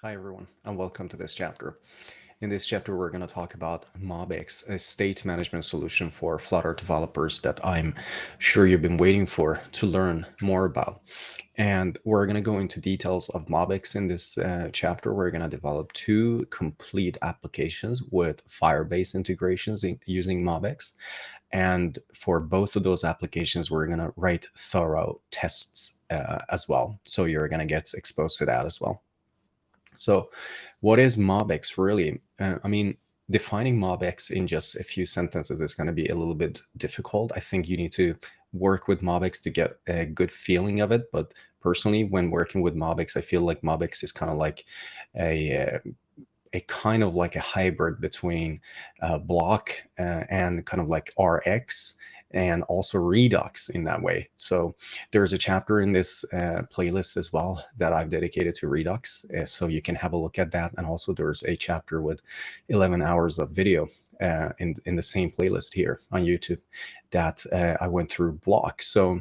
Hi everyone, and welcome to this chapter. In this chapter, we're going to talk about MobX, a state management solution for Flutter developers that I'm sure you've been waiting for to learn more about. And we're going to go into details of MobX in this chapter. We're going to develop two complete applications with Firebase integrations using MobX. And for both of those applications, we're going to write thorough tests as well. So you're going to get exposed to that as well. So what is MobX really? Defining MobX in just a few sentences is going to be a little bit difficult. I think you need to work with MobX to get a good feeling of it. But personally, when working with MobX, I feel like MobX is kind of like a kind of like a hybrid between block and kind of like RX and also Redux in that way. So there's a chapter in this playlist as well that I've dedicated to Redux. So you can have a look at that. And also there's a chapter with 11 hours of video in the same playlist here on YouTube that I went through block. So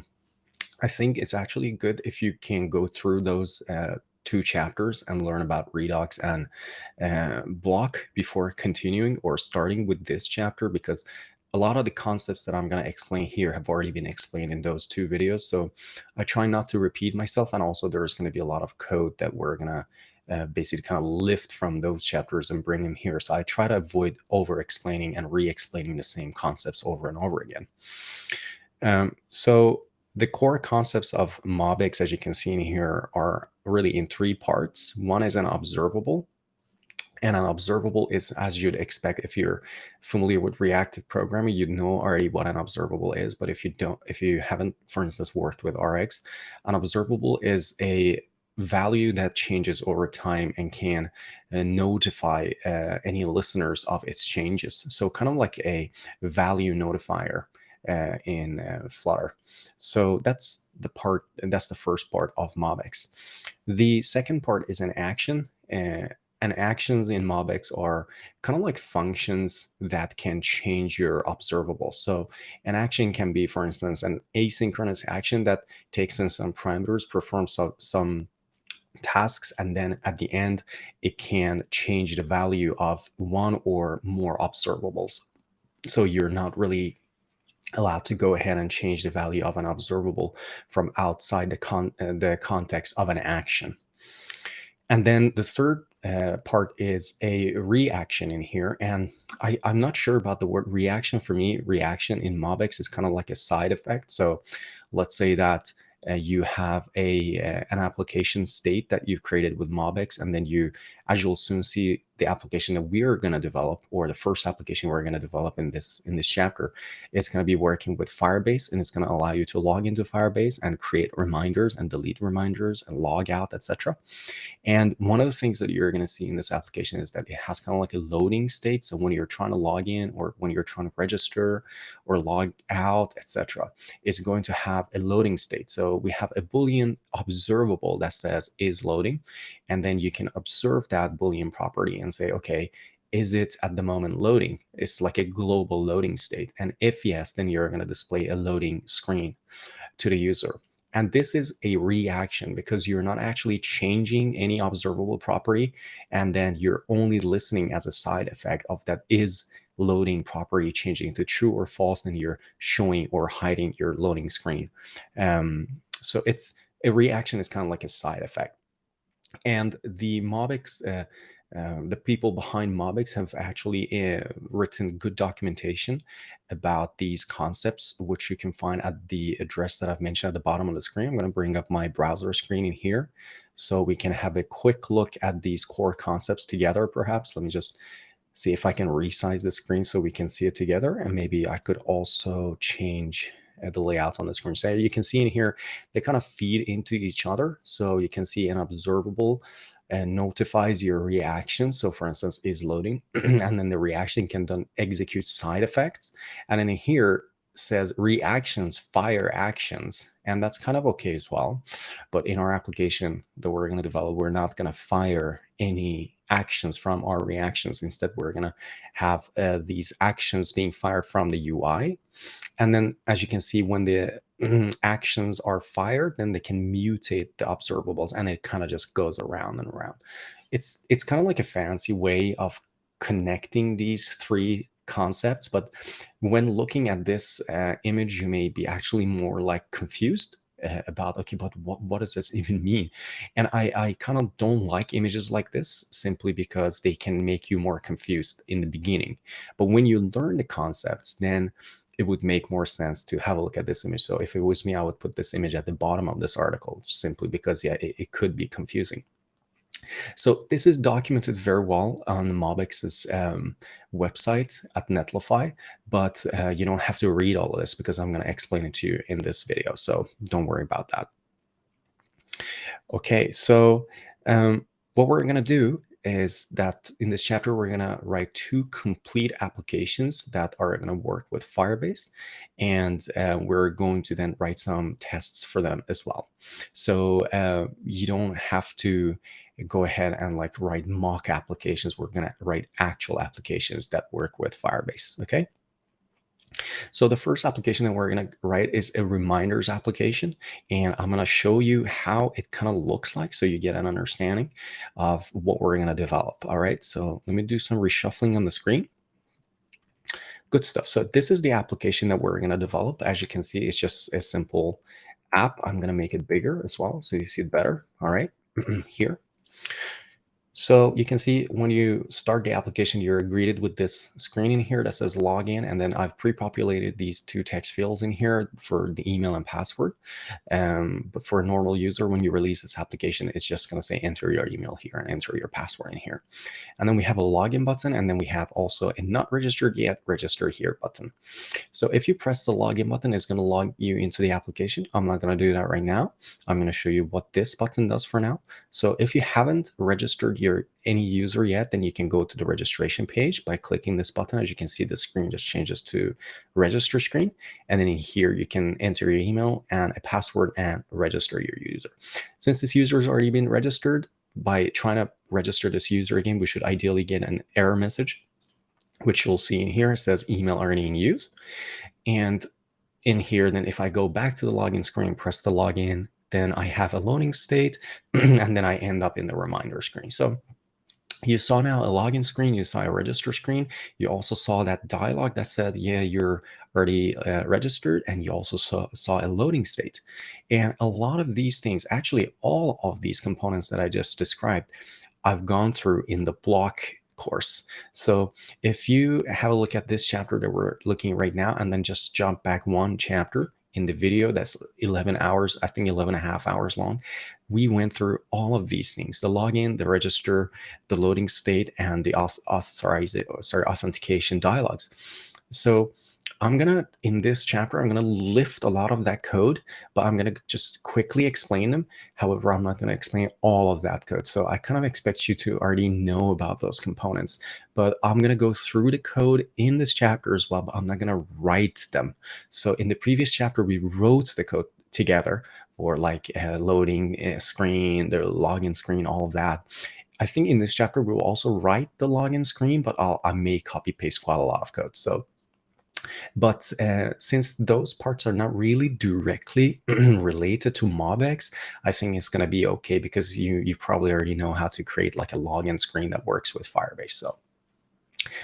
I think it's actually good if you can go through those two chapters and learn about Redux and block before continuing or starting with this chapter, because a lot of the concepts that I'm going to explain here have already been explained in those two videos. So I try not to repeat myself. And also there's going to be a lot of code that we're going to basically kind of lift from those chapters and bring them here. So I try to avoid over explaining and re-explaining the same concepts over and over again. So the core concepts of MobX, as you can see in here, are really in three parts. One is an observable. And an observable is, as you'd expect, if you're familiar with reactive programming, you know already what an observable is. But if you haven't, for instance, worked with RX, an observable is a value that changes over time and can notify any listeners of its changes. So kind of like a value notifier in Flutter. So that's the first part of MobX. The second part is an action. And actions in MobX are kind of like functions that can change your observable. So an action can be, for instance, an asynchronous action that takes in some parameters, performs some tasks, and then at the end, it can change the value of one or more observables. So you're not really allowed to go ahead and change the value of an observable from outside the context of an action. And then the third part is a reaction in here. And I'm not sure about the word reaction. For me, reaction in MobX is kind of like a side effect. So let's say that you have an application state that you've created with MobX, and then as you'll soon see, the application that we're going to develop, or the first application we're going to develop in this chapter, is going to be working with Firebase, and it's going to allow you to log into Firebase and create reminders and delete reminders and log out, etc. And one of the things that you're going to see in this application is that it has kind of like a loading state. So when you're trying to log in, or when you're trying to register or log out, etc., it's going to have a loading state. So we have a Boolean observable that says is loading, and then you can observe that Boolean property and say, okay, is it at the moment loading? It's like a global loading state. And if yes, then you're going to display a loading screen to the user. And this is a reaction because you're not actually changing any observable property, and then you're only listening as a side effect of that is loading property changing to true or false, then you're showing or hiding your loading screen. So it's a reaction is kind of like a side effect. And the MobX, the people behind MobX have actually written good documentation about these concepts, which you can find at the address that I've mentioned at the bottom of the screen. I'm going to bring up my browser screen in here so we can have a quick look at these core concepts together, perhaps. Let me just see if I can resize the screen so we can see it together. And maybe I could also change the layout on the screen. So you can see in here, they kind of feed into each other. So you can see an observable and notifies your reaction. So for instance, is loading, and then the reaction can then execute side effects. And then here says reactions fire actions, and that's kind of okay as well. But in our application that we're going to develop, we're not going to fire any actions from our reactions. Instead, we're going to have these actions being fired from the UI. And then, as you can see, when the actions are fired, then they can mutate the observables, and it kind of just goes around and around. It's kind of like a fancy way of connecting these three concepts, but when looking at this image, you may be actually more like confused about, okay, but what does this even mean? And I kind of don't like images like this, simply because they can make you more confused in the beginning. But when you learn the concepts, then it would make more sense to have a look at this image. So if it was me, I would put this image at the bottom of this article, simply because, yeah, it could be confusing. So this is documented very well on Mobx's website at Netlify, but you don't have to read all of this, because I'm going to explain it to you in this video. So don't worry about that. Okay, so what we're going to do is that in this chapter, we're going to write 2 complete applications that are going to work with Firebase. And we're going to then write some tests for them as well. So you don't have to go ahead and like write mock applications. We're going to write actual applications that work with Firebase. Okay. So the first application that we're going to write is a reminders application, and I'm going to show you how it kind of looks like, so you get an understanding of what we're going to develop. All right, so let me do some reshuffling on the screen. Good stuff. So this is the application that we're going to develop. As you can see, it's just a simple app. I'm going to make it bigger as well, so you see it better. All right, here. So you can see when you start the application, you're greeted with this screen in here that says login, and then I've pre-populated these 2 text fields in here for the email and password. But for a normal user, when you release this application, it's just going to say enter your email here and enter your password in here. And then we have a login button, and then we have also a not registered yet, register here button. So if you press the login button, it's going to log you into the application. I'm not going to do that right now. I'm going to show you what this button does for now. So if you haven't registered any user yet, then you can go to the registration page by clicking this button. As you can see, the screen just changes to register screen. And then in here, you can enter your email and a password and register your user. Since this user has already been registered, by trying to register this user again, we should ideally get an error message, which you'll see in here. It says email already in use. And in here, then if I go back to the login screen, press the login, then I have a loading state, and then I end up in the reminder screen. So you saw now a login screen, you saw a register screen, you also saw that dialog that said, yeah, you're already registered, and you also saw a loading state. And a lot of these things, actually all of these components that I just described, I've gone through in the block course. So if you have a look at this chapter that we're looking at right now, and then just jump back 1 chapter in the video that's 11 hours, I think 11 and a half hours long, we went through all of these things: the login, the register, the loading state, and the authentication dialogues. So in this chapter, I'm gonna lift a lot of that code, but I'm gonna just quickly explain them. However, I'm not gonna explain all of that code. So I kind of expect you to already know about those components, but I'm gonna go through the code in this chapter as well, but I'm not gonna write them. So in the previous chapter, we wrote the code together, or like loading screen, the login screen, all of that. I think in this chapter, we'll also write the login screen, but I may copy paste quite a lot of code. But since those parts are not really directly related to MobX, I think it's going to be okay, because you probably already know how to create like a login screen that works with Firebase. So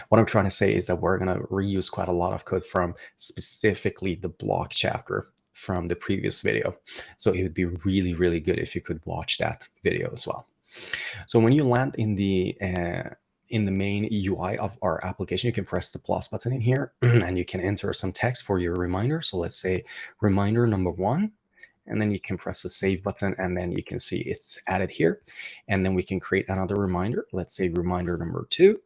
what I'm trying to say is that we're going to reuse quite a lot of code from specifically the block chapter from the previous video. So it would be really, really good if you could watch that video as well. So when you land in the main UI of our application, you can press the plus button in here and you can enter some text for your reminder. So let's say reminder number 1, and then you can press the save button, and then you can see it's added here. And then we can create another reminder. Let's say reminder number 2,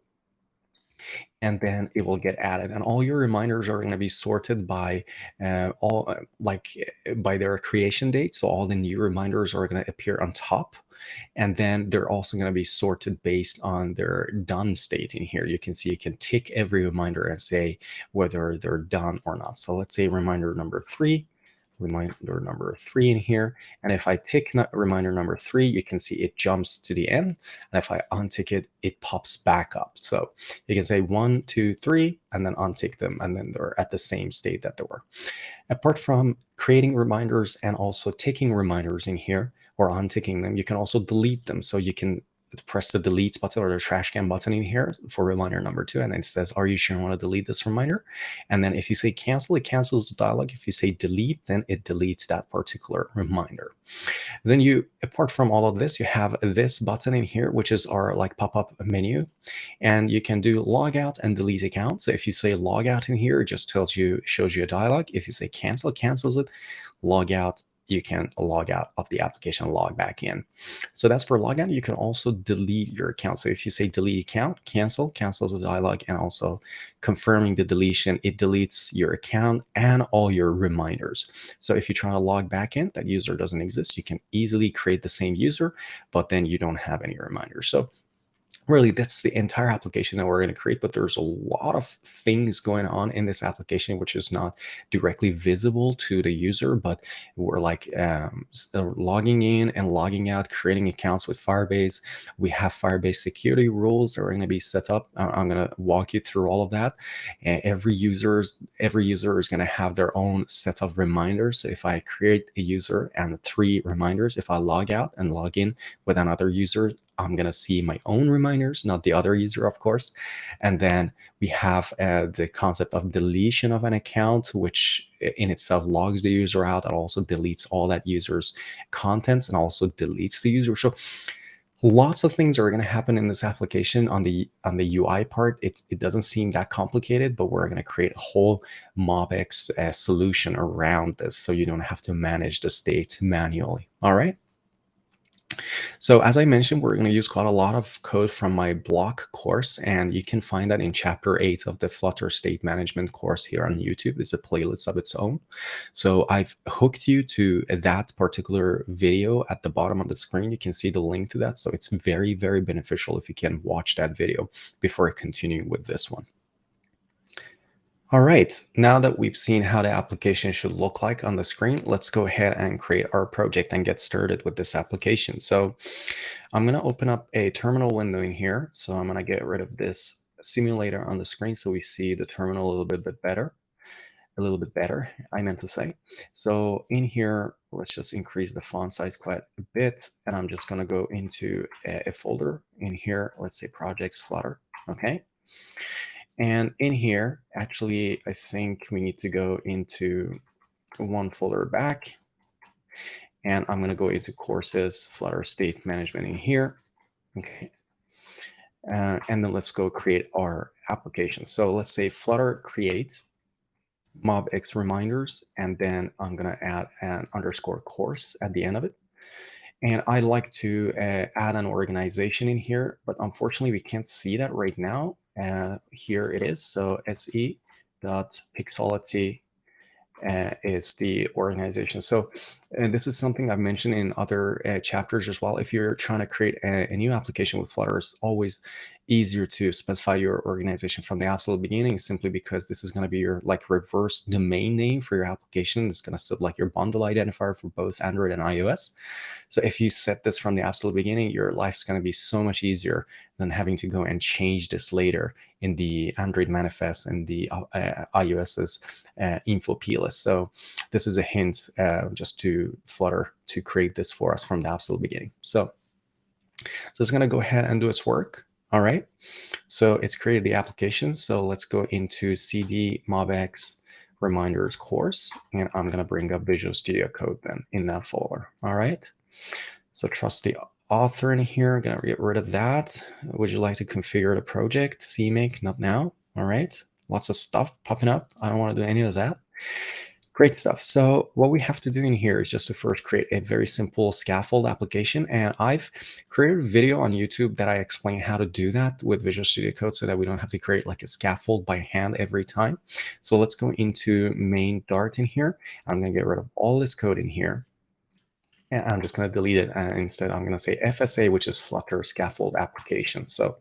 and then it will get added. And all your reminders are going to be sorted by by their creation date. So all the new reminders are going to appear on top. And then they're also going to be sorted based on their done state in here. You can see you can tick every reminder and say whether they're done or not. So let's say reminder number 3, reminder number 3 in here. And if I tick reminder number 3, you can see it jumps to the end. And if I untick it, it pops back up. So you can say 1, 2, 3, and then untick them, and then they're at the same state that they were. Apart from creating reminders and also ticking reminders in here or unticking them, you can also delete them. So you can press the delete button or the trash can button in here for reminder number 2, and it says, are you sure you want to delete this reminder? And then if you say cancel, it cancels the dialog. If you say delete, then it deletes that particular reminder. Then you, apart from all of this, you have this button in here, which is our like pop-up menu, and you can do logout and delete account. So if you say logout in here, it just tells you, shows you a dialog. If you say cancel, it cancels it. Logout, you can log out of the application and log back in. So that's for logout. You can also delete your account. So if you say delete account, cancels the dialog, and also confirming the deletion, it deletes your account and all your reminders. So if you try to log back in, that user doesn't exist. You can easily create the same user, but then you don't have any reminders. So really, that's the entire application that we're going to create, but there's a lot of things going on in this application which is not directly visible to the user, but we're like logging in and logging out, creating accounts with Firebase. We have Firebase security rules that are going to be set up. I'm going to walk you through all of that. And every user is going to have their own set of reminders. So if I create a user and 3 reminders, if I log out and log in with another user, I'm going to see my own reminders, not the other user, of course. And then we have the concept of deletion of an account, which in itself logs the user out and also deletes all that user's contents and also deletes the user. So lots of things are going to happen in this application. On the UI part, it doesn't seem that complicated, but we're going to create a whole MobX solution around this, so you don't have to manage the state manually. All right. So as I mentioned, we're going to use quite a lot of code from my block course, and you can find that in chapter 8 of the Flutter State Management course here on YouTube. It's a playlist of its own. So I've hooked you to that particular video at the bottom of the screen. You can see the link to that. So it's very, very beneficial if you can watch that video before continuing with this one. All right, now that we've seen how the application should look like on the screen, let's go ahead and create our project and get started with this application. So I'm going to open up a terminal window in here. So I'm going to get rid of this simulator on the screen so we see the terminal a little bit better. I meant to say. So in here, let's just increase the font size quite a bit. And I'm just going to go into a folder in here. Let's say projects Flutter. Okay. And in here, actually, I think we need to go into one folder back. And I'm going to go into courses, Flutter State Management in here. Okay. And then let's go create our application. So let's say Flutter create MobX reminders, and then I'm going to add an underscore course at the end of it. And I like to add an organization in here, but unfortunately we can't see that right now. Here it is. So se.pixelity is the organization. So this is something I've mentioned in other chapters as well. If you're trying to create a new application with Flutter, it's always easier to specify your organization from the absolute beginning, simply because this is going to be your like reverse domain name for your application. It's going to set like your bundle identifier for both Android and iOS. So if you set this from the absolute beginning, your life's going to be so much easier than having to go and change this later in the Android manifest and the iOS's info plist. So this is a hint just to Flutter to create this for us from the absolute beginning. So it's going to go ahead and do its work. All right. So it's created the application. So let's go into CD MobX reminders course, and I'm going to bring up Visual Studio Code then in that folder. All right. So trust the author in here. I'm going to get rid of that. Would you like to configure the project? CMake, not now. All right. Lots of stuff popping up. I don't want to do any of that. Great stuff. So what we have to do in here is just to first create a very simple scaffold application. And I've created a video on YouTube that I explain how to do that with Visual Studio Code so that we don't have to create like a scaffold by hand every time. So let's go into main Dart in here. I'm going to get rid of all this code in here. And I'm just going to delete it. And instead, I'm going to say FSA, which is Flutter Scaffold Application. So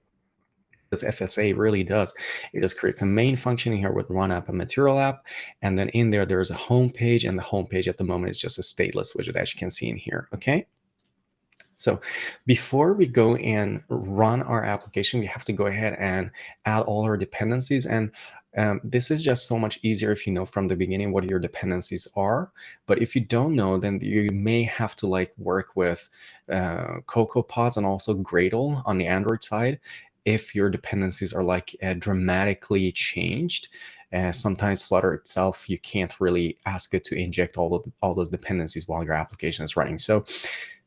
This FSA really does. It just creates a main function here with run app and material app. And then in there, there's a home page, and the home page at the moment is just a stateless widget, as you can see in here. Okay. So before we go and run our application, we have to go ahead and add all our dependencies. And this is just so much easier if you know from the beginning what your dependencies are. But if you don't know, then you may have to like work with CocoaPods and also Gradle on the Android side if your dependencies are like dramatically changed. Sometimes Flutter itself, you can't really ask it to inject all those dependencies while your application is running. So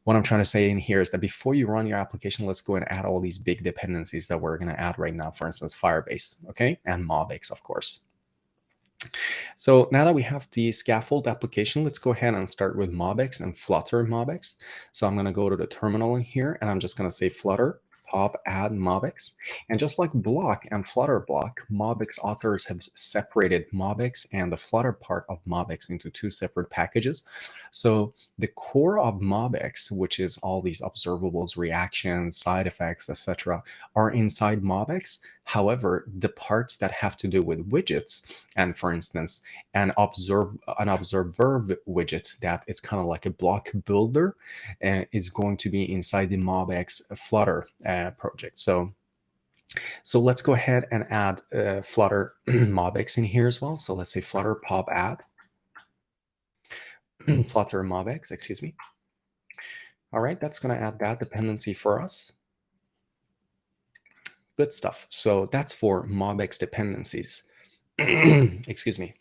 what I'm trying to say in here is that before you run your application, let's go and add all these big dependencies that we're going to add right now. For instance, Firebase, okay, and MobX, of course. So now that we have the scaffold application, let's go ahead and start with MobX and Flutter MobX. So I'm going to go to the terminal in here, and I'm just going to say Flutter pop add MobX. And just like block and Flutter block, MobX authors have separated MobX and the Flutter part of MobX into two separate packages. So the core of MobX, which is all these observables, reactions, side effects, etc., are inside MobX. However, the parts that have to do with widgets, and for instance, an observer widget that is kind of like a block builder, is going to be inside the MobX Flutter project. So let's go ahead and add Flutter MobX in here as well. So let's say Flutter pop add Flutter MobX, excuse me. All right, that's going to add that dependency for us. Good stuff. So that's for MobX dependencies. Excuse me.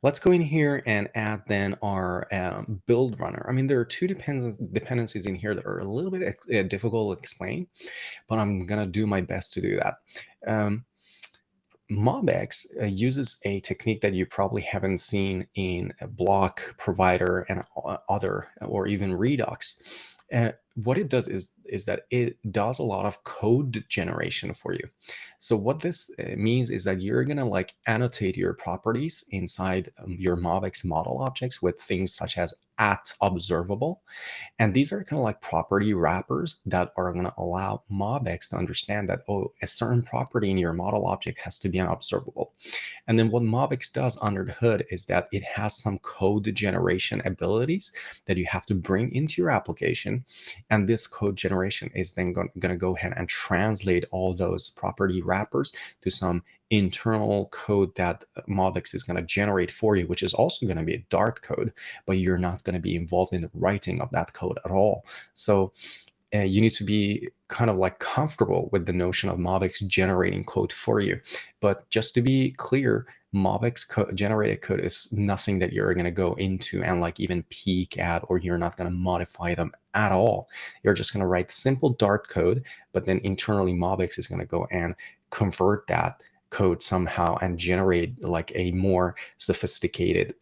Let's go in here and add then our build runner. I mean, there are two dependencies in here that are a little bit difficult to explain, but I'm going to do my best to do that. MobX uses a technique that you probably haven't seen in a block provider and other, or even Redux. What it does is that it does a lot of code generation for you. So what this means is that you're going to like annotate your properties inside your MobX model objects with things such as @observable. And these are kind of like property wrappers that are going to allow MobX to understand that, oh, a certain property in your model object has to be an observable. And then what MobX does under the hood is that it has some code generation abilities that you have to bring into your application. And this code generation is then going to go ahead and translate all those property wrappers to some internal code that MobX is going to generate for you, which is also going to be a Dart code, but you're not going to be involved in the writing of that code at all. So you need to be kind of like comfortable with the notion of MobX generating code for you. But just to be clear, MobX generated code is nothing that you're going to go into and like even peek at, or you're not going to modify them at all. You're just going to write simple Dart code, but then internally MobX is going to go and convert that code somehow and generate like a more sophisticated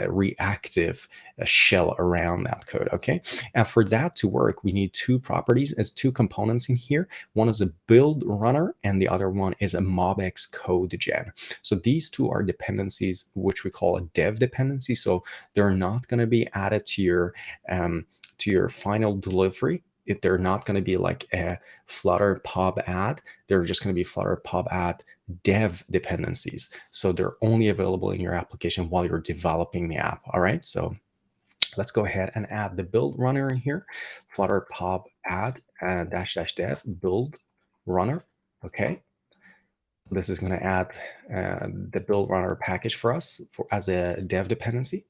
reactive shell around that code. Okay, and for that to work, we need two properties as two components in here. One is a build runner and the other one is a MobX code gen. So these two are dependencies which we call a dev dependency. So they're not going to be added to your final delivery. If they're not going to be like a Flutter pub add, they're just going to be Flutter pub add dev dependencies. So they're only available in your application while you're developing the app. All right. So let's go ahead and add the build runner in here. Flutter pub add -- dev build runner. Okay. This is going to add the build runner package for us as a dev dependency.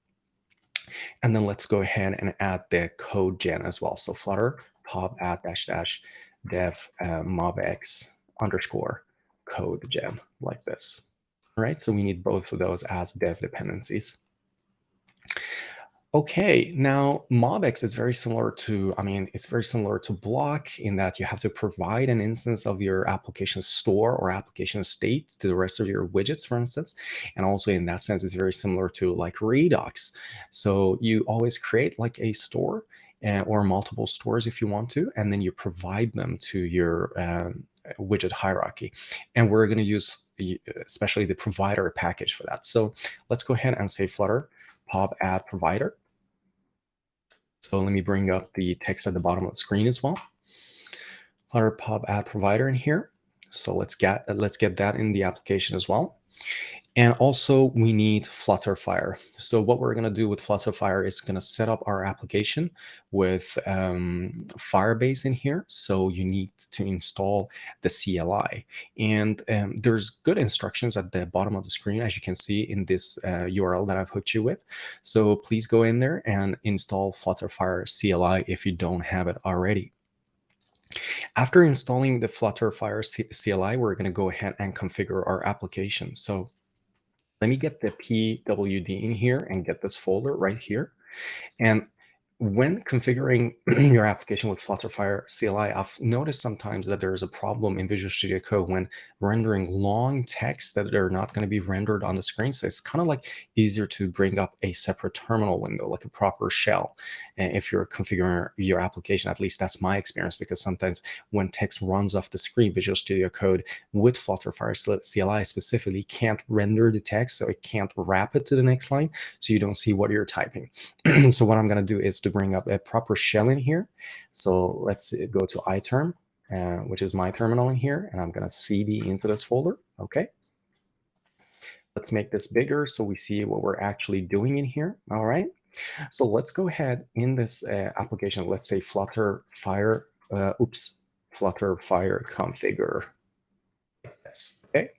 And then let's go ahead and add the code gen as well. So Flutter pub add -- dev MobX underscore code gen, like this. All right, so we need both of those as dev dependencies. Okay, now MobX is very similar to, it's very similar to Block in that you have to provide an instance of your application store or application state to the rest of your widgets, for instance. And also in that sense, it's very similar to like Redux. So you always create like a store or multiple stores if you want to, and then you provide them to your widget hierarchy. And we're going to use especially the provider package for that. So let's go ahead and say Flutter pub add provider. So let me bring up the text at the bottom of the screen as well. Flutter Pub Ad Provider in here. So let's get that in the application as well. And also we need Flutterfire. So what we're going to do with Flutterfire is going to set up our application with Firebase in here. So you need to install the CLI. And there's good instructions at the bottom of the screen, as you can see in this URL that I've hooked you with. So please go in there and install Flutterfire CLI if you don't have it already. After installing the Flutterfire CLI, we're going to go ahead and configure our application. So let me get the PWD in here and get this folder right here. And when configuring your application with Flutterfire CLI, I've noticed sometimes that there's a problem in Visual Studio Code when rendering long text that are not going to be rendered on the screen. So it's kind of like easier to bring up a separate terminal window, like a proper shell, if you're configuring your application. At least that's my experience, because sometimes when text runs off the screen, Visual Studio Code with Flutterfire CLI specifically can't render the text, so it can't wrap it to the next line, so you don't see what you're typing. So what I'm going to do is to bring up a proper shell in here. So let's go to iTerm, which is my terminal in here, and I'm going to cd into this folder. Okay. Let's make this bigger so we see what we're actually doing in here. All right. So let's go ahead in this application. Let's say Flutterfire configure. Yes. Okay.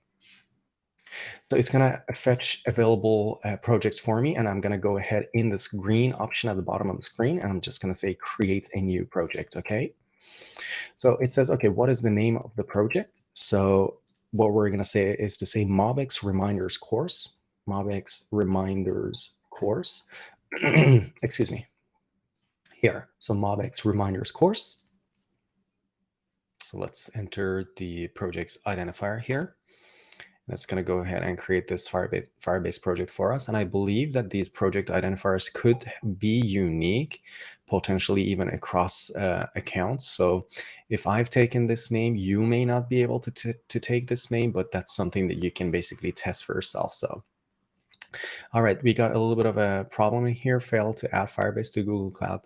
So it's going to fetch available projects for me, and I'm going to go ahead in this green option at the bottom of the screen, and I'm just going to say create a new project. Okay. So it says, okay, what is the name of the project? So what we're going to say is to say Mobx reminders course, Mobx reminders course. Excuse me. Here. So Mobx reminders course. So let's enter the project's identifier here. It's going to go ahead and create this Firebase project for us. And I believe that these project identifiers could be unique, potentially even across accounts. So if I've taken this name, you may not be able to take this name, but that's something that you can basically test for yourself. So, all right, we got a little bit of a problem in here, failed to add Firebase to Google Cloud.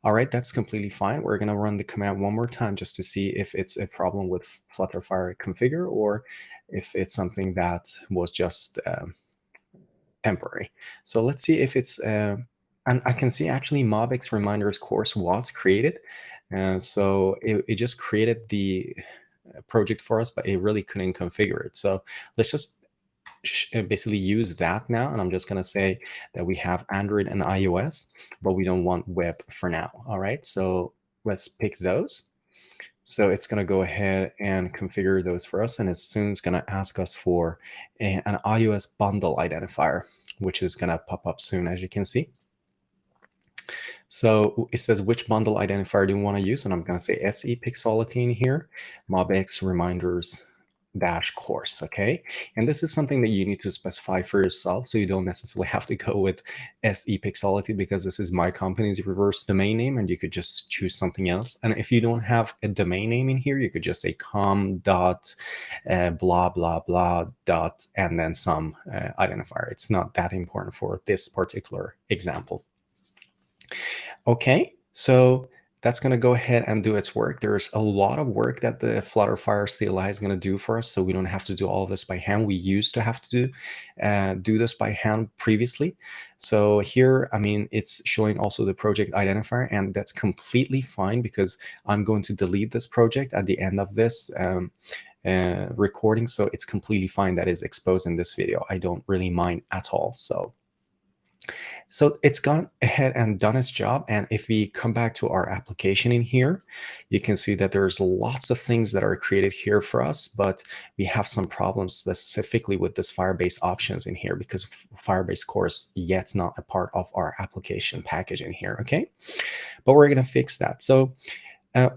All right, that's completely fine. We're going to run the command one more time just to see if it's a problem with Flutterfire configure or if it's something that was just temporary. So let's see if it's, and I can see actually Mobx reminders course was created. So it just created the project for us, but it really couldn't configure it. So let's just basically use that now, and I'm just going to say that we have Android and iOS, but we don't want web for now. All right, so let's pick those. So it's going to go ahead and configure those for us, and as soon it's going to ask us for an iOS bundle identifier, which is going to pop up soon, as you can see. So it says, which bundle identifier do you want to use? And I'm going to say SE Pixelity in here, Mobx reminders dash course. Okay. And this is something that you need to specify for yourself. So you don't necessarily have to go with SE Pixelity, because this is my company's reverse domain name, and you could just choose something else. And if you don't have a domain name in here, you could just say com dot blah, blah, blah dot, and then some identifier. It's not that important for this particular example. Okay. So that's going to go ahead and do its work. There's a lot of work that the Flutterfire CLI is going to do for us, so we don't have to do all this by hand. We used to have to do this by hand previously. So here, I mean, it's showing also the project identifier, and that's completely fine, because I'm going to delete this project at the end of this recording. So it's completely fine that is exposed in this video. I don't really mind at all. So it's gone ahead and done its job. And if we come back to our application in here, you can see that there's lots of things that are created here for us, but we have some problems specifically with this Firebase options in here, because Firebase Core is yet not a part of our application package in here. Okay, but we're going to fix that. So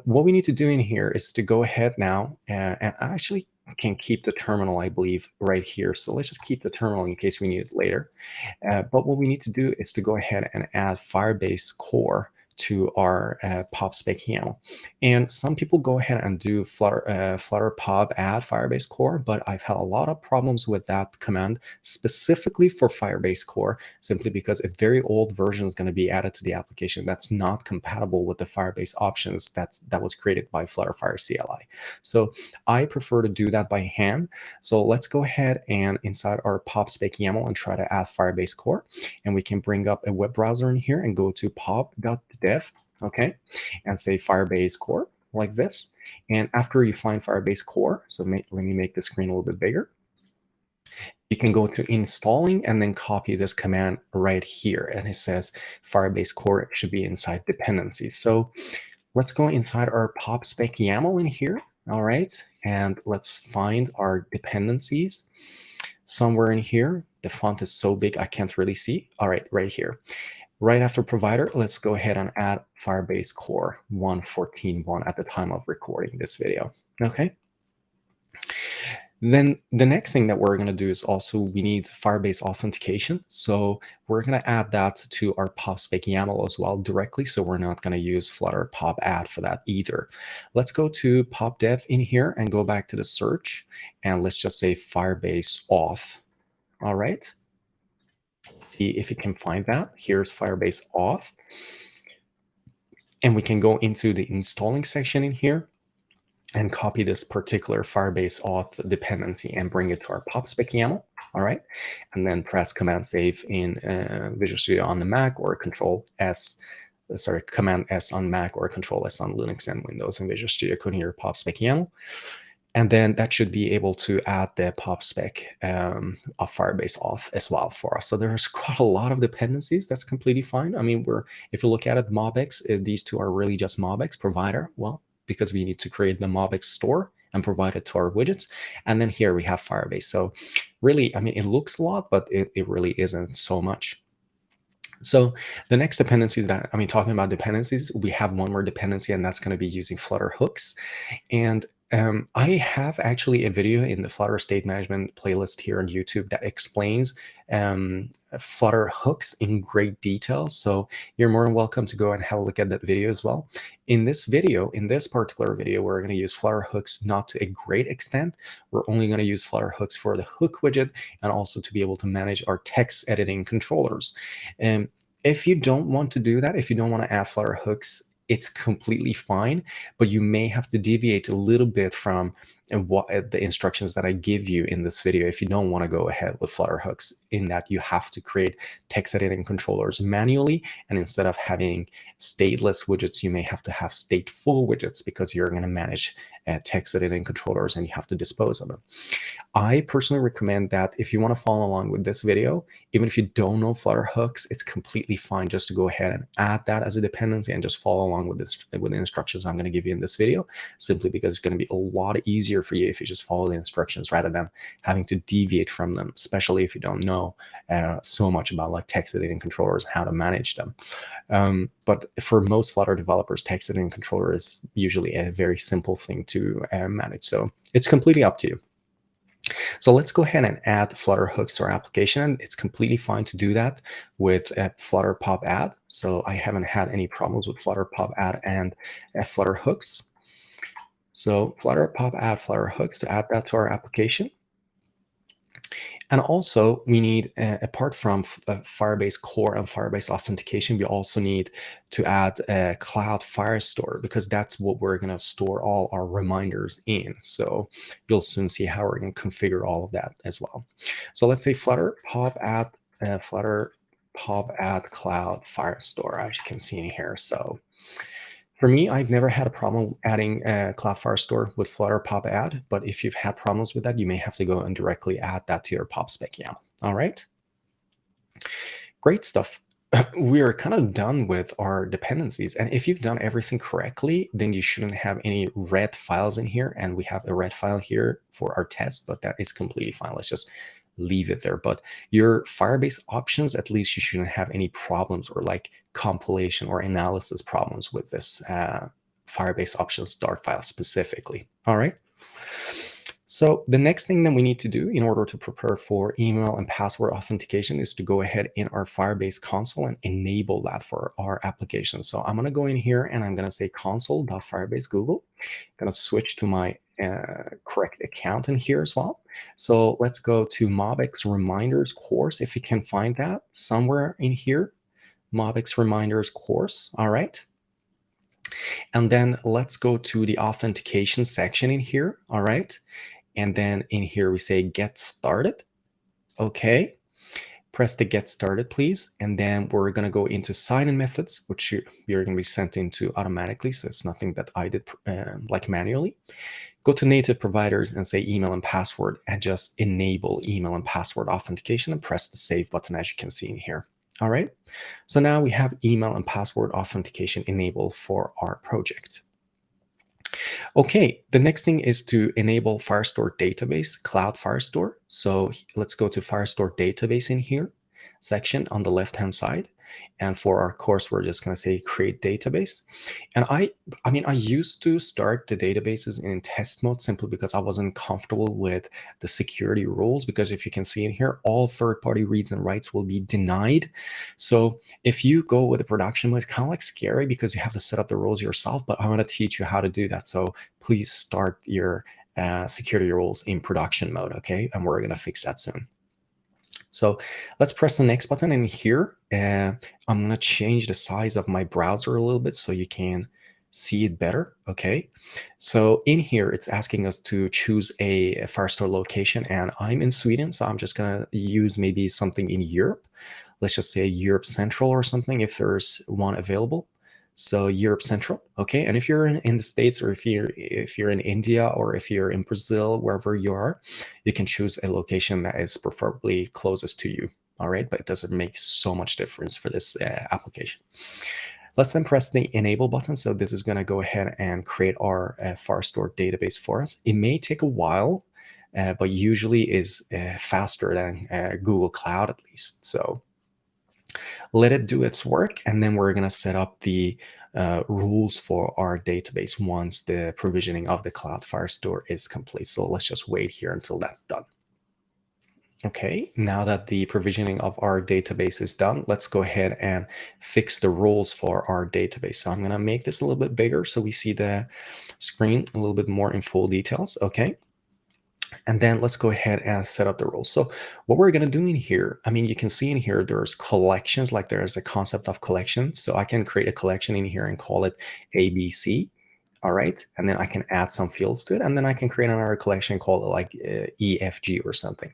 what we need to do in here is to go ahead now and actually can keep the terminal, I believe, right here. So let's just keep the terminal in case we need it later. But what we need to do is to go ahead and add Firebase Core to our PubSpec YAML. And some people go ahead and do Flutter pub add Firebase Core, but I've had a lot of problems with that command, specifically for Firebase Core, simply because a very old version is going to be added to the application that's not compatible with the Firebase options that was created by Flutterfire CLI. So I prefer to do that by hand. So let's go ahead and inside our PubSpec YAML and try to add Firebase Core. And we can bring up a web browser in here and go to pub.dev, okay, and say Firebase Core like this. And after you find Firebase Core, so let me make the screen a little bit bigger. You can go to installing and then copy this command right here. And it says Firebase Core should be inside dependencies. So let's go inside our PubSpec YAML in here. All right. And let's find our dependencies somewhere in here. The font is so big, I can't really see. All right, right here. Right after provider, let's go ahead and add Firebase Core 1.14.1 at the time of recording this video. Okay. Then the next thing that we're going to do is also we need Firebase authentication. So we're going to add that to our PubSpec YAML as well directly. So we're not going to use Flutter pub add for that either. Let's go to pubdev in here and go back to the search. And let's just say Firebase auth. All right. See if you can find that. Here's Firebase auth. And we can go into the installing section in here and copy this particular Firebase auth dependency and bring it to our PubSpec YAML. All right. And then press Command Save in Visual Studio on the Mac or Command S on Mac or Control S on Linux and Windows in Visual Studio coding your PubSpec YAML. And then that should be able to add the PubSpec of Firebase auth as well for us. So there's quite a lot of dependencies. That's completely fine. I mean, if you look at it, Mobx, these two are really just Mobx provider. Well, because we need to create the Mobx store and provide it to our widgets. And then here we have Firebase. So really, I mean, it looks a lot, but it really isn't so much. So the next dependency talking about dependencies, we have one more dependency, and that's going to be using Flutter Hooks. And I have actually a video in the Flutter State Management playlist here on YouTube that explains Flutter Hooks in great detail. So you're more than welcome to go and have a look at that video as well. In this particular video, we're going to use Flutter Hooks not to a great extent. We're only going to use Flutter Hooks for the hook widget and also to be able to manage our text editing controllers. And if you don't want to do that, if you don't want to add Flutter Hooks, it's completely fine, but you may have to deviate a little bit from the instructions that I give you in this video if you don't want to go ahead with Flutter Hooks, in that you have to create text editing controllers manually, and instead of having stateless widgets, you may have to have stateful widgets because you're going to manage text editing controllers and you have to dispose of them. I personally recommend that if you want to follow along with this video, even if you don't know Flutter Hooks, it's completely fine just to go ahead and add that as a dependency and just follow along with the instructions I'm going to give you in this video, simply because it's going to be a lot easier for you if you just follow the instructions rather than having to deviate from them, especially if you don't know so much about like text editing controllers and how to manage them. But for most Flutter developers, text editing controller is usually a very simple thing to manage. So it's completely up to you. So let's go ahead and add Flutter Hooks to our application. It's completely fine to do that with Flutter pub add. So I haven't had any problems with Flutter pub add and Flutter Hooks. So Flutter pub add Flutter Hooks to add that to our application. And also we need, apart from Firebase Core and Firebase authentication, we also need to add a Cloud Firestore, because that's what we're going to store all our reminders in. So you'll soon see how we're going to configure all of that as well. So let's say Flutter pub add Cloud Firestore, as you can see in here. So for me, I've never had a problem adding Cloud Firestore with Flutter pub add, but if you've had problems with that, you may have to go and directly add that to your PubSpec YAML. All right. Great stuff. We are kind of done with our dependencies. And if you've done everything correctly, then you shouldn't have any red files in here. And we have a red file here for our test, but that is completely fine. Let's just leave it there. But your Firebase options, at least you shouldn't have any problems or like compilation or analysis problems with this Firebase options Dart file specifically. All right. So the next thing that we need to do in order to prepare for email and password authentication is to go ahead in our Firebase console and enable that for our application. So I'm going to go in here and I'm going to say console.firebase Google. I'm going to switch to my correct account in here as well. So let's go to MobX Reminders course, if you can find that somewhere in here. MobX Reminders course. All right. And then let's go to the authentication section in here. All right. And then in here, we say get started. Okay. Press the get started, please. And then we're going to go into sign-in methods, which you're going to be sent into automatically. So it's nothing that I did like manually. Go to native providers and say email and password and just enable email and password authentication and press the save button, as you can see in here. All right. So now we have email and password authentication enabled for our project. Okay, the next thing is to enable Firestore database, Cloud Firestore. So let's go to Firestore database in here section on the left-hand side. And for our course, we're just going to say create database. And I used to start the databases in test mode simply because I wasn't comfortable with the security rules, because if you can see in here, all third-party reads and writes will be denied. So if you go with a production mode, it's kind of like scary because you have to set up the rules yourself, but I want to teach you how to do that. So please start your security rules in production mode, okay? And we're going to fix that soon. So let's press the next button in here. I'm going to change the size of my browser a little bit so you can see it better. Okay. So in here, it's asking us to choose a Firestore location, and I'm in Sweden. So I'm just going to use maybe something in Europe. Let's just say Europe Central or something if there's one available. So Europe Central, okay. And if you're in the States, or if you're in India, or if you're in Brazil, wherever you are, you can choose a location that is preferably closest to you. All right, but it doesn't make so much difference for this application. Let's then press the enable button. So this is going to go ahead and create our Firestore database for us. It may take a while, but usually is faster than Google Cloud at least. So let it do its work, and then we're going to set up the rules for our database once the provisioning of the Cloud Firestore is complete. So let's just wait here until that's done. Okay, now that the provisioning of our database is done, let's go ahead and fix the rules for our database. So I'm going to make this a little bit bigger so we see the screen a little bit more in full details. Okay. And then let's go ahead and set up the rules. So what we're going to do in here, you can see in here, there's collections, like there's a concept of collection. So I can create a collection in here and call it ABC. All right. And then I can add some fields to it. And then I can create another collection called like EFG or something.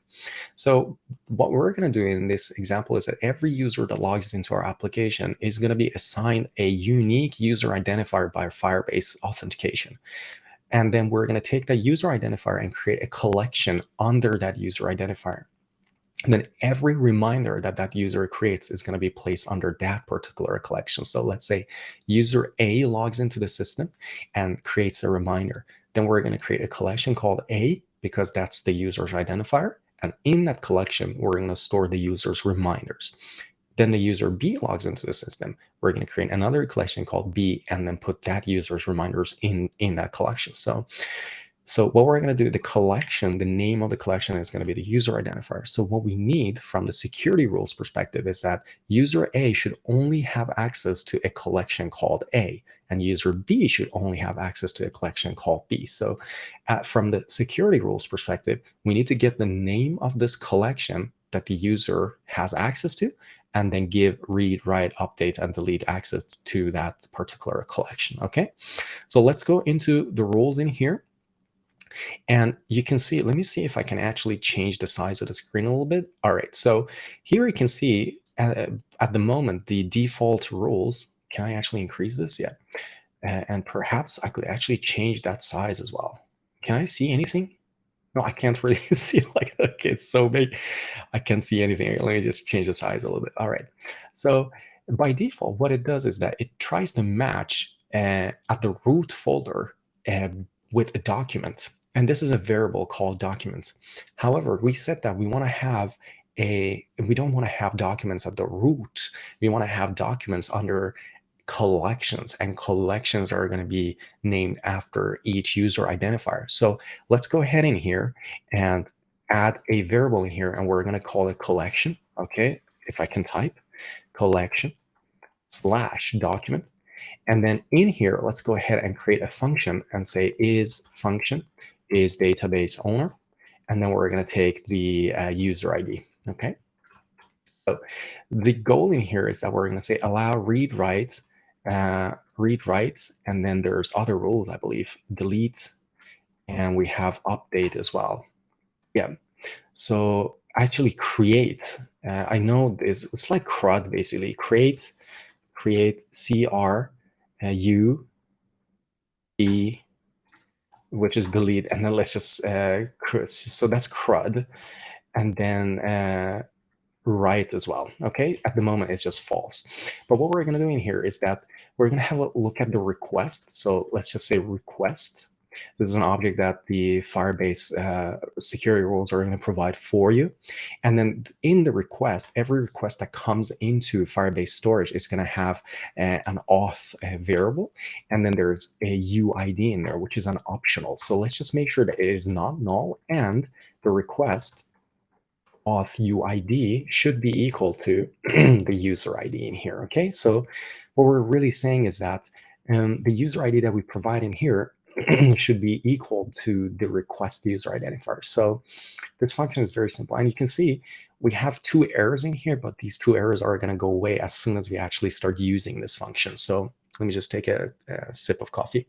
So what we're going to do in this example is that every user that logs into our application is going to be assigned a unique user identifier by Firebase authentication. And then we're going to take that user identifier and create a collection under that user identifier. And then every reminder that that user creates is going to be placed under that particular collection. So let's say user A logs into the system and creates a reminder. Then we're going to create a collection called A because that's the user's identifier. And in that collection, we're going to store the user's reminders. Then the user B logs into the system. We're going to create another collection called B and then put that user's reminders in that collection. So what we're going to do, the collection, the name of the collection is going to be the user identifier. So what we need from the security rules perspective is that user A should only have access to a collection called A, and user B should only have access to a collection called B. So from the security rules perspective, we need to get the name of this collection that the user has access to, and then give read, write, update, and delete access to that particular collection. Okay, so let's go into the rules in here. And you can see, let me see if I can actually change the size of the screen a little bit. All right, so here you can see at the moment, the default rules, can I actually increase this? Yeah, and perhaps I could actually change that size as well. Can I see anything? No, I can't really see, like, okay, it's so big. I can't see anything. Let me just change the size a little bit. All right. So by default, what it does is that it tries to match at the root folder with a document. And this is a variable called document. However, we said that we want to have we don't want to have documents at the root. We want to have documents under collections, and collections are going to be named after each user identifier. So let's go ahead in here and add a variable in here, and we're going to call it collection. Okay, if I can type collection / document. And then in here, let's go ahead and create a function and say is function is database owner. And then we're going to take the user ID. Okay. So the goal in here is that we're going to say allow read writes, and then there's other rules, I believe, delete, and we have update as well. Yeah. So actually create. I know it's like CRUD basically. Create CRUD, which is delete, and then let's just so that's CRUD, and then write as well. Okay, at the moment it's just false, but what we're going to do in here is that we're going to have a look at the request. So let's just say request. This is an object that the Firebase security rules are going to provide for you. And then in the request, every request that comes into Firebase storage is going to have an auth variable. And then there's a UID in there, which is an optional. So let's just make sure that it is not null, and the request auth UID should be equal to the user ID in here. Okay, so what we're really saying is that the user ID that we provide in here should be equal to the request user identifier. So this function is very simple, and you can see we have 2 errors in here, but these 2 errors are going to go away as soon as we actually start using this function. So let me just take a sip of coffee.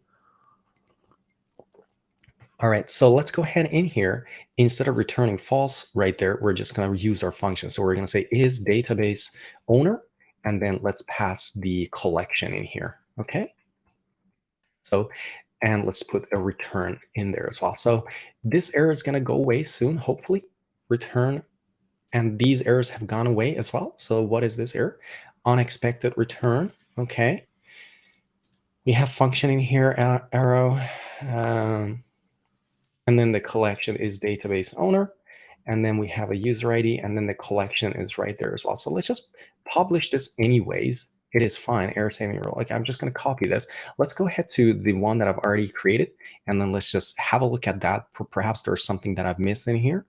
All right, so let's go ahead in here. Instead of returning false right there, we're just going to use our function. So we're going to say is database owner, and then let's pass the collection in here. Okay. So, and let's put a return in there as well. So this error is going to go away soon, hopefully. Return, and these errors have gone away as well. So what is this error? Unexpected return. Okay. We have function in here, arrow. And then the collection is database owner. And then we have a user ID, and then the collection is right there as well. So let's just publish this anyways. It is fine, error saving rule. Like, I'm just going to copy this. Let's go ahead to the one that I've already created, and then let's just have a look at that. Perhaps there's something that I've missed in here.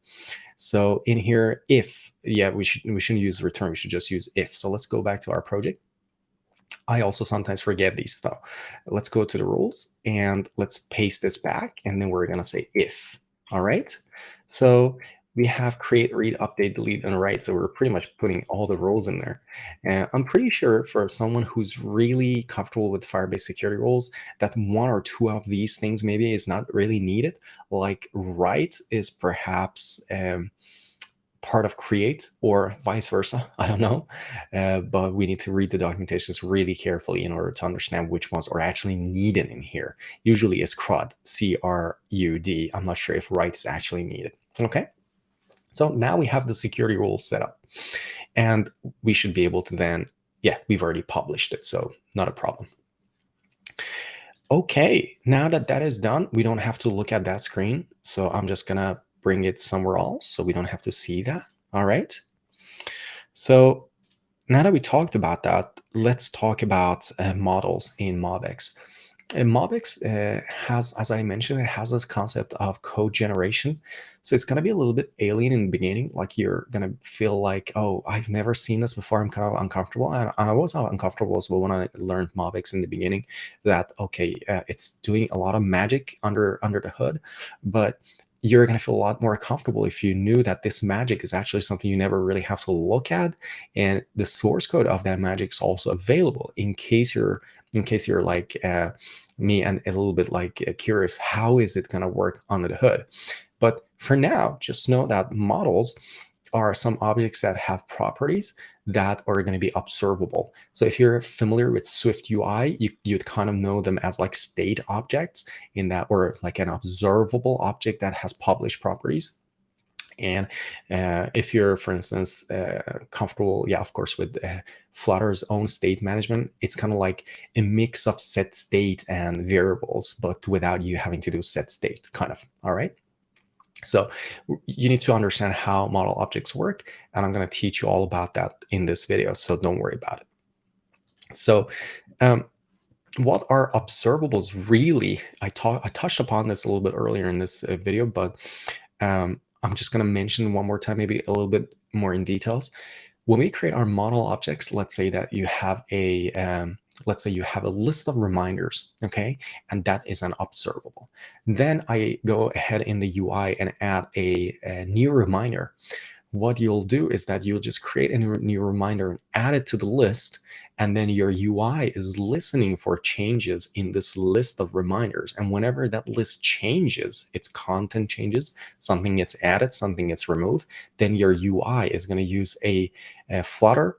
So in here, if, yeah, we shouldn't use return. We should just use if. So let's go back to our project. I also sometimes forget these stuff. Let's go to the rules and let's paste this back, and then we're going to say if. All right. So we have create, read, update, delete, and write. So we're pretty much putting all the rules in there. And I'm pretty sure for someone who's really comfortable with Firebase security rules, that 1 or 2 of these things maybe is not really needed. Like write is perhaps part of create, or vice versa. I don't know, but we need to read the documentations really carefully in order to understand which ones are actually needed in here. Usually it's CRUD, C-R-U-D. I'm not sure if write is actually needed. Okay. So now we have the security rules set up, and we should be able to then, yeah, we've already published it, so not a problem. Okay, now that that is done, we don't have to look at that screen. So I'm just gonna bring it somewhere else so we don't have to see that. All right. So now that we talked about that, let's talk about models in MobX. MobX has, as I mentioned, it has this concept of code generation. So it's going to be a little bit alien in the beginning. Like you're going to feel like, oh, I've never seen this before. I'm kind of uncomfortable. And I was uncomfortable as well when I learned MobX in the beginning, that, okay, it's doing a lot of magic under the hood, but you're going to feel a lot more comfortable if you knew that this magic is actually something you never really have to look at. And the source code of that magic is also available in case you're like me and a little bit like curious, how is it going to work under the hood? But for now, just know that models are some objects that have properties that are going to be observable. So if you're familiar with Swift UI, you'd kind of know them as like state objects in that, or like an observable object that has published properties. And if you're, for instance, comfortable, yeah, of course, with Flutter's own state management, it's kind of like a mix of set state and variables, but without you having to do set state, kind of. All right. So you need to understand how model objects work, and I'm going to teach you all about that in this video, so don't worry about it. So What are observables really? I touched upon this a little bit earlier in this video, but I'm just going to mention one more time, maybe a little bit more in details. When we create our model objects, let's say that you have a list of reminders, okay, and that is an observable. Then I go ahead in the UI and add a new reminder. What you'll do is that you'll just create a new reminder and add it to the list. And then your UI is listening for changes in this list of reminders. And whenever that list changes, its content changes, something gets added, something gets removed, then your UI is going to use a Flutter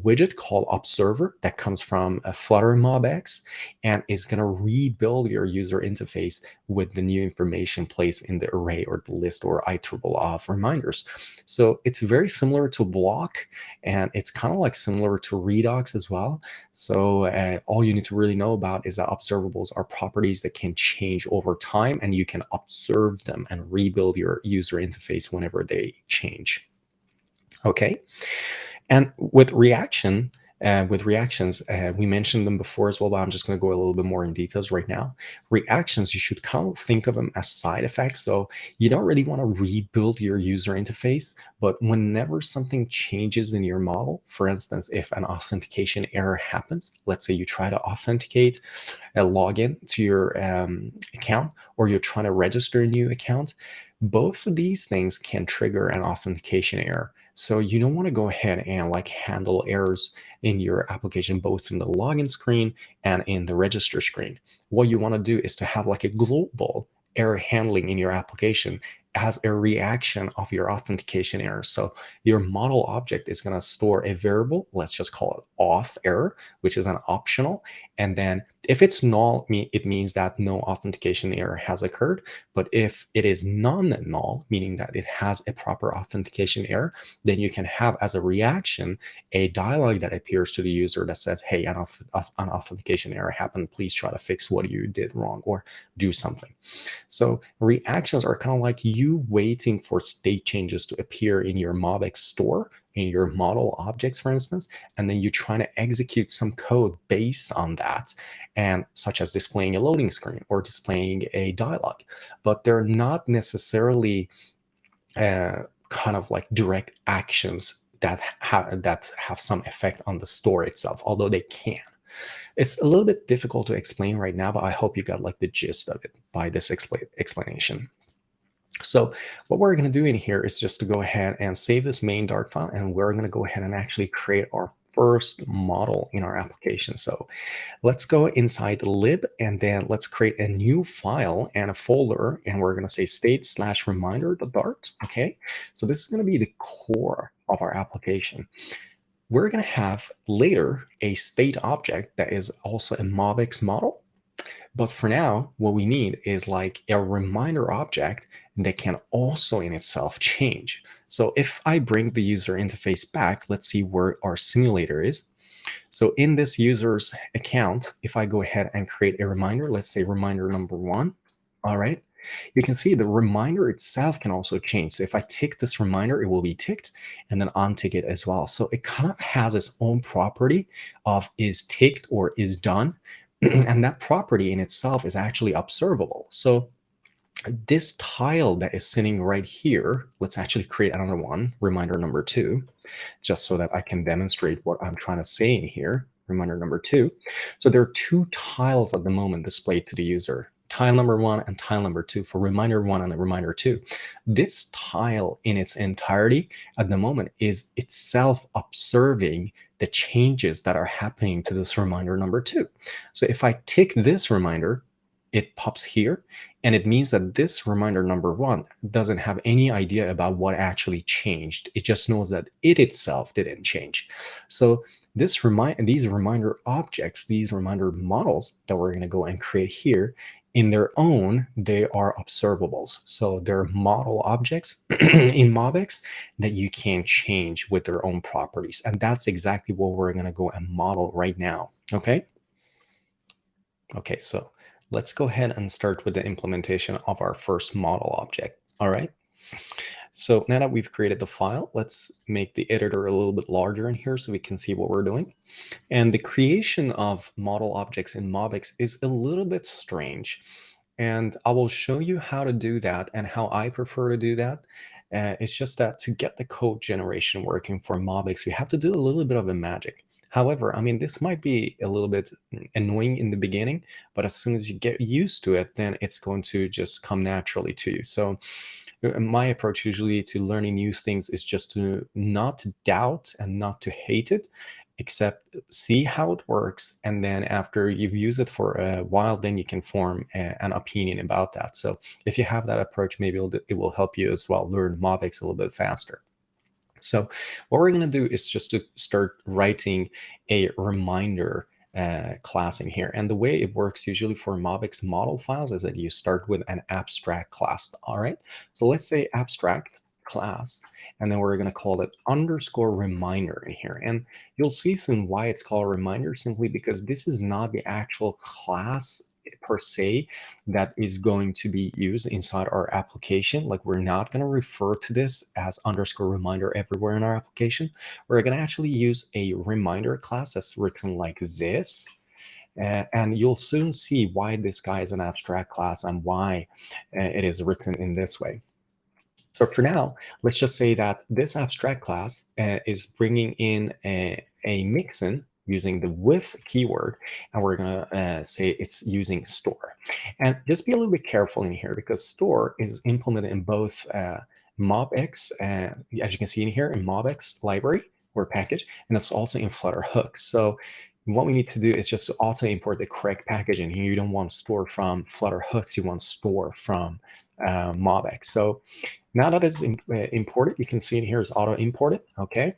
widget called Observer that comes from a Flutter MobX and is going to rebuild your user interface with the new information placed in the array or the list or iterable of reminders. So it's very similar to block, and it's kind of like similar to Redux as well. So all you need to really know about is that observables are properties that can change over time, and you can observe them and rebuild your user interface whenever they change. Okay. And with reactions, we mentioned them before as well, but I'm just going to go a little bit more in details right now. Reactions, you should kind of think of them as side effects. So you don't really want to rebuild your user interface, but whenever something changes in your model, for instance, if an authentication error happens, let's say you try to authenticate a login to your account, or you're trying to register a new account, both of these things can trigger an authentication error. So you don't want to go ahead and like handle errors in your application, both in the login screen and in the register screen. What you want to do is to have like a global error handling in your application as a reaction of your authentication error. So your model object is going to store a variable, let's just call it auth error, which is an optional. And then if it's null, it means that no authentication error has occurred. But if it is non-null, meaning that it has a proper authentication error, then you can have as a reaction a dialog that appears to the user that says, hey, an authentication error happened. Please try to fix what you did wrong or do something. So reactions are kind of like you waiting for state changes to appear in your MobX store, in your model objects, for instance, and then you're trying to execute some code based on that, and such as displaying a loading screen or displaying a dialog. But they're not necessarily kind of like direct actions that have some effect on the store itself, although they can. It's a little bit difficult to explain right now, but I hope you got like the gist of it by this explanation. So what we're going to do in here is just to go ahead and save this main Dart file, and we're going to go ahead and actually create our first model in our application. So let's go inside lib, and then let's create a new file and a folder, and we're going to say state/reminder.dart. Okay, so this is going to be the core of our application. We're going to have later a state object that is also a MobX model. But for now, what we need is like a reminder object that can also in itself change. So if I bring the user interface back, let's see where our simulator is. So in this user's account, if I go ahead and create a reminder, let's say reminder number 1, all right, you can see the reminder itself can also change. So if I tick this reminder, it will be ticked, and then untick it as well. So it kind of has its own property of is ticked or is done. And that property in itself is actually observable. So this tile that is sitting right here, let's actually create another one, reminder number 2, just so that I can demonstrate what I'm trying to say in here, reminder number 2. So there are 2 tiles at the moment displayed to the user, tile number 1 and tile number 2 for reminder 1 and reminder 2. This tile in its entirety at the moment is itself observing the changes that are happening to this reminder number 2. So if I tick this reminder, it pops here, and it means that this reminder number 1 doesn't have any idea about what actually changed. It just knows that it itself didn't change. So these reminder objects, these reminder models that we're going to go and create here, in their own, they are observables. So they're model objects in MobX that you can change with their own properties. And that's exactly what we're going to go and model right now. Okay. Okay, so let's go ahead and start with the implementation of our first model object. All right. So now that we've created the file, let's make the editor a little bit larger in here so we can see what we're doing. And the creation of model objects in MobX is a little bit strange. And I will show you how to do that and how I prefer to do that. It's just that to get the code generation working for MobX, you have to do a little bit of a magic. However, I mean, this might be a little bit annoying in the beginning, but as soon as you get used to it, then it's going to just come naturally to you. So my approach usually to learning new things is just to not doubt and not to hate it, except see how it works. And then after you've used it for a while, then you can form an opinion about that. So if you have that approach, maybe it will help you as well learn MobX a little bit faster. So what we're going to do is just to start writing a reminder class in here. And the way it works usually for MobX model files is that you start with an abstract class. All right. So let's say abstract class, and then we're going to call it underscore reminder in here. And you'll see soon why it's called reminder, simply because this is not the actual class per se that is going to be used inside our application. Like, we're not going to refer to this as underscore reminder everywhere in our application. We're going to actually use a reminder class that's written like this. And you'll soon see why this guy is an abstract class and why it is written in this way. So for now, let's just say that this abstract class is bringing in a mixin using the with keyword, and we're going to say it's using store. And just be a little bit careful in here, because store is implemented in both MobX, as you can see in here, in MobX library or package, and it's also in Flutter Hooks. So what we need to do is just to auto import the correct package in here. You don't want store from Flutter Hooks, you want store from MobX. So now that it's imported, you can see in here is auto imported, okay?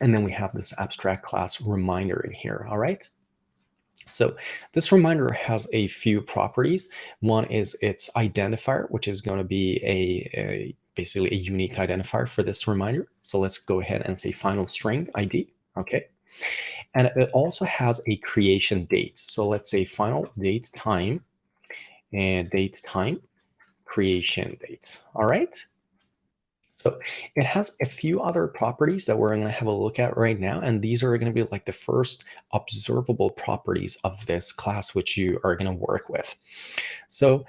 And then we have this abstract class reminder in here, all right? So this reminder has a few properties. One is its identifier, which is going to be basically a unique identifier for this reminder. So let's go ahead and say final string ID, okay? And it also has a creation date. So let's say final date time and date time, creation date, all right? So it has a few other properties that we're going to have a look at right now. And these are going to be like the first observable properties of this class, which you are going to work with. So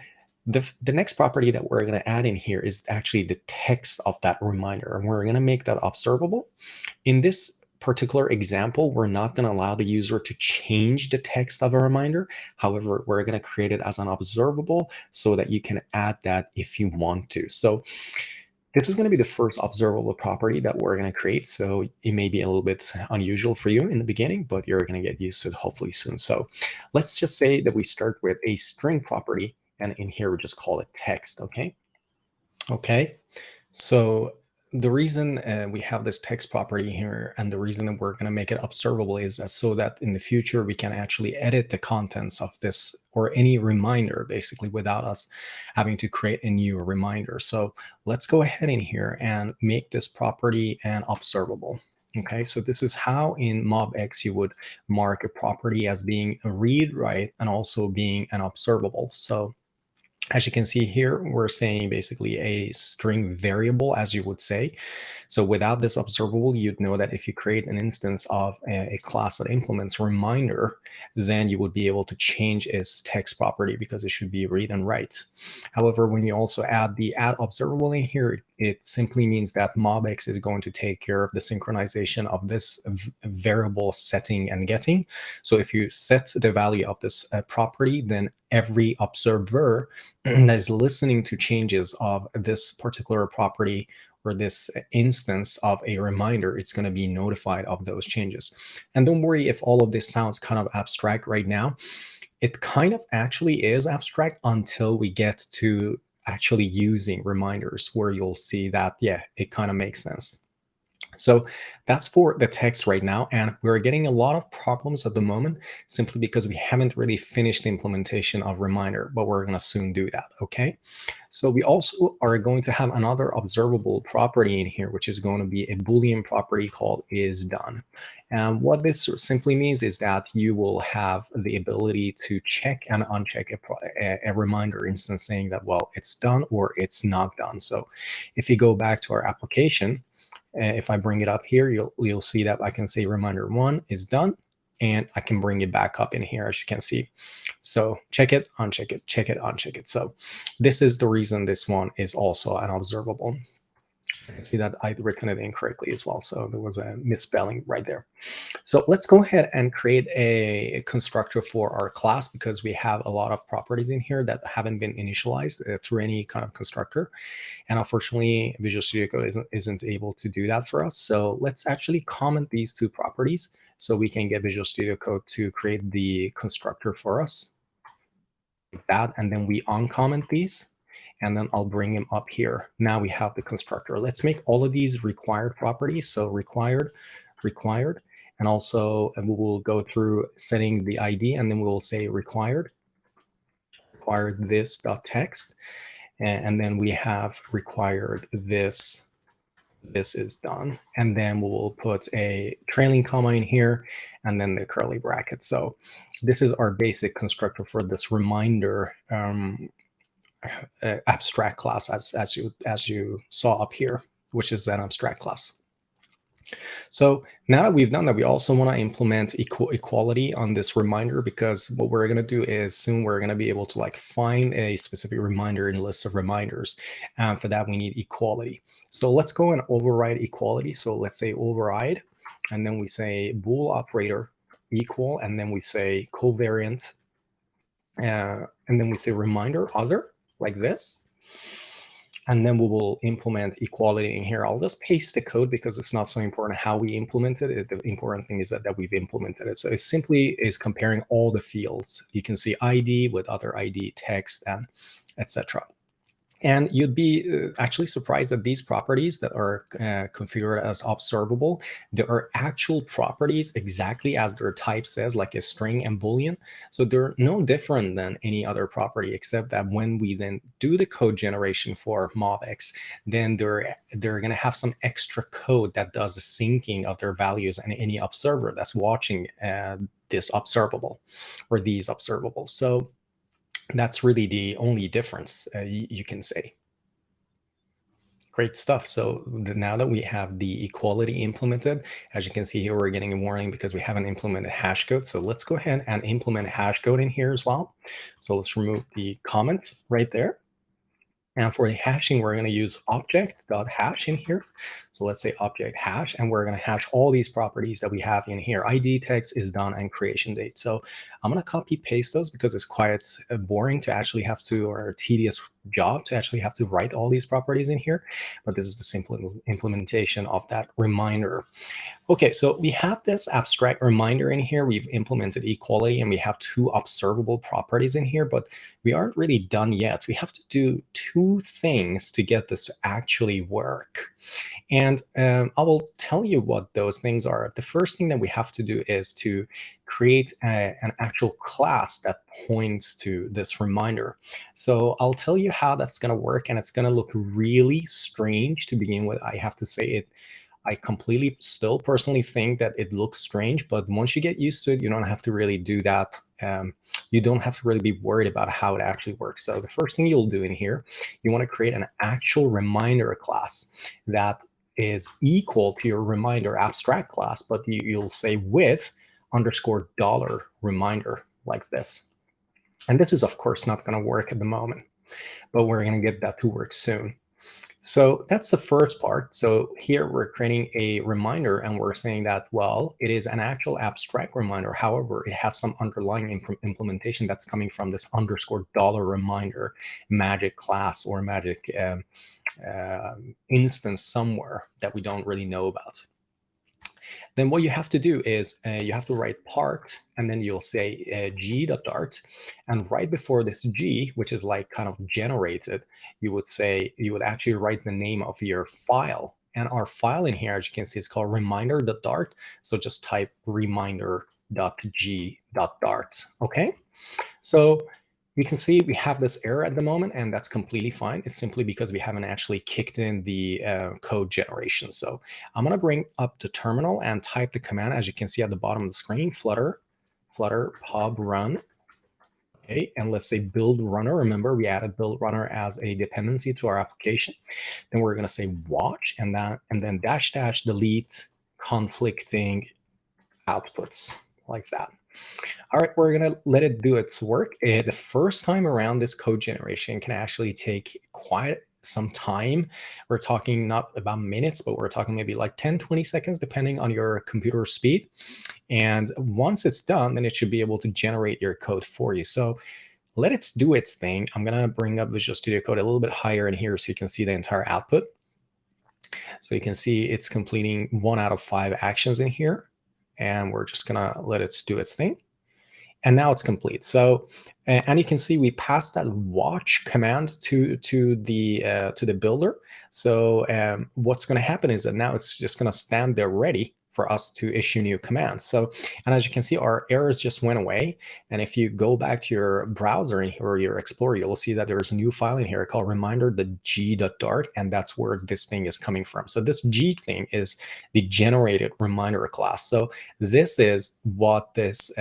the next property that we're going to add in here is actually the text of that reminder. And we're going to make that observable. In this particular example, we're not going to allow the user to change the text of a reminder. However, we're going to create it as an observable so that you can add that if you want to. So this is going to be the first observable property that we're going to create. So it may be a little bit unusual for you in the beginning, but you're going to get used to it hopefully soon. So let's just say that we start with a string property, and in here we just call it text, okay? Okay, so the reason we have this text property here, and the reason that we're going to make it observable, is that so that in the future we can actually edit the contents of this or any reminder basically without us having to create a new reminder. So let's go ahead in here and make this property an observable. Okay, so this is how in MobX you would mark a property as being a read, write, and also being an observable. So as you can see here, we're saying basically a string variable, as you would say. So without this observable, you'd know that if you create an instance of a class that implements reminder, then you would be able to change its text property because it should be read and write. However, when you also add the add observable in here, it simply means that MobX is going to take care of the synchronization of this variable setting and getting. So if you set the value of this property, then every observer that is listening to changes of this particular property or this instance of a reminder, it's going to be notified of those changes. And don't worry if all of this sounds kind of abstract right now. It kind of actually is abstract until we get to actually using reminders, where you'll see that, yeah, it kind of makes sense. So that's for the text right now. And we're getting a lot of problems at the moment simply because we haven't really finished the implementation of Reminder, but we're going to soon do that. Okay. So we also are going to have another observable property in here, which is going to be a Boolean property called is done. And what this simply means is that you will have the ability to check and uncheck a reminder instance saying that, well, it's done or it's not done. So if you go back to our application, if I bring it up here, you'll see that I can say reminder 1 is done, and I can bring it back up in here, as you can see. So check it, uncheck it, check it, uncheck it. So this is the reason this one is also an observable. I can see that I written it incorrectly as well. So there was a misspelling right there. So let's go ahead and create a constructor for our class because we have a lot of properties in here that haven't been initialized through any kind of constructor. And unfortunately, Visual Studio Code isn't able to do that for us. So let's actually comment these two properties so we can get Visual Studio Code to create the constructor for us. Like that, and then we uncomment these. And then I'll bring them up here. Now we have the constructor. Let's make all of these required properties. So required, required. And also we will go through setting the ID, and then we will say required this.text. And then we have required this is done. And then we will put a trailing comma in here and then the curly bracket. So this is our basic constructor for this reminder abstract class as you saw up here, which is an abstract class. So now that we've done that, we also want to implement equality on this reminder, because what we're going to do is soon we're going to be able to like find a specific reminder in a list of reminders. And for that, we need equality. So let's go and override equality. So let's say override, and then we say bool operator equal, and then we say covariant, and then we say reminder other, like this. And then we will implement equality in here. I'll just paste the code because it's not so important how we implement it. The important thing is that we've implemented it. So it simply is comparing all the fields. You can see ID with other ID, text, and etc. And you'd be actually surprised that these properties that are configured as observable, there are actual properties exactly as their type says, like a string and Boolean. So they're no different than any other property, except that when we then do the code generation for MobX, then they're going to have some extra code that does the syncing of their values and any observer that's watching this observable or these observables. So that's really the only difference you can say. Great stuff. So now that we have the equality implemented, as you can see here, we're getting a warning because we haven't implemented hash code. So let's go ahead and implement hash code in here as well. So let's remove the comment right there. And for the hashing, we're going to use object.hash in here. So let's say object hash, and we're going to hash all these properties that we have in here. ID, text, is done, and creation date. So I'm going to copy paste those because it's quite boring to actually have to, or a tedious job to actually have to write all these properties in here. But this is the simple implementation of that reminder. Okay, so we have this abstract reminder in here. We've implemented equality, and we have two observable properties in here, but we aren't really done yet. We have to do two things to get this to actually work. And I will tell you what those things are. The first thing that we have to do is to create an actual class that points to this reminder. So I'll tell you how that's going to work, and it's going to look really strange to begin with. I have to say it. I completely still personally think that it looks strange, but once you get used to it, you don't have to really do that. You don't have to really be worried about how it actually works. So the first thing you'll do in here, you want to create an actual reminder class that is equal to your reminder abstract class, but you'll say with _ reminder like this. And this is, of course, not going to work at the moment, but we're going to get that to work soon. So that's the first part. So here we're creating a reminder, and we're saying that, well, it is an actual abstract reminder. However, it has some underlying implementation that's coming from this _ reminder magic class or magic instance somewhere that we don't really know about. Then what you have to do is you have to write part, and then you'll say g.dart, and right before this g, which is like kind of generated, you would actually write the name of your file And our file in here, as you can see, is called reminder.dart. So just type reminder.g.dart. Okay. So you can see we have this error at the moment, and that's completely fine. It's simply because we haven't actually kicked in the code generation. So I'm going to bring up the terminal and type the command, as you can see at the bottom of the screen, flutter pub run. Okay, and let's say build runner. Remember, we added build runner as a dependency to our application. Then we're going to say watch, and then dash delete conflicting outputs, like that. All right, we're going to let it do its work. The first time around, this code generation can actually take quite some time. We're talking not about minutes, but we're talking maybe like 10, 20 seconds, depending on your computer speed. And once it's done, then it should be able to generate your code for you. So let it do its thing. I'm going to bring up Visual Studio Code a little bit higher in here so you can see the entire output. So you can see it's completing 1 out of 5 actions in here. And we're just going to let it do its thing. And now it's complete. So, and you can see we passed that watch command to the builder. So what's going to happen is that now it's just going to stand there ready for us to issue new commands. So, and as you can see, our errors just went away. And if you go back to your browser in here or your Explorer, you'll see that there's a new file in here called reminder.g.dart, and that's where this thing is coming from. So this G thing is the generated reminder class. So this is what this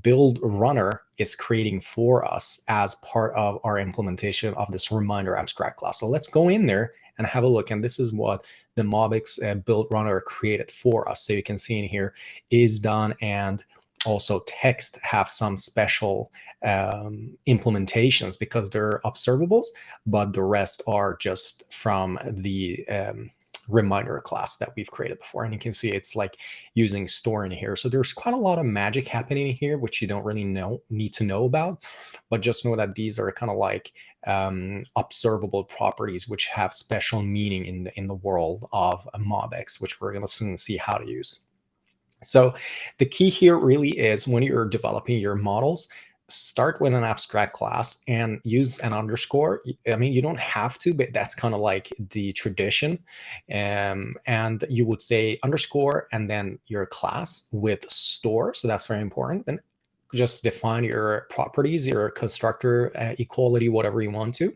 build runner is creating for us as part of our implementation of this reminder abstract class. So let's go in there and have a look. And this is what the Mobx build runner created for us. So you can see in here is done, and also text have some special implementations because they're observables, but the rest are just from the reminder class that we've created before. And you can see it's like using store in here. So there's quite a lot of magic happening here, which you don't really need to know about, but just know that these are kind of like observable properties, which have special meaning in the world of Mobx, which we're going to soon see how to use. So the key here really is when you're developing your models, start with an abstract class and use an underscore. I mean, you don't have to, but that's kind of like the tradition. And you would say underscore and then your class with store. So that's very important. And just define your properties, your constructor, equality, whatever you want to.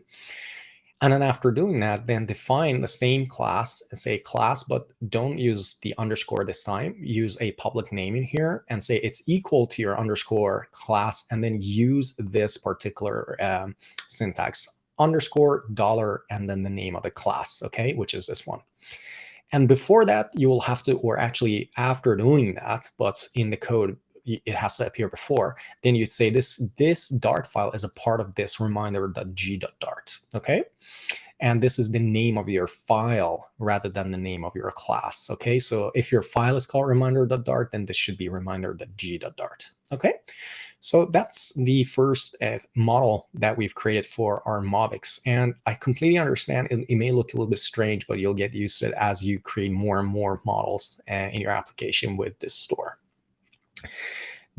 And then after doing that, then define the same class, say class, but don't use the underscore this time. Use a public name in here and say it's equal to your underscore class, and then use this particular syntax, underscore dollar, and then the name of the class, okay, which is this one. And before that, you will have to, or actually after doing that, but in the code, it has to appear before, then you'd say this Dart file is a part of this reminder.g.dart, okay? And this is the name of your file rather than the name of your class, okay? So if your file is called reminder.dart, then this should be reminder.g.dart, okay? So that's the first model that we've created for our Mobx. And I completely understand it may look a little bit strange, but you'll get used to it as you create more and more models in your application with this store.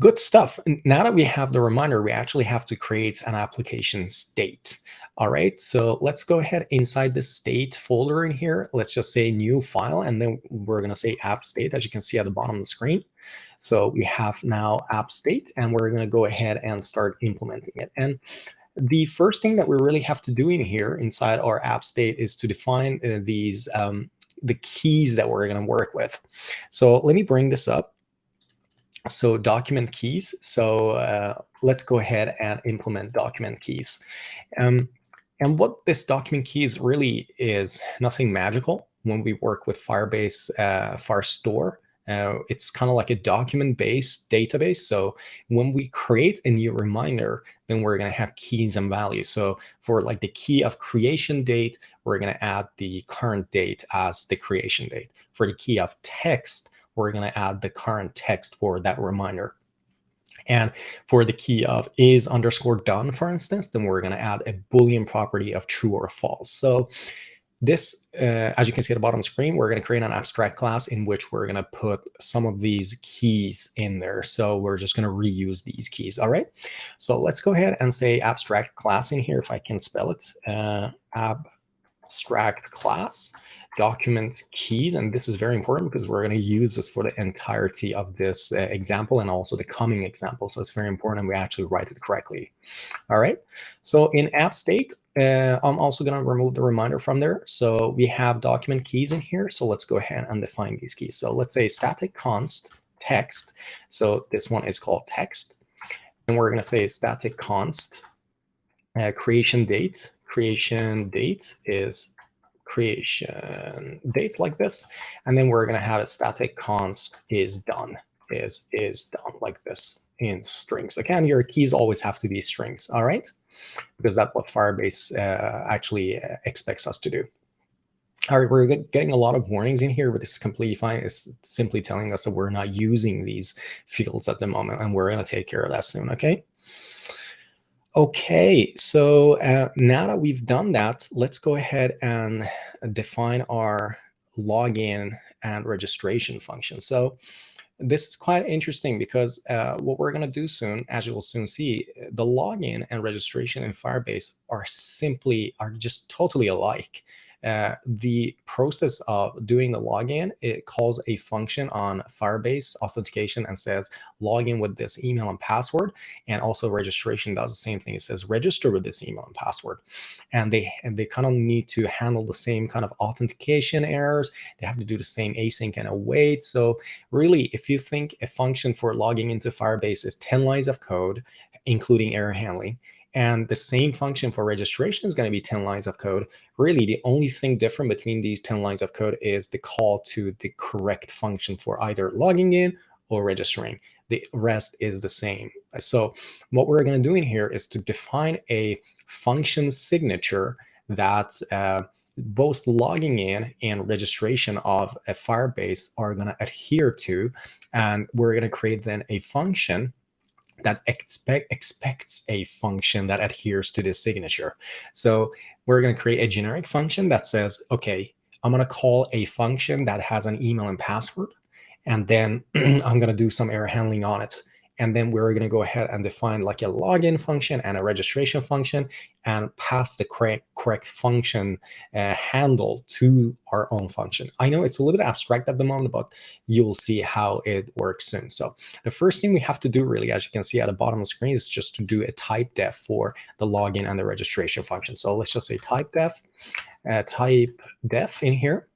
Good stuff. Now that we have the reminder, we actually have to create an application state. All right, so let's go ahead inside the state folder in here. Let's just say new file, and then we're going to say app state, as you can see at the bottom of the screen. So we have now app state, and we're going to go ahead and start implementing it. And the first thing that we really have to do in here inside our app state is to define these the keys that we're going to work with. So let me bring this up. So document keys. So let's go ahead and implement document keys. And what this document keys really is nothing magical. When we work with Firebase Firestore, it's kind of like a document-based database. So when we create a new reminder, then we're going to have keys and values. So for like the key of creation date, we're going to add the current date as the creation date. For the key of text, we're going to add the current text for that reminder. And for the key of is underscore done, for instance, then we're going to add a Boolean property of true or false. So this, as you can see at the bottom of the screen, we're going to create an abstract class in which we're going to put some of these keys in there. So we're just going to reuse these keys. All right. So let's go ahead and say abstract class in here, if I can spell it, abstract class. document keys, and this is very important because we're going to use this for the entirety of this example and also the coming example. So it's very important we actually write it correctly. All right. So in app state, I'm also going to remove the reminder from there. So we have document keys in here. So let's go ahead and define these keys. So let's say static const text. So this one is called text. And we're going to say static const creation date. Creation date is creation date like this. And then we're going to have a static const is done like this in strings. Again, your keys always have to be strings, all right? Because that's what Firebase actually expects us to do. All right, we're getting a lot of warnings in here, but this is completely fine. It's simply telling us that we're not using these fields at the moment, and we're going to take care of that soon, okay? Okay, so now that we've done that, let's go ahead and define our login and registration function. So this is quite interesting because what we're going to do soon, as you will soon see, the login and registration in Firebase are just totally alike. The process of doing the login, it calls a function on Firebase authentication and says login with this email and password, and also registration does the same thing. It says register with this email and password, and they kind of need to handle the same kind of authentication errors. They have to do the same async and await. So really, if you think a function for logging into Firebase is 10 lines of code, including error handling, and the same function for registration is going to be 10 lines of code. Really, the only thing different between these 10 lines of code is the call to the correct function for either logging in or registering. The rest is the same. So what we're going to do in here is to define a function signature that both logging in and registration of a Firebase are going to adhere to. And we're going to create then a function that expects a function that adheres to this signature. So we're going to create a generic function that says, okay, I'm going to call a function that has an email and password, and then I'm going to do some error handling on it. And then we're going to go ahead and define like a login function and a registration function and pass the correct function handle to our own function. I know it's a little bit abstract at the moment, but you'll see how it works soon. So the first thing we have to do really, as you can see at the bottom of the screen, is just to do a type def for the login and the registration function. So let's just say type def in here.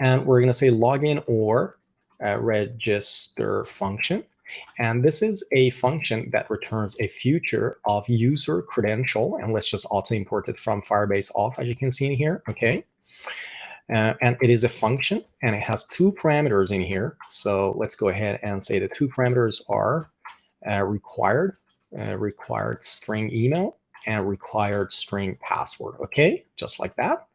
And we're going to say login or register function. And this is a function that returns a future of user credential. And let's just auto import it from Firebase auth, as you can see in here. Okay. And it is a function, and it has two parameters in here. So let's go ahead and say the two parameters are required string email and required string password. Okay, just like that.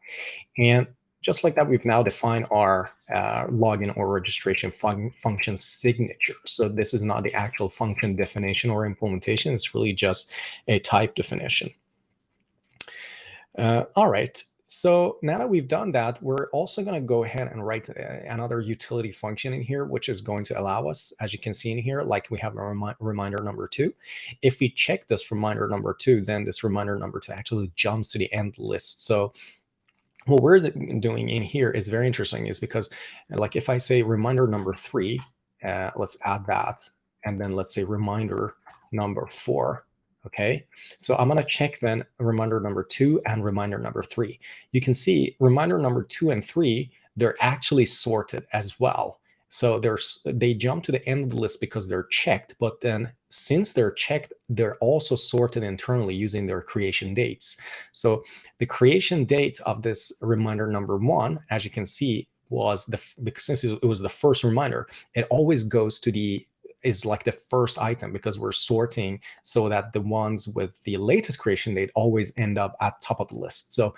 And just like that, we've now defined our login or registration function signature. So this is not the actual function definition or implementation. It's really just a type definition. All right. So now that we've done that, we're also going to go ahead and write another utility function in here, which is going to allow us, as you can see in here, like we have a reminder number 2. If we check this reminder number 2, then this reminder number 2 actually jumps to the end list. So what we're doing in here is very interesting, is because like if I say reminder number 3, let's add that. And then let's say reminder number 4. Okay, so I'm going to check then reminder number 2 and reminder number 3. You can see reminder number 2 and 3, they're actually sorted as well. So they jump to the end of the list because they're checked. But then since they're checked, they're also sorted internally using their creation dates. So the creation date of this reminder number 1, as you can see, was because since it was the first reminder, it always goes to is like the first item, because we're sorting so that the ones with the latest creation date always end up at top of the list. So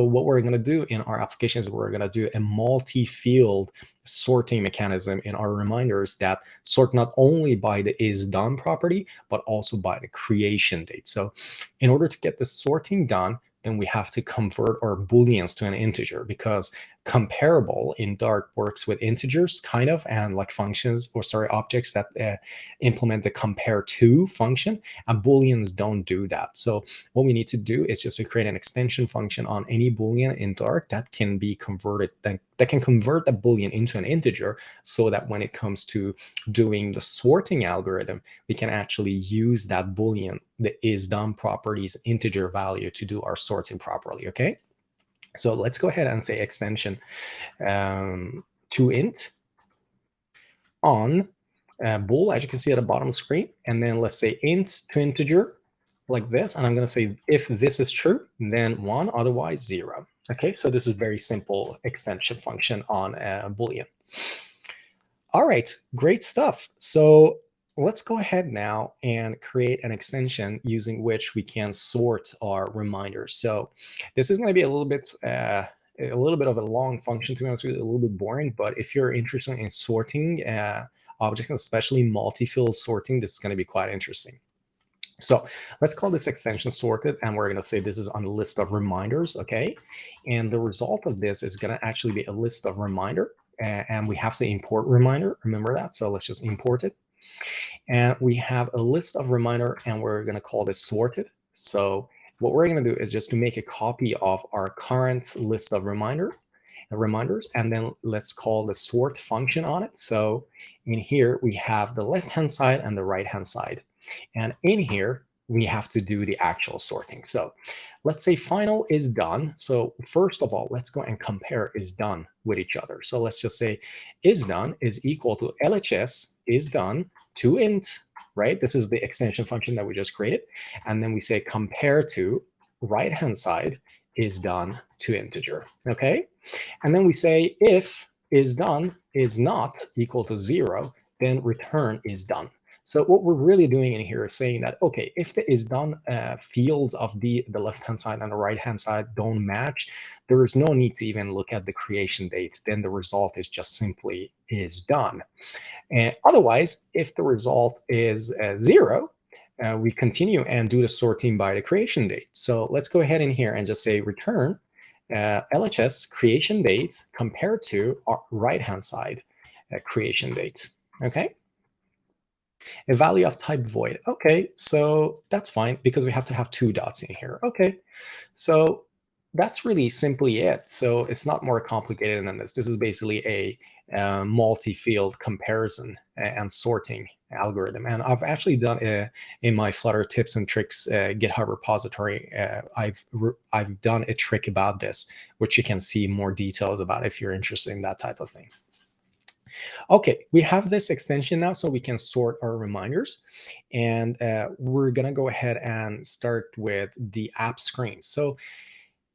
what we're going to do in our application is we're going to do a multi-field sorting mechanism in our reminders that sort not only by the is done property, but also by the creation date. So in order to get the sorting done, then we have to convert our booleans to an integer, because comparable in Dart works with integers, kind of, and like functions, or sorry, objects that implement the compare to function, and Booleans don't do that. So what we need to do is just to create an extension function on any Boolean in Dart that can be converted, that can convert a Boolean into an integer, so that when it comes to doing the sorting algorithm, we can actually use that Boolean, the isDone properties integer value, to do our sorting properly, okay? So let's go ahead and say extension toInt on bool, as you can see at the bottom of the screen, and then let's say int to integer like this, and I'm going to say if this is true, then 1, otherwise 0. Okay, so this is very simple extension function on Boolean. All right, great stuff. So let's go ahead now and create an extension using which we can sort our reminders. So this is going to be a little bit of a long function, to be honest with you, a little bit boring. But if you're interested in sorting objects, especially multi-field sorting, this is going to be quite interesting. So let's call this extension sorted, and we're going to say this is on a list of reminders, okay? And the result of this is going to actually be a list of reminder, and we have to import reminder. Remember that? So let's just import it. And we have a list of reminder, and we're going to call this sorted. So what we're going to do is just to make a copy of our current list of reminders, and then let's call the sort function on it. So in here, we have the left-hand side and the right-hand side. And in here, we have to do the actual sorting. So let's say final is done. So first of all, let's go and compare is done with each other. So let's just say is done is equal to LHS is done to int, right? This is the extension function that we just created. And then we say compare to right-hand side is done to integer, okay? And then we say if is done is not equal to 0, then return is done. So what we're really doing in here is saying that, okay, if the isDone fields of the left-hand side and the right-hand side don't match, there is no need to even look at the creation date. Then the result is just simply is done. And otherwise, if the result is 0, we continue and do the sorting by the creation date. So let's go ahead in here and just say return LHS creation date compared to our right-hand side creation date, okay? A value of type void. Okay, so that's fine because we have to have 2 dots in here. Okay, so that's really simply it. So it's not more complicated than this. This is basically a multi-field comparison and sorting algorithm. And I've actually done in my Flutter tips and tricks GitHub repository. I've done a trick about this, which you can see more details about if you're interested in that type of thing. Okay, we have this extension now, so we can sort our reminders. And we're going to go ahead and start with the app screen. So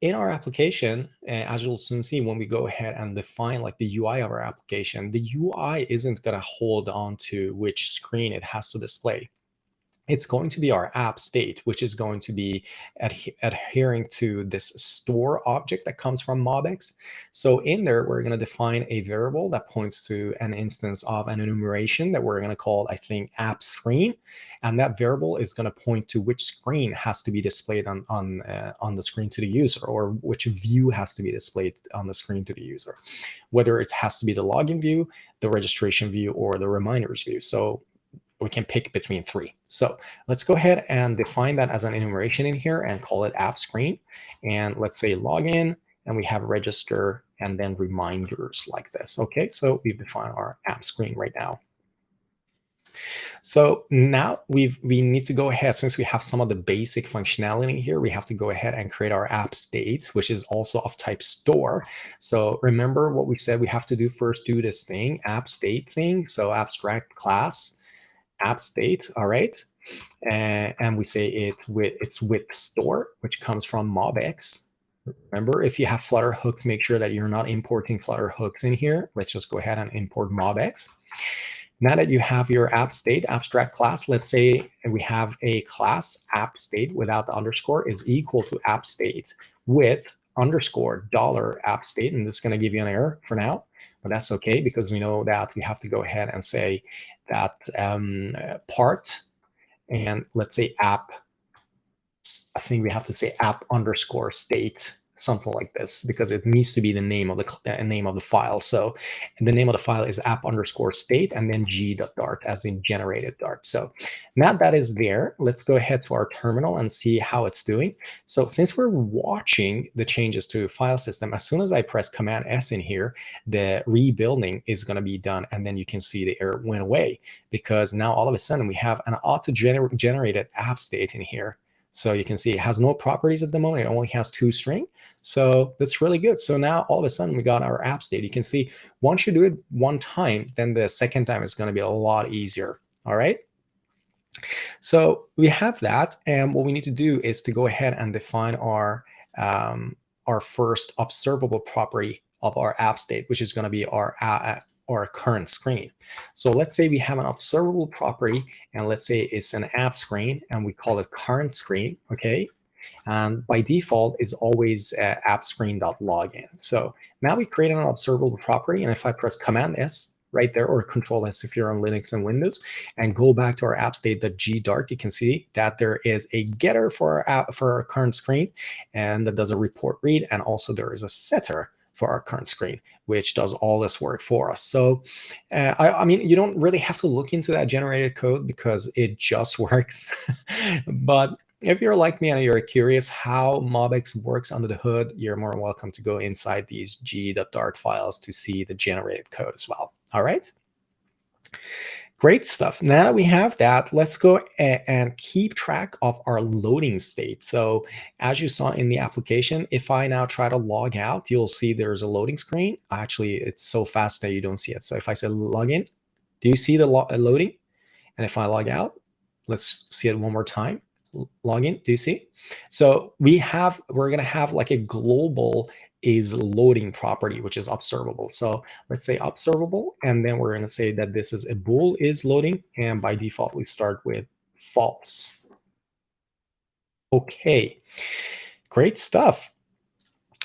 in our application, as you'll soon see, when we go ahead and define like the UI of our application, the UI isn't going to hold on to which screen it has to display. It's going to be our app state, which is going to be adhering to this store object that comes from MobX. So in there, we're going to define a variable that points to an instance of an enumeration that we're going to call, I think, app screen. And that variable is going to point to which screen has to be displayed on the screen to the user, or which view has to be displayed on the screen to the user, whether it has to be the login view, the registration view, or the reminders view. So we can pick between 3. So let's go ahead and define that as an enumeration in here and call it app screen. And let's say login, and we have register and then reminders like this. Okay, so we've defined our app screen right now. So now we need to go ahead, since we have some of the basic functionality here, we have to go ahead and create our app state, which is also of type store. So remember what we said we have to do first, do this thing, app state thing. So abstract class, app state, all right. And we say it's with store, which comes from MobX. Remember, if you have Flutter hooks, make sure that you're not importing Flutter hooks in here. Let's just go ahead and import MobX. Now that you have your app state abstract class, let's say we have a class app state without the underscore is equal to app state with underscore $app state. And this is going to give you an error for now, but that's okay because we know that we have to go ahead and say that part, and let's say app, I think we have to say app underscore state something like this, because it needs to be the name of the file. So the name of the file is app_state and then g.dart, as in generated Dart. So now that is there, let's go ahead to our terminal and see how it's doing. So since we're watching the changes to file system, as soon as I press Command S in here, the rebuilding is going to be done, and then you can see the error went away, because now all of a sudden we have an auto-generated app state in here. So you can see it has no properties at the moment. It only has 2 string. So that's really good. So now all of a sudden we got our app state. You can see once you do it one time, then the second time is going to be a lot easier. All right. So we have that. And what we need to do is to go ahead and define our first observable property of our app state, which is going to be our current screen. So let's say we have an observable property, and let's say it's an app screen, and we call it current screen. Okay. And by default is always app screen.login. So now we create an observable property, and if I press Command S right there, or Control S if you're on Linux and Windows, and go back to our app state.gdart, you can see that there is a getter for our current screen, and that does a report read, and also there is a setter for our current screen, which does all this work for us. So I mean, you don't really have to look into that generated code because it just works. But if you're like me and you're curious how MobX works under the hood, you're more than welcome to go inside these g.dart files to see the generated code as well. All right. Great stuff. Now that we have that, let's go and keep track of our loading state. So as you saw in the application, if I now try to log out, you'll see there's a loading screen. Actually, it's so fast that you don't see it. So if I say login, do you see the loading? And if I log out, let's see it one more time. Login, do you see? So we're going to have like a global is loading property, which is observable. So let's say observable, and then we're going to say that this is a bool is loading, and by default we start with false. Okay, great stuff.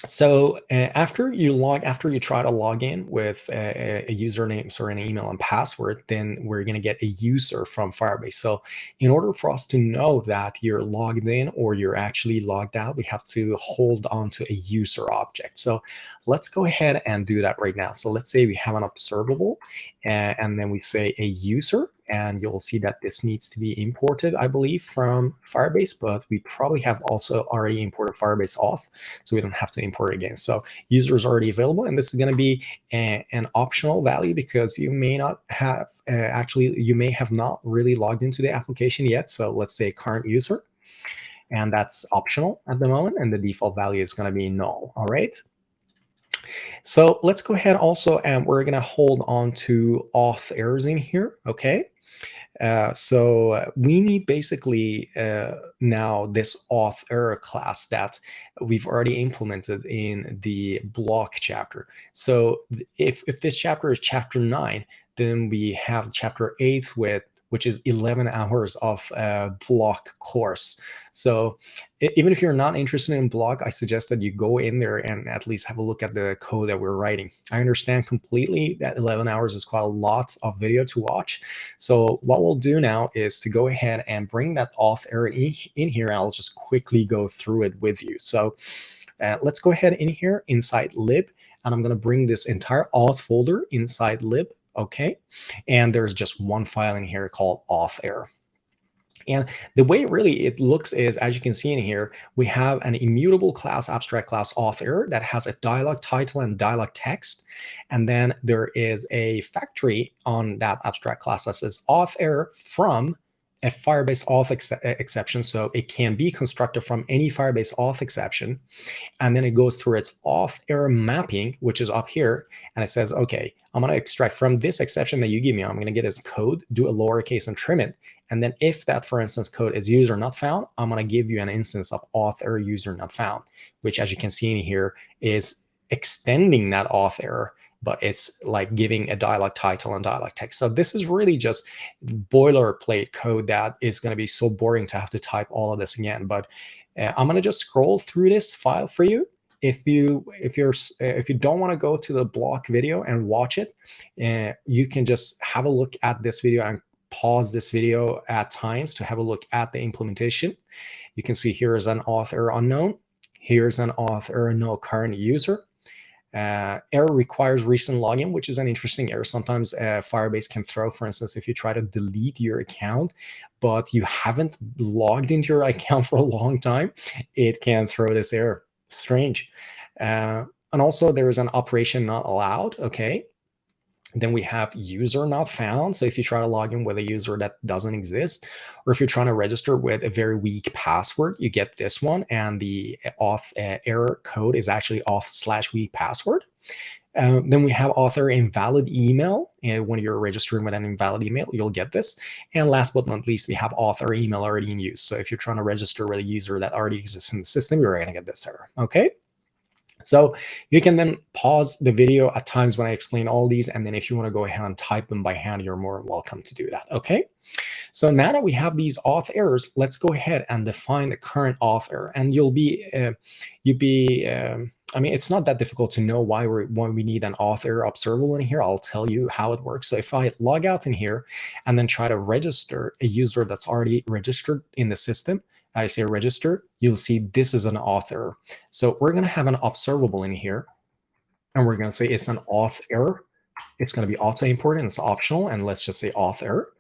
So after you try to log in with a username, sorry, an email and password, then we're going to get a user from Firebase. So in order for us to know that you're logged in or you're actually logged out, we have to hold on to a user object. So let's go ahead and do that right now. So let's say we have an observable, and then we say a user, and you'll see that this needs to be imported, I believe, from Firebase, but we probably have also already imported Firebase auth, so we don't have to import it again. So user is already available, and this is going to be an optional value because you may not have, you may have not really logged into the application yet. So let's say current user, and that's optional at the moment, and the default value is going to be null. All right. So let's go ahead also, and we're going to hold on to auth errors in here. Okay. So we need basically now this auth error class that we've already implemented in the block chapter. So if this chapter is chapter 9, then we have chapter 8 which is 11 hours of block course. So even if you're not interested in block, I suggest that you go in there and at least have a look at the code that we're writing. I understand completely that 11 hours is quite a lot of video to watch. So what we'll do now is to go ahead and bring that auth error in here, and I'll just quickly go through it with you. So let's go ahead in here inside lib, and I'm going to bring this entire auth folder inside lib. Okay, and there's just one file in here called auth error. And the way really it looks is, as you can see in here, we have an immutable class, abstract class auth error that has a dialog title and dialog text. And then there is a factory on that abstract class that says auth error from a Firebase auth exception. So it can be constructed from any Firebase auth exception. And then it goes through its auth error mapping, which is up here. And it says, okay, I'm going to extract from this exception that you give me. I'm going to get its code, do a lowercase and trim it. And then if that, for instance, code is user not found, I'm going to give you an instance of auth error user not found, which, as you can see in here, is extending that auth error, but it's like giving a dialog title and dialog text. So this is really just boilerplate code that is going to be so boring to have to type all of this again. But I'm going to just scroll through this file for you. If you don't want to go to the block video and watch it, you can just have a look at this video and pause this video at times to have a look at the implementation. You can see here is an auth error unknown. Here's an author, no current user. Error requires recent login, which is an interesting error. Sometimes Firebase can throw, for instance, if you try to delete your account, but you haven't logged into your account for a long time, it can throw this error. Strange. And also there is an operation not allowed. Okay. Then we have user not found. So if you try to log in with a user that doesn't exist, or if you're trying to register with a very weak password, you get this one, and the auth error code is actually auth/weak password. Then we have author invalid email. And when you're registering with an invalid email, you'll get this. And last but not least, we have author email already in use. So if you're trying to register with a user that already exists in the system, you're going to get this error. Okay. So you can then pause the video at times when I explain all these. And then if you want to go ahead and type them by hand, you're more welcome to do that. Okay. So now that we have these auth errors, let's go ahead and define the current auth error. And I mean, it's not that difficult to know why we need an auth error observable in here. I'll tell you how it works. So if I log out in here and then try to register a user that's already registered in the system, I say register, you'll see this is an auth error. So we're going to have an observable in here, and we're going to say it's an auth error. It's going to be auto imported, and it's optional, and let's just say auth error.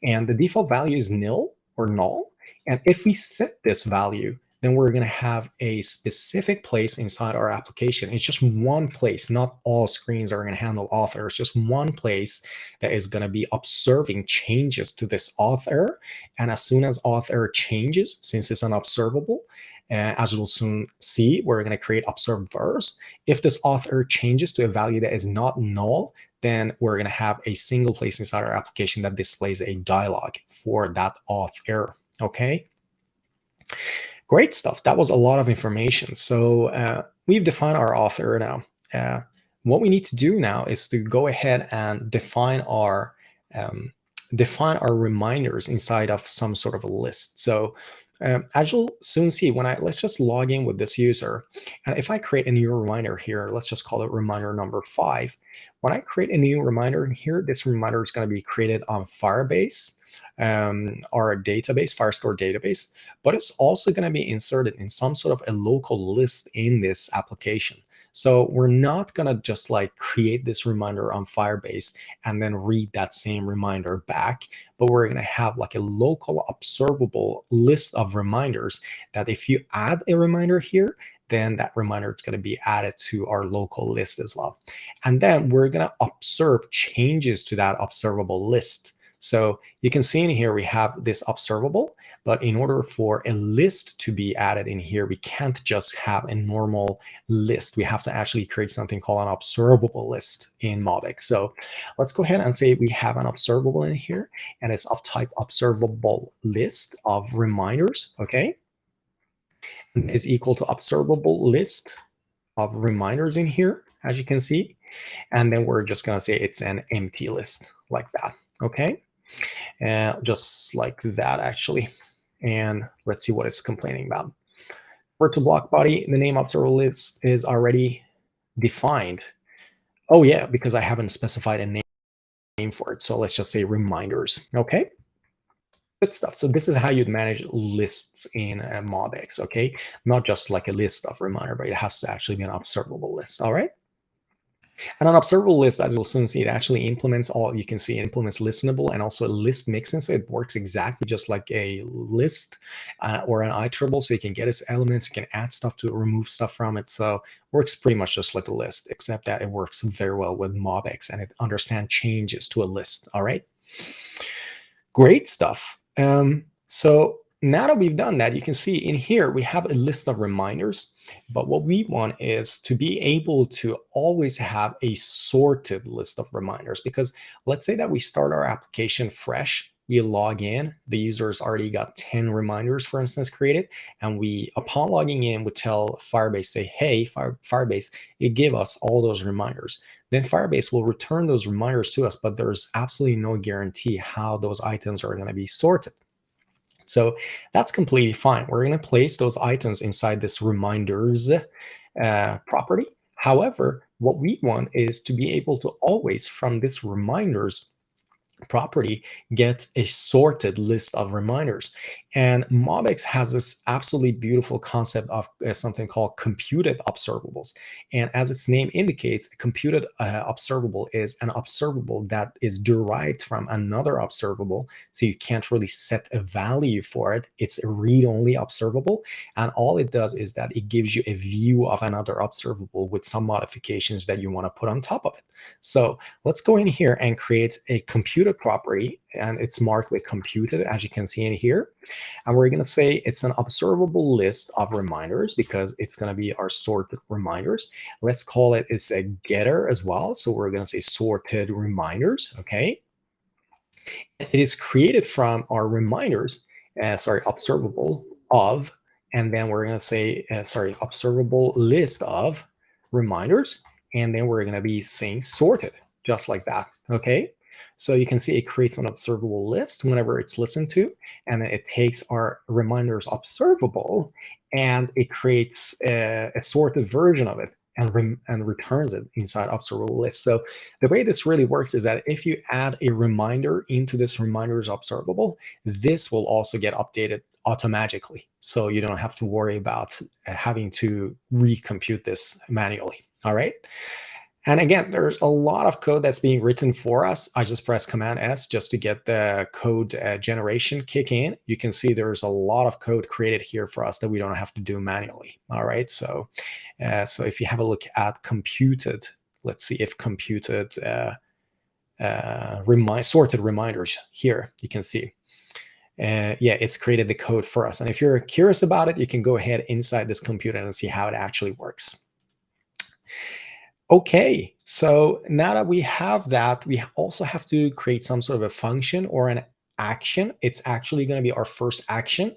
And the default value is nil or null. And if we set this value, then we're going to have a specific place inside our application. It's just one place. Not all screens are going to handle auth error. It's just one place that is going to be observing changes to this auth error. And as soon as auth error changes, since it's an observable, as you'll soon see, we're going to create observers. If this auth error changes to a value that is not null, then we're going to have a single place inside our application that displays a dialog for that auth error. Okay. Great stuff. That was a lot of information. So we've defined our auth error now. What we need to do now is to go ahead and define our reminders inside of some sort of a list. So as you'll soon see, let's just log in with this user. And if I create a new reminder here, let's just call it reminder number 5. When I create a new reminder in here, this reminder is going to be created on Firebase, our database, Firestore database, but it's also going to be inserted in some sort of a local list in this application. So we're not going to just like create this reminder on Firebase and then read that same reminder back, but we're going to have like a local observable list of reminders that if you add a reminder here, then that reminder is going to be added to our local list as well. And then we're going to observe changes to that observable list. So you can see in here, we have this observable, but in order for a list to be added in here, we can't just have a normal list. We have to actually create something called an observable list in Mobx. So let's go ahead and say we have an observable in here, and it's of type observable list of reminders. Okay. And is equal to observable list of reminders in here, as you can see. And then we're just going to say it's an empty list like that. Okay. Just like that, actually. And let's see what it's complaining about. For to block body, the name observable list is already defined. Oh yeah, because I haven't specified a name for it. So let's just say reminders. Okay. Good stuff. So this is how you'd manage lists in Mobx. Okay. Not just like a list of reminder, but it has to actually be an observable list. All right. And an observable list, as you'll soon see, it actually implements you can see it implements listenable and also list mixing. So it works exactly just like a list or an iterable. So you can get its elements, you can add stuff to it, remove stuff from it. So it works pretty much just like a list, except that it works very well with Mobx and it understands changes to a list. All right. Great stuff. So now that we've done that, you can see in here, we have a list of reminders, but what we want is to be able to always have a sorted list of reminders, because let's say that we start our application fresh, we log in, the user's already got 10 reminders, for instance, created, and upon logging in, we tell Firebase, say, hey, Firebase, it give us all those reminders. Then Firebase will return those reminders to us, but there's absolutely no guarantee how those items are going to be sorted. So that's completely fine. We're going to place those items inside this reminders property. However, what we want is to be able to always, from this reminders property, get a sorted list of reminders. And MobX has this absolutely beautiful concept of something called computed observables. And as its name indicates, a computed observable is an observable that is derived from another observable. So you can't really set a value for it. It's a read-only observable. And all it does is that it gives you a view of another observable with some modifications that you want to put on top of it. So let's go in here and create a computed property, and it's marked with computed, as you can see in here. And we're going to say it's an observable list of reminders because it's going to be our sorted reminders. Let's call it, it's a getter as well. So we're going to say sorted reminders. Okay. It is created from our reminders, observable of, and then we're going to say, observable list of reminders. And then we're going to be saying sorted, just like that. Okay. So you can see it creates an observable list whenever it's listened to, and then it takes our reminders observable and it creates a sorted version of it and returns it inside observable list. So the way this really works is that if you add a reminder into this reminders observable, this will also get updated automatically. So you don't have to worry about having to recompute this manually. All right. And again, there's a lot of code that's being written for us. I just press Command S just to get the code generation kick in. You can see there's a lot of code created here for us that we don't have to do manually. All right, so if you have a look at computed, let's see if computed sorted reminders here, you can see. Yeah, it's created the code for us. And if you're curious about it, you can go ahead inside this computer and see how it actually works. Okay, so now that we have that, we also have to create some sort of a function or an action. It's actually going to be our first action,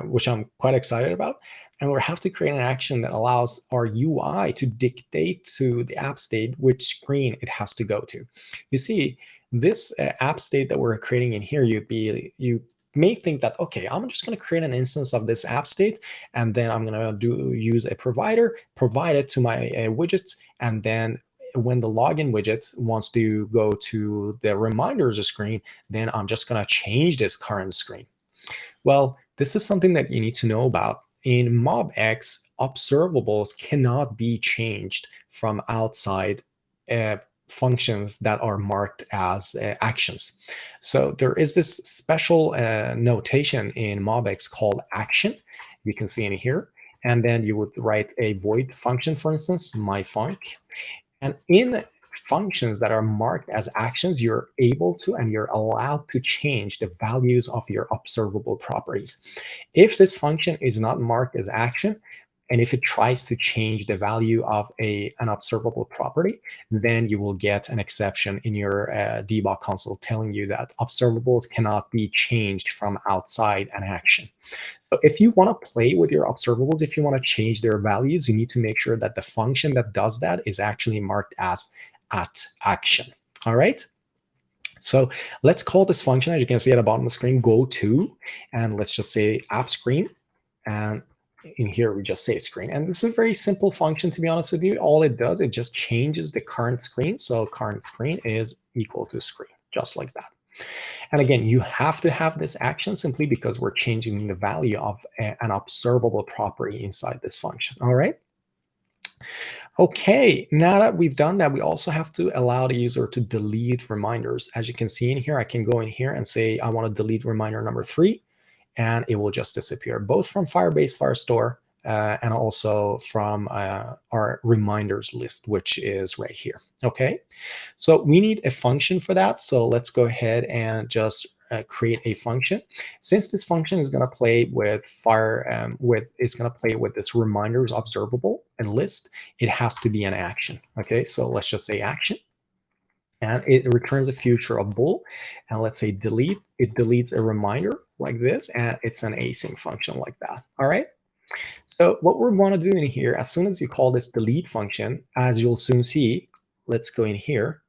which I'm quite excited about. And we'll have to create an action that allows our UI to dictate to the app state which screen it has to go to. You see, this app state that we're creating in here, you may think that, okay, I'm just going to create an instance of this app state, and then I'm going to use a provider, provide it to my widgets, and then when the login widget wants to go to the reminders screen, then I'm just going to change this current screen. Well, this is something that you need to know about. In MobX, observables cannot be changed from outside functions that are marked as actions. So there is this special notation in MobX called action. You can see in here. And then you would write a void function, for instance, myfunc. And in functions that are marked as actions, you're able to and you're allowed to change the values of your observable properties. If this function is not marked as action, and if it tries to change the value of an observable property, then you will get an exception in your debug console telling you that observables cannot be changed from outside an action. So if you want to play with your observables, if you want to change their values, you need to make sure that the function that does that is actually marked as @action. All right. So let's call this function, as you can see at the bottom of the screen, go to, and let's just say app screen. And in here, we just say screen. And this is a very simple function, to be honest with you. All it does, it just changes the current screen. So current screen is equal to screen, just like that. And again, you have to have this action simply because we're changing the value of an observable property inside this function. All right. Okay, now that we've done that, we also have to allow the user to delete reminders. As you can see in here, I can go in here and say, I want to delete reminder number 3, and it will just disappear, both from Firebase Firestore and also from our reminders list, which is right here. Okay, so we need a function for that. So let's go ahead and just create a function. Since this function is going to play with this reminders observable and list, it has to be an action. Okay, so let's just say action. And it returns a future of bool. And let's say delete. It deletes a reminder like this, and it's an async function like that. All right. So what we want to do in here, as soon as you call this delete function, as you'll soon see, let's go in here.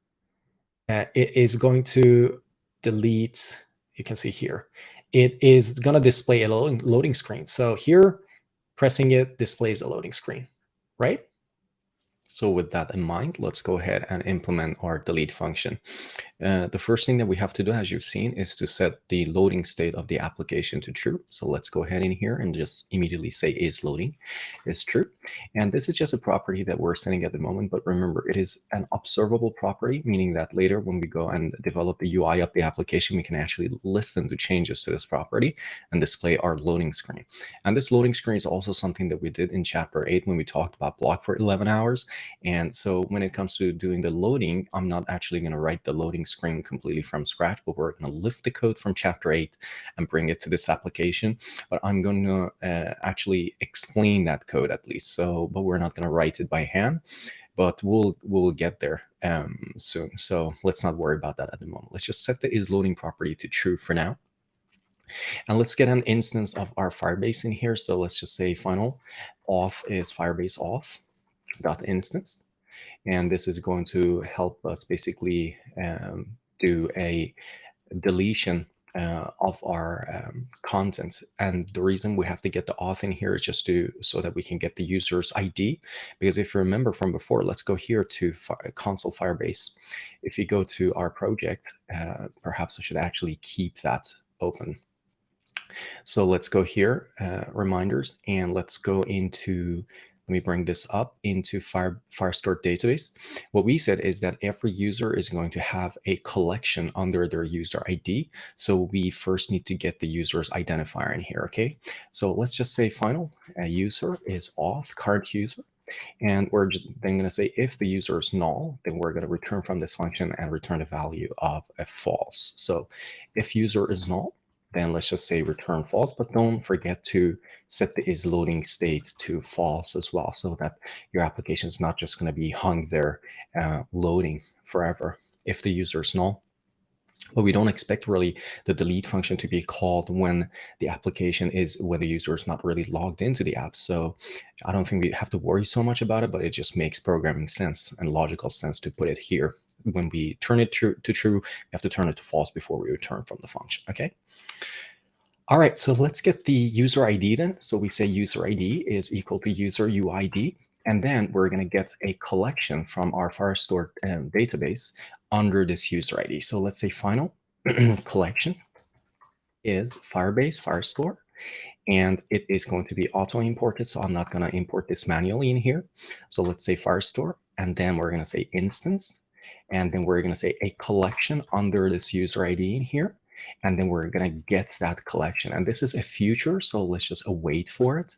It is going to delete. You can see here, it is going to display a loading screen. So here, pressing it displays a loading screen, right? So with that in mind, let's go ahead and implement our delete function. The first thing that we have to do, as you've seen, is to set the loading state of the application to true. So let's go ahead in here and just immediately say is loading is true. And this is just a property that we're setting at the moment. But remember, it is an observable property, meaning that later when we go and develop the UI of the application, we can actually listen to changes to this property and display our loading screen. And this loading screen is also something that we did in chapter 8 when we talked about block for 11 hours. And so when it comes to doing the loading, I'm not actually going to write the loading screen completely from scratch, but we're going to lift the code from chapter 8 and bring it to this application. But I'm going to actually explain that code at least. So, but we're not going to write it by hand, but we'll get there soon. So let's not worry about that at the moment. Let's just set the is loading property to true for now. And let's get an instance of our Firebase in here. So let's just say final auth is Firebase auth dot instance, and this is going to help us basically do a deletion of our content. And the reason we have to get the auth in here is just so that we can get the user's ID. Because if you remember from before, let's go here to console Firebase. If you go to our project, perhaps I should actually keep that open. So let's go here, reminders, and let's go into, let me bring this up into Firestore database. What we said is that every user is going to have a collection under their user ID. So we first need to get the user's identifier in here, okay? So let's just say final user is auth, current user. And we're then going to say if the user is null, then we're going to return from this function and return the value of a false. So if user is null, then let's just say return false, but don't forget to set the is loading state to false as well, so that your application is not just going to be hung there loading forever if the user is null. But we don't expect really the delete function to be called when the application is, when the user is not really logged into the app. So I don't think we have to worry so much about it, but it just makes programming sense and logical sense to put it here. When we turn it to true, we have to turn it to false before we return from the function, okay? All right, so let's get the user ID then. So we say user ID is equal to user UID, and then we're going to get a collection from our Firestore database under this user ID. So let's say final collection is Firebase Firestore, and it is going to be auto imported. So I'm not going to import this manually in here. So let's say Firestore, and then we're going to say instance, and then we're going to say a collection under this user ID in here. And then we're going to get that collection. And this is a future, so let's just await for it.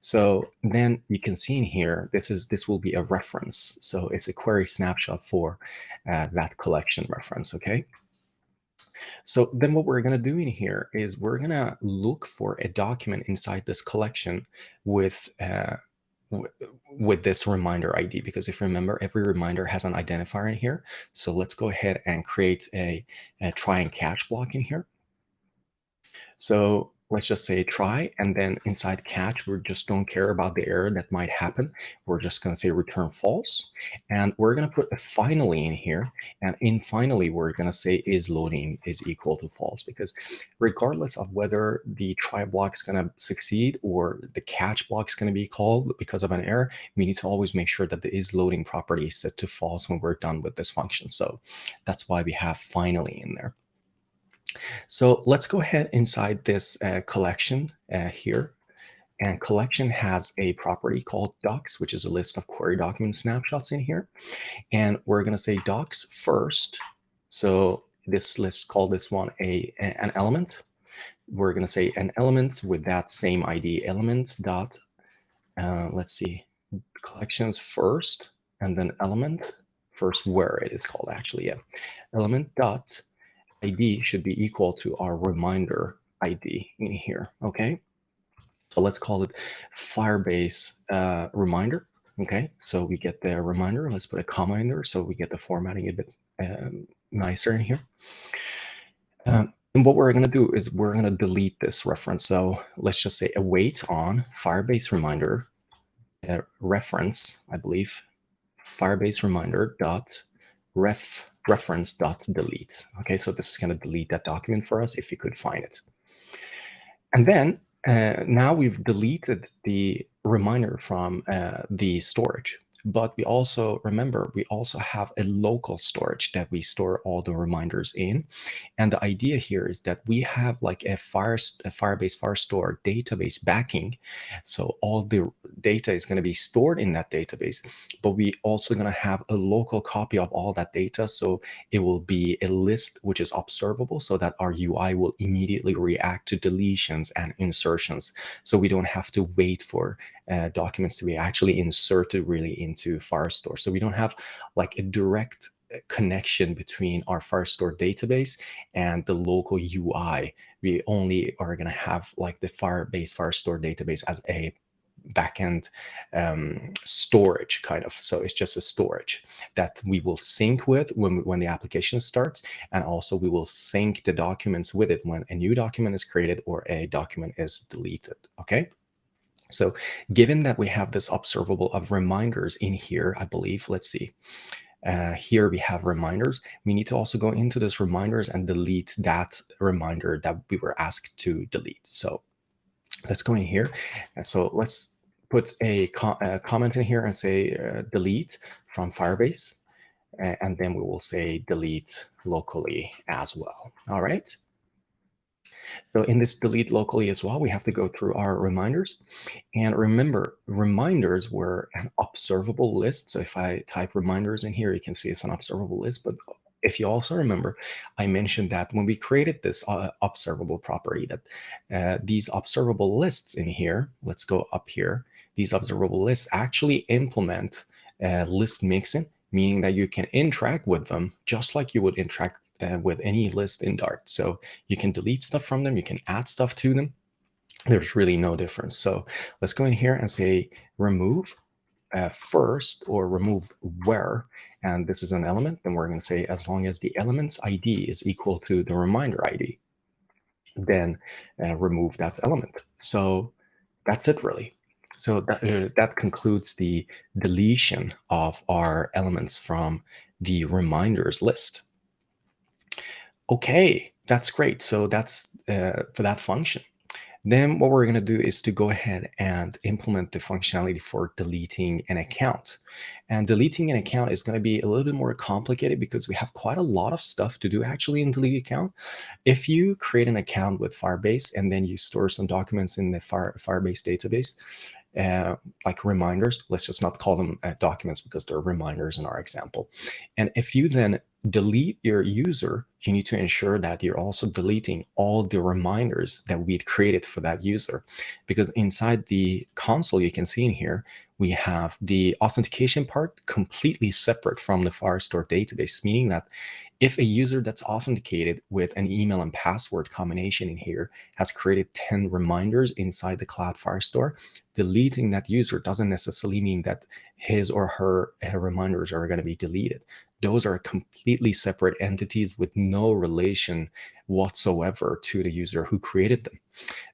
So then you can see in here, this will be a reference. So it's a query snapshot for that collection reference, okay? So then what we're going to do in here is we're going to look for a document inside this collection with this reminder ID, because if you remember, every reminder has an identifier in here. So let's go ahead and create a try and catch block in here. So let's just say try, and then inside catch, we just don't care about the error that might happen. We're just going to say return false, and we're going to put a finally in here, and in finally we're going to say is loading is equal to false, because regardless of whether the try block is going to succeed or the catch block is going to be called because of an error, we need to always make sure that the is loading property is set to false when we're done with this function. So that's why we have finally in there. So let's go ahead inside this collection here. And collection has a property called docs, which is a list of query document snapshots in here. And we're going to say docs first. So this list, call this one an element. We're going to say an element with that same ID, element dot, let's see, collections first, and then element first, where it is called actually, yeah. Element dot ID should be equal to our reminder ID in here, okay? So let's call it Firebase reminder, okay? So we get the reminder, let's put a comma in there so we get the formatting a bit nicer in here. And what we're gonna do is we're gonna delete this reference. So let's just say await on Firebase reminder reference, I believe, Firebase reminder dot reference dot delete. Okay, so this is going to delete that document for us if you could find it. And then now we've deleted the reminder from the storage. But we also, remember, we also have a local storage that we store all the reminders in. And the idea here is that we have like a Firebase Firestore database backing. So all the data is going to be stored in that database, but we also going to have a local copy of all that data. So it will be a list which is observable so that our UI will immediately react to deletions and insertions. So we don't have to wait for documents to be actually inserted really into Firestore. So we don't have like a direct connection between our Firestore database and the local UI. We only are going to have like the Firebase Firestore database as a backend storage kind of. So it's just a storage that we will sync with when the application starts, and also we will sync the documents with it when a new document is created or a document is deleted. Okay. So given that we have this observable of reminders in here, I believe, let's see. Here we have reminders. We need to also go into this reminders and delete that reminder that we were asked to delete. So let's go in here. So let's put a comment in here and say delete from Firebase. And then we will say delete locally as well. All right. So in this delete locally as well, we have to go through our reminders. And remember, reminders were an observable list. So if I type reminders in here, you can see it's an observable list. But if you also remember, I mentioned that when we created this observable property, that these observable lists in here, let's go up here, these observable lists actually implement list mixin, meaning that you can interact with them just like you would interact with any list in Dart. So you can delete stuff from them, you can add stuff to them. There's really no difference. So let's go in here and say remove first, or remove where, and this is an element, then we're going to say as long as the element's ID is equal to the reminder ID, then remove that element. So that's it really. So that concludes the deletion of our elements from the reminders list. Okay, that's great. So that's for that function. Then what we're going to do is to go ahead and implement the functionality for deleting an account. And deleting an account is going to be a little bit more complicated because we have quite a lot of stuff to do actually in delete account. If you create an account with Firebase and then you store some documents in the Firebase database, like reminders, let's just not call them documents because they're reminders in our example. And if you then delete your user, you need to ensure that you're also deleting all the reminders that we'd created for that user. Because inside the console, you can see in here, we have the authentication part completely separate from the Firestore database, meaning that if a user that's authenticated with an email and password combination in here has created 10 reminders inside the Cloud Firestore, deleting that user doesn't necessarily mean that his or her reminders are going to be deleted. Those are completely separate entities with no relation whatsoever to the user who created them.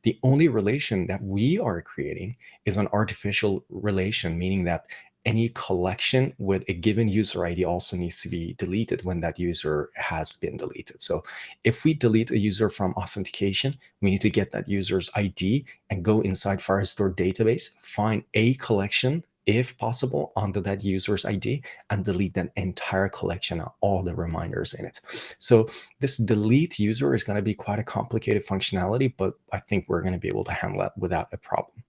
The only relation that we are creating is an artificial relation, meaning that any collection with a given user ID also needs to be deleted when that user has been deleted. So if we delete a user from authentication, we need to get that user's ID and go inside Firestore database, find a collection, if possible, under that user's ID, and delete that entire collection of all the reminders in it. So this delete user is going to be quite a complicated functionality, but I think we're going to be able to handle it without a problem.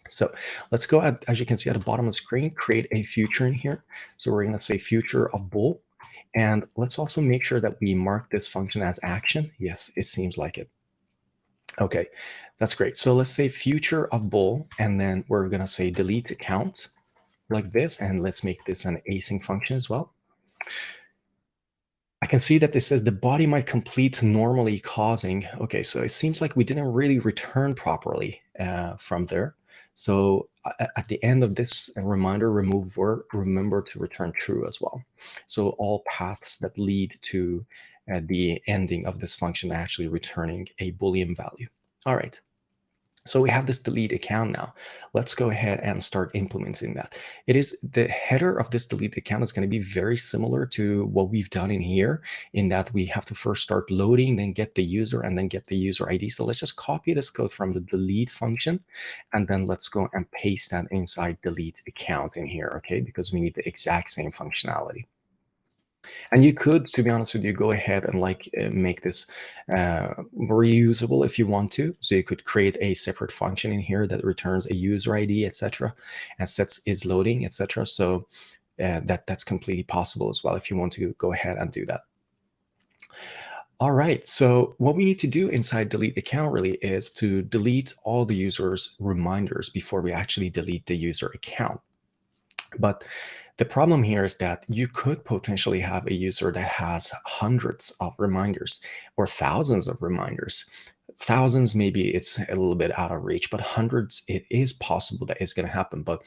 So let's go ahead, as you can see at the bottom of the screen, create a future in here. So we're going to say future of bool. And let's also make sure that we mark this function as action. Yes, it seems like it. Okay, that's great. So let's say future of bool, and then we're going to say delete account like this. And let's make this an async function as well. I can see that this says the body might complete normally causing. Okay, so it seems like we didn't really return properly from there. So at the end of this reminder, remove word, remember to return true as well. So all paths that lead to the ending of this function actually returning a Boolean value. All right. So we have this delete account now. Let's go ahead and start implementing that. It is the header of this delete account is going to be very similar to what we've done in here, in that we have to first start loading, then get the user, and then get the user ID. So let's just copy this code from the delete function, and then let's go and paste that inside delete account in here, okay? Because we need the exact same functionality. And you could, to be honest with you, go ahead and make this reusable if you want to. So you could create a separate function in here that returns a user ID, etc., and sets is loading, etc. So that's completely possible as well if you want to go ahead and do that. All right, so what we need to do inside delete account really is to delete all the user's reminders before we actually delete the user account. But the problem here is that you could potentially have a user that has hundreds of reminders or thousands of reminders. Thousands, maybe it's a little bit out of reach, but hundreds, it is possible that it's going to happen. But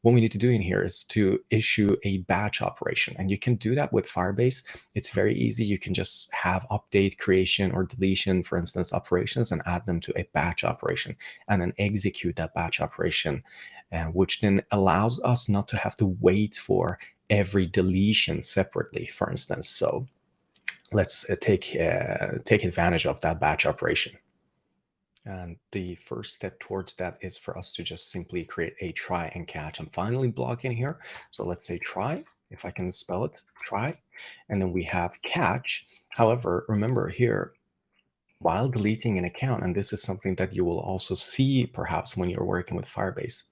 what we need to do in here is to issue a batch operation. And you can do that with Firebase. It's very easy. You can just have update, creation, or deletion, for instance, operations, and add them to a batch operation, and then execute that batch operation, which then allows us not to have to wait for every deletion separately, for instance. So let's take advantage of that batch operation. And the first step towards that is for us to just simply create a try and catch and finally block in here. So let's say try, if I can spell it, try, and then we have catch. However, remember here, while deleting an account, and this is something that you will also see perhaps when you're working with Firebase,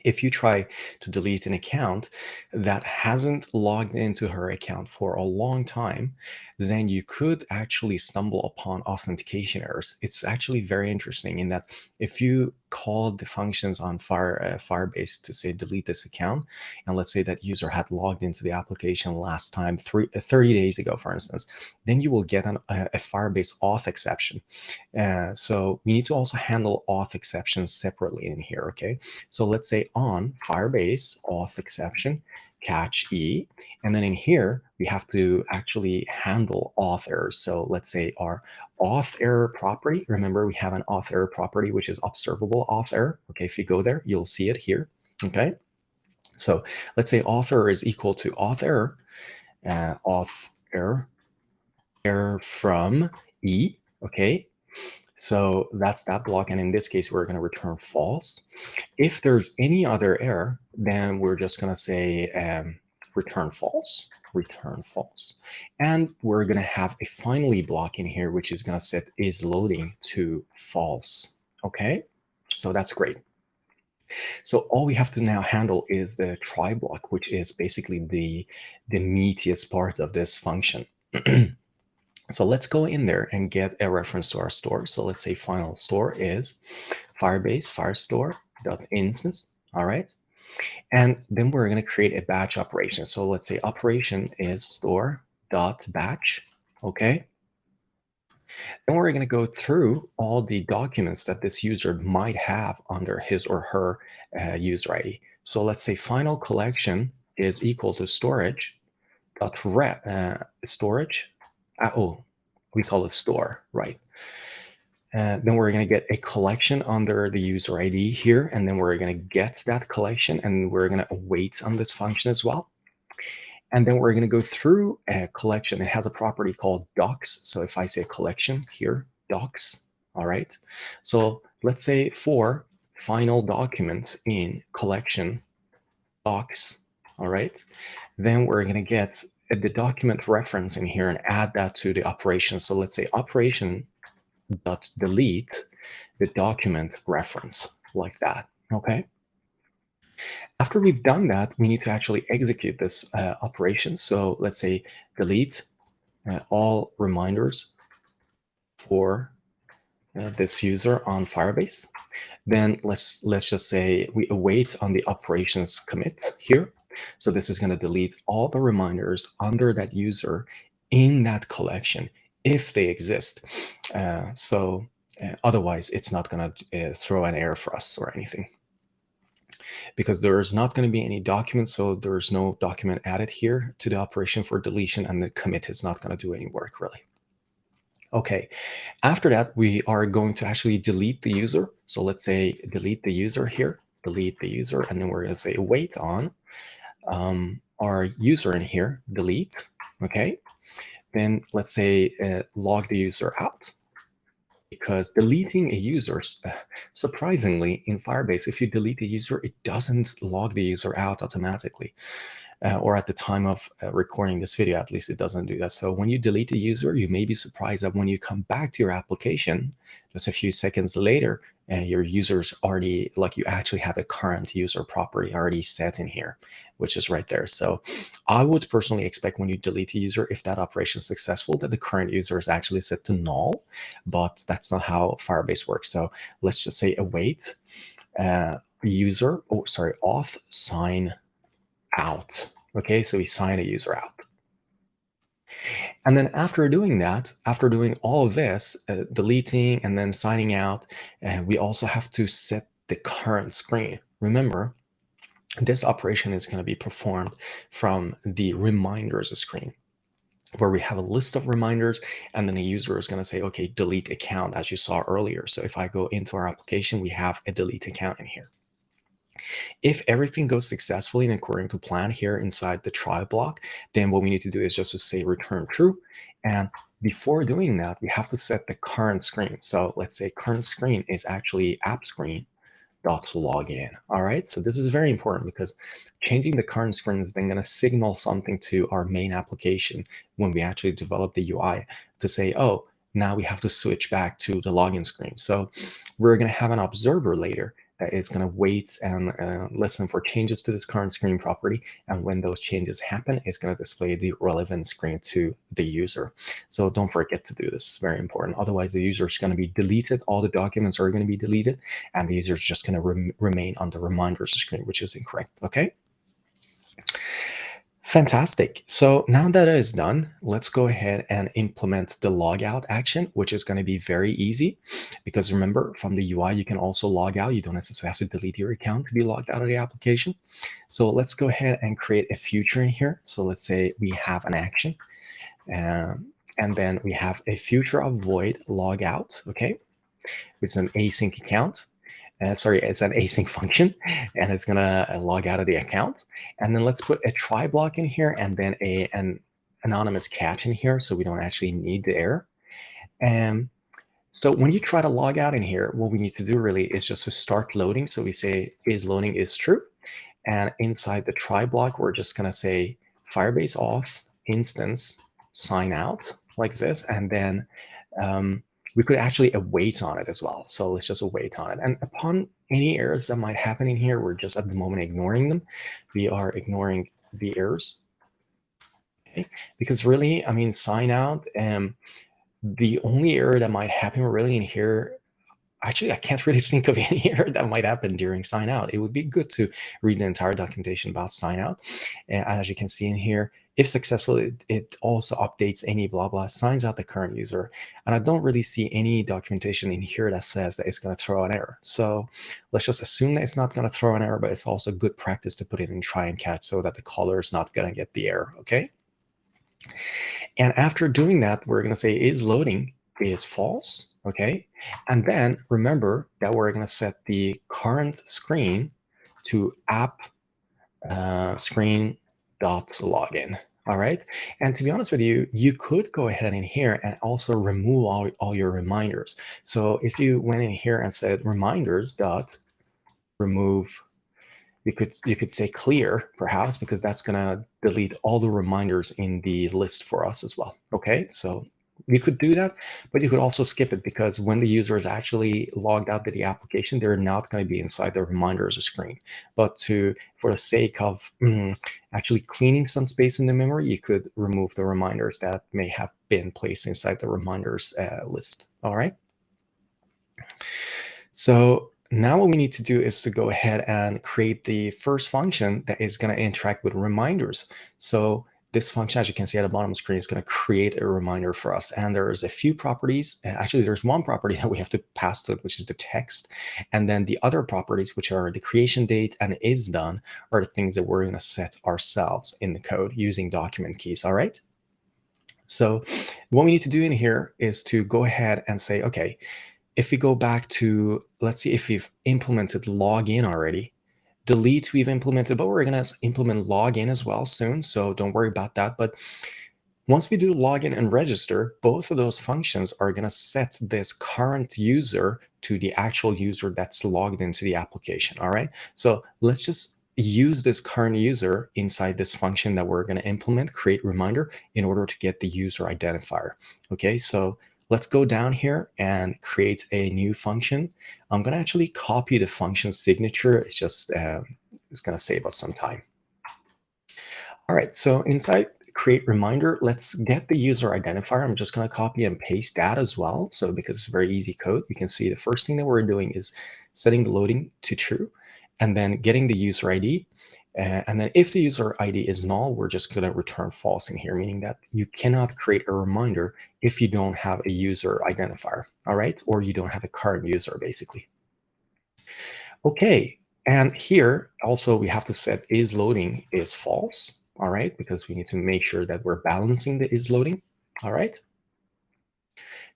if you try to delete an account that hasn't logged into her account for a long time, then you could actually stumble upon authentication errors. It's actually very interesting in that if you call the functions on Firebase to say delete this account, and let's say that user had logged into the application last time 30 days ago, for instance, then you will get a Firebase auth exception. So we need to also handle auth exceptions separately in here, okay? So let's say on Firebase auth exception, catch E, and then in here, we have to actually handle auth errors. So let's say our auth error property, remember we have an auth error property, which is observable auth error. Okay, if you go there, you'll see it here, okay? So let's say auth error is equal to auth error from E, okay? So that's that block, and in this case, we're going to return false. If there's any other error, then we're just going to say return false, and we're going to have a finally block in here, which is going to set is loading to false. Okay, so that's great. So all we have to now handle is the try block, which is basically the meatiest part of this function. So let's go in there and get a reference to our store. So let's say final store is Firebase Firestore.instance. All right. And then we're going to create a batch operation. So let's say operation is store.batch. Okay. Then we're going to go through all the documents that this user might have under his or her user ID. So let's say final collection is equal to storage. Storage. We call it store, right? Then we're going to get a collection under the user ID here, and then we're going to get that collection, and we're going to await on this function as well. And then we're going to go through a collection. It has a property called docs. So if I say collection here, docs, all right. So let's say for final document in collection docs, all right, then we're going to get the document reference in here and add that to the operation. So let's say operation dot delete the document reference like that. Okay. After we've done that, we need to actually execute this operation. So let's say delete all reminders for this user on Firebase. Then let's just say we await on the operations commit here. So this is going to delete all the reminders under that user in that collection if they exist. Otherwise, it's not going to throw an error for us or anything, because there's not going to be any document. So there's no document added here to the operation for deletion, and the commit is not going to do any work really. Okay, after that, we are going to actually delete the user. So let's say delete the user here, delete the user, and then we're going to say wait on our user in here, delete. Okay, then let's say log the user out. Because deleting a user, surprisingly, in Firebase, if you delete a user, it doesn't log the user out automatically. Or at the time of recording this video, at least it doesn't do that. So when you delete a user, you may be surprised that when you come back to your application, just a few seconds later, your user's already, like you actually have a current user property already set in here, which is right there. So I would personally expect when you delete a user, if that operation is successful, that the current user is actually set to null, but that's not how Firebase works. So let's just say await user, auth sign out. Okay, so we sign a user out. And then after doing that, after doing all of this, deleting and then signing out, we also have to set the current screen. Remember, this operation is going to be performed from the reminders screen, where we have a list of reminders, and then the user is going to say, okay, delete account, as you saw earlier. So if I go into our application, we have a delete account in here. If everything goes successfully and according to plan here inside the try block, then what we need to do is just to say return true. And before doing that, we have to set the current screen. So let's say current screen is actually app screen dot login. All right, so this is very important because changing the current screen is then going to signal something to our main application when we actually develop the UI to say, oh, now we have to switch back to the login screen. So we're going to have an observer later that is going to wait and listen for changes to this current screen property. And when those changes happen, it's going to display the relevant screen to the user. So don't forget to do this. It's very important. Otherwise, the user is going to be deleted. All the documents are going to be deleted, and the user is just going to remain on the reminders screen, which is incorrect. Okay. Fantastic. So now that it is done, let's go ahead and implement the logout action, which is going to be very easy because remember, from the UI, you can also log out. You don't necessarily have to delete your account to be logged out of the application. So let's go ahead and create a future in here. So let's say we have an action, and then we have a future of void logout, okay, with an async account. It's an async function, and it's gonna log out of the account. And then let's put a try block in here, and then an anonymous catch in here, so we don't actually need the error. And so when you try to log out in here, what we need to do really is just to start loading. So we say is loading is true, and inside the try block, we're just gonna say Firebase auth instance sign out like this, and then we could actually await on it as well. So let's just await on it. And upon any errors that might happen in here, we're just at the moment ignoring them. We are ignoring the errors. Okay? Because really, I mean, sign out, the only error that might happen really in here, actually, I can't really think of any error that might happen during sign out. It would be good to read the entire documentation about sign out. And as you can see in here, if successful, it also updates any blah, blah, signs out the current user. And I don't really see any documentation in here that says that it's going to throw an error. So let's just assume that it's not going to throw an error, but it's also good practice to put it in try and catch so that the caller is not going to get the error, okay? And after doing that, we're going to say is loading is false, okay? And then remember that we're going to set the current screen to app screen.login. All right. And to be honest with you, you could go ahead in here and also remove all your reminders. So if you went in here and said reminders dot remove, you could say clear perhaps, because that's going to delete all the reminders in the list for us as well. Okay, so you could do that, but you could also skip it because when the user is actually logged out to the application, they're not going to be inside the reminders screen. But for the sake of actually cleaning some space in the memory, you could remove the reminders that may have been placed inside the reminders list. All right. So now what we need to do is to go ahead and create the first function that is going to interact with reminders. So this function, as you can see at the bottom of the screen, is going to create a reminder for us. And there's a few properties. Actually, there's one property that we have to pass to it, which is the text. And then the other properties, which are the creation date and is done, are the things that we're going to set ourselves in the code using document keys. All right. So what we need to do in here is to go ahead and say, okay, if we go back to, let's see if we've implemented login already. Delete we've implemented, but we're going to implement login as well soon, so don't worry about that. But once we do login and register, both of those functions are going to set this current user to the actual user that's logged into the application. All right. So let's just use this current user inside this function that we're going to implement, create reminder, in order to get the user identifier. Okay. So let's go down here and create a new function. I'm going to actually copy the function signature. It's just it's going to save us some time. All right, so inside create reminder, let's get the user identifier. I'm just going to copy and paste that as well. So because it's very easy code, you can see the first thing that we're doing is setting the loading to true and then getting the user ID. And then if the user ID is null, we're just going to return false in here, meaning that you cannot create a reminder if you don't have a user identifier, all right? Or you don't have a current user, basically. Okay, and here also we have to set is loading is false, all right, because we need to make sure that we're balancing the is loading, all right.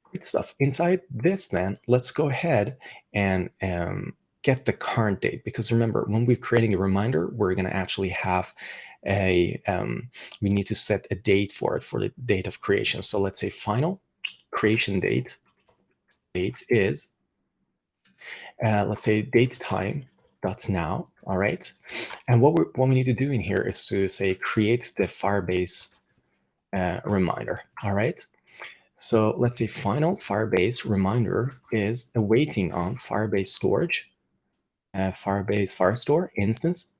Great stuff. Inside this then, let's go ahead and get the current date, because remember, when we're creating a reminder, we're going to actually have a, we need to set a date for it, for the date of creation. So let's say final creation date is, let's say date time dot now, all right. And what we need to do in here is to say create the Firebase reminder, all right. So let's say final Firebase reminder is awaiting on Firebase storage, Firebase Firestore instance.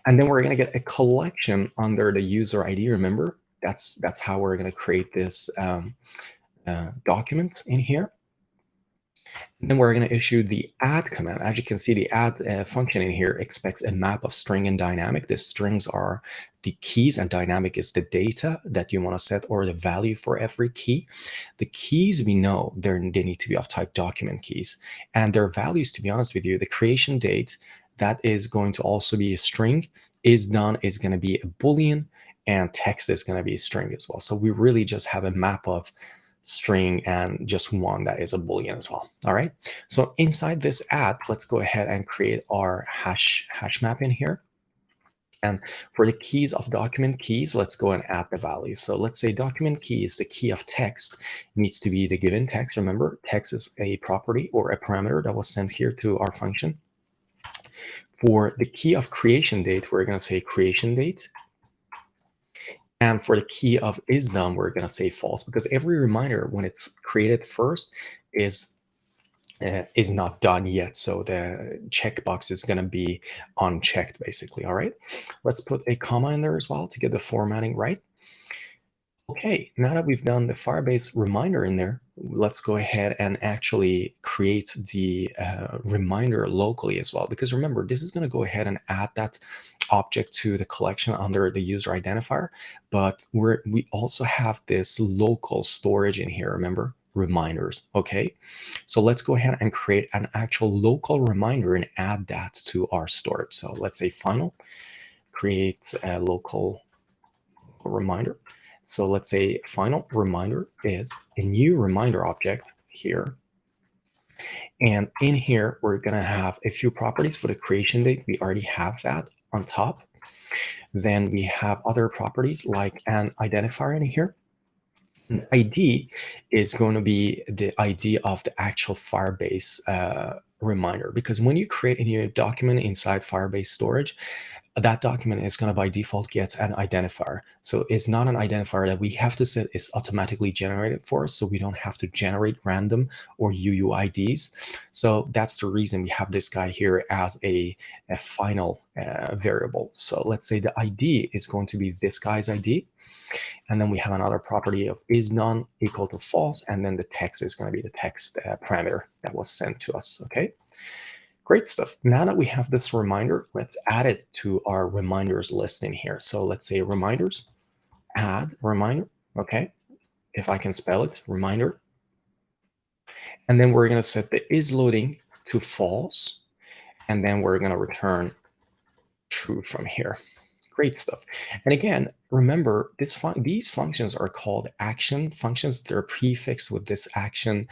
And then we're going to get a collection under the user ID. Remember, that's how we're going to create this document in here. And then we're going to issue the add command. As you can see, the add function in here expects a map of string and dynamic. The strings are the keys and dynamic is the data that you want to set, or the value for every key. The keys, we know they need to be of type document keys, and their values, to be honest with you, the creation date, that is going to also be a string. Is done is going to be a Boolean, and text is going to be a string as well. So we really just have a map of string and just one that is a Boolean as well. All right. So inside this add, let's go ahead and create our hash map in here. And for the keys of document keys, let's go and add the values. So let's say document key is the key of text, needs to be the given text. Remember, text is a property or a parameter that was sent here to our function. For the key of creation date, we're going to say creation date. And for the key of is done, we're going to say false, because every reminder when it's created first is not done yet. So the checkbox is going to be unchecked, basically. All right. Let's put a comma in there as well to get the formatting right. Okay, now that we've done the Firebase reminder in there, let's go ahead and actually create the reminder locally as well. Because remember, this is going to go ahead and add that object to the collection under the user identifier. But we also have this local storage in here, remember? Reminders. Okay, so let's go ahead and create an actual local reminder and add that to our storage. So let's say final, create a local reminder. So let's say final reminder is a new reminder object here. And in here, we're going to have a few properties for the creation date. We already have that on top. Then we have other properties like an identifier in here. An ID is going to be the ID of the actual Firebase reminder, because when you create a new document inside Firebase storage, that document is going to by default get an identifier. So it's not an identifier that we have to set, it's automatically generated for us, so we don't have to generate random or UUIDs. So that's the reason we have this guy here as a final variable. So let's say the ID is going to be this guy's ID. And then we have another property of is none equal to false. And then the text is going to be the text parameter that was sent to us. Okay. Great stuff. Now that we have this reminder, let's add it to our reminders list in here. So let's say reminders, add reminder. Okay. If I can spell it, reminder. And then we're going to set the is loading to false. And then we're going to return true from here. Great stuff. And again, remember these functions are called action functions. They're prefixed with this action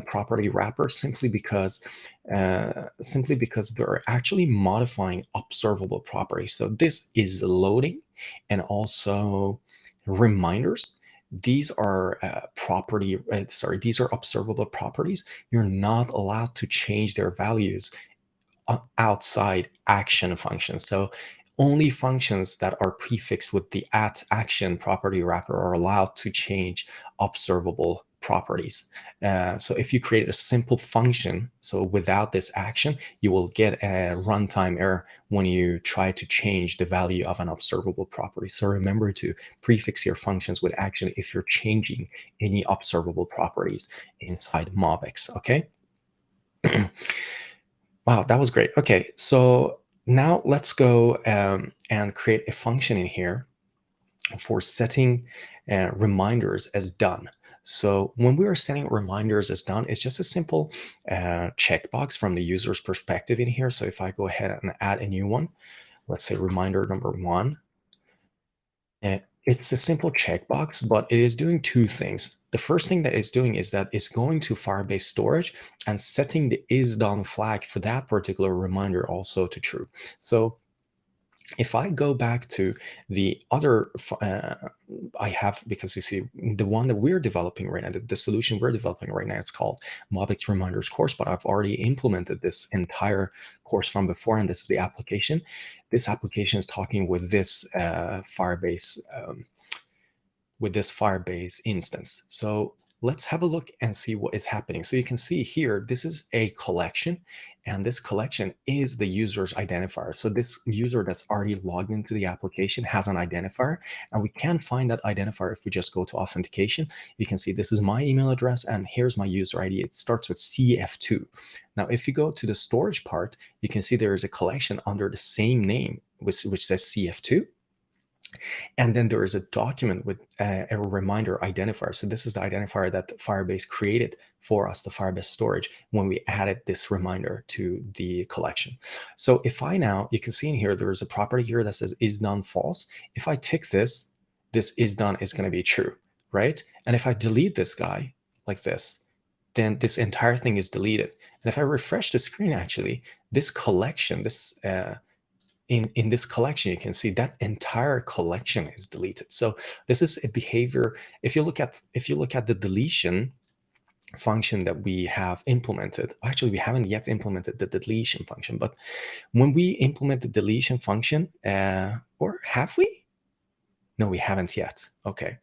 property wrapper simply because they're actually modifying observable properties. So this is loading and also reminders. These are these are observable properties. You're not allowed to change their values outside action functions. So only functions that are prefixed with the @action property wrapper are allowed to change observable properties. So if you create a simple function, so without this action, you will get a runtime error when you try to change the value of an observable property. So remember to prefix your functions with action if you're changing any observable properties inside MobX, okay? Wow, that was great. Okay, so now let's go and create a function in here for setting reminders as done. So when we are setting reminders as done, it's just a simple checkbox from the user's perspective in here. So if I go ahead and add a new one, let's say reminder number 1, it's a simple checkbox, but it is doing two things. The first thing that it's doing is that it's going to Firebase storage and setting the is done flag for that particular reminder also to true. So if I go back to the other, I have, because you see, the one that we're developing right now, the solution we're developing right now, it's called MobX Reminders course, but I've already implemented this entire course from before, and this is the application. This application is talking with this Firebase instance. So let's have a look and see what is happening. So you can see here, this is a collection, and this collection is the user's identifier. So this user that's already logged into the application has an identifier, and we can find that identifier if we just go to authentication. You can see this is my email address, and here's my user ID. It starts with CF2. Now, if you go to the storage part, you can see there is a collection under the same name, which says CF2. And then there is a document with a reminder identifier. So this is the identifier that Firebase created for us, the Firebase storage, when we added this reminder to the collection. So if I now, you can see in here, there is a property here that says is done false. If I tick this, this is done is going to be true, right? And if I delete this guy like this, then this entire thing is deleted. And if I refresh the screen, actually, this collection, this in this collection, you can see that entire collection is deleted. So this is a behavior. If you look at the deletion function that we have implemented, actually we haven't yet implemented the deletion function, but when we implement the deletion function, or have we? No, we haven't yet. Okay.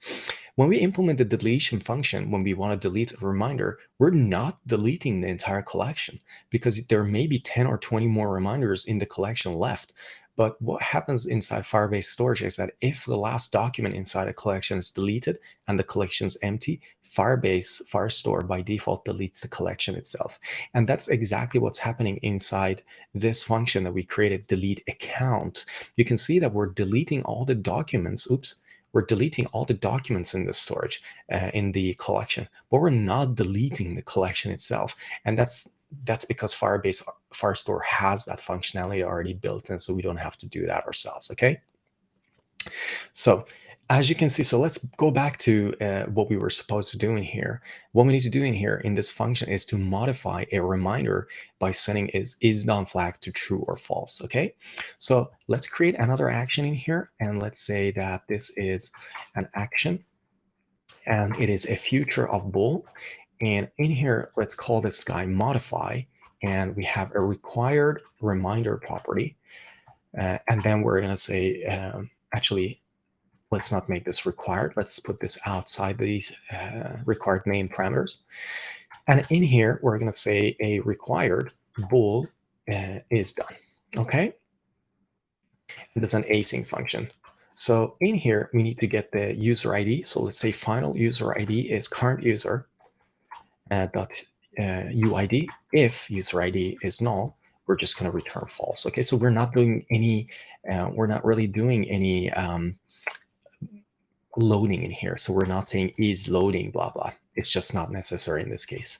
When we implement the deletion function, when we want to delete a reminder, we're not deleting the entire collection because there may be 10 or 20 more reminders in the collection left. But what happens inside Firebase storage is that if the last document inside a collection is deleted and the collection is empty, Firestore by default deletes the collection itself. And that's exactly what's happening inside this function that we created, delete account. You can see that we're deleting all the documents. Oops. We're deleting all the documents in the storage in the collection, but we're not deleting the collection itself. And that's because Firestore has that functionality already built in, so we don't have to do that ourselves, okay? So as you can see, so let's go back to what we were supposed to do in here. What we need to do in here in this function is to modify a reminder by setting is done flag to true or false, okay? So let's create another action in here, and let's say that this is an action, and it is a future of bool. And in here, let's call this guy modify, and we have a required reminder property. And then we're going to say, actually, let's not make this required. Let's put this outside these required main parameters. And in here, we're going to say a required bool is done. Okay? And that's an async function. So in here, we need to get the user ID. So let's say final user ID is current user dot UID. If user ID is null, we're just going to return false. Okay, so we're not doing any, we're not really doing any loading in here. So we're not saying is loading, blah, blah. It's just not necessary in this case.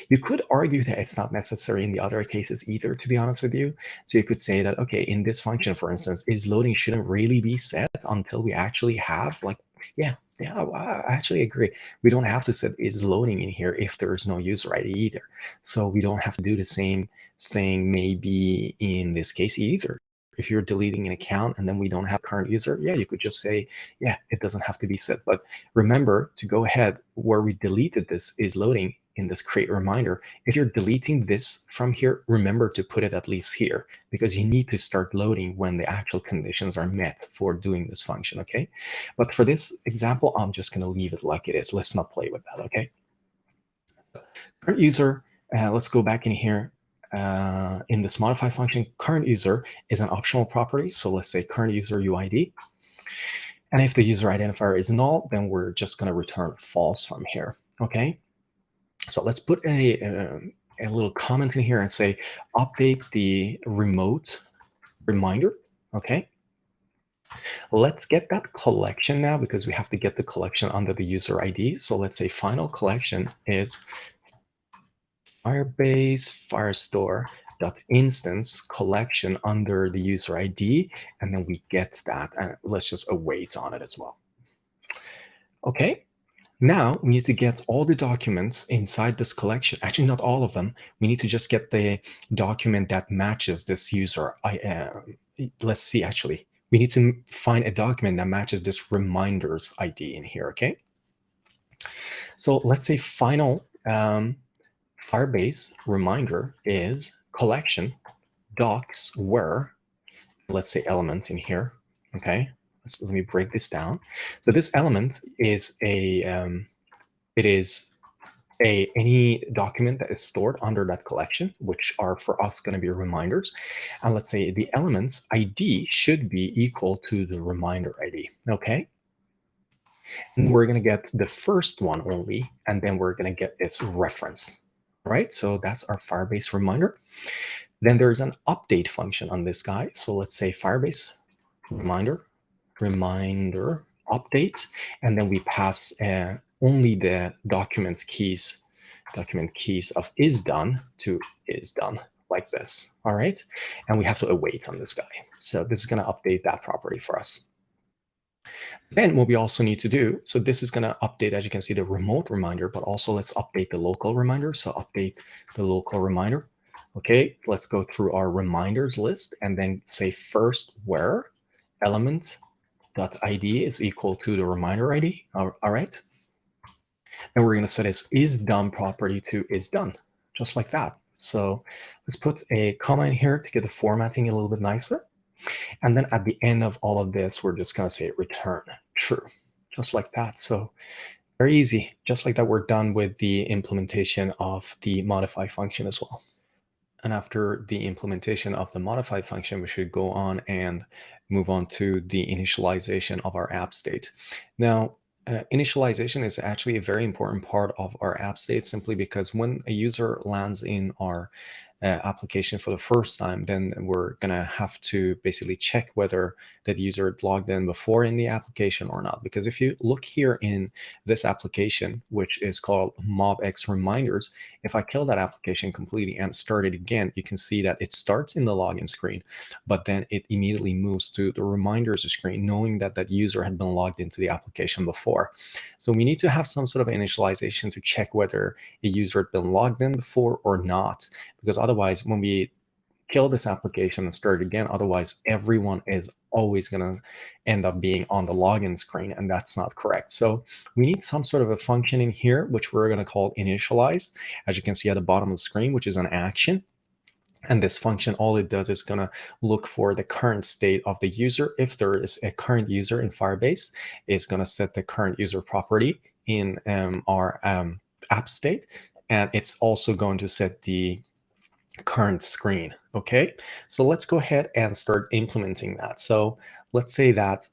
You could argue that it's not necessary in the other cases either, to be honest with you. So you could say that, okay, in this function, for instance, is loading shouldn't really be set until we actually have like, yeah, I actually agree. We don't have to set is loading in here if there is no user ID either. So we don't have to do the same thing maybe in this case either. If you're deleting an account and then we don't have current user, yeah, you could just say, yeah, it doesn't have to be set. But remember to go ahead where we deleted this is loading in this create reminder. If you're deleting this from here, remember to put it at least here, because you need to start loading when the actual conditions are met for doing this function, okay? But for this example, I'm just going to leave it like it is. Let's not play with that, okay? Current user, let's go back in here. In this modify function, current user is an optional property. So let's say current user UID. And if the user identifier is null, then we're just going to return false from here. Okay. So let's put a little comment in here and say update the remote reminder. Okay. Let's get that collection now because we have to get the collection under the user ID. So let's say final collection is Firebase Firestore .instance collection under the user ID, and then we get that, and let's just await on it as well. Okay, now we need to get all the documents inside this collection. Actually, not all of them. We need to just get the document that matches this user. Let's see, actually. We need to find a document that matches this reminders ID in here, okay? So let's say final Firebase reminder is collection docs where, let's say elements in here. Okay, let me break this down. So this element is any document that is stored under that collection, which are for us going to be reminders. And let's say the elements ID should be equal to the reminder ID. Okay. And we're going to get the first one only, and then we're going to get its reference. Right, so that's our Firebase reminder. Then there's an update function on this guy. So let's say Firebase reminder update, and then we pass only the document keys of is done to is done like this. All right, and we have to await on this guy. So this is going to update that property for us. Then what we also need to do, so this is going to update, as you can see, the remote reminder, but also let's update the local reminder. So update the local reminder. Okay, let's go through our reminders list and then say first where element.id is equal to the reminder ID. All right. Then we're going to set is done property to is done, just like that. So let's put a comma in here to get the formatting a little bit nicer. And then at the end of all of this, we're just going to say return true, just like that. So very easy. Just like that, we're done with the implementation of the modify function as well. And after the implementation of the modify function, we should go on and move on to the initialization of our app state. Now, initialization is actually a very important part of our app state, simply because when a user lands in our application for the first time, then we're going to have to basically check whether that user logged in before in the application or not. Because if you look here in this application, which is called MobX reminders, if I kill that application completely and start it again, you can see that it starts in the login screen, but then it immediately moves to the reminders screen, knowing that that user had been logged into the application before. So we need to have some sort of initialization to check whether a user had been logged in before or not, because otherwise, when we kill this application and start again, otherwise everyone is always going to end up being on the login screen, and that's not correct. So we need some sort of a function in here, which we're going to call initialize, as you can see at the bottom of the screen, which is an action. And this function, all it does is going to look for the current state of the user. If there is a current user in Firebase, it's going to set the current user property in our app state. And it's also going to set the current screen. Okay, so let's go ahead and start implementing that. So let's say that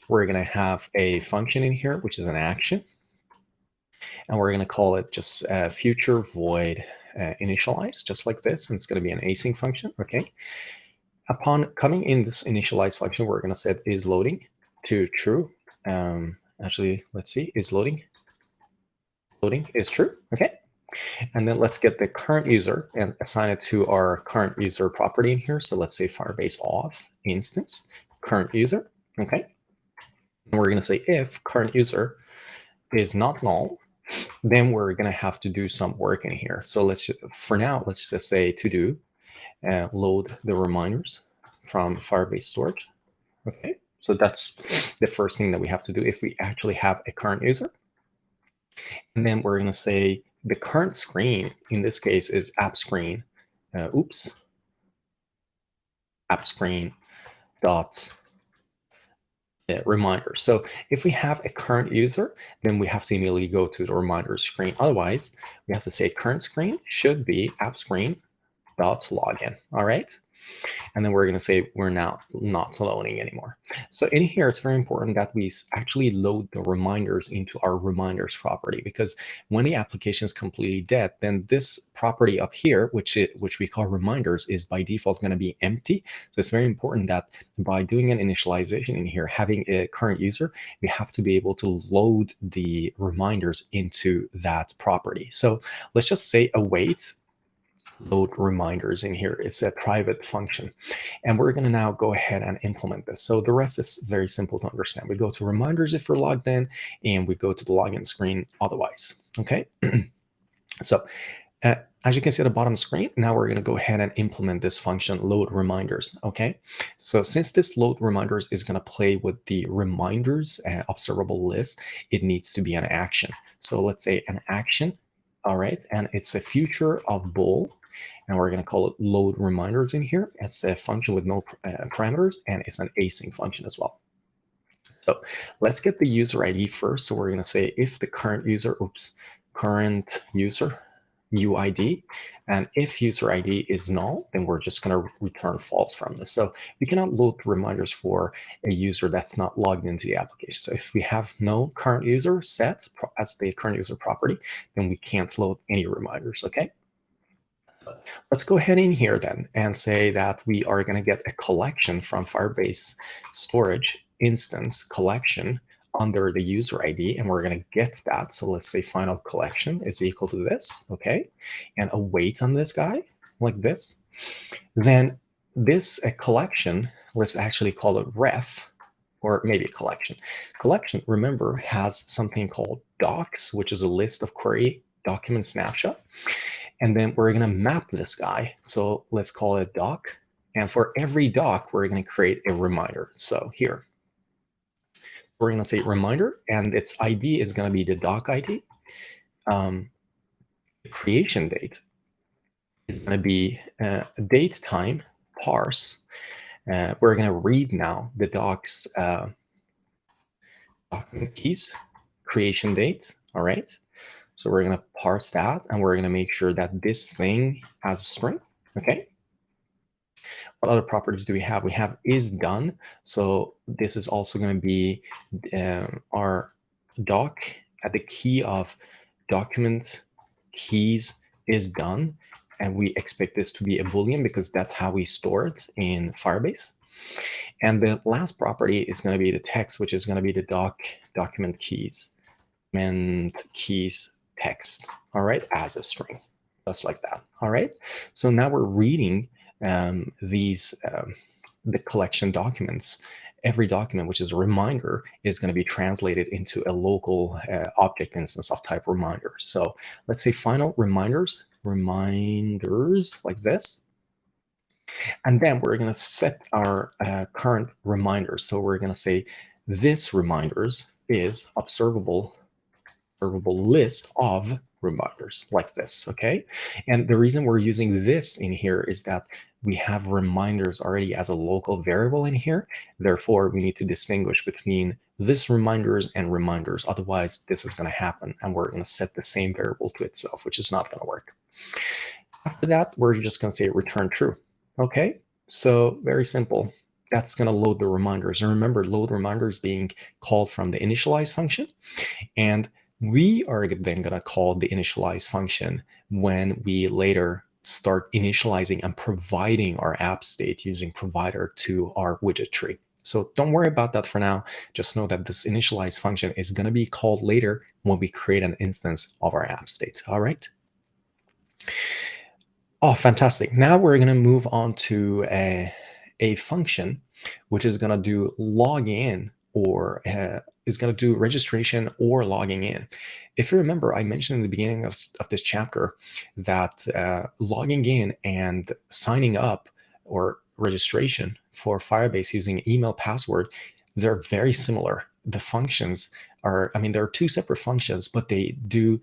we're going to have a function in here, which is an action. And we're going to call it just future void initialize, just like this. And it's going to be an async function. Okay. Upon coming in this initialize function, we're going to set is loading to true. Actually, let's see, is loading. Loading is true. Okay. And then let's get the current user and assign it to our current user property in here. So let's say Firebase auth instance, current user. Okay. And we're going to say if current user is not null, then we're going to have to do some work in here. So let's just say to do load the reminders from Firebase storage. Okay. So that's the first thing that we have to do if we actually have a current user. And then we're going to say the current screen in this case is app screen. App screen dot reminder. So if we have a current user, then we have to immediately go to the reminder screen. Otherwise, we have to say current screen should be app screen dot login. All right. And then we're going to say we're now not loading anymore. So in here, it's very important that we actually load the reminders into our reminders property, because when the application is completely dead, then this property up here, which we call reminders, is by default going to be empty. So it's very important that by doing an initialization in here, having a current user, we have to be able to load the reminders into that property. So let's just say await load reminders in here. It's a private function. And we're going to now go ahead and implement this. So the rest is very simple to understand. We go to reminders if we're logged in, and we go to the login screen otherwise. Okay. So as you can see at the bottom screen, now we're going to go ahead and implement this function load reminders. Okay. So since this load reminders is going to play with the reminders observable list, it needs to be an action. So let's say an action. All right. And it's a future of bool. And we're going to call it load reminders in here. It's a function with no parameters, and it's an async function as well. So let's get the user ID first. So we're going to say if the current user, current user UID, and if user ID is null, then we're just going to return false from this. So we cannot load reminders for a user that's not logged into the application. So if we have no current user set as the current user property, then we can't load any reminders. Okay. Let's go ahead in here then and say that we are going to get a collection from Firebase storage instance collection under the user ID, and we're going to get that. So let's say final collection is equal to this, okay? And await on this guy like this. Then this collection, let's actually call it ref, or maybe a collection. Collection, remember, has something called docs, which is a list of query document snapshot. And then we're going to map this guy. So let's call it doc. And for every doc, we're going to create a reminder. So here, we're going to say reminder, and its ID is going to be the doc ID. The creation date is going to be date time parse. We're going to read now the doc's document keys, creation date. All right. So we're going to parse that, and we're going to make sure that this thing has a string. Okay. What other properties do we have? We have is done. So this is also going to be our doc at the key of document keys is done. And we expect this to be a Boolean because that's how we store it in Firebase. And the last property is going to be the text, which is going to be the document keys and keys text, all right, as a string, just like that. All right. So now we're reading the collection documents. Every document, which is a reminder, is going to be translated into a local object instance of type reminder. So let's say final reminders like this. And then we're going to set our current reminders. So we're going to say this reminders is observable list of reminders like this. Okay. And the reason we're using this in here is that we have reminders already as a local variable in here. Therefore, we need to distinguish between this reminders and reminders. Otherwise, this is going to happen, and we're going to set the same variable to itself, which is not going to work. After that, we're just going to say return true. Okay. So very simple. That's going to load the reminders. And remember, load reminders being called from the initialize function. And we are then going to call the initialize function when we later start initializing and providing our app state using provider to our widget tree. So don't worry about that for now. Just know that this initialize function is going to be called later when we create an instance of our app state. All right. Oh, fantastic. Now we're going to move on to a function which is going to do login or is going to do registration or logging in. If you remember, I mentioned in the beginning of this chapter that logging in and signing up or registration for Firebase using email password, they're very similar. The functions are, I mean, there are two separate functions, but they do,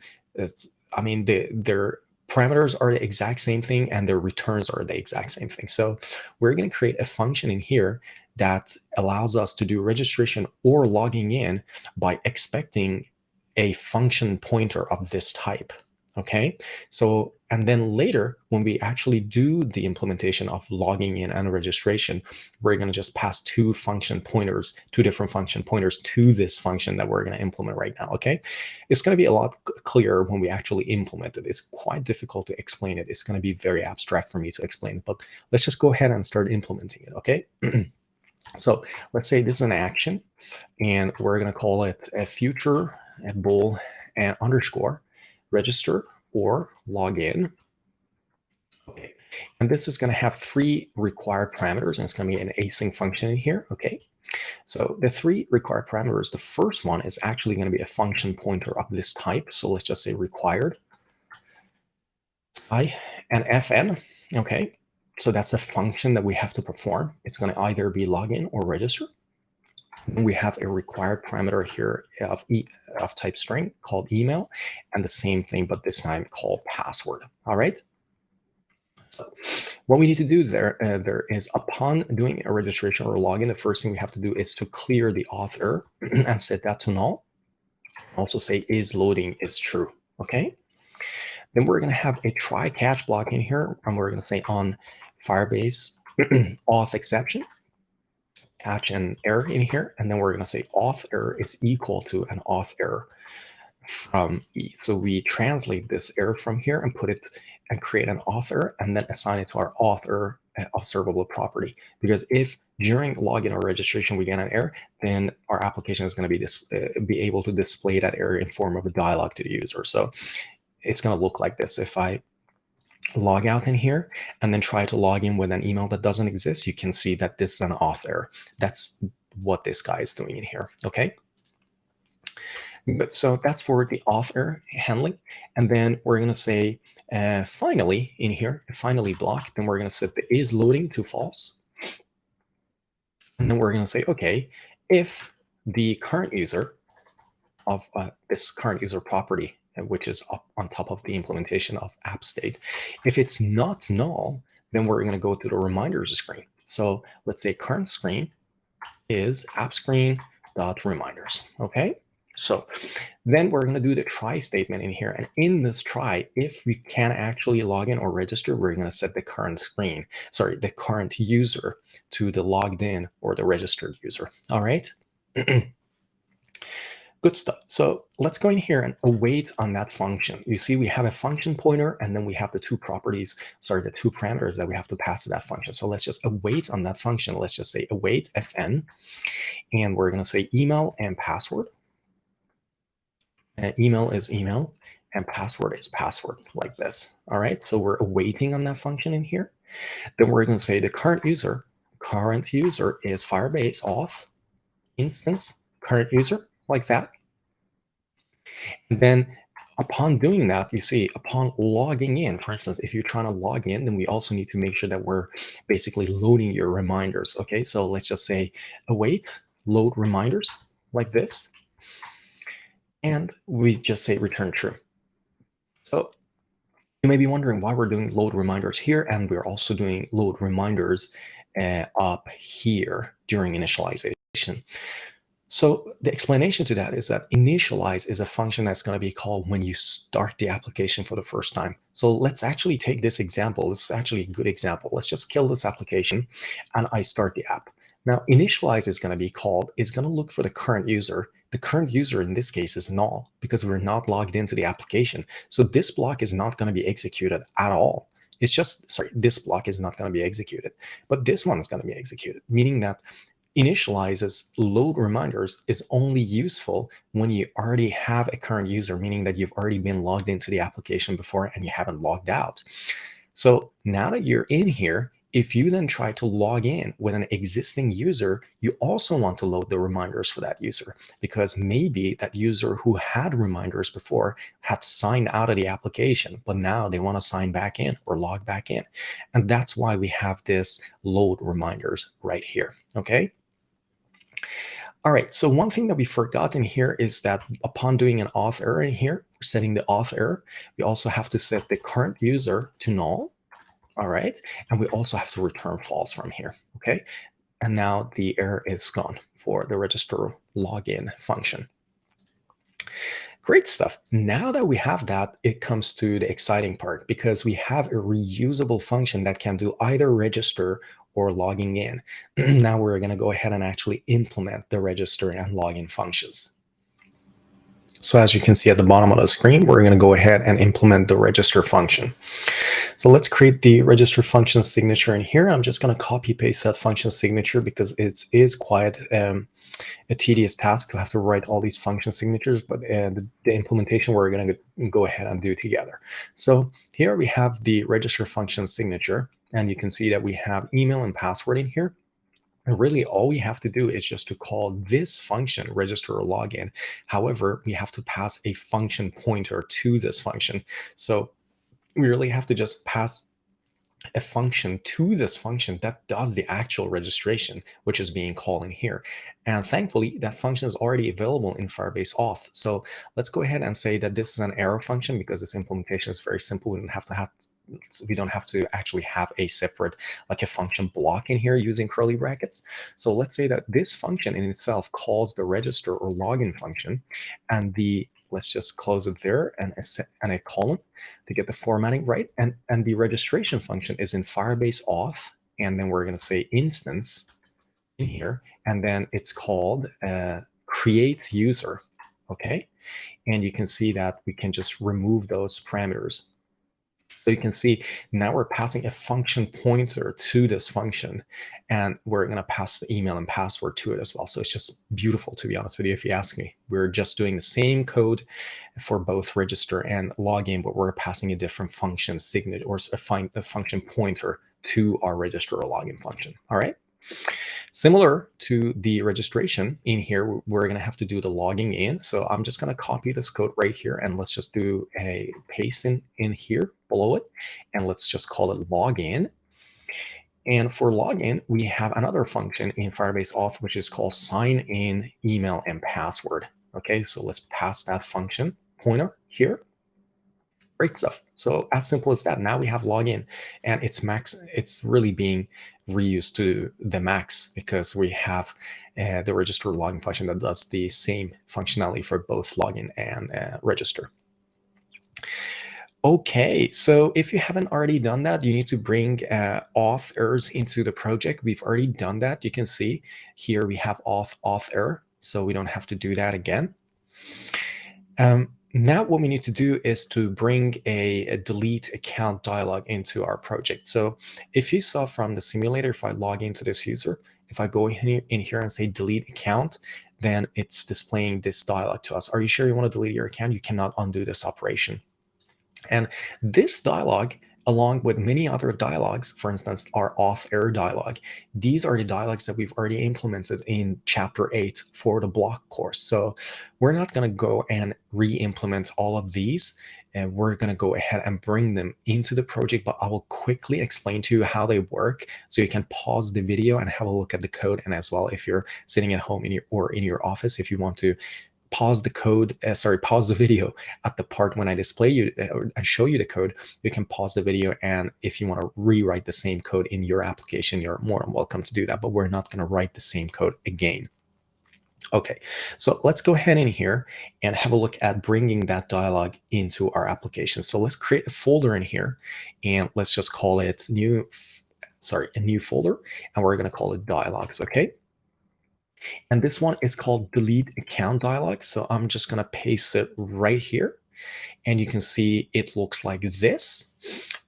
I mean, they're parameters are the exact same thing and their returns are the exact same thing. So we're going to create a function in here that allows us to do registration or logging in by expecting a function pointer of this type. Okay, so and then later when we actually do the implementation of logging in and registration, we're going to just pass two different function pointers to this function that we're going to implement right now. Okay, it's going to be a lot clearer when we actually implement it. It's quite difficult to explain it. It's going to be very abstract for me to explain it, but let's just go ahead and start implementing it. Okay. So let's say this is an action and we're going to call it a future a bool and underscore register or login. Okay, and this is going to have three required parameters, and it's going to be an async function in here. Okay, so the three required parameters, the first one is actually going to be a function pointer of this type. So let's just say required I and fn. Okay, so that's a function that we have to perform. It's going to either be login or register. We have a required parameter here of type string called email, and the same thing, but this time called password. All right. So what we need to do there is upon doing a registration or login, the first thing we have to do is to clear the author and set that to null. Also say is loading is true. Okay. Then we're going to have a try catch block in here, and we're going to say on Firebase auth exception. Catch an error in here, and then we're going to say auth error is equal to an auth error from E. So we translate this error from here and put it and create an author and then assign it to our author observable property. Because if during login or registration we get an error, then our application is going to be able to display that error in form of a dialog to the user. So it's going to look like this. If I log out in here and then try to log in with an email that doesn't exist, you can see that this is an auth error. That's what this guy is doing in here. Okay. But so that's for the auth error handling. And then we're going to say finally in here, finally block. Then we're going to set the is loading to false. And then we're going to say, okay, if the current user of this current user property, which is up on top of the implementation of app state, if it's not null, then we're going to go to the reminders screen. So let's say current screen is app screen.reminders. Okay. So then we're going to do the try statement in here. And in this try, if we can actually log in or register, we're going to set the current user to the logged in or the registered user. All right. Good stuff. So let's go in here and await on that function. You see, we have a function pointer, and then we have the two parameters that we have to pass to that function. So let's just await on that function. Let's just say await fn, and we're going to say email and password. Email is email, and password is password, like this. All right. So we're awaiting on that function in here. Then we're going to say the current user is Firebase auth instance current user, like that. And then upon doing that, you see, upon logging in, for instance, if you're trying to log in, then we also need to make sure that we're basically loading your reminders. Okay, so let's just say await load reminders like this. And we just say return true. So you may be wondering why we're doing load reminders here, and we're also doing load reminders up here during initialization. So the explanation to that is that initialize is a function that's going to be called when you start the application for the first time. So let's actually take this example. This is actually a good example. Let's just kill this application and I start the app. Now initialize is going to look for the current user. The current user in this case is null because we're not logged into the application. So this block is not going to be executed at all. It's just, this block is not going to be executed, but this one is going to be executed, meaning that initializes load reminders is only useful when you already have a current user, meaning that you've already been logged into the application before and you haven't logged out. So now that you're in here, if you then try to log in with an existing user, you also want to load the reminders for that user, because maybe that user who had reminders before had signed out of the application, but now they want to sign back in or log back in. And that's why we have this load reminders right here, okay? All right, so one thing that we forgot in here is that upon doing an auth error in here, setting the auth error, we also have to set the current user to null. All right, and we also have to return false from here, okay? And now the error is gone for the register login function. Great stuff. Now that we have that, it comes to the exciting part, because we have a reusable function that can do either register or logging in. Now we're going to go ahead and actually implement the register and login functions. So as you can see at the bottom of the screen, we're going to go ahead and implement the register function. So let's create the register function signature in here. I'm just going to copy paste that function signature because it is quite a tedious task to have to write all these function signatures, but the implementation we're going to go ahead and do together. So here we have the register function signature, and you can see that we have email and password in here. And really all we have to do is just to call this function register or login. However, we have to pass a function pointer to this function. So we really have to just pass a function to this function that does the actual registration, which is being called in here. And thankfully, that function is already available in Firebase Auth. So let's go ahead and say that this is an arrow function, because this implementation is very simple. We don't have to actually have a separate, like a function block in here using curly brackets. So let's say that this function in itself calls the register or login function, and let's just close it there and a colon to get the formatting right. And the registration function is in Firebase Auth, and then we're going to say instance in here, and then it's called create user. Okay, and you can see that we can just remove those parameters. So you can see now we're passing a function pointer to this function, and we're going to pass the email and password to it as well. So it's just beautiful, to be honest with you, if you ask me. We're just doing the same code for both register and login, but we're passing a different function signature or a function pointer to our register or login function. All right. Similar to the registration in here, we're going to have to do the logging in. So I'm just going to copy this code right here, and let's just do a paste in here below it, and let's just call it login. And for login, we have another function in Firebase Auth, which is called sign in email and password. Okay, so let's pass that function pointer here. Great stuff. So as simple as that. Now we have login, and it's really being reused to the max, because we have the register login function that does the same functionality for both login and register. Okay, so if you haven't already done that, you need to bring auth errors into the project. We've already done that. You can see here we have auth error, so we don't have to do that again. Now what we need to do is to bring a delete account dialog into our project. So if you saw from the simulator, if I log into this user, if I go in here and say delete account, then it's displaying this dialog to us. Are you sure you want to delete your account? You cannot undo this operation. And this dialog, along with many other dialogues, for instance, our auth error dialog, these are the dialogues that we've already implemented in Chapter 8 for the block course. So we're not going to go and re-implement all of these, and we're going to go ahead and bring them into the project, but I will quickly explain to you how they work, so you can pause the video and have a look at the code. And as well, if you're sitting at home in your office, if you want to pause the video at the part when I display you and show you the code, you can pause the video. And if you want to rewrite the same code in your application, you're more than welcome to do that, but we're not going to write the same code again. Okay, so let's go ahead in here and have a look at bringing that dialog into our application. So let's create a folder in here, and let's just call it a new folder, and we're going to call it dialogs. Okay. And this one is called delete account dialog. So I'm just going to paste it right here. And you can see it looks like this.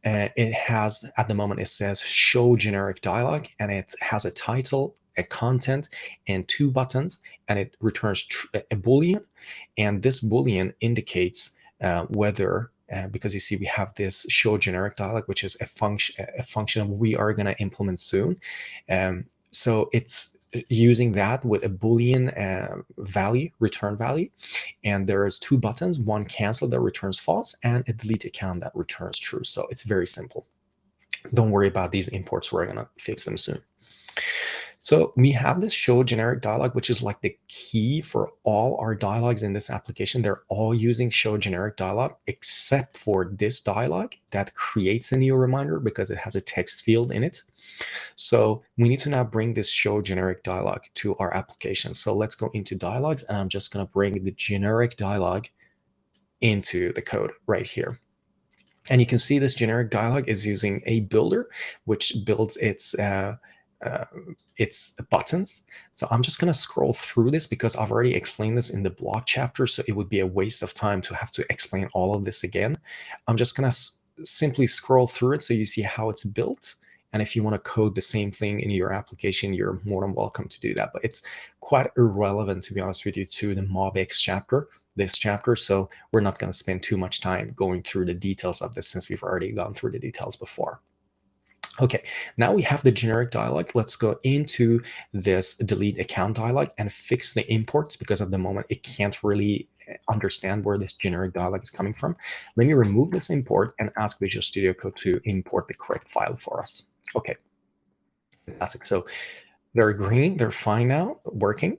It has, at the moment, it says show generic dialog, and it has a title a content and 2 buttons, and it returns a boolean, and this boolean indicates whether because you see we have this show generic dialog, which is a function we are going to implement soon. So it's using that with a boolean value, return value, and there's 2 buttons, one cancel that returns false and a delete account that returns true. So it's very simple. Don't worry about these imports, we're going to fix them soon. So we have this show generic dialog, which is like the key for all our dialogues in this application. They're all using show generic dialog, except for this dialog that creates a new reminder because it has a text field in it. So we need to now bring this show generic dialog to our application. So let's go into dialogues, and I'm just going to bring the generic dialog into the code right here. And you can see this generic dialog is using a builder, which builds its buttons. So I'm just going to scroll through this because I've already explained this in the blog chapter, so it would be a waste of time to have to explain all of this again. I'm just going to simply scroll through it so you see how it's built. And if you want to code the same thing in your application, you're more than welcome to do that. But it's quite irrelevant, to be honest with you, to the MobX chapter, this chapter. So we're not going to spend too much time going through the details of this since we've already gone through the details before. Okay, now we have the generic dialog. Let's go into this delete account dialog and fix the imports, because at the moment it can't really understand where this generic dialog is coming from. Let me remove this import and ask Visual Studio Code to import the correct file for us. Okay, fantastic. So they're green, they're fine now, working.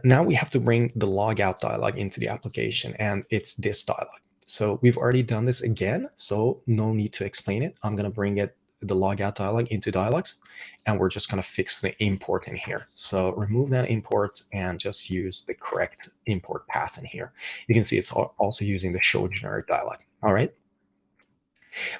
Now we have to bring the logout dialog into the application, and it's this dialog. So we've already done this again, so no need to explain it. I'm going to bring the logout dialog into dialogs, and we're just going to fix the import in here. So remove that import and just use the correct import path in here. You can see it's also using the show generic dialog. All right.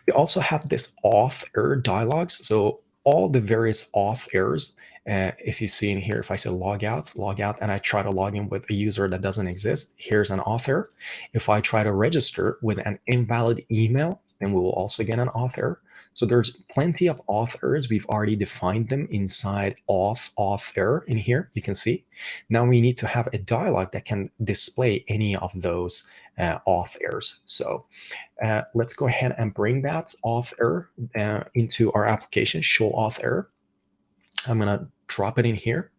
We also have this auth error dialogs. So all the various auth errors, if you see in here, if I say logout, and I try to log in with a user that doesn't exist, here's an auth error. If I try to register with an invalid email, then we will also get an auth error. So there's plenty of auth errors. We've already defined them inside auth error in here, you can see. Now we need to have a dialog that can display any of those auth errors. So let's go ahead and bring that auth error into our application, show auth error. I'm going to drop it in here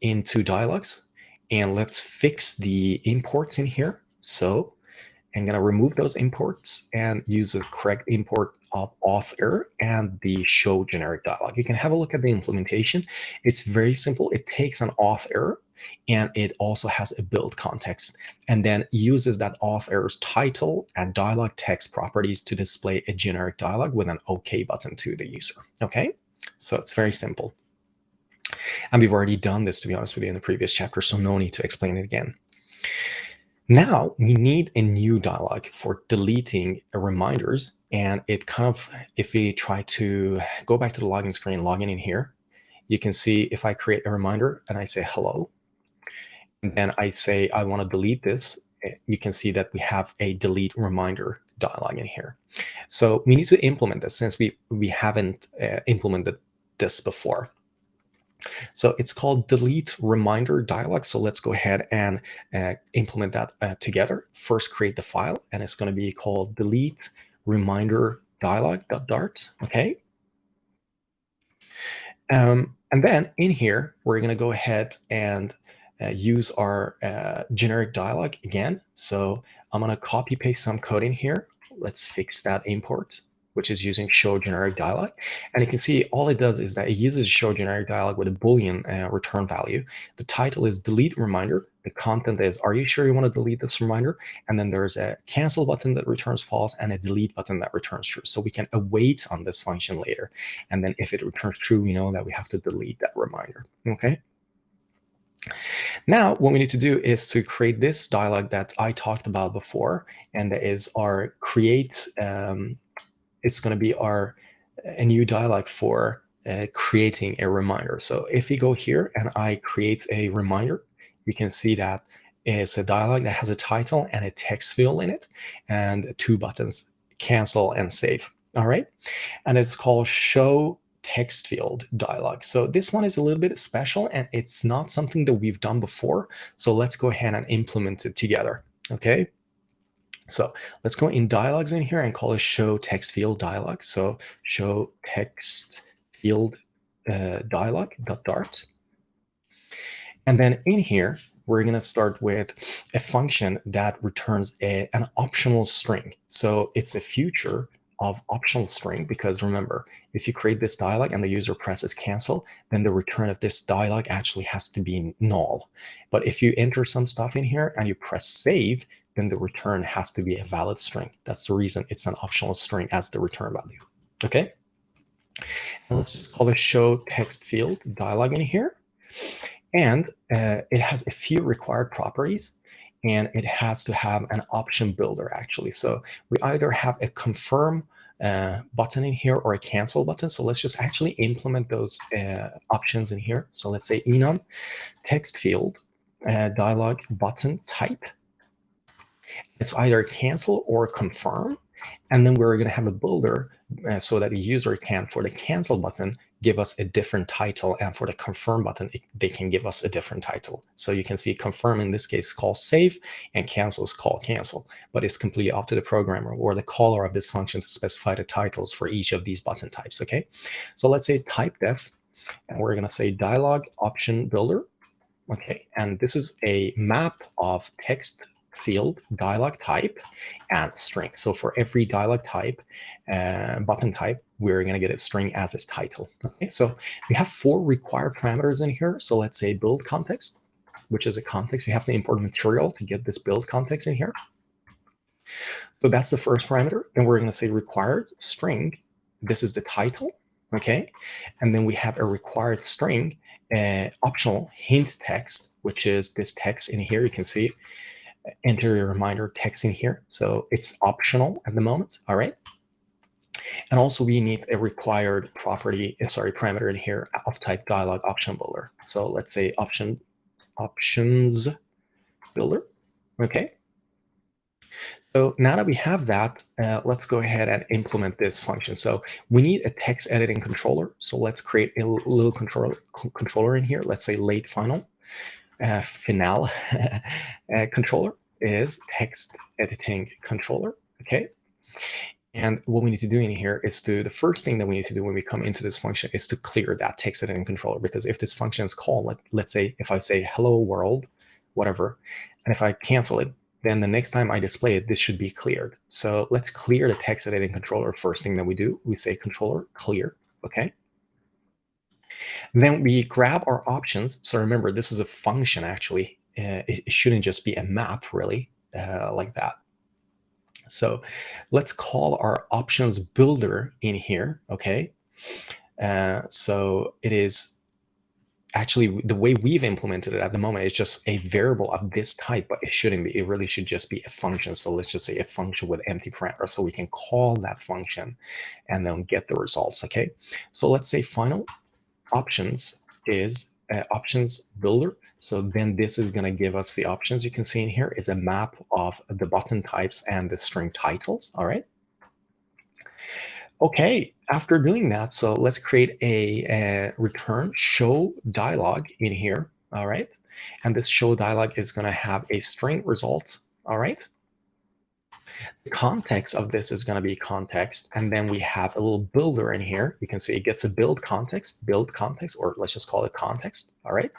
into dialogs, and let's fix the imports in here. So I'm going to remove those imports and use the correct import of auth error and the show generic dialog. You can have a look at the implementation. It's very simple. It takes an auth error, and it also has a build context, and then uses that auth error's title and dialog text properties to display a generic dialog with an OK button to the user. Okay, so it's very simple. And we've already done this, to be honest with you, in the previous chapter, so no need to explain it again. Now we need a new dialog for deleting reminders, and it kind of, if we try to go back to the login screen, log in here, you can see if I create a reminder and I say hello, and then I say I want to delete this, you can see that we have a delete reminder dialog in here. So we need to implement this since we haven't implemented this before. So it's called delete reminder dialog. So let's go ahead and implement that together. First, create the file, and it's going to be called delete reminder dialog.dart. Okay. And then in here, we're going to go ahead and use our generic dialog again. So I'm going to copy paste some code in here. Let's fix that import, which is using show generic dialog. And you can see all it does is that it uses show generic dialog with a Boolean return value. The title is delete reminder. The content is, are you sure you want to delete this reminder? And then there's a cancel button that returns false and a delete button that returns true. So we can await on this function later. And then if it returns true, we know that we have to delete that reminder. Okay. Now, what we need to do is to create this dialog that I talked about before, and that is our create. It's going to be a new dialog for creating a reminder. So if we go here and I create a reminder, you can see that it's a dialog that has a title and a text field in it, and 2 buttons, cancel and save. All right, and it's called show text field dialog. So this one is a little bit special and it's not something that we've done before. So let's go ahead and implement it together. Okay. So let's go in dialogues in here and call it show text field dialog. So show text field dialog.dart. And then in here, we're going to start with a function that returns an optional string. So it's a future of optional string, because remember, if you create this dialog and the user presses cancel, then the return of this dialog actually has to be null. But if you enter some stuff in here and you press save, then the return has to be a valid string. That's the reason it's an optional string as the return value. Okay. And let's just call it show text field dialog in here. And it has a few required properties, and it has to have an option builder actually. So we either have a confirm button in here or a cancel button. So let's just actually implement those options in here. So let's say enum text field dialog button type. It's either cancel or confirm. And then we're going to have a builder so that the user can, for the cancel button, give us a different title, and for the confirm button, they can give us a different title. So you can see confirm in this case call save, and cancel is call cancel. But it's completely up to the programmer or the caller of this function to specify the titles for each of these button types. Okay, so let's say type def, and we're going to say dialog option builder. Okay, and this is a map of text field dialog type and string. So for every dialog type, button type, we're going to get a string as its title. Okay, so we have 4 required parameters in here. So let's say build context, which is a context. We have to import material to get this build context in here. So that's the first parameter. And we're going to say required string. This is the title. Okay, and then we have a required string, optional hint text, which is this text in here. You can see enter your reminder text in here. So it's optional at the moment. All right. And also we need a required parameter in here of type dialog option builder. So let's say options builder. Okay. So now that we have that, let's go ahead and implement this function. So we need a text editing controller. So let's create a little controller in here. Let's say late final. Final controller is text editing controller. Okay. And what we need to do in here is the first thing that we need to do when we come into this function is to clear that text editing controller, because if this function is called, let's say if I say hello world, whatever, and if I cancel it, then the next time I display it, this should be cleared. So let's clear the text editing controller. First thing that we do, we say controller clear. Okay. Then we grab our options. So remember, this is a function actually. It shouldn't just be a map really like that. So let's call our options builder in here. Okay. So it is actually the way we've implemented it at the moment is just a variable of this type, but it shouldn't be. It really should just be a function. So let's just say a function with empty parameters. So we can call that function and then get the results. Okay. So let's say final options is options builder. So then this is going to give us the options. You can see in here is a map of the button types and the string titles. All right. Okay, after doing that, so let's create a return show dialog in here. All right. And this show dialog is going to have a string result. All right. The context of this is going to be context. And then we have a little builder in here. You can see it gets a build context, or let's just call it context. All right.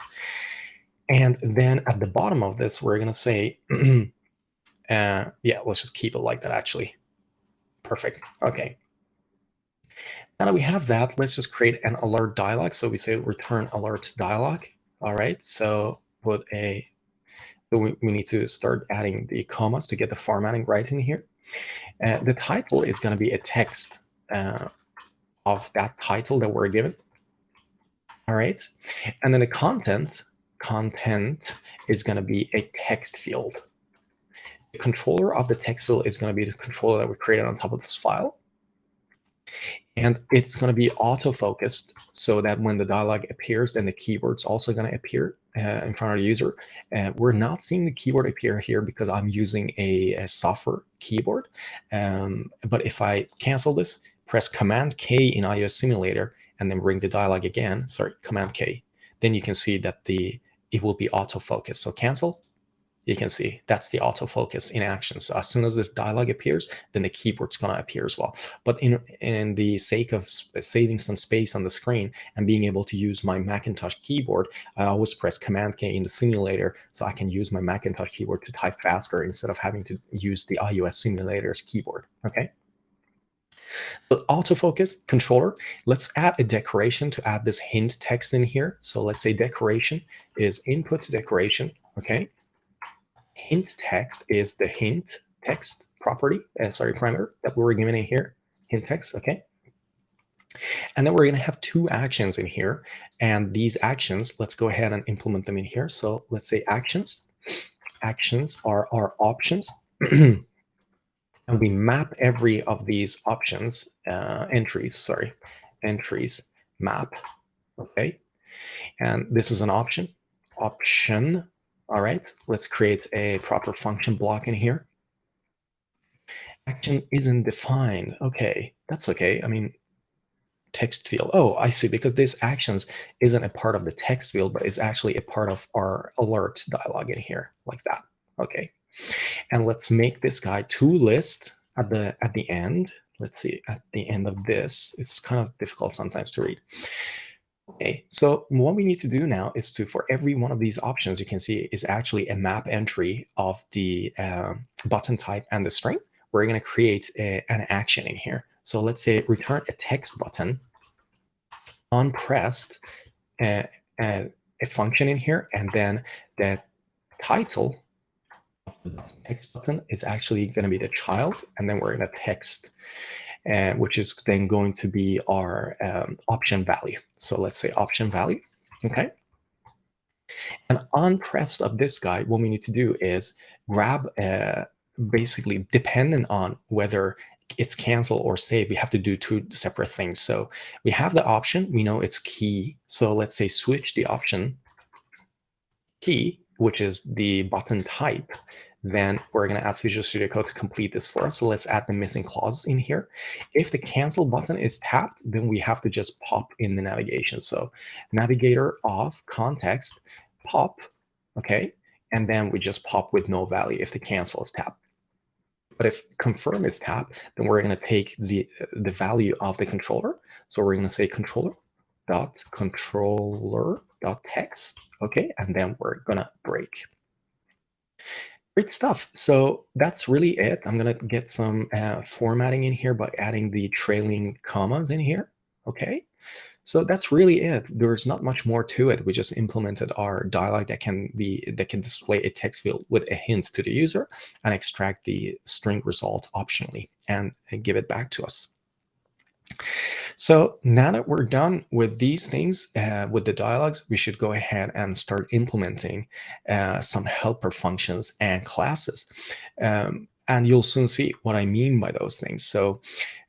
And then at the bottom of this, we're going to say, yeah, let's just keep it like that, actually. Perfect. Okay. Now that we have that, let's just create an alert dialog. So we say return alert dialog. All right. So we need to start adding the commas to get the formatting right in here. The title is going to be a text of that title that we're given. All right. And then the content is going to be a text field. The controller of the text field is going to be the controller that we created on top of this file. And it's going to be auto-focused so that when the dialog appears, then the keyword's also going to appear in front of the user. We're not seeing the keyword appear here because I'm using a software keyboard. But if I cancel this, press Command K in iOS Simulator, and then bring the dialog again, sorry, Command K, then you can see that it will be autofocus. So cancel, you can see that's the autofocus in action. So as soon as this dialog appears, then the keyboard's going to appear as well. But in the sake of saving some space on the screen and being able to use my Macintosh keyboard, I always press Command K in the simulator so I can use my Macintosh keyboard to type faster instead of having to use the iOS simulator's keyboard. Okay. So autofocus controller, let's add a decoration to add this hint text in here. So let's say decoration is input decoration. Okay. Hint text is the hint text property, parameter that we were given in here, hint text, okay? And then we're going to have two actions in here. And these actions, let's go ahead and implement them in here. So let's say actions. Actions are our options. And we map every of these options, entries map, okay? And this is an option. All right, let's create a proper function block in here. Action isn't defined. Okay, that's okay. I mean, text field. Oh, I see, because this actions isn't a part of the text field, but it's actually a part of our alert dialog in here, like that. Okay, and let's make this guy toList at the end. Let's see, at the end of this, it's kind of difficult sometimes to read. Okay, so what we need to do now is for every one of these options, you can see is actually a map entry of the button type and the string. We're going to create an action in here. So let's say return a text button unpressed, a function in here, and then the title of the text button is actually going to be the child, and then we're going to text, which is then going to be our option value. So let's say option value, okay? And unpressed of this guy, what we need to do is grab, basically dependent on whether it's cancel or save, we have to do two separate things. So we have the option, we know it's key. So let's say switch the option key, which is the button type. Then we're going to ask Visual Studio Code to complete this for us. So let's add the missing clauses in here. If the cancel button is tapped, then we have to just pop in the navigation. So navigator of context, pop, okay? And then we just pop with no value if the cancel is tapped. But if confirm is tapped, then we're going to take the value of the controller. So we're going to say controller.controller.text, okay? And then we're going to break. Great stuff. So that's really it. I'm going to get some formatting in here by adding the trailing commas in here, okay? So that's really it. There's not much more to it. We just implemented our dialog that can display a text field with a hint to the user and extract the string result optionally and give it back to us. So now that we're done with these things, with the dialogues, we should go ahead and start implementing some helper functions and classes. And you'll soon see what I mean by those things. So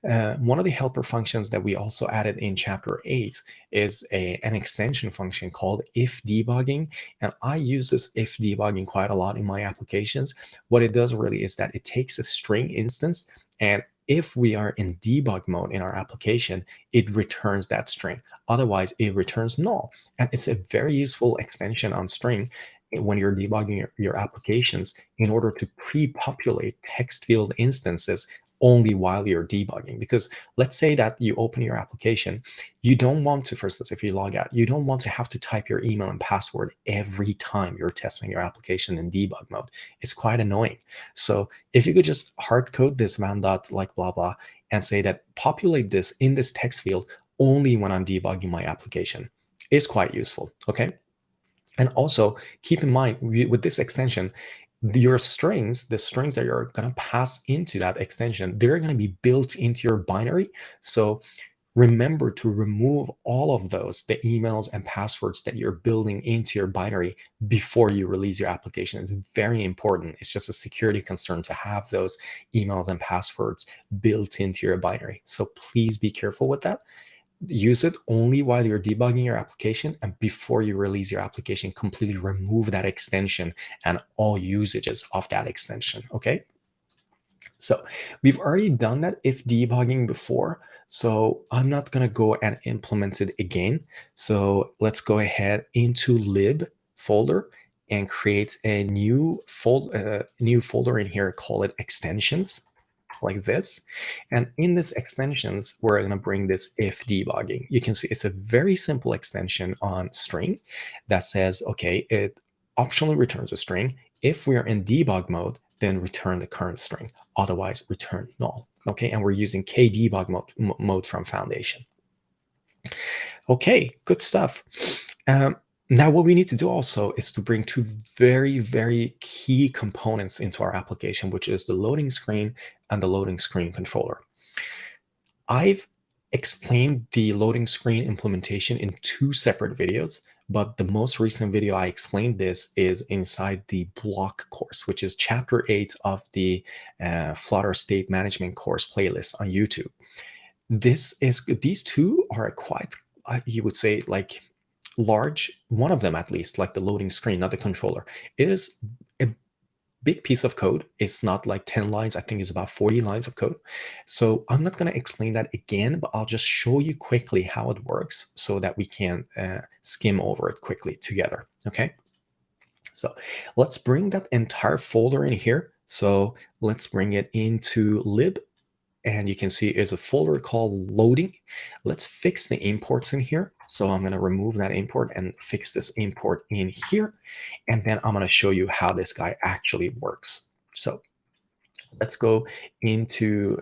one of the helper functions that we also added in Chapter 8 is an extension function called if debugging. And I use this if debugging quite a lot in my applications. What it does really is that it takes a string instance, and if we are in debug mode in our application, it returns that string. Otherwise, it returns null. And it's a very useful extension on string when you're debugging your applications in order to pre-populate text field instances only while you're debugging. Because let's say that you open your application, you don't want to, for instance, if you log out, you don't want to have to type your email and password every time you're testing your application in debug mode. It's quite annoying. So if you could just hard code this like blah blah and say that populate this in this text field only when I'm debugging my application, is quite useful, okay? And also keep in mind with this extension, your strings, the strings that you're going to pass into that extension, they're going to be built into your binary. So remember to remove all of those, the emails and passwords that you're building into your binary before you release your application. It's very important. It's just a security concern to have those emails and passwords built into your binary. So please be careful with that. Use it only while you're debugging your application, and before you release your application, completely remove that extension and all usages of that extension, okay? So we've already done that if debugging before. So I'm not going to go and implement it again. So let's go ahead into lib folder and create a new folder in here, call it extensions, like this. And in this extensions, we're going to bring this if debugging. You can see it's a very simple extension on string that says, okay, it optionally returns a string. If we're in debug mode, then return the current string. Otherwise, return null. Okay, and we're using kdebug mode from Foundation. Okay, good stuff. Now, what we need to do also is to bring two very, very key components into our application, which is the loading screen and the loading screen controller. I've explained the loading screen implementation in 2 separate videos, but the most recent video I explained this is inside the block course, which is chapter 8 of the Flutter State Management course playlist on YouTube. These two are quite, you would say, like large, one of them at least, like the loading screen, not the controller. It is a big piece of code. It's not like 10 lines. I think it's about 40 lines of code. So I'm not going to explain that again, but I'll just show you quickly how it works so that we can skim over it quickly together. Okay. So let's bring that entire folder in here. So let's bring it into lib. And you can see is a folder called loading. Let's fix the imports in here. So I'm going to remove that import and fix this import in here. And then I'm going to show you how this guy actually works. So let's go into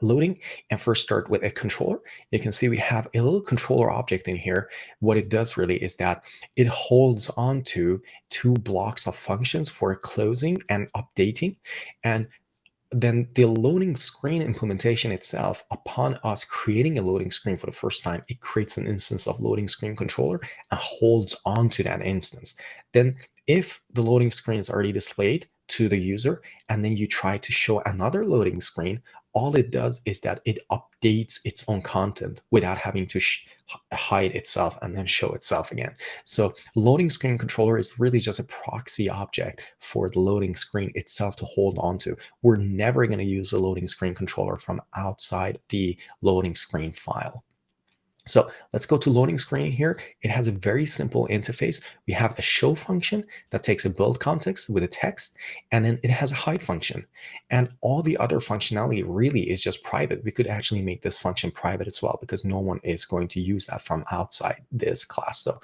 loading and first start with a controller. You can see we have a little controller object in here. What it does really is that it holds on to 2 blocks of functions for closing and updating. And then the loading screen implementation itself, upon us creating a loading screen for the first time, it creates an instance of loading screen controller and holds on to that instance. Then if the loading screen is already displayed to the user, and then you try to show another loading screen, all it does is that it updates its own content without having to hide itself and then show itself again. So loading screen controller is really just a proxy object for the loading screen itself to hold on to. We're never going to use a loading screen controller from outside the loading screen file. So let's go to loading screen here. It has a very simple interface. We have a show function that takes a build context with a text, and then it has a hide function. And all the other functionality really is just private. We could actually make this function private as well because no one is going to use that from outside this class. So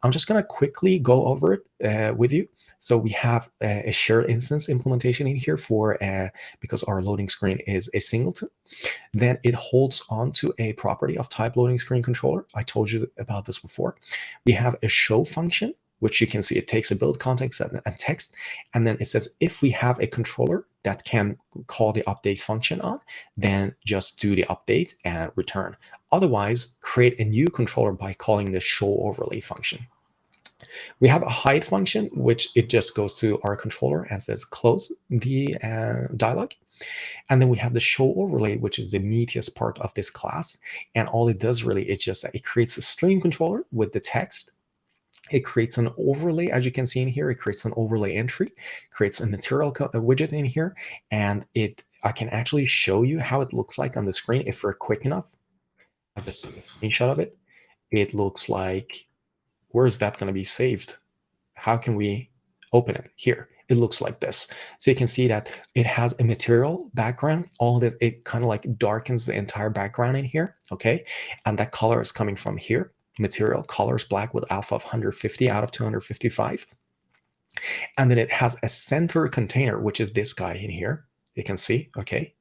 I'm just going to quickly go over it with you. So we have a shared instance implementation in here for because our loading screen is a singleton. Then it holds on to a property of type loading screen controller. I told you about this before. We have a show function, which you can see it takes a build context and text. And then it says, if we have a controller that can call the update function on, then just do the update and return. Otherwise, create a new controller by calling the show overlay function. We have a hide function, which it just goes to our controller and says close the dialog. And then we have the show overlay, which is the meatiest part of this class. And all it does really is just that it creates a stream controller with the text. It creates an overlay, as you can see in here. It creates an overlay entry, creates a material widget in here, and I can actually show you how it looks like on the screen if we're quick enough. I just took a screenshot of it. It looks like, where is that going to be saved? How can we open it? Here, it looks like this. So you can see that it has a material background, all that it kind of like darkens the entire background in here, okay? And that color is coming from here. Material colors black with alpha of 150 out of 255. And then it has a center container, which is this guy in here. You can see, okay?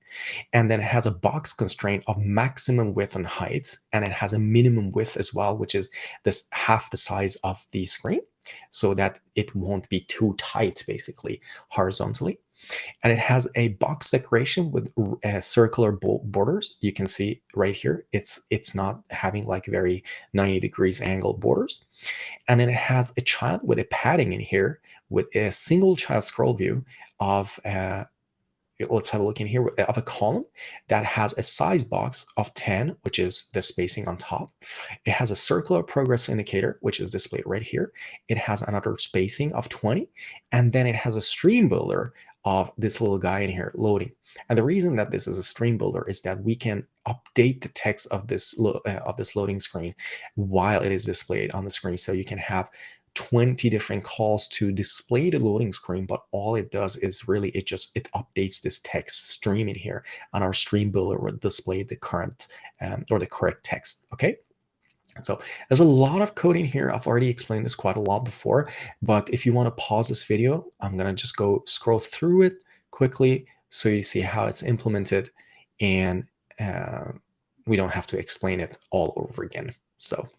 And then it has a box constraint of maximum width and height, and it has a minimum width as well, which is this half the size of the screen, so that it won't be too tight, basically, horizontally. And it has a box decoration with circular borders. You can see right here, it's not having like very 90 degrees angle borders. And then it has a child with a padding in here with a single child scroll view of let's have a look in here of a column that has a size box of 10, which is the spacing on top. It has a circular progress indicator, which is displayed right here. It has another spacing of 20, and then it has a stream builder of this little guy in here, loading. And the reason that this is a stream builder is that we can update the text of this loading screen while it is displayed on the screen. So you can have 20 different calls to display the loading screen, but all it does is really it updates this text stream in here, and our stream builder will display the current or the correct text. Okay. So there's a lot of code in here. I've already explained this quite a lot before, but if you want to pause this video, I'm going to just go scroll through it quickly so you see how it's implemented, and we don't have to explain it all over again. So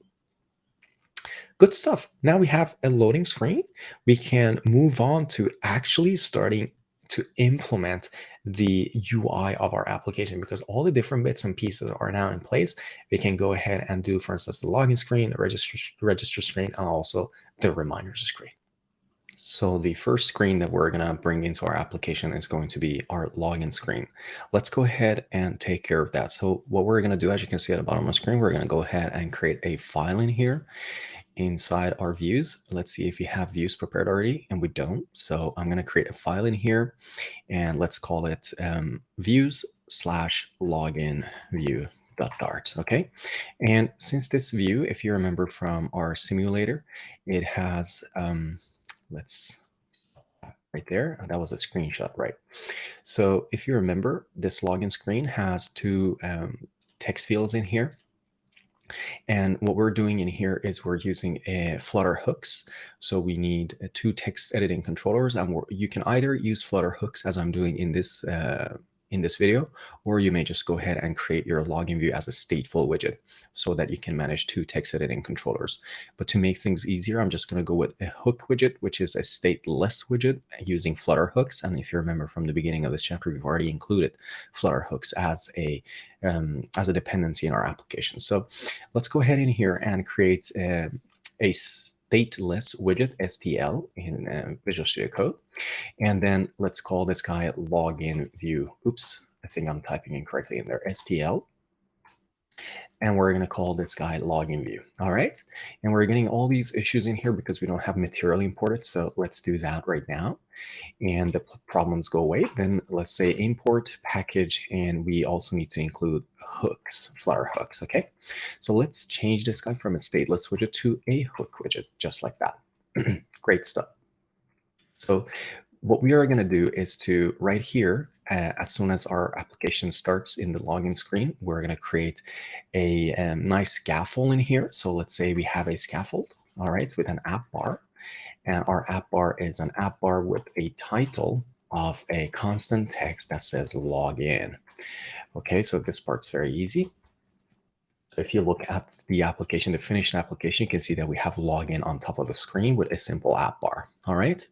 good stuff. Now we have a loading screen. We can move on to actually starting to implement the UI of our application, because all the different bits and pieces are now in place. We can go ahead and do, for instance, the login screen, the register screen, and also the reminders screen. So the first screen that we're going to bring into our application is going to be our login screen. Let's go ahead and take care of that. So what we're going to do, as you can see at the bottom of the screen, we're going to go ahead and create a file in here inside our views. Let's see if we have views prepared already, and we don't. So I'm going to create a file in here, and let's call it views/login view.dart. Okay. And since this view, if you remember from our simulator, it has, let's right there. That was a screenshot, right? So if you remember, this login screen has two text fields in here. And what we're doing in here is we're using a Flutter Hooks. So we need two text editing controllers, and you can either use Flutter Hooks as I'm doing in this video, or you may just go ahead and create your login view as a stateful widget so that you can manage two text editing controllers. But to make things easier, I'm just going to go with a hook widget, which is a stateless widget using Flutter Hooks. And if you remember from the beginning of this chapter, we've already included Flutter Hooks as a dependency in our application. So let's go ahead in here and create a stateless widget, STL, in Visual Studio Code. And then let's call this guy login view. Oops, I think I'm typing incorrectly in there, STL. And we're going to call this guy login view. All right. And we're getting all these issues in here because we don't have material imported. So let's do that right now. And the problems go away. Then let's say import package, and we also need to include hooks, Flutter Hooks. Okay. So let's change this guy from a stateless widget to a hook widget, just like that. Great stuff. So what we are going to do is to right here, as soon as our application starts in the login screen, we're going to create a nice scaffold in here. So let's say we have a scaffold, all right, with an app bar. And our app bar is an app bar with a title of a constant text that says login. Okay, so this part's very easy. So if you look at the application, the finished application, you can see that we have login on top of the screen with a simple app bar. All right.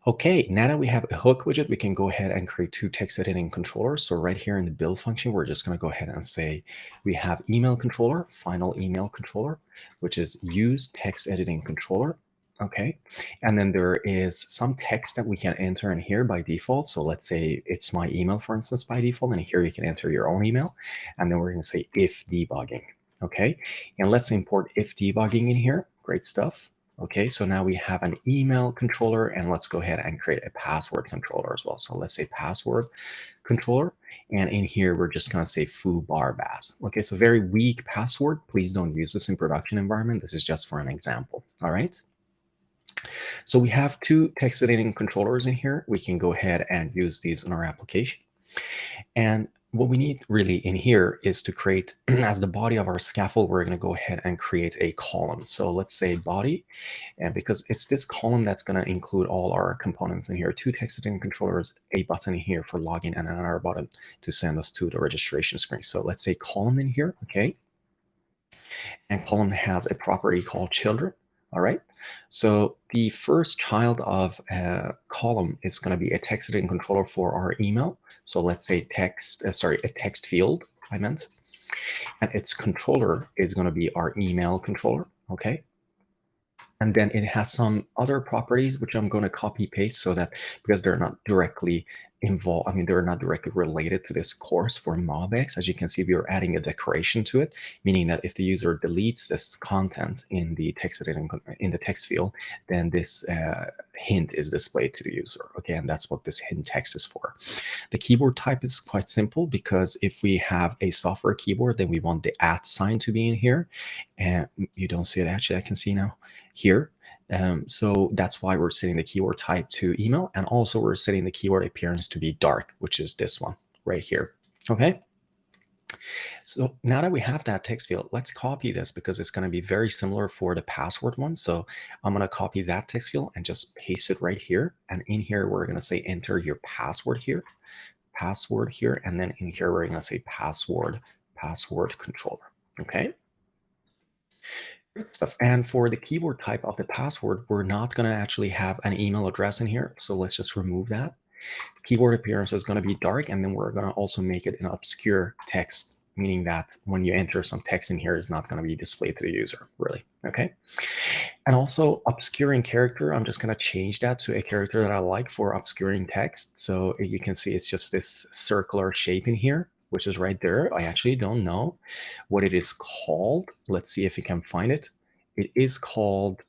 Okay, now that we have a hook widget, we can go ahead and create two text editing controllers. So right here in the build function, we're just going to go ahead and say we have email controller, final email controller, which is use text editing controller. Okay, and then there is some text that we can enter in here by default. So let's say it's my email, for instance, by default, and here you can enter your own email. And then we're going to say if debugging. Okay, and let's import if debugging in here. Great stuff. Okay, so now we have an email controller, and let's go ahead and create a password controller as well. So let's say password controller, and in here we're just going to say foo bar bas. Okay, so very weak password. Please don't use this in production environment. This is just for an example. All right. So we have two text editing controllers in here. We can go ahead and use these in our application. And what we need really in here is to create, as the body of our scaffold, we're going to go ahead and create a column. So let's say body, and because it's this column that's going to include all our components in here, two text editing controllers, a button in here for login, and another button to send us to the registration screen. So let's say column in here. Okay. And column has a property called children. All right. So the first child of a column is going to be a text editing controller for our email. So let's say a text field, I meant. And its controller is going to be our email controller. Okay. And then it has some other properties, which I'm going to copy paste so that because they're not directly involve, I mean, they're not directly related to this course for MobX. As you can see, we are adding a decoration to it, meaning that if the user deletes this content in the text editing, in the text field, then this hint is displayed to the user. Okay, and that's what this hint text is for. The keyboard type is quite simple, because if we have a software keyboard, then we want the @ sign to be in here. And you don't see it, actually, I can see now here. So that's why we're setting the keyword type to email, and also we're setting the keyword appearance to be dark, which is this one right here. Okay. So now that we have that text field, let's copy this, because it's going to be very similar for the password one. So I'm going to copy that text field and just paste it right here. And in here, we're going to say enter your password here, and then in here, we're going to say password controller. Okay. Great stuff. And for the keyboard type of the password, we're not going to actually have an email address in here. So let's just remove that. Keyboard appearance is going to be dark, and then we're going to also make it an obscure text, meaning that when you enter some text in here, it's not going to be displayed to the user, really. Okay. And also obscuring character, I'm just going to change that to a character that I like for obscuring text. So you can see it's just this circular shape in here, which is right there. I actually don't know what it is called. Let's see if we can find it. It is called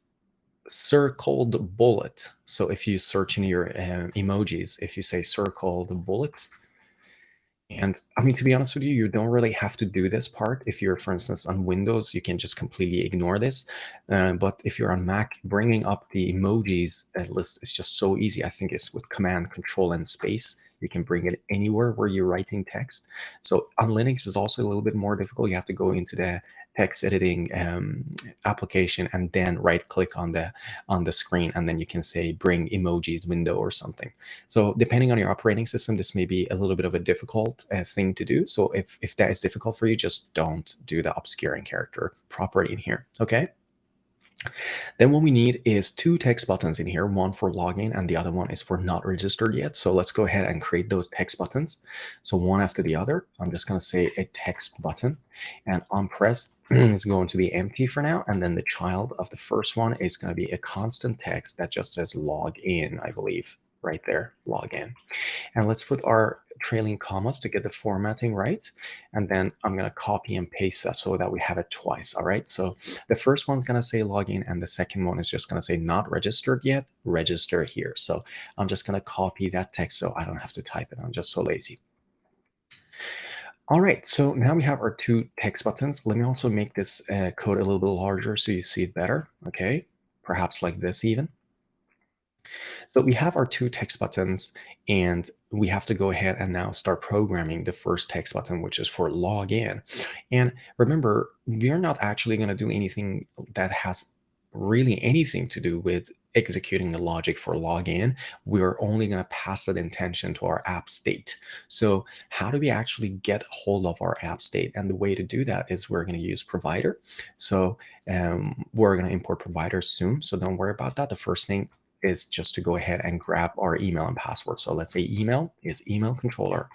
circled bullet. So if you search in your emojis, if you say circled bullet, and I mean, to be honest with you, you don't really have to do this part. If you're, for instance, on Windows, you can just completely ignore this. But if you're on Mac, bringing up the emojis list is just so easy. I think it's with Command, Control, and Space. You can bring it anywhere where you're writing text. So on Linux, is also a little bit more difficult. You have to go into the text editing application and then right-click on the screen, and then you can say bring emojis window or something. So depending on your operating system, this may be a little bit of a difficult thing to do. So if that is difficult for you, just don't do the obscuring character property in here. Okay. Then what we need is two text buttons in here, one for login and the other one is for not registered yet. So let's go ahead and create those text buttons. So one after the other. I'm just going to say a text button, and onPress is going to be empty for now. And then the child of the first one is going to be a constant text that just says log in, I believe, right there, log in. And let's put our trailing commas to get the formatting right. And then I'm going to copy and paste that so that we have it twice. All right. So the first one's going to say login, and the second one is just going to say not registered yet, register here. So I'm just going to copy that text so I don't have to type it. I'm just so lazy. All right, so now we have our two text buttons. Let me also make this code a little bit larger so you see it better. Okay, perhaps like this even. So we have our two text buttons, and we have to go ahead and now start programming the first text button, which is for login. And remember, we're not actually going to do anything that has really anything to do with executing the logic for login. We're only going to pass that intention to our app state. So how do we actually get hold of our app state? And the way to do that is we're going to use provider. So we're going to import provider soon. So don't worry about that. The first thing is just to go ahead and grab our email and password. So let's say email is email controller,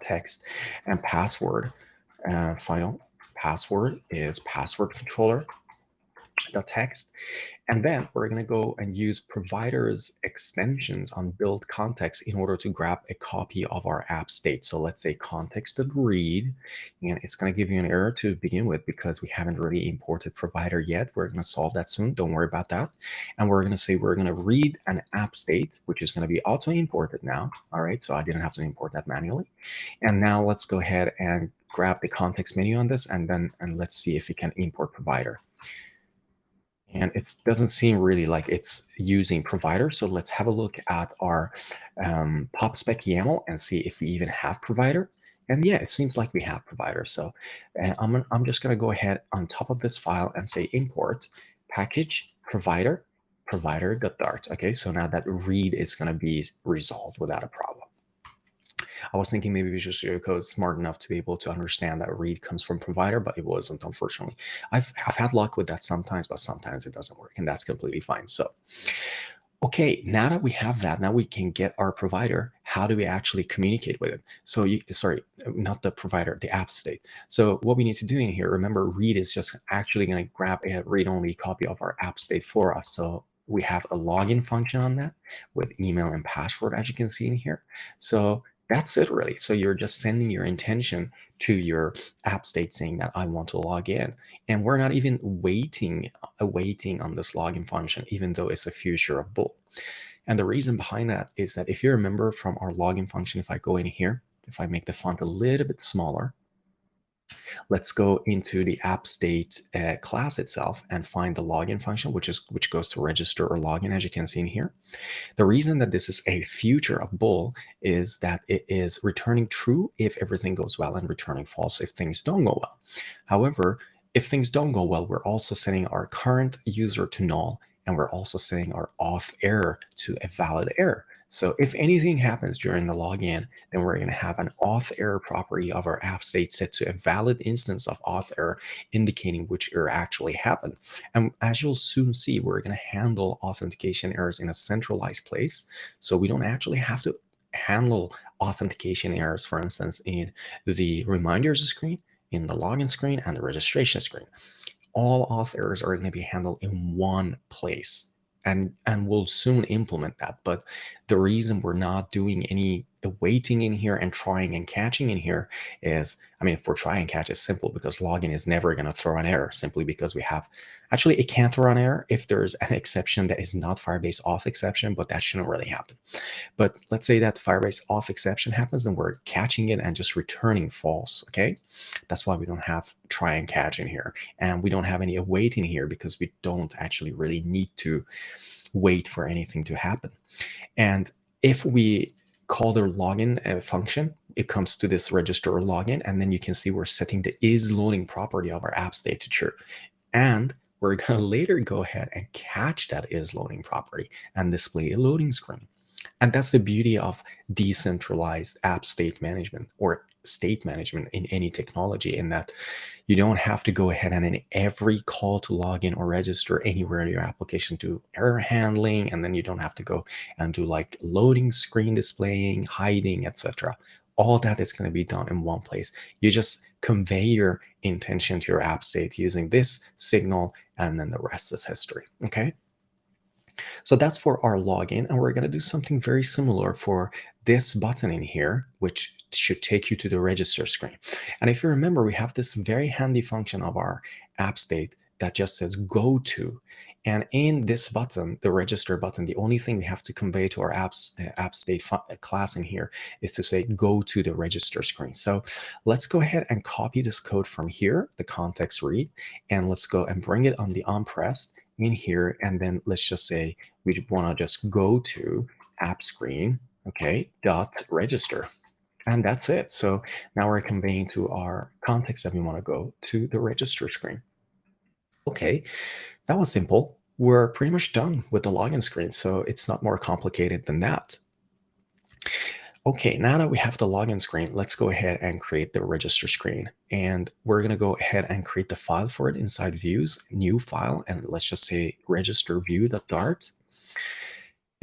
text, and password, final password is password controller, text. And then we're going to go and use providers extensions on build context in order to grab a copy of our app state. So let's say context.read, and it's going to give you an error to begin with because we haven't really imported provider yet. We're going to solve that soon. Don't worry about that. And we're going to say we're going to read an app state, which is going to be auto imported now. All right. So I didn't have to import that manually. And now let's go ahead and grab the context menu on this, and let's see if we can import provider. And it doesn't seem really like it's using provider. So let's have a look at our PopSpec YAML and see if we even have provider. And yeah, it seems like we have provider. So I'm just going to go ahead on top of this file and say import package provider provider.dart. Okay, so now that read is going to be resolved without a problem. I was thinking maybe Visual Studio Code is smart enough to be able to understand that read comes from provider, but it wasn't, unfortunately. I've had luck with that sometimes, but sometimes it doesn't work, and that's completely fine. So, okay, now that we have that, now we can get our provider. How do we actually communicate with it? So, sorry, not the provider, the app state. So what we need to do in here, remember, read is just actually going to grab a read-only copy of our app state for us. So we have a login function on that with email and password, as you can see in here. So that's it really. So you're just sending your intention to your app state saying that I want to log in. And we're not even waiting on this login function, even though it's a future of bool. And the reason behind that is that if you remember from our login function, if I go in here, if I make the font a little bit smaller, let's go into the app state class itself and find the login function, which goes to register or login, as you can see in here. The reason that this is a future of bool is that it is returning true if everything goes well and returning false if things don't go well. However, if things don't go well, we're also setting our current user to null, and we're also setting our auth error to a valid error. So if anything happens during the login, then we're going to have an auth error property of our app state set to a valid instance of auth error, indicating which error actually happened. And as you'll soon see, we're going to handle authentication errors in a centralized place. So we don't actually have to handle authentication errors, for instance, in the reminders screen, in the login screen, and the registration screen. All auth errors are going to be handled in one place. And we'll soon implement that. But the reason we're not doing any waiting in here and trying and catching in here is, I mean, for try and catch is simple because login is never going to throw an error simply because we have, actually it can throw an error if there's an exception that is not Firebase auth exception, but that shouldn't really happen. But let's say that Firebase auth exception happens and we're catching it and just returning false, okay? That's why we don't have try and catch in here. And we don't have any await in here because we don't actually really need to wait for anything to happen. And if we call the login function, it comes to this register or login, and then you can see we're setting the is loading property of our app state to true. And we're going to later go ahead and catch that is loading property and display a loading screen. And that's the beauty of decentralized app state management or state management in any technology, in that you don't have to go ahead and in every call to login or register anywhere in your application do error handling, and then you don't have to go and do like loading screen displaying, hiding, etc. All that is going to be done in one place. You just convey your intention to your app state using this signal, and then the rest is history. Okay. So that's for our login, and we're going to do something very similar for this button in here, which should take you to the register screen. And if you remember, we have this very handy function of our app state that just says go to. And in this button, the register button, the only thing we have to convey to our app state class in here is to say go to the register screen. So let's go ahead and copy this code from here, the context read, and let's go and bring it on the onPressed in here, and then let's just say we want to just go to app screen, okay, dot register, and that's it. So now we're conveying to our context that we want to go to the register screen. Okay, that was simple. We're pretty much done with the login screen, so it's not more complicated than that. Okay, now that we have the login screen, let's go ahead and create the register screen. And we're going to go ahead and create the file for it inside views, new file, and let's just say register view.dart.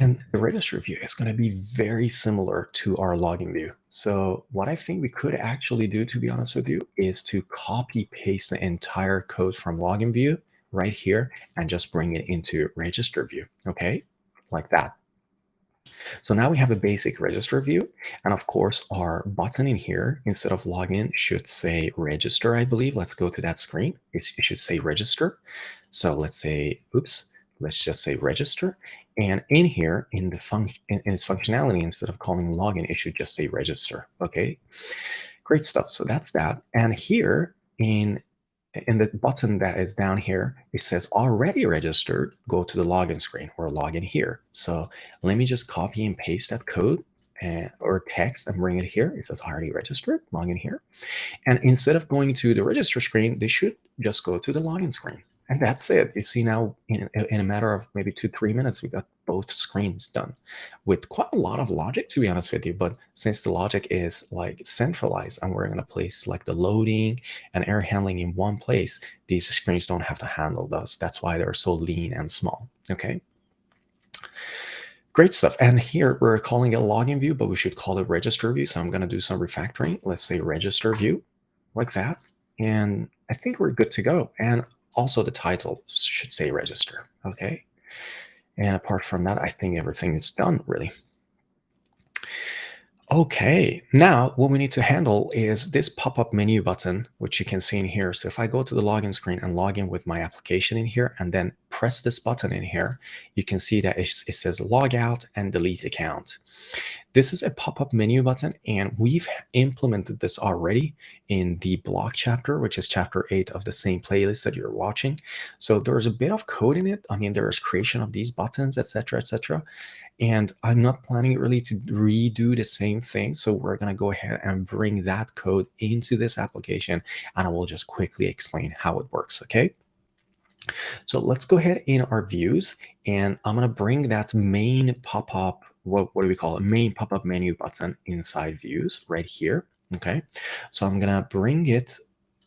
And the register view is going to be very similar to our login view. So what I think we could actually do, to be honest with you, is to copy paste the entire code from login view right here and just bring it into register view. Okay, like that. So now we have a basic register view. And of course, our button in here, instead of login, should say register, I believe. Let's go to that screen. It should say register. So let's say, oops, let's just say register. And in here, in the in its functionality, instead of calling login, it should just say register. Okay, great stuff. So that's that. And here in the button that is down here, it says already registered, go to the login screen or login here. So let me just copy and paste that code or text and bring it here. It says already registered, login here. And instead of going to the register screen, they should just go to the login screen. And that's it. You see now in a matter of maybe 2-3 minutes, we got both screens done with quite a lot of logic, to be honest with you. But since the logic is like centralized and we're going to place like the loading and error handling in one place, these screens don't have to handle those. That's why they're so lean and small. Okay. Great stuff. And here we're calling it login view, but we should call it register view. So I'm going to do some refactoring. Let's say register view like that. And I think we're good to go. And also the title should say register. Okay. And apart from that, I think everything is done, really. Okay, now what we need to handle is this pop-up menu button, which you can see in here. So if I go to the login screen and log in with my application in here and then press this button in here, you can see that it says log out and delete account. This is a pop-up menu button, and we've implemented this already in the blog chapter, which is chapter 8 of the same playlist that you're watching. So there's a bit of code in it. I mean, there's creation of these buttons, etc., etc. And I'm not planning really to redo the same thing. So we're going to go ahead and bring that code into this application, and I will just quickly explain how it works, okay? So let's go ahead in our views, and I'm going to bring that main pop-up, what do we call it? Main pop-up menu button inside views right here, okay? So I'm going to bring it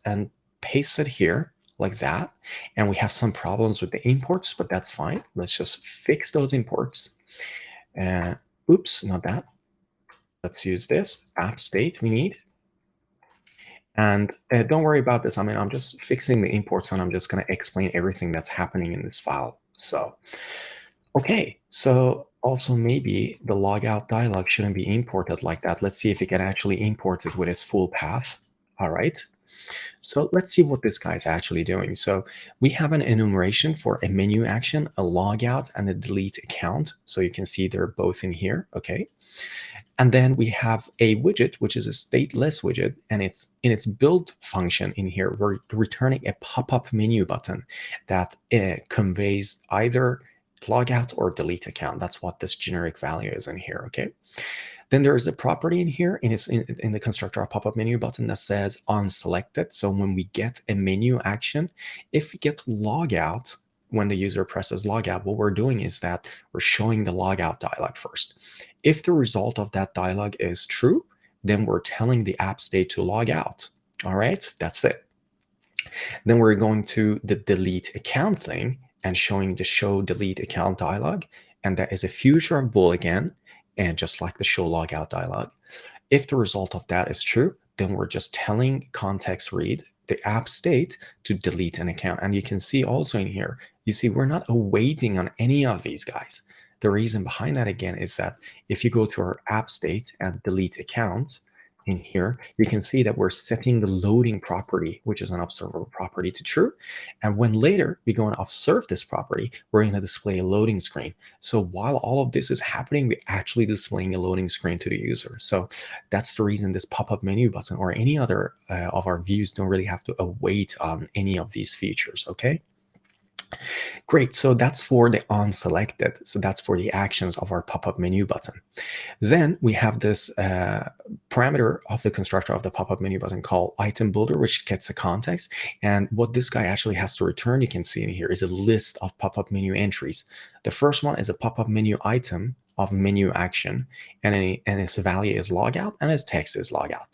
and paste it here like that. And we have some problems with the imports, but that's fine. Let's just fix those imports. Oops, not that. Let's use this app state we need. And don't worry about this. I mean, I'm just fixing the imports, and I'm just going to explain everything that's happening in this file. So, okay. So also maybe the logout dialog shouldn't be imported like that. Let's see if we can actually import it with its full path. All right. So let's see what this guy is actually doing. So we have an enumeration for a menu action, a logout, and a delete account. So you can see they're both in here. Okay. And then we have a widget, which is a stateless widget, and it's in its build function in here, we're returning a pop-up menu button that conveys either logout or delete account. That's what this generic value is in here, okay? Then there is a property in here, and it's in the constructor a pop-up menu button that says unselected. So when we get a menu action, if we get logout, when the user presses logout, what we're doing is that we're showing the logout dialog first. If the result of that dialog is true, then we're telling the app state to log out. All right, that's it. Then we're going to the delete account thing and showing the show delete account dialog. And that is a future of bool again, and just like the show logout dialog. If the result of that is true, then we're just telling context read the app state to delete an account. And you can see also in here, you see we're not awaiting on any of these guys. The reason behind that again is that if you go to our app state and delete account in here, you can see that we're setting the loading property, which is an observable property, to true. And when later we go and observe this property, we're going to display a loading screen. So while all of this is happening, we're actually displaying a loading screen to the user. So that's the reason this pop-up menu button or any other of our views don't really have to await on any of these features, okay? Great, so that's for the unselected. So that's for the actions of our pop-up menu button. Then we have this parameter of the constructor of the pop-up menu button called item builder, which gets the context. And what this guy actually has to return, you can see in here, is a list of pop-up menu entries. The first one is a pop-up menu item of menu action, and its value is logout, and its text is logout.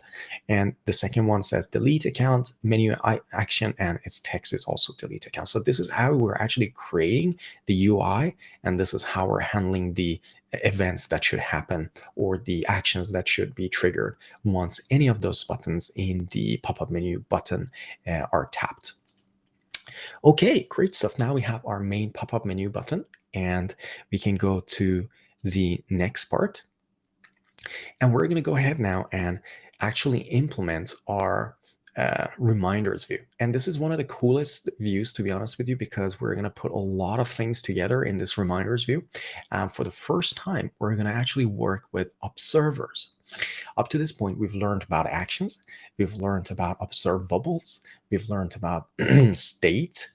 And the second one says delete account, menu action, and its text is also delete account. So this is how we're actually creating the UI, and this is how we're handling the events that should happen or the actions that should be triggered once any of those buttons in the pop-up menu button are tapped. Okay, great stuff. Now we have our main pop-up menu button, and we can go to the next part. And we're going to go ahead now and actually implement our reminders view. And this is one of the coolest views, to be honest with you, because we're going to put a lot of things together in this reminders view. For the first time, we're going to actually work with observers. Up to this point, we've learned about actions. We've learned about observables. We've learned about state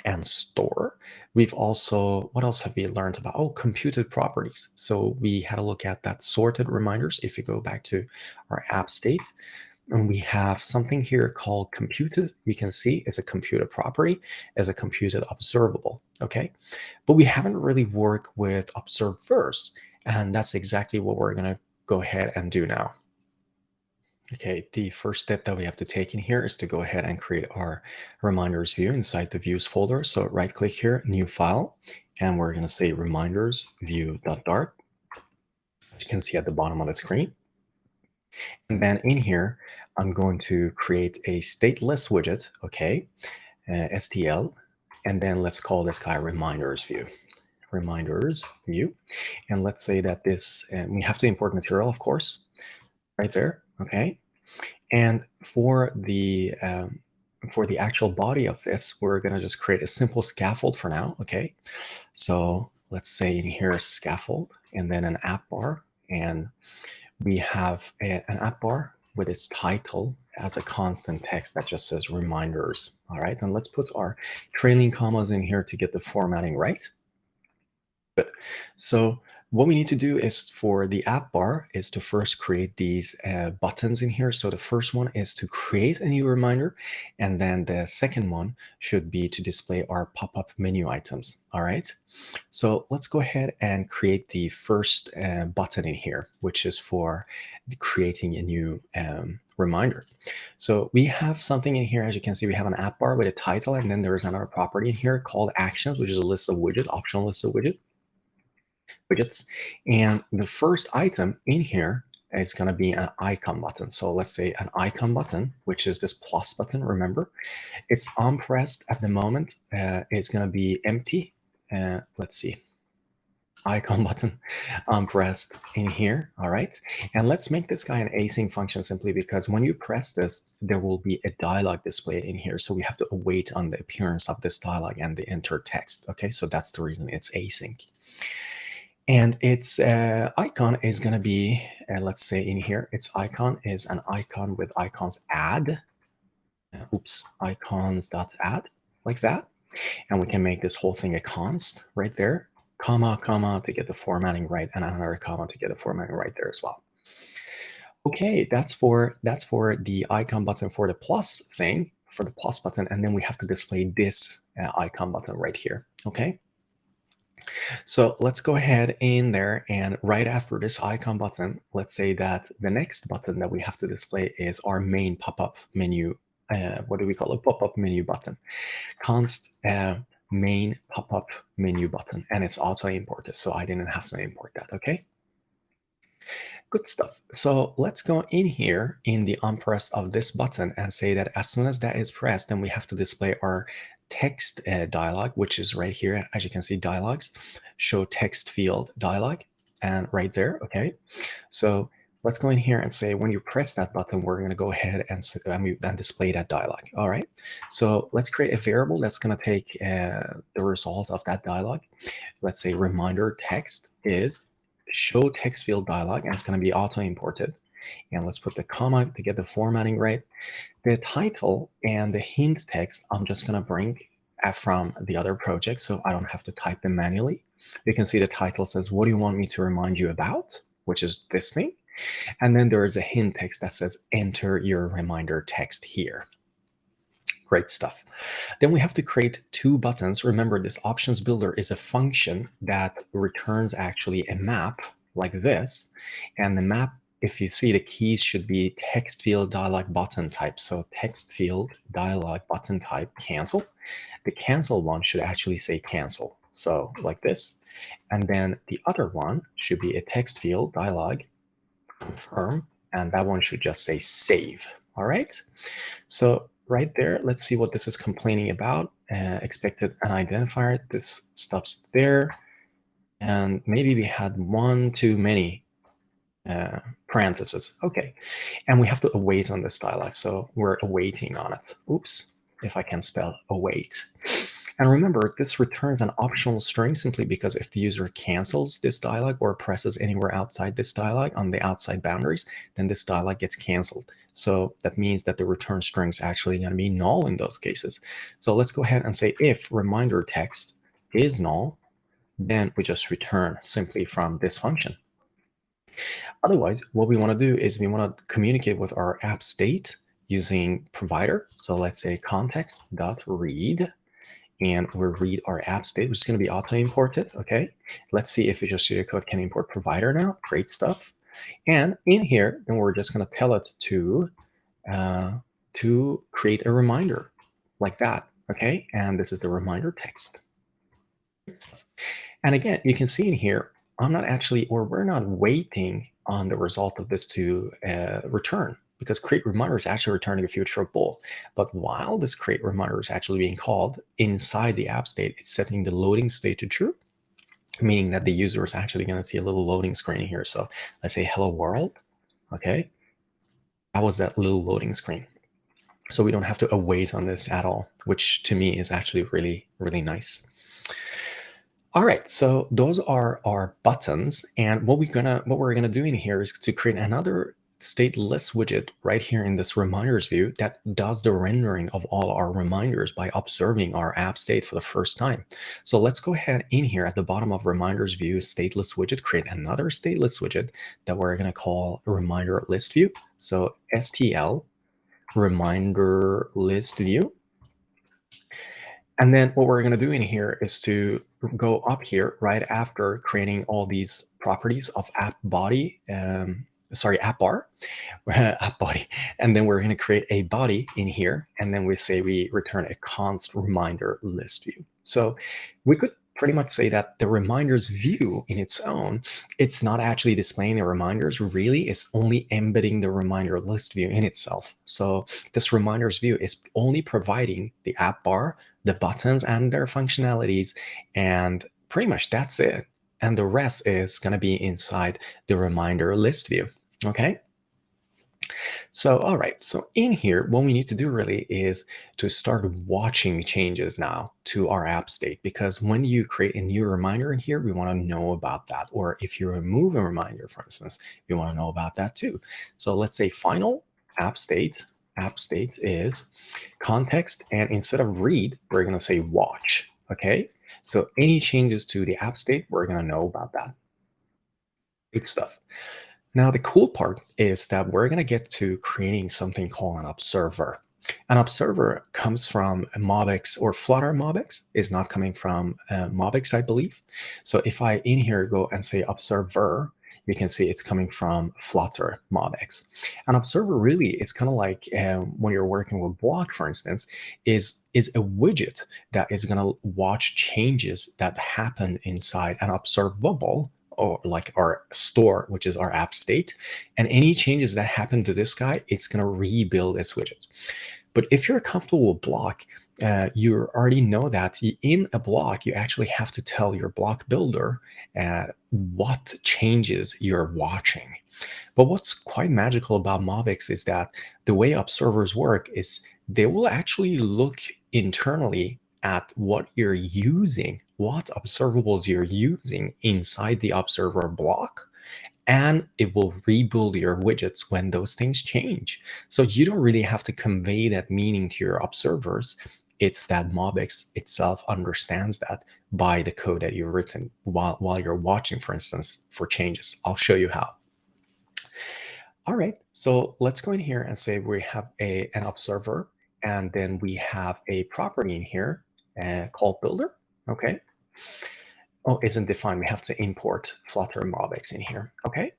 and store. We've also, what else have we learned about? Oh, computed properties. So we had a look at that sorted reminders. If you go back to our app state, and we have something here called computed. You can see it's a computed property as a computed observable, okay? But we haven't really worked with observers, and that's exactly what we're gonna go ahead and do now. Okay, the first step that we have to take in here is to go ahead and create our reminders view inside the views folder. So right click here, new file, and we're going to say reminders view.dart. As you can see at the bottom of the screen. And then in here, I'm going to create a stateless widget, okay, STL, and then let's call this guy reminders view, reminders view. And let's say that this, we have to import material, of course, right there. Okay. And for the actual body of this, we're going to just create a simple scaffold for now. Okay. So let's say in here, scaffold, and then an app bar. And we have an app bar with its title as a constant text that just says reminders. All right. And let's put our trailing commas in here to get the formatting right. Good. So what we need to do is for the app bar is to first create these buttons in here. So the first one is to create a new reminder. And then the second one should be to display our pop-up menu items. All right. So let's go ahead and create the first button in here, which is for creating a new reminder. So we have something in here. As you can see, we have an app bar with a title, and then there's another property in here called actions, which is a list of widget, optional list of widgets. And the first item in here is going to be an icon button. So let's say an icon button, which is this plus button. Remember, it's unpressed at the moment. It's going to be empty. Let's see. Icon button unpressed in here. All right. And let's make this guy an async function simply because when you press this, there will be a dialog displayed in here. So we have to await on the appearance of this dialog and the enter text. Okay. So that's the reason it's async. And its icon is going to be, let's say in here, its icon is an icon with icons add. Icons.add, like that. And we can make this whole thing a const right there, comma, comma, to get the formatting right, and another comma to get the formatting right there as well. Okay, that's for the icon button for the plus thing, for the plus button. And then we have to display this icon button right here. Okay. So let's go ahead in there, and right after this icon button, let's say that the next button that we have to display is our main pop-up menu. What do we call it? Pop-up menu button. Const main pop-up menu button, and it's auto imported, so I didn't have to import that. Okay. Good stuff. So let's go in here in the unpressed of this button and say that as soon as that is pressed, then we have to display our text dialog, which is right here. As you can see, dialogs, show text field dialog, and right there. Okay. So let's go in here and say when you press that button, we're going to go ahead and display that dialog. All right. So let's create a variable that's going to take the result of that dialog. Let's say reminder text is show text field dialog, and it's going to be auto imported. And let's put the comma to get the formatting right. The title and the hint text, I'm just going to bring from the other project, so I don't have to type them manually. You can see the title says, what do you want me to remind you about? Which is this thing. And then there is a hint text that says, enter your reminder text here. Great stuff. Then we have to create two buttons. Remember, this options builder is a function that returns actually a map like this. And the map, if you see, the keys should be text field dialog button type. So text field dialog button type cancel. The cancel one should actually say cancel. So like this. And then the other one should be a text field dialog confirm. And that one should just say save. All right. So right there, let's see what this is complaining about. Expected an identifier. This stops there. And maybe we had one too many parentheses. Okay. And we have to await on this dialog. So we're awaiting on it. Oops, if I can spell await. And remember, this returns an optional string simply because if the user cancels this dialog or presses anywhere outside this dialog on the outside boundaries, then this dialog gets canceled. So that means that the return string is actually going to be null in those cases. So let's go ahead and say if reminder text is null, then we just return simply from this function. Otherwise, what we want to do is we want to communicate with our app state using provider. So let's say context.read. And we'll read our app state, which is going to be auto imported. Okay, let's see if Visual Studio Code can import provider now. Great stuff. And in here, then we're just going to tell it to create a reminder like that. Okay, and this is the reminder text. And again, you can see in here, we're not waiting on the result of this to return, because create reminder is actually returning a future bool. But while this create reminder is actually being called inside the app state, it's setting the loading state to true. meaning that the user is actually going to see a little loading screen here. So let's say hello world. Okay, that was that little loading screen. So we don't have to await on this at all, which to me is actually really, really nice. All right, so those are our buttons, and what we're gonna do in here is to create another stateless widget right here in this reminders view that does the rendering of all our reminders by observing our app state for the first time. So let's go ahead in here at the bottom of reminders view, stateless widget, create another stateless widget that we're gonna call reminder list view. So STL reminder list view. And then what we're going to do in here is to go up here right after creating all these properties of app body, app bar, app body. And then we're going to create a body in here. And then we say we return a const reminder list view. So we could pretty much say that the reminders view in its own, it's not actually displaying the reminders, really, it's only embedding the reminder list view in itself. So this reminders view is only providing the app bar, the buttons and their functionalities, and pretty much that's it. And the rest is going to be inside the reminder list view. Okay. So, all right. So in here, what we need to do really is to start watching changes now to our app state, because when you create a new reminder in here, we want to know about that. Or if you remove a reminder, for instance, we want to know about that too. So let's say final app state is context. And instead of read, we're going to say watch. Okay. So any changes to the app state, we're going to know about that. Great stuff. Now, the cool part is that we're going to get to creating something called an observer. An observer comes from MobX, or Flutter MobX is not coming from MobX, I believe. So if I in here go and say observer, you can see it's coming from Flutter MobX. An observer really is kind of like when you're working with block, for instance, is a widget that is going to watch changes that happen inside an observable, or like our store, which is our app state. And any changes that happen to this guy, it's going to rebuild this widget. But if you're comfortable with block, you already know that in a block, you actually have to tell your block builder what changes you're watching. But what's quite magical about MobX is that the way observers work is they will actually look internally at what you're using, what observables you're using inside the observer block, and it will rebuild your widgets when those things change. So you don't really have to convey that meaning to your observers. It's that MobX itself understands that by the code that you've written while you're watching, for instance, for changes. I'll show you how. All right, so let's go in here and say we have an observer, and then we have a property in here called builder. Okay. Oh, isn't defined. We have to import Flutter MobX in here. Okay.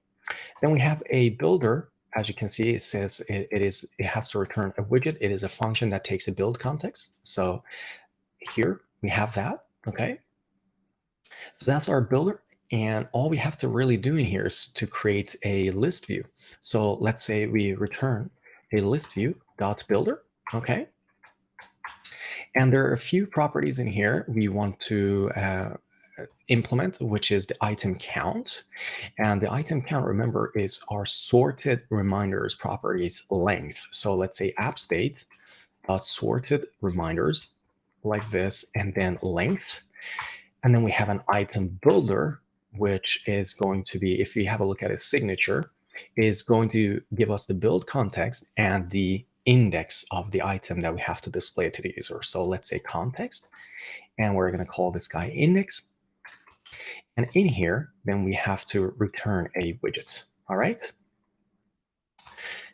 Then we have a builder. As you can see, it says it has to return a widget. It is a function that takes a build context. So here we have that. Okay. So that's our builder. And all we have to really do in here is to create a list view. So let's say we return a list view dot builder. Okay. And there are a few properties in here we want to implement, which is the item count. And the item count, remember, is our sorted reminders properties length. So let's say app state dot sorted reminders like this, and then length. And then we have an item builder, which is going to be, if we have a look at its signature, is going to give us the build context and the index of the item that we have to display to the user. So let's say context, and we're going to call this guy index. And in here, then we have to return a widget. All right.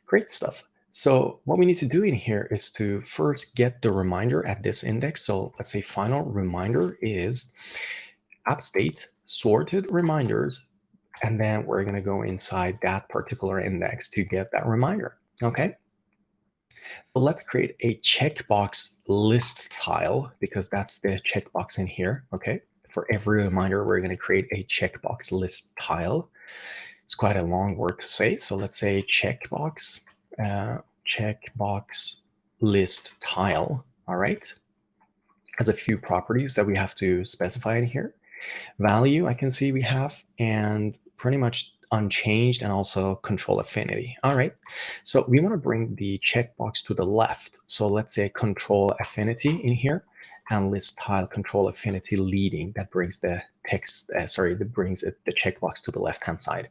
Great stuff. So what we need to do in here is to first get the reminder at this index. So let's say final reminder is app state sorted reminders, and then we're going to go inside that particular index to get that reminder. Okay. So let's create a checkbox list tile, because that's the checkbox in here. Okay. For every reminder, we're going to create a checkbox list tile. It's quite a long word to say. So let's say checkbox list tile. All right. Has a few properties that we have to specify in here. Value, I can see we have, and pretty much unchanged, and also control affinity. All right, so we want to bring the checkbox to the left. So let's say control affinity in here, and list tile control affinity leading. That brings the text, that brings the checkbox to the left-hand side.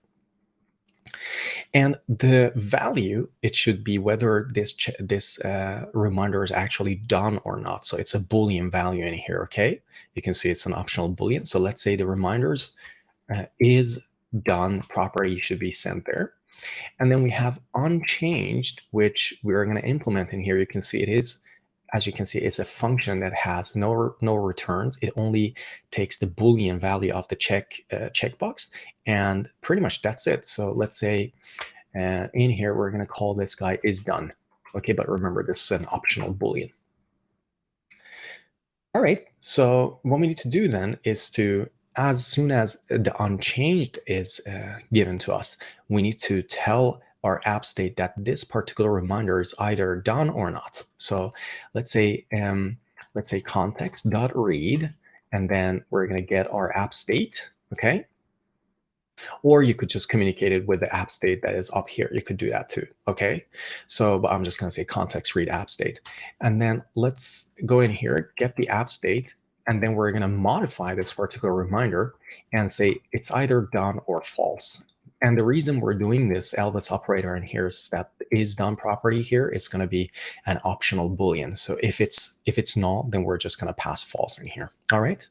And the value, it should be whether this reminder is actually done or not. So it's a Boolean value in here, okay? You can see it's an optional Boolean. So let's say the reminders is done property should be sent there. And then we have unchanged, which we're going to implement in here. You can see it is, as you can see, it's a function that has no returns. It only takes the Boolean value of the checkbox, and pretty much that's it. So let's say in here, we're going to call this guy is done. Okay, but remember, this is an optional Boolean. All right, so what we need to do then is to, as soon as the unchanged is given to us, we need to tell our app state that this particular reminder is either done or not. So let's say context.read, and then we're going to get our app state, okay? Or you could just communicate it with the app state that is up here. You could do that too, okay? So, but I'm just going to say context read app state. And then let's go in here, get the app state, and then we're going to modify this particular reminder and say it's either done or false. And the reason we're doing this else operator in here is that is done property here is going to be an optional Boolean. So if it's null, then we're just going to pass false in here. All right.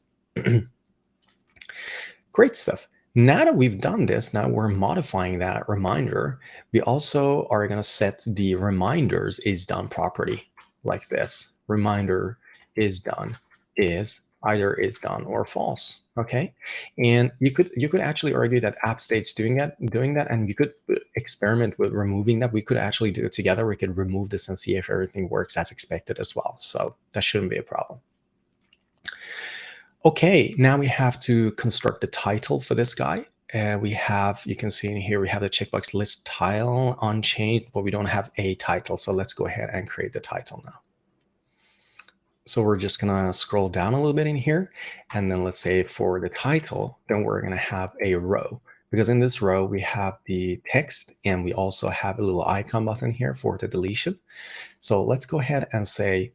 Great stuff. Now that we've done this, now we're modifying that reminder. We also are going to set the reminders is done property like this. Reminder is done is either is done or false. Okay, and you could actually argue that app state's doing that, and we could experiment with removing that. We could actually do it together. We could remove this and see if everything works as expected as well. So that shouldn't be a problem. Okay, now we have to construct the title for this guy. We have, you can see in here, we have the checkbox list tile unchanged, but we don't have a title. So let's go ahead and create the title now. So we're just gonna scroll down a little bit in here. And then let's say for the title, then we're gonna have a row. Because in this row, we have the text, and we also have a little icon button here for the deletion. So let's go ahead and say,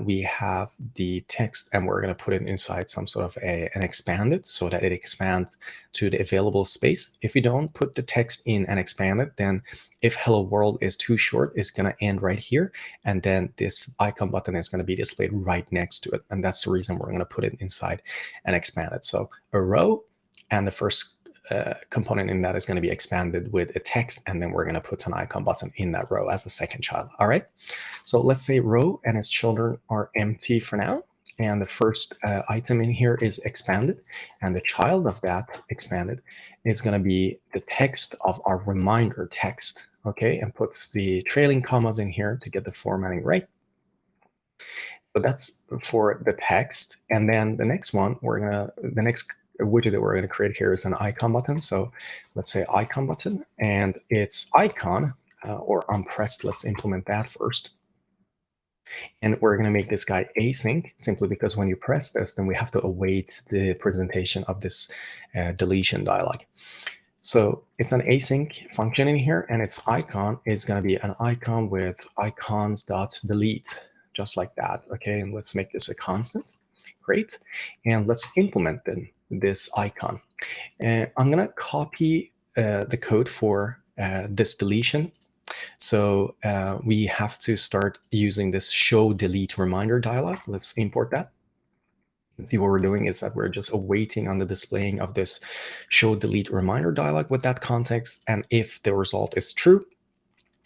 we have the text, and we're going to put it inside some sort of an expanded, so that it expands to the available space. If you don't put the text in an expanded, then if hello world is too short, it's going to end right here. And then this icon button is going to be displayed right next to it. And that's the reason we're going to put it inside an expanded. So a row, and the first component in that is going to be expanded with a text, and then we're going to put an icon button in that row as a second child. All right, so let's say row and its children are empty for now, and the first item in here is expanded, and the child of that expanded is going to be the text of our reminder text. Okay, and puts the trailing commas in here to get the formatting right. So that's for the text. And then the next one, the next widget that we're going to create here is an icon button. So let's say icon button, and its icon or unpressed. Let's implement that first. And we're going to make this guy async, simply because when you press this, then we have to await the presentation of this deletion dialog. So it's an async function in here, and its icon is going to be an icon with icons.delete, just like that. Okay, and let's make this a constant. Great. And let's implement then this icon. And I'm going to copy the code for this deletion. So we have to start using this show delete reminder dialog. Let's import that. See, what we're doing is that we're just awaiting on the displaying of this show delete reminder dialog with that context. And if the result is true,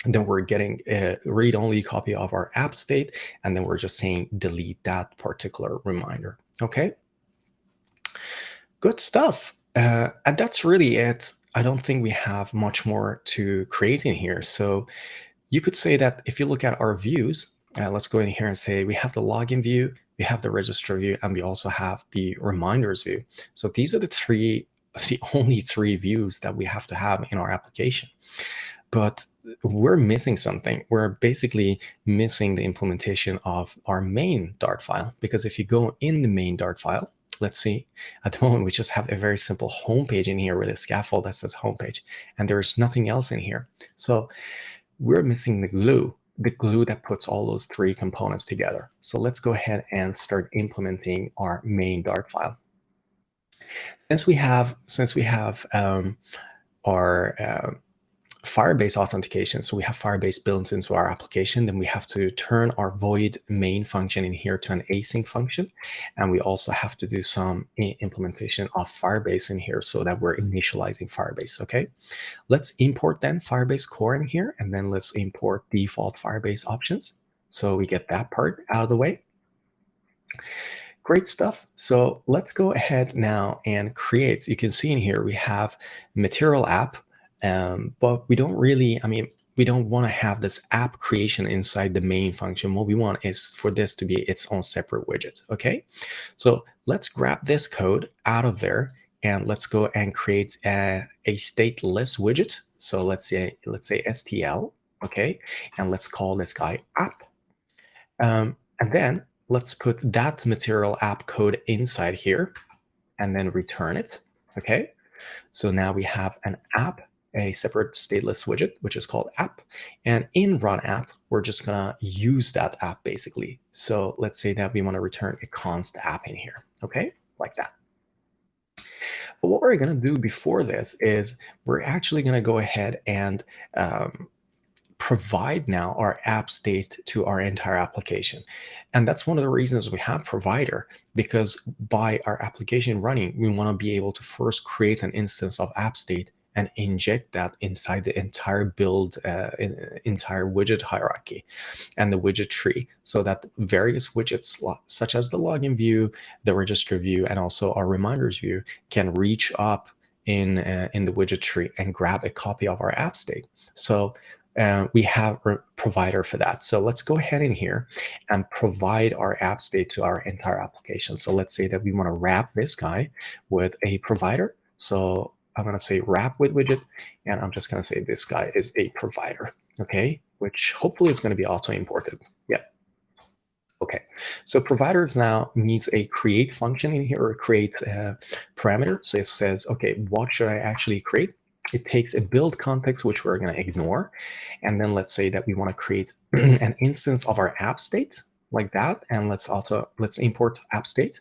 then we're getting a read-only copy of our app state, and then we're just saying delete that particular reminder. Okay, good stuff. And that's really it. I don't think we have much more to create in here. So you could say that if you look at our views, let's go in here and say we have the login view, we have the register view, and we also have the reminders view. So these are the only three views that we have to have in our application. But we're missing something. We're basically missing the implementation of our main Dart file, because if you go in the main Dart file let's see. At the moment, we just have a very simple homepage in here with a scaffold that says homepage, and there's nothing else in here. So we're missing the glue that puts all those three components together. So let's go ahead and start implementing our main Dart file. Since we have our Firebase authentication, so we have Firebase built into our application, then we have to turn our void main function in here to an async function. And we also have to do some implementation of Firebase in here so that we're initializing Firebase, okay? Let's import then Firebase Core in here, and then let's import default Firebase options. So we get that part out of the way. Great stuff. So let's go ahead now and create. You can see in here we have material app, but we don't really, we don't want to have this app creation inside the main function. What we want is for this to be its own separate widget. Okay, so let's grab this code out of there and let's go and create a stateless widget. So let's say STL. Okay, and let's call this guy app, and then let's put that material app code inside here and then return it. Okay, so now we have an app, a separate stateless widget, which is called app. And in run app, we're just gonna use that app basically. So let's say that we want to return a const app in here. Okay, like that. But what we're gonna do before this is we're actually gonna go ahead and provide now our app state to our entire application. And that's one of the reasons we have provider, because by our application running, we want to be able to first create an instance of app state and inject that inside the entire build, entire widget hierarchy and the widget tree, so that various widgets such as the login view, the register view, and also our reminders view can reach up in the widget tree and grab a copy of our app state. So we have a provider for that. So let's go ahead in here and provide our app state to our entire application. So let's say that we want to wrap this guy with a provider. So I'm going to say wrap with widget, and I'm just going to say this guy is a provider, okay? Which hopefully is going to be auto imported. Yeah. Okay, so providers now needs a create function in here, or create parameter. So it says, okay, what should I actually create? It takes a build context, which we're going to ignore. And then let's say that we want to create an instance of our app state like that. And let's import app state.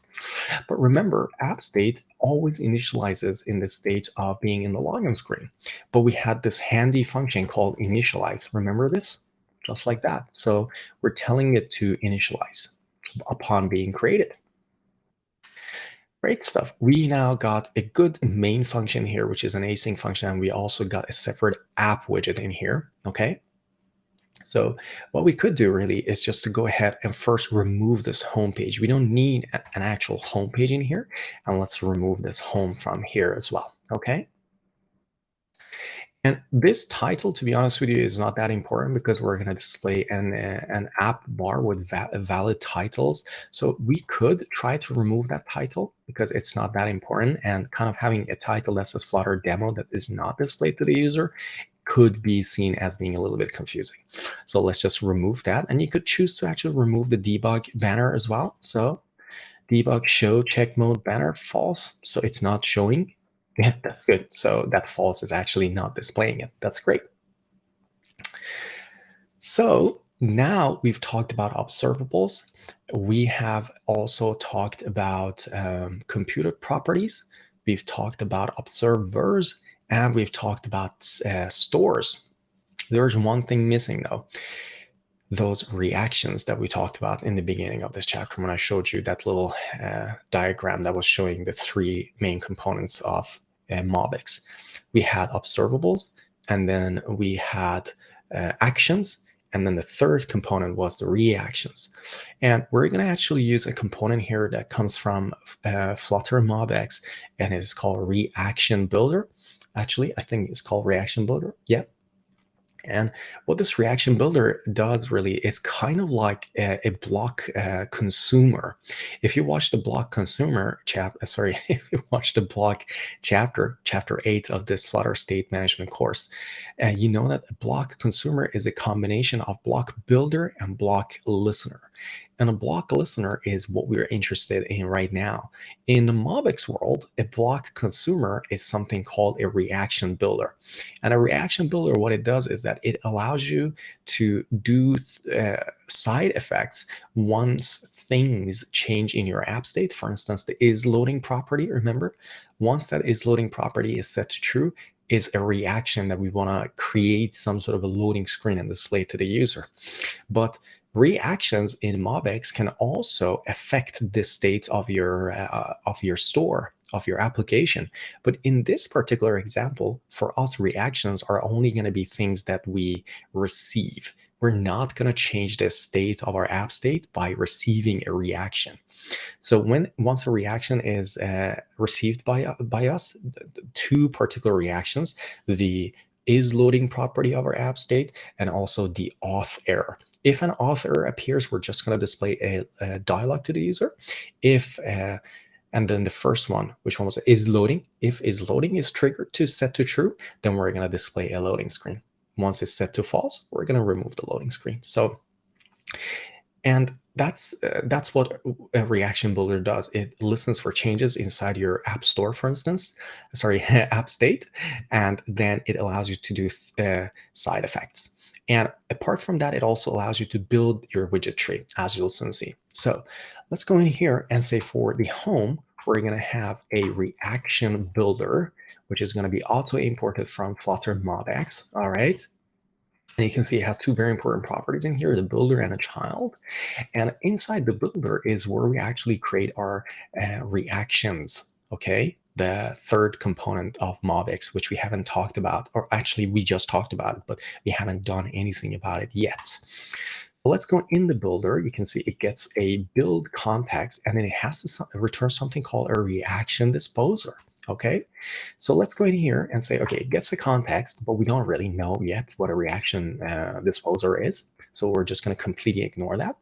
But remember, app state always initializes in the state of being in the login screen. But we had this handy function called initialize. Remember this? Just like that. So we're telling it to initialize upon being created. Great stuff. We now got a good main function here, which is an async function, and we also got a separate app widget in here, okay? So what we could do really is just to go ahead and first remove this home page. We don't need an actual home page in here, and let's remove this home from here as well, okay? And this title, to be honest with you, is not that important because we're going to display an app bar with valid titles. So we could try to remove that title because it's not that important, and kind of having a title that says Flutter demo that is not displayed to the user could be seen as being a little bit confusing. So let's just remove that. And you could choose to actually remove the debug banner as well. So debug show check mode banner false. So it's not showing. Yeah, that's good. So that false is actually not displaying it. That's great. So now we've talked about observables. We have also talked about computer properties. We've talked about observers, and we've talked about stores. There's one thing missing though. Those reactions that we talked about in the beginning of this chapter when I showed you that little diagram that was showing the three main components of MobX. We had observables, and then we had actions, and then the third component was the reactions. And we're going to actually use a component here that comes from Flutter MobX, and it is called Reaction Builder. Actually, I think it's called Reaction Builder. Yeah. And what this reaction builder does really is kind of like a block consumer. If you watch the block consumer if you watch the block chapter 8 of this Flutter state management course, you know that a block consumer is a combination of block builder and block listener. And a block listener is what we're interested in right now. In the MobX world, a block consumer is something called a reaction builder. And a reaction builder, what it does is that it allows you to do side effects once things change in your app state. For instance, the is loading property, remember? Once that is loading property is set to true, is a reaction that we want to create some sort of a loading screen and display to the user. But reactions in MobX can also affect the state of your store, of your application. But in this particular example, for us, reactions are only going to be things that we receive. We're not going to change the state of our app state by receiving a reaction. So once a reaction is received by us, two particular reactions, the is loading property of our app state and also the auth error. If an auth error appears, we're just going to display a dialog to the user. And then the first one, which one was is loading? If is loading is triggered to set to true, then we're going to display a loading screen. Once it's set to false, we're going to remove the loading screen. So, and that's what a reaction builder does. It listens for changes inside your app store, for instance, app state, and then it allows you to do side effects. And apart from that, it also allows you to build your widget tree, as you'll soon see. So let's go in here and say for the home, we're going to have a reaction builder, which is going to be auto imported from Flutter MobX. All right. And you can see it has two very important properties in here, the builder and a child. And inside the builder is where we actually create our reactions, okay? The third component of MobX, which we haven't talked about, or actually we just talked about it, but we haven't done anything about it yet. Let's go in the builder. You can see it gets a build context, and then it has to return something called a reaction disposer. Okay, so let's go in here and say, okay, it gets a context, but we don't really know yet what a reaction disposer is. So we're just going to completely ignore that.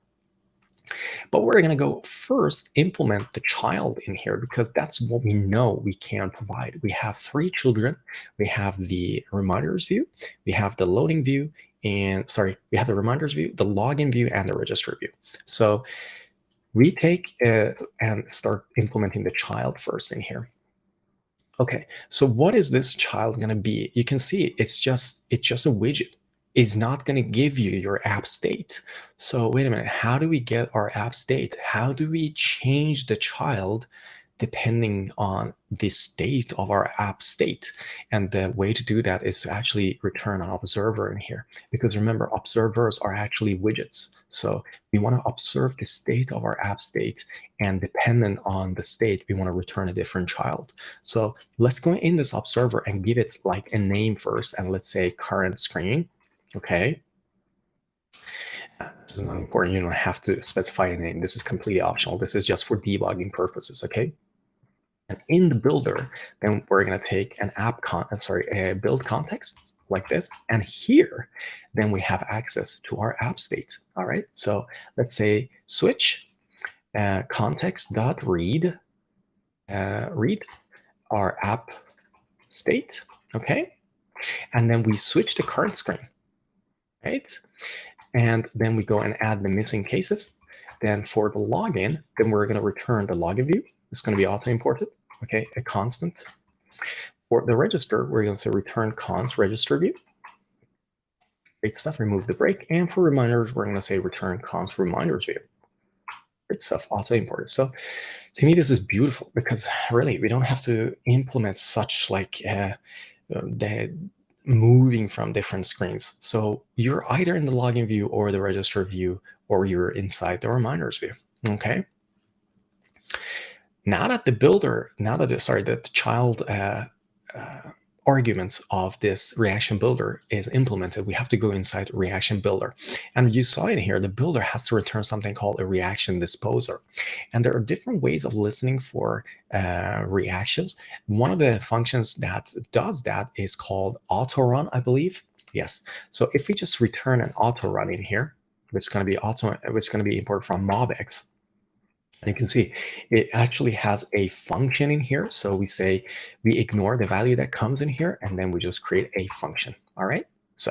But we're going to go first implement the child in here because that's what we know we can provide. We have three children. We have the reminders view, we have the loading view, and we have the reminders view, the login view, and the register view. So we take and start implementing the child first in here. Okay, so what is this child going to be? You can see it's just a widget. It's not going to give you your app state. So wait a minute, how do we get our app state? How do we change the child depending on the state of our app state? And the way to do that is to actually return an observer in here. Because remember, observers are actually widgets. So we want to observe the state of our app state, and dependent on the state, we want to return a different child. So let's go in this observer and give it like a name first, and let's say current screen. Okay. This is not important. You don't have to specify a name. This is completely optional. This is just for debugging purposes. Okay. And in the builder, then we're going to take an a build context like this. And here, then we have access to our app state. All right. So let's say switch context.read read our app state. Okay. And then we switch to current screen. Right. And then we go and add the missing cases. Then for the login, then we're going to return the login view. It's going to be auto imported. Okay, a constant. For the register, we're going to say return const register view. Great stuff. Remove the break. And for reminders, we're going to say return const reminders view. Great stuff. Auto imported. So to me, this is beautiful because really we don't have to implement such like the moving from different screens. So you're either in the login view or the register view, or you're inside the reminders view. Okay. Now that the builder, the child arguments of this reaction builder is implemented, we have to go inside reaction builder. And you saw it here, the builder has to return something called a reaction disposer. And there are different ways of listening for reactions. One of the functions that does that is called auto run, I believe. Yes. So if we just return an auto run in here, it's going to be imported from MobX. And you can see it actually has a function in here. So we say we ignore the value that comes in here, and then we just create a function. All right. So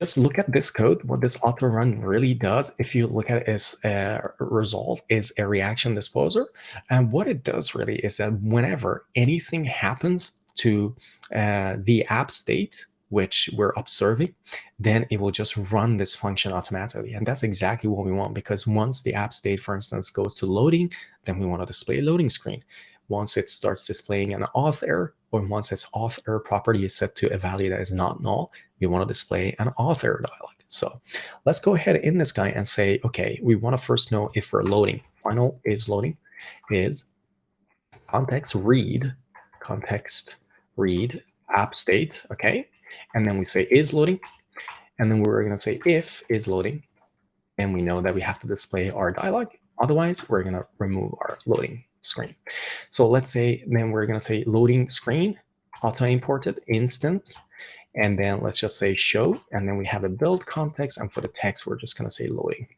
Just look at this code. What this auto run really does, if you look at it as a result, is a reaction disposer. And what it does really is that whenever anything happens to the app state, which we're observing, then it will just run this function automatically. And that's exactly what we want, because once the app state, for instance, goes to loading, then we want to display a loading screen. Once it starts displaying an auth error, or once its auth error property is set to a value that is not null, we want to display an auth error dialog. So let's go ahead in this guy and say, okay, we want to first know if we're loading. Final is loading is context read app state, okay? And then we say is loading, and then we're going to say if is loading, and we know that we have to display our dialog. Otherwise, we're going to remove our loading screen. So let's say then we're going to say loading screen auto imported instance, and then let's just say show, and then we have a build context, and for the text we're just going to say loading ...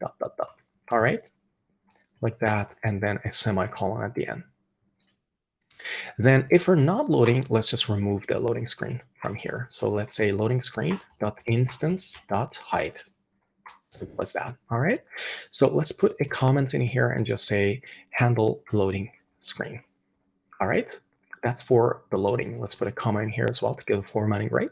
All right, like that, and then a semicolon at the end. Then if we're not loading, let's just remove the loading screen from here. So let's say loading screen .instance .hide. Simple as that. All right. So let's put a comment in here and just say handle loading screen. All right. That's for the loading. Let's put a comment in here as well to get the formatting right.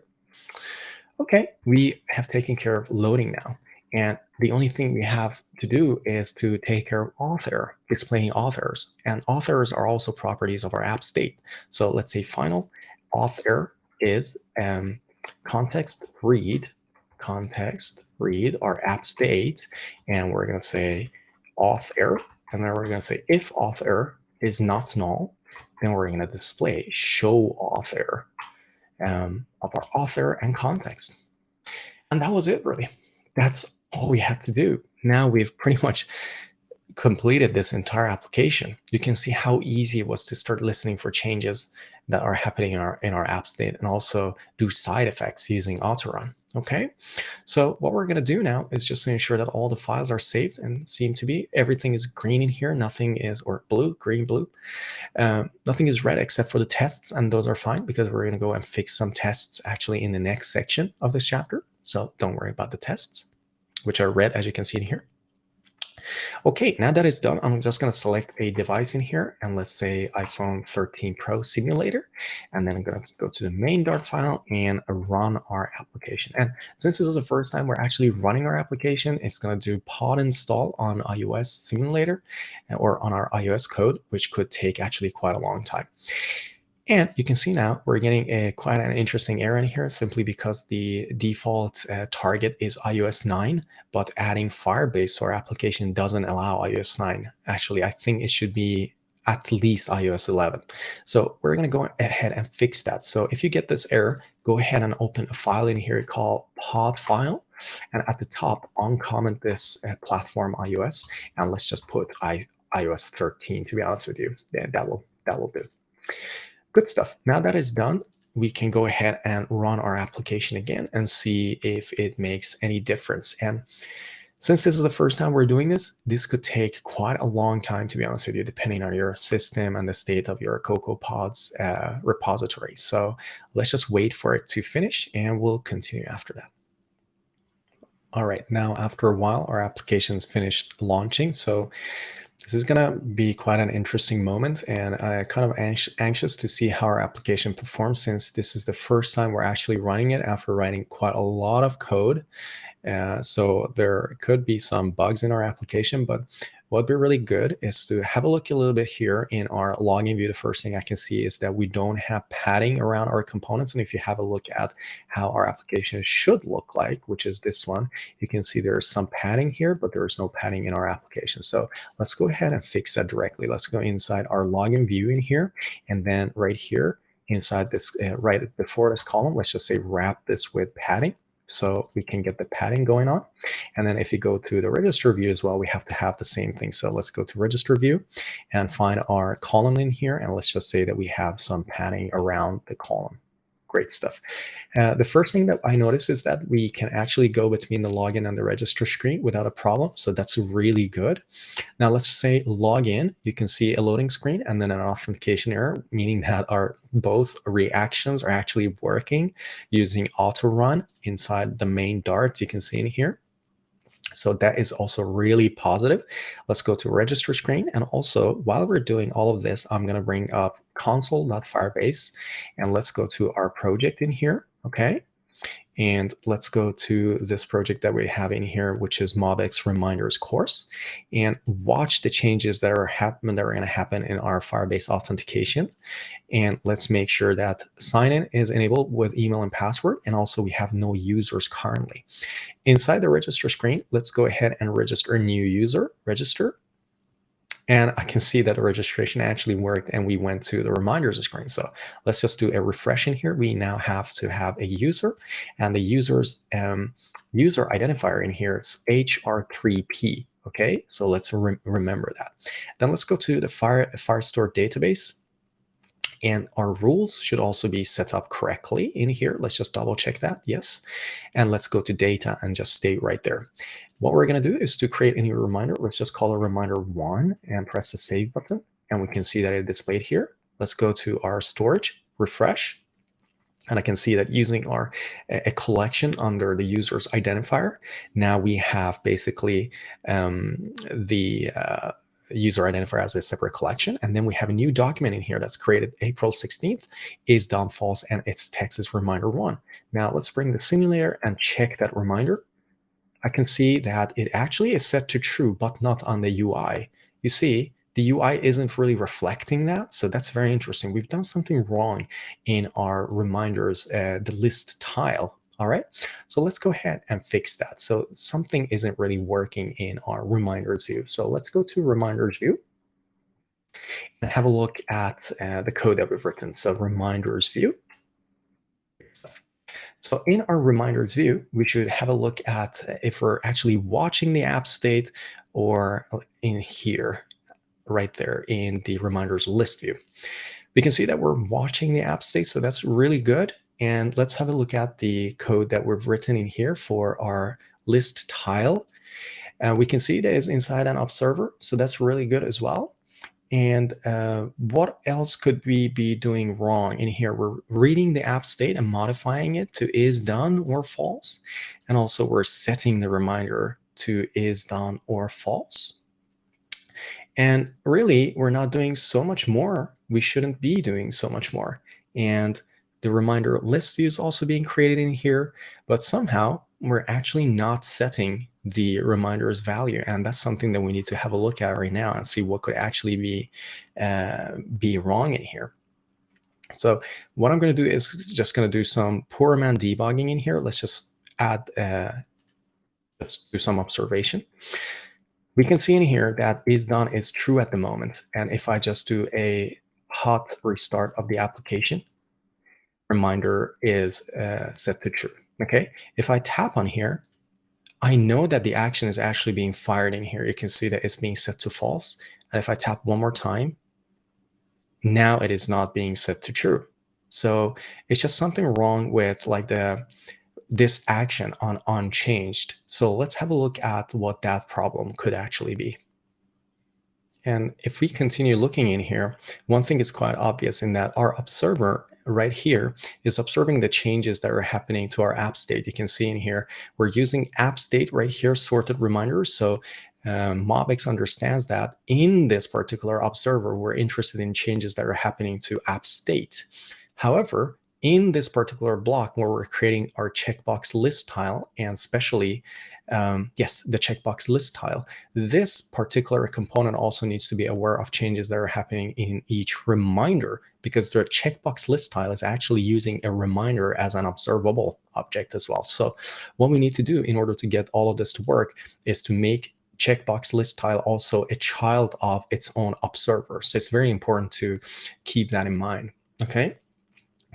Okay, we have taken care of loading now. And the only thing we have to do is to take care of author, displaying authors. And authors are also properties of our app state. So let's say final author is context read our app state. And we're going to say author. And then we're going to say if author is not null, then we're going to display show author of our author and context. And that was it, really. That's all we had to do. Now we've pretty much completed this entire application. You can see how easy it was to start listening for changes that are happening in our app state, and also do side effects using autorun. Okay, so what we're going to do now is just to ensure that all the files are saved, and seem to be. Everything is green in here. Nothing is, or blue, green, blue. Nothing is red except for the tests, and those are fine because we're going to go and fix some tests actually in the next section of this chapter. So don't worry about the tests, which are red, as you can see in here. Okay, now that it's done, I'm just going to select a device in here, and let's say iPhone 13 Pro simulator, and then I'm going to go to the main Dart file and run our application. And since this is the first time we're actually running our application, it's going to do pod install on iOS simulator or on our iOS code, which could take actually quite a long time. And you can see now we're getting quite an interesting error in here, simply because the default target is iOS 9, but adding Firebase to our application doesn't allow iOS 9. Actually, I think it should be at least iOS 11. So we're going to go ahead and fix that. So if you get this error, go ahead and open a file in here called pod file. And at the top, uncomment this platform iOS. And let's just put iOS 13, to be honest with you. Yeah, that will do. Good stuff. Now that it's done, we can go ahead and run our application again and see if it makes any difference. And since this is the first time we're doing this, this could take quite a long time, to be honest with you, depending on your system and the state of your CocoaPods repository. So let's just wait for it to finish, and we'll continue after that. All right, now after a while, our application's finished launching. So this is going to be quite an interesting moment, and I'm kind of anxious to see how our application performs, since this is the first time we're actually running it after writing quite a lot of code. So there could be some bugs in our application, but what would be really good is to have a look a little bit here in our login view. The first thing I can see is that we don't have padding around our components. And if you have a look at how our application should look like, which is this one, you can see there's some padding here, but there is no padding in our application. So let's go ahead and fix that directly. Let's go inside our login view in here, and then right here inside this, right before this column, let's just say wrap this with padding, so we can get the padding going on. And then if you go to the register view as well, we have to have the same thing. So let's go to register view and find our column in here. And let's just say that we have some padding around the column. Great stuff. The first thing that I noticed is that we can actually go between the login and the register screen without a problem. So that's really good. Now let's say login. You can see a loading screen and then an authentication error, meaning that our both reactions are actually working using auto run inside the main Dart. You can see in here. So that is also really positive. Let's go to register screen. And also while we're doing all of this, I'm going to bring up console.firebase and let's go to our project in here. Okay. And let's go to this project that we have in here, which is MobX reminders course, and watch the changes that are going to happen in our Firebase authentication. And let's make sure that sign-in is enabled with email and password. And also we have no users currently. Inside the register screen, let's go ahead and register a new user, register. And I can see that the registration actually worked and we went to the reminders screen. So let's just do a refresh in here. We now have to have a user, and the user's user identifier in here is HR3P. Okay, so let's remember that. Then let's go to the Firestore database. And our rules should also be set up correctly in here. Let's just double check that. Yes. And let's go to data and just stay right there. What we're going to do is to create a new reminder. Let's just call it reminder 1 and press the save button. And we can see that it displayed here. Let's go to our storage, refresh. And I can see that using a collection under the user's identifier, now we have basically the user identifier as a separate collection. And then we have a new document in here that's created April 16th, is done false, and its text is reminder 1. Now let's bring the simulator and check that reminder. I can see that it actually is set to true, but not on the UI. You see, the UI isn't really reflecting that. So that's very interesting. We've done something wrong in our reminders, the list tile. All right, so let's go ahead and fix that. So something isn't really working in our reminders view. So let's go to reminders view and have a look at the code that we've written. So reminders view. So in our reminders view, we should have a look at if we're actually watching the app state, or in here, right there in the reminders list view. We can see that we're watching the app state, so that's really good. And let's have a look at the code that we've written in here for our list tile. We can see it is inside an observer, so that's really good as well. And what else could we be doing wrong in here? We're reading the app state and modifying it to is done or false. And also we're setting the reminder to is done or false. And really, we're not doing so much more. We shouldn't be doing so much more. And the reminder list view is also being created in here, but somehow we're actually not setting the reminders value. And that's something that we need to have a look at right now and see what could actually be wrong in here. So what I'm going to do is just going to do some poor man debugging in here. Let's just add, let's do some observation. We can see in here that is done is true at the moment. And if I just do a hot restart of the application, reminder is set to true. Okay, if I tap on here, I know that the action is actually being fired in here. You can see that it's being set to false. And if I tap one more time, now it is not being set to true. So it's just something wrong with like this action on unchanged. So let's have a look at what that problem could actually be. And if we continue looking in here, one thing is quite obvious in that our observer right here is observing the changes that are happening to our app state. You can see in here, we're using app state right here, sorted reminders. So MobX understands that in this particular observer, we're interested in changes that are happening to app state. However, in this particular block where we're creating our checkbox list tile, and especially, yes, the checkbox list tile, this particular component also needs to be aware of changes that are happening in each reminder, because the checkbox list tile is actually using a reminder as an observable object as well. So what we need to do in order to get all of this to work is to make checkbox list tile also a child of its own observer. So it's very important to keep that in mind, okay?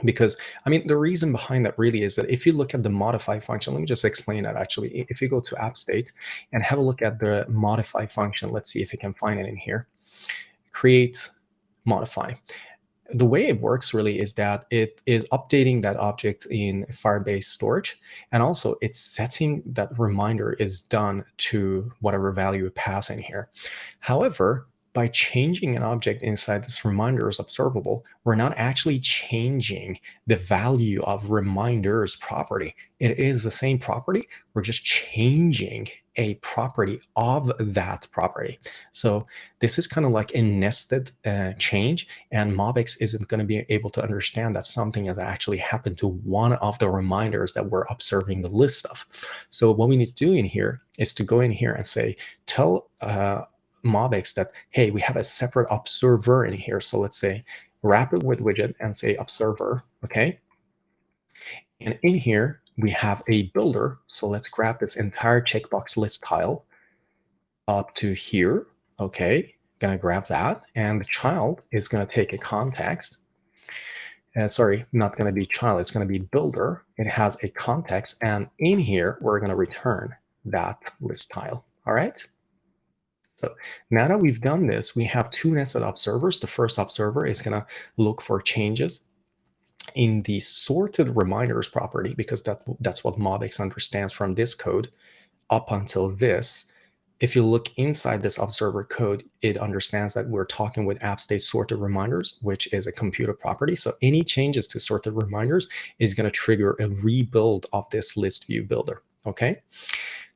Because, I mean, the reason behind that really is that if you look at the modify function, let me just explain that actually. If you go to app state and have a look at the modify function, let's see if you can find it in here. Create modify. the way it works really is that it is updating that object in Firebase storage, and also it's setting that reminder is done to whatever value it pass in here. However, by changing an object inside this reminders observable, we're not actually changing the value of reminders property. It is the same property. We're just changing a property of that property. So this is kind of like a nested change, and MobX isn't going to be able to understand that something has actually happened to one of the reminders that we're observing the list of. So what we need to do in here is to go in here and say, tell MobX that, hey, we have a separate observer in here. So let's say wrap it with widget and say observer, okay? And in here, we have a builder. So let's grab this entire checkbox list tile up to here, okay? Gonna grab that, and the child is gonna take a context. Sorry, not gonna be child, it's gonna be builder. It has a context, and in here, we're gonna return that list tile, all right? So now that we've done this, we have two nested observers. The first observer is going to look for changes in the sorted reminders property, because that's what MobX understands from this code up until this. If you look inside this observer code, it understands that we're talking with app state sorted reminders, which is a computer property. So any changes to sorted reminders is going to trigger a rebuild of this list view builder, okay?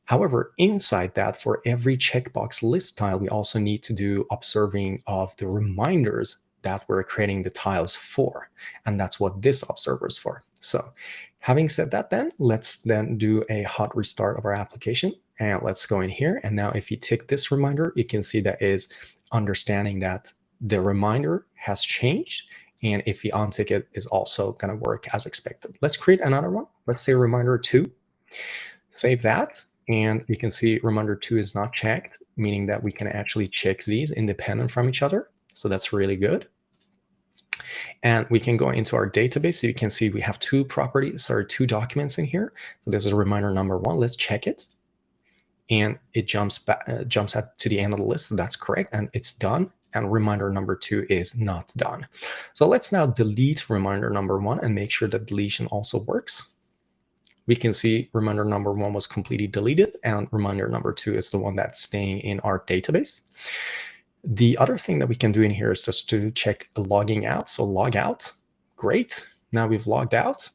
However, inside that, for every checkbox list tile, we also need to do observing of the reminders that we're creating the tiles for. And that's what this observer is for. So having said that, then let's then do a hot restart of our application. And let's go in here. And now if you tick this reminder, you can see that is understanding that the reminder has changed. And if you untick it, is also going to work as expected. Let's create another one. Let's say reminder 2. Save that. And you can see reminder 2 is not checked, meaning that we can actually check these independent from each other. So that's really good. And we can go into our database. So you can see we have two documents in here. So this is reminder number 1. Let's check it. And it jumps out to the end of the list. So that's correct. And it's done. And reminder number 2 is not done. So let's now delete reminder number 1 and make sure that deletion also works. We can see reminder number 1 was completely deleted, and reminder number 2 is the one that's staying in our database. The other thing that we can do in here is just to check logging out. So log out, great. Now we've logged out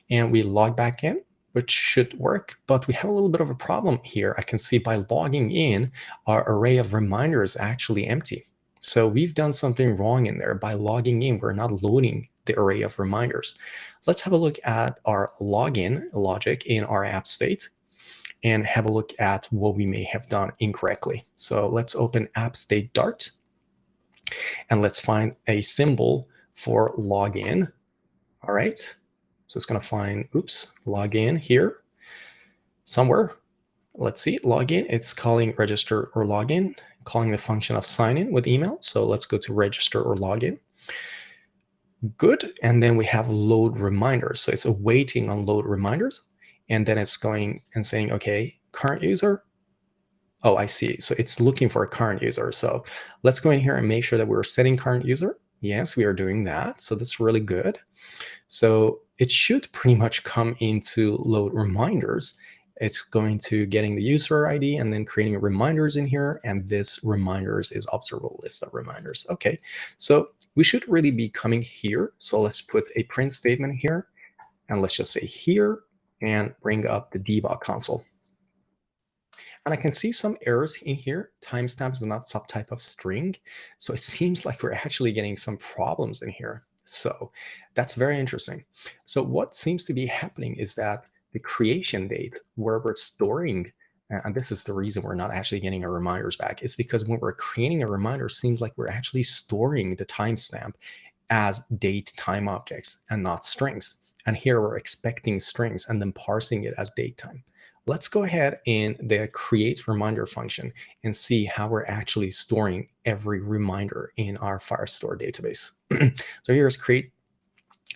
and we log back in, which should work, but we have a little bit of a problem here. I can see by logging in, our array of reminders is actually empty. So we've done something wrong in there. By logging in, we're not loading the array of reminders. Let's have a look at our login logic in our app state and have a look at what we may have done incorrectly. So let's open app state Dart and let's find a symbol for login. All right. So it's going to find, login here somewhere. Let's see, login. It's calling register or login, calling the function of sign in with email. So let's go to register or login. Good. And then we have load reminders. So it's waiting on load reminders. And then it's going and saying, okay, current user. Oh, I see. So it's looking for a current user. So let's go in here and make sure that we're setting current user. Yes, we are doing that. So that's really good. So it should pretty much come into load reminders. It's going to getting the user ID and then creating reminders in here. And this reminders is observable list of reminders. Okay, so we should really be coming here. So let's put a print statement here. And let's just say here and bring up the debug console. And I can see some errors in here. Timestamps is not subtype of string. So it seems like we're actually getting some problems in here. So that's very interesting. So what seems to be happening is that the creation date where we're storing, and this is the reason we're not actually getting our reminders back, is because when we're creating a reminder, it seems like we're actually storing the timestamp as date time objects and not strings. And here we're expecting strings and then parsing it as date time. Let's go ahead in the create reminder function and see how we're actually storing every reminder in our Firestore database. So here's create.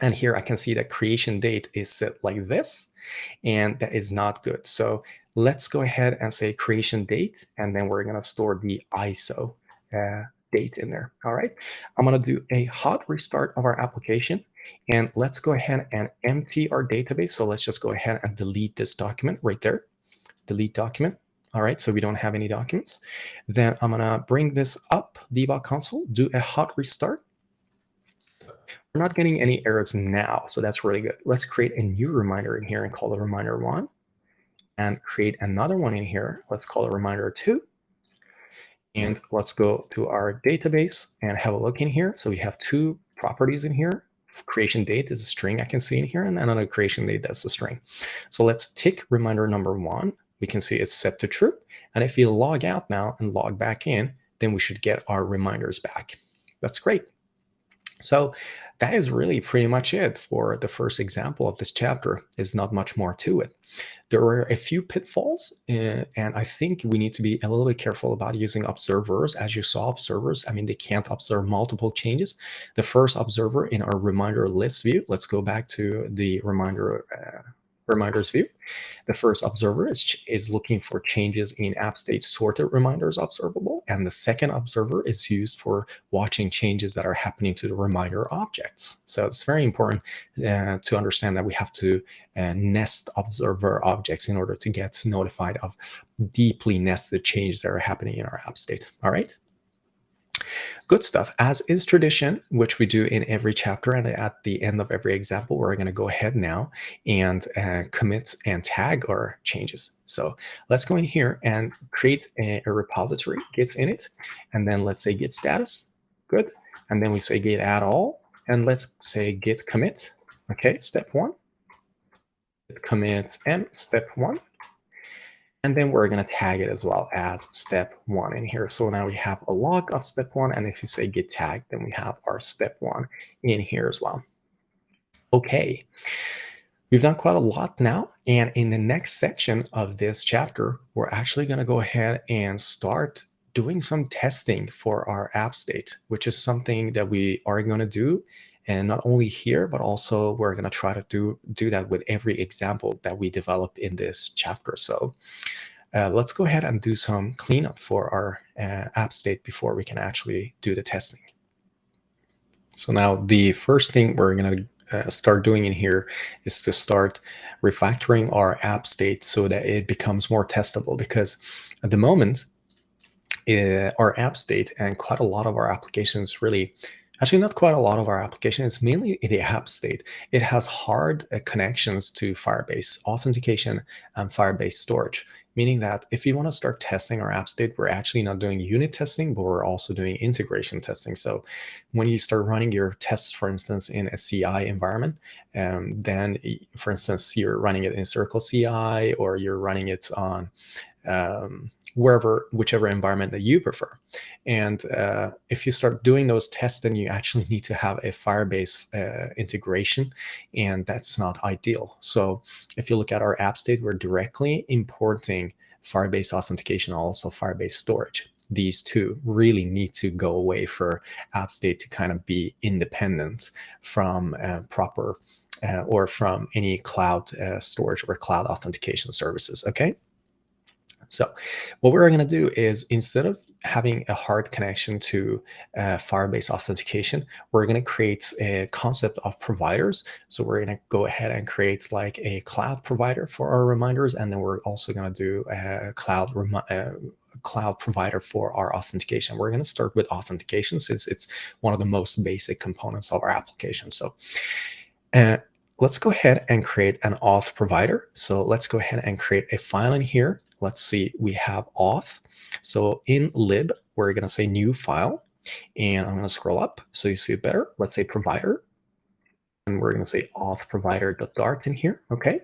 And here I can see that creation date is set like this, and that is not good. So let's go ahead and say creation date, and then we're going to store the ISO date in there. All right, I'm going to do a hot restart of our application, and let's go ahead and empty our database. So let's just go ahead and delete this document right there. Delete document. All right, so we don't have any documents. Then I'm going to bring this up, debug console, do a hot restart. We're not getting any errors now, so that's really good. Let's create a new reminder in here and call it reminder 1, and create another one in here. Let's call it reminder 2. And let's go to our database and have a look in here. So we have 2 properties in here. Creation date is a string I can see in here, and another creation date, that's a string. So let's tick reminder number 1. We can see it's set to true. And if we log out now and log back in, then we should get our reminders back. That's great. So that is really pretty much it for the first example of this chapter. There's not much more to it. There are a few pitfalls, and I think we need to be a little bit careful about using observers. As you saw, observers, I mean, they can't observe multiple changes. The first observer in our reminder list view, let's go back to the reminders view. The first observer is looking for changes in app state sorted reminders observable, and the second observer is used for watching changes that are happening to the reminder objects. So it's very important to understand that we have to nest observer objects in order to get notified of deeply nested changes that are happening in our app state. All right. Good stuff. As is tradition, which we do in every chapter and at the end of every example, we're going to go ahead now and commit and tag our changes. So let's go in here and create a repository, git init, and then let's say git status. Good. And then we say git add all, and let's say git commit. Okay, step 1. Commit m, step 1. And then we're going to tag it as well as step 1 in here. So now we have a log of step 1. And if you say git tag, then we have our step 1 in here as well. Okay, we've done quite a lot now. And in the next section of this chapter, we're actually going to go ahead and start doing some testing for our app state, which is something that we are going to do. And not only here, but also we're going to try to do that with every example that we develop in this chapter. So let's go ahead and do some cleanup for our app state before we can actually do the testing. So now the first thing we're going to start doing in here is to start refactoring our app state so that it becomes more testable, because at the moment, our app state and quite a lot of our applications really, actually not quite a lot of our applications, it's mainly the app state. It has hard connections to Firebase authentication and Firebase storage, meaning that if you want to start testing our app state, we're actually not doing unit testing, but we're also doing integration testing. So when you start running your tests, for instance, in a CI environment, then, for instance, you're running it in Circle CI, or you're running it on whichever environment that you prefer. And if you start doing those tests, then you actually need to have a Firebase integration, and that's not ideal. So if you look at our app state, we're directly importing Firebase authentication, also Firebase storage. These two really need to go away for app state to kind of be independent from proper or from any cloud storage or cloud authentication services. Okay. So what we're going to do is, instead of having a hard connection to Firebase authentication, we're going to create a concept of providers. So we're going to go ahead and create like a cloud provider for our reminders. And then we're also going to do a cloud provider for our authentication. We're going to start with authentication since it's one of the most basic components of our application. So let's go ahead and create an auth provider. So let's go ahead and create a file in here. Let's see, we have auth. So in lib, we're going to say new file, and I'm going to scroll up so you see it better. Let's say provider, and we're going to say auth provider.dart in here. Okay.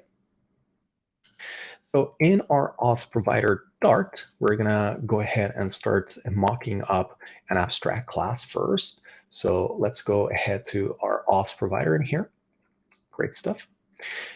So in our auth provider Dart, we're going to go ahead and start mocking up an abstract class first. So let's go ahead to our auth provider in here. Great stuff.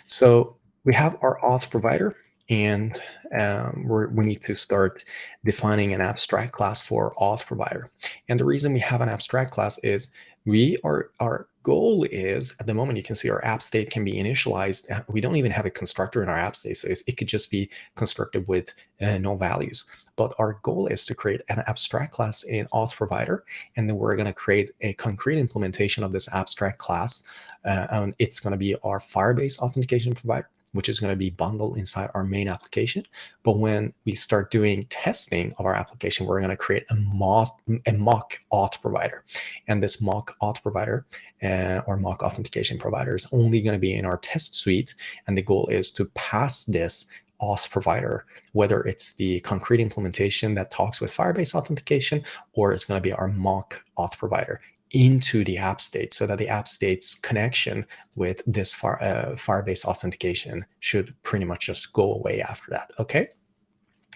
So we have our auth provider, and we need to start defining an abstract class for auth provider. And the reason we have an abstract class is we are goal is, at the moment, you can see our app state can be initialized. We don't even have a constructor in our app state, so it could just be constructed with no values. But our goal is to create an abstract class in auth provider, and then we're going to create a concrete implementation of this abstract class. And it's going to be our Firebase authentication provider, which is going to be bundled inside our main application. But when we start doing testing of our application, we're going to create a mock auth provider. And this mock auth provider or mock authentication provider is only going to be in our test suite. And the goal is to pass this auth provider, whether it's the concrete implementation that talks with Firebase authentication, or it's going to be our mock auth provider, into the app state, so that the app state's connection with this Firebase authentication should pretty much just go away after that. Okay.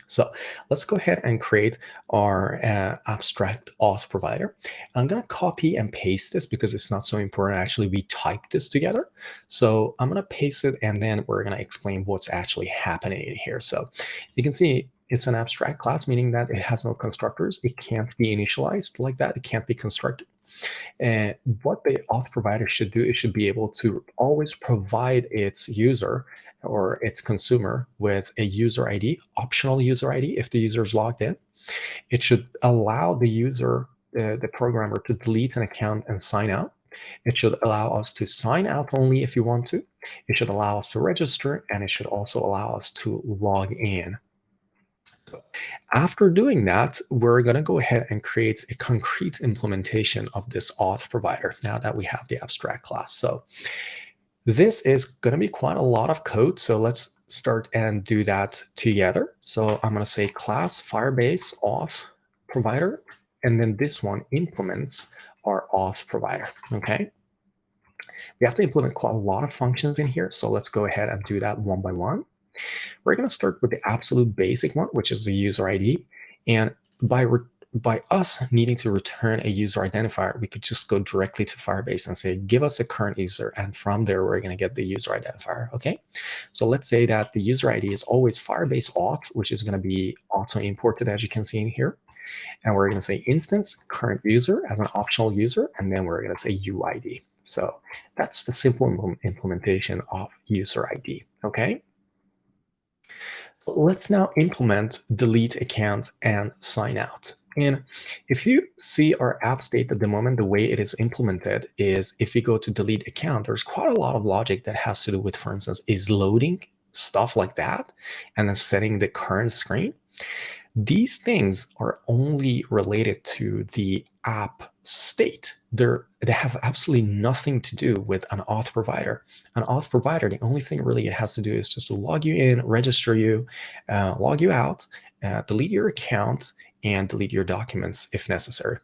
So let's go ahead and create our abstract auth provider. I'm going to copy and paste this because it's not so important. Actually, we typed this together. So I'm going to paste it, and then we're going to explain what's actually happening in here. So you can see it's an abstract class, meaning that it has no constructors. It can't be initialized like that. It can't be constructed. And what the auth provider should do, it should be able to always provide its user or its consumer with a user ID, optional user ID if the user is logged in. It should allow the user, the programmer, to delete an account and sign out. It should allow us to sign out only if you want to. It should allow us to register, and it should also allow us to log in. After doing that, we're going to go ahead and create a concrete implementation of this auth provider now that we have the abstract class. So this is going to be quite a lot of code. So let's start and do that together. So I'm going to say class Firebase auth provider, and then this one implements our auth provider. Okay. We have to implement quite a lot of functions in here. So let's go ahead and do that one by one. We're going to start with the absolute basic one, which is the user ID. And by us needing to return a user identifier, we could just go directly to Firebase and say, give us a current user. And from there, we're going to get the user identifier. Okay. So let's say that the user ID is always Firebase auth, which is going to be auto imported, as you can see in here. And we're going to say instance current user as an optional user. And then we're going to say UID. So that's the simple implementation of user ID. Okay. Let's now implement delete account and sign out. And if you see our app state at the moment, the way it is implemented is if you go to delete account, there's quite a lot of logic that has to do with, for instance, is loading, stuff like that, and then setting the current screen. These things are only related to the app state. They have absolutely nothing to do with an auth provider. An auth provider, the only thing really it has to do is just to log you in, register you, log you out, delete your account, and delete your documents if necessary.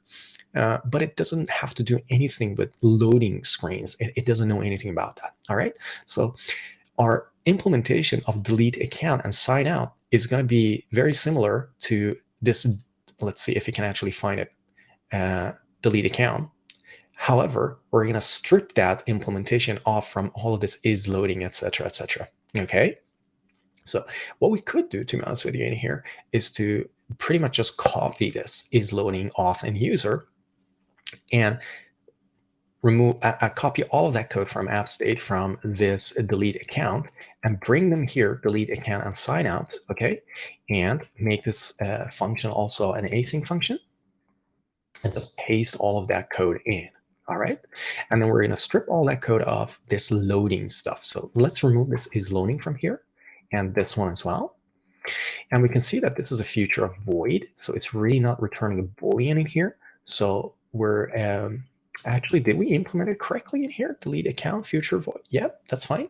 But it doesn't have to do anything with loading screens. It doesn't know anything about that. All right. So our implementation of delete account and sign out is going to be very similar to this. Let's see if you can actually find it. Delete account. However, we're going to strip that implementation off from all of this is loading, etc., etc. Okay. So what we could do, to be honest with you, in here is to pretty much just copy this is loading auth and user and remove, copy all of that code from app state from this delete account and bring them here, delete account and sign out. Okay. And make this function also an async function and just paste all of that code in. All right. And then we're going to strip all that code of this loading stuff. So let's remove this is loading from here and this one as well. And we can see that this is a future of void. So it's really not returning a Boolean in here. So we're actually, did we implement it correctly in here? Delete account, future void. Yep, that's fine.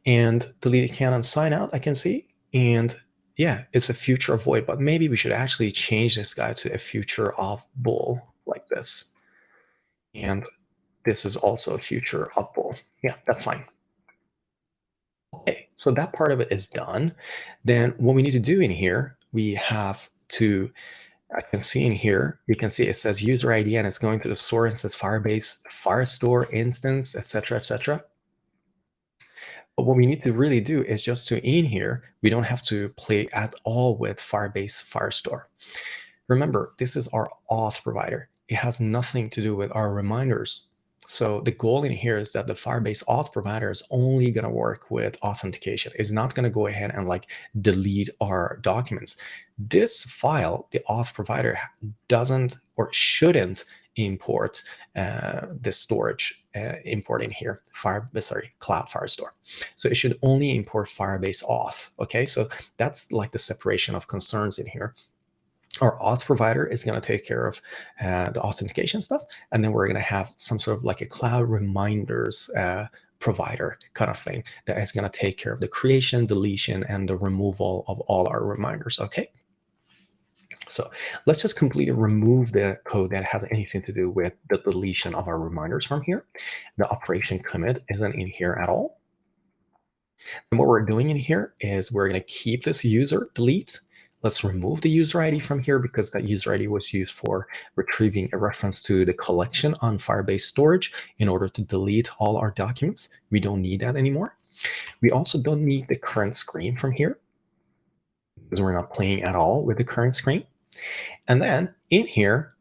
And delete account and sign out, I can see. And yeah, it's a future of void, but maybe we should actually change this guy to a future of bool like this. And this is also a future of bool. Yeah, that's fine. Okay, so that part of it is done. Then what we need to do in here, we have to, I can see in here, you can see it says user ID and it's going to the source, it says Firebase, Firestore instance, etc., etc. But what we need to really do is just to in here, we don't have to play at all with Firebase Firestore. Remember, this is our auth provider. it has nothing to do with our reminders. So the goal in here is that the Firebase auth provider is only going to work with authentication. It's not going to go ahead and like delete our documents. This file, the auth provider doesn't or shouldn't import the storage import in here, Cloud Firestore. So it should only import Firebase auth. Okay, so that's like the separation of concerns in here. Our auth provider is going to take care of the authentication stuff, and then we're going to have some sort of like a cloud reminders provider kind of thing that is going to take care of the creation, deletion, and the removal of all our reminders. Okay. So let's just completely remove the code that has anything to do with the deletion of our reminders from here. The operation commit isn't in here at all. And what we're doing in here is we're going to keep this user delete. Let's remove the user ID from here because that user ID was used for retrieving a reference to the collection on Firebase storage in order to delete all our documents. We don't need that anymore. We also don't need the current screen from here because we're not playing at all with the current screen. And then in here,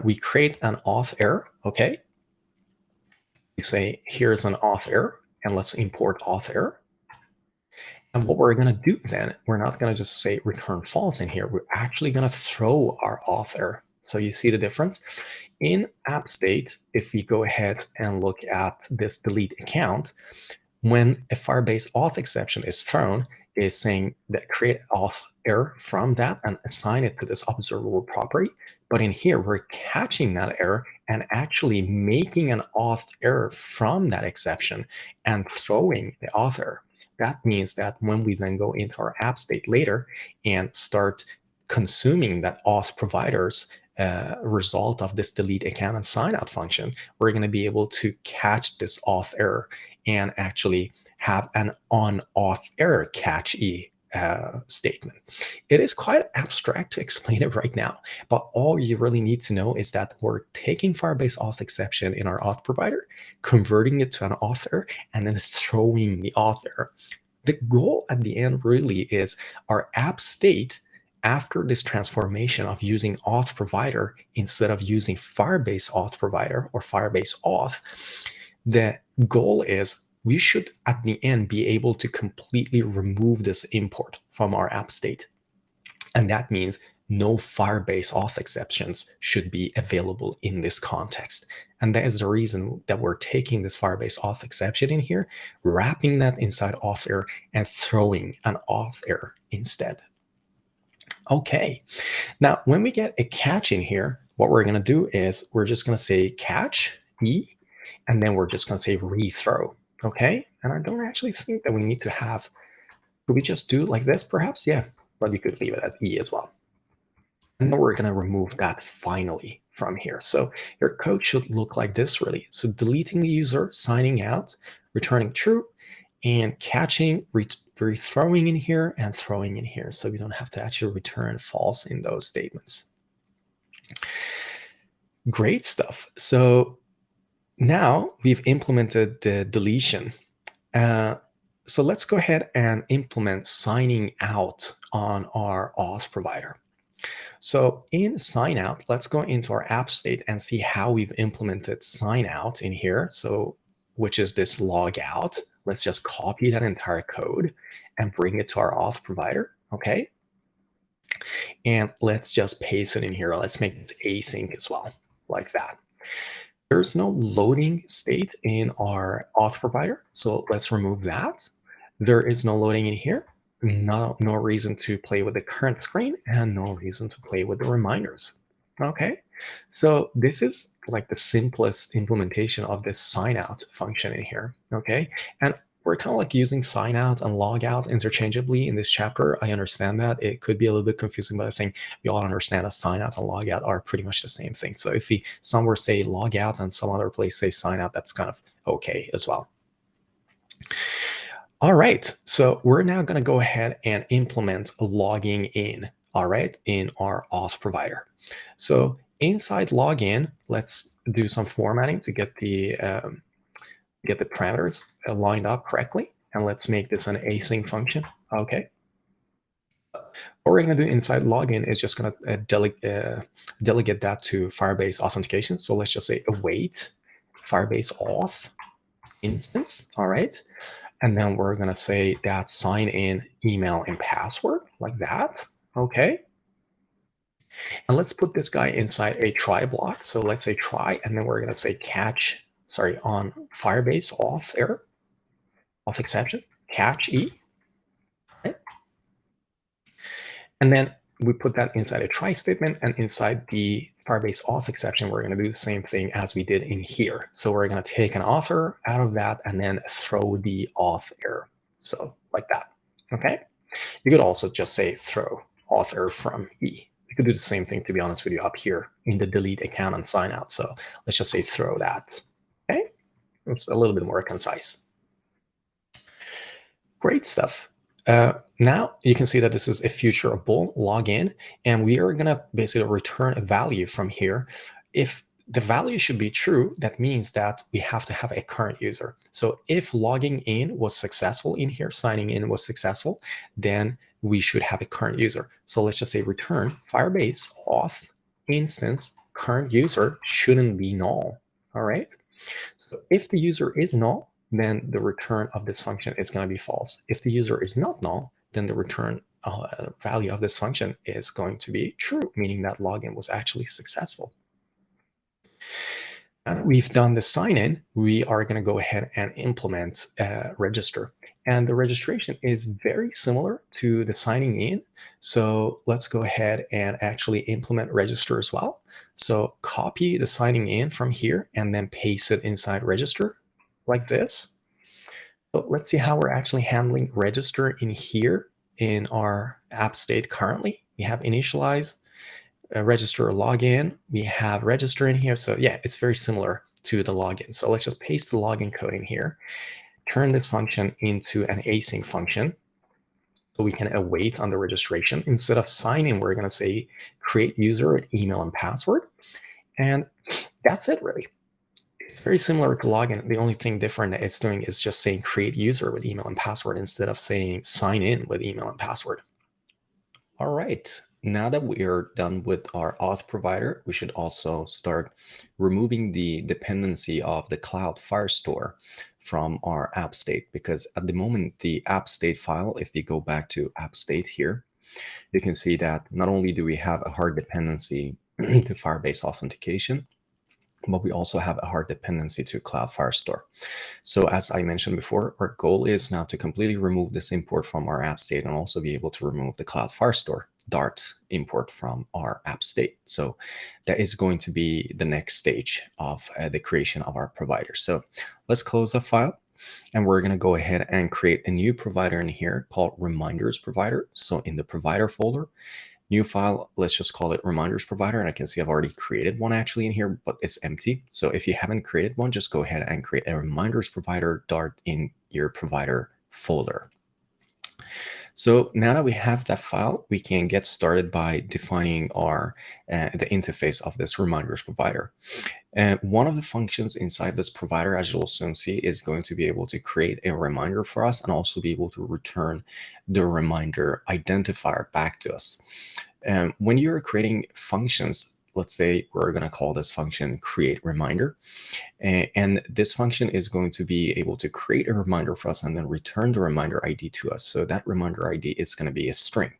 we create an auth error, okay? We say, here's an auth error, and let's import auth error. And what we're going to do then, we're not going to just say return false in here. We're actually going to throw our auth error. So you see the difference? In app state, if we go ahead and look at this delete account, when a Firebase auth exception is thrown, is saying that create auth error from that and assign it to this observable property. But in here, we're catching that error and actually making an auth error from that exception and throwing the auth error. That means that when we then go into our app state later and start consuming that auth provider's result of this delete account and sign out function, we're going to be able to catch this auth error and actually have an on auth error catchy statement. It is quite abstract to explain it right now, but all you really need to know is that we're taking Firebase auth exception in our auth provider, converting it to an auth error, and then throwing the auth error. The goal at the end really is our app state after this transformation of using auth provider instead of using Firebase auth provider or Firebase auth. The goal is we should at the end be able to completely remove this import from our app state. And that means no Firebase auth exceptions should be available in this context. And that is the reason that we're taking this Firebase auth exception in here, wrapping that inside auth error and throwing an auth error instead. Okay, now when we get a catch in here, what we're going to do is we're just going to say catch E, and then we're just going to say rethrow. Okay, and I don't actually think that we need to have, could we just do like this perhaps? Yeah, but we could leave it as E as well. And then we're going to remove that finally from here. So your code should look like this really. So deleting the user, signing out, returning true, and catching, rethrowing in here and throwing in here. So we don't have to actually return false in those statements. Great stuff. So now we've implemented the deletion. So let's go ahead and implement signing out on our auth provider. So in sign out, let's go into our app state and see how we've implemented sign out in here. So which is this logout. Let's just copy that entire code and bring it to our auth provider. Okay. And let's just paste it in here. Let's make it async as well, like that. There's no loading state in our auth provider, so let's remove that. There is no loading in here. No reason to play with the current screen and no reason to play with the reminders. Okay, so this is like the simplest implementation of this sign out function in here. Okay, and we're kind of like using sign out and log out interchangeably in this chapter. I understand that it could be a little bit confusing, but I think we all understand that sign out and log out are pretty much the same thing. So if we somewhere say log out and some other place say sign out, that's kind of okay as well. All right, so we're now going to go ahead and implement logging in, all right, in our auth provider. So inside login, let's do some formatting to get the parameters lined up correctly. And let's make this an async function. Okay. What we're going to do inside login is just going to delegate that to Firebase authentication. So let's just say await Firebase auth instance. All right. And then we're going to say that sign in email and password like that. Okay. And let's put this guy inside a try block. So let's say try, and then we're going to say catch, on Firebase auth error, auth exception, catch E. Right? And then we put that inside a try statement, and inside the Firebase auth exception, we're going to do the same thing as we did in here. So we're going to take an author out of that and then throw the auth error. So like that. Okay. You could also just say throw auth error from E. You could do the same thing, to be honest with you, up here in the delete account and sign out. So let's just say throw that. Okay. It's a little bit more concise. Great stuff. Now you can see that this is a futureable login, and we are going to basically return a value from here. If the value should be true, that means that we have to have a current user. So if logging in was successful in here, signing in was successful, then we should have a current user. So let's just say return Firebase auth instance current user shouldn't be null. All right. So if the user is null, then the return of this function is going to be false. If the user is not null, then the return value of this function is going to be true, meaning that login was actually successful. We've done the sign-in. We are going to go ahead and implement register. And the registration is very similar to the signing in. So let's go ahead and actually implement register as well. So copy the signing in from here and then paste it inside register like this. So let's see how we're actually handling register in here in our app state currently. We have initialize, register login. We have register in here. So yeah, it's very similar to the login. So let's just paste the login code in here, turn this function into an async function so we can await on the registration. Instead of sign in, we're going to say create user, email, and password. And that's it, really. It's very similar to login. The only thing different that it's doing is just saying create user with email and password instead of saying sign in with email and password. All right. Now that we are done with our auth provider, we should also start removing the dependency of the cloud Firestore from our app state, because at the moment, the app state file, if you go back to app state here, you can see that not only do we have a hard dependency to Firebase authentication, but we also have a hard dependency to Cloud Firestore. So as I mentioned before, our goal is now to completely remove this import from our app state and also be able to remove the Cloud Firestore Dart import from our app state. So that is going to be the next stage of the creation of our provider. So let's close the file. And we're going to go ahead and create a new provider in here called reminders provider. So in the provider folder, new file, let's just call it reminders provider. And I can see I've already created one actually in here, but it's empty. So if you haven't created one, just go ahead and create a reminders provider Dart in your provider folder. So now that we have that file, we can get started by defining our the interface of this reminders provider. And one of the functions inside this provider, as you'll soon see, is going to be able to create a reminder for us and also be able to return the reminder identifier back to us. And when you're creating functions, let's say we're going to call this function create reminder. And this function is going to be able to create a reminder for us and then return the reminder ID to us. So that reminder ID is going to be a string.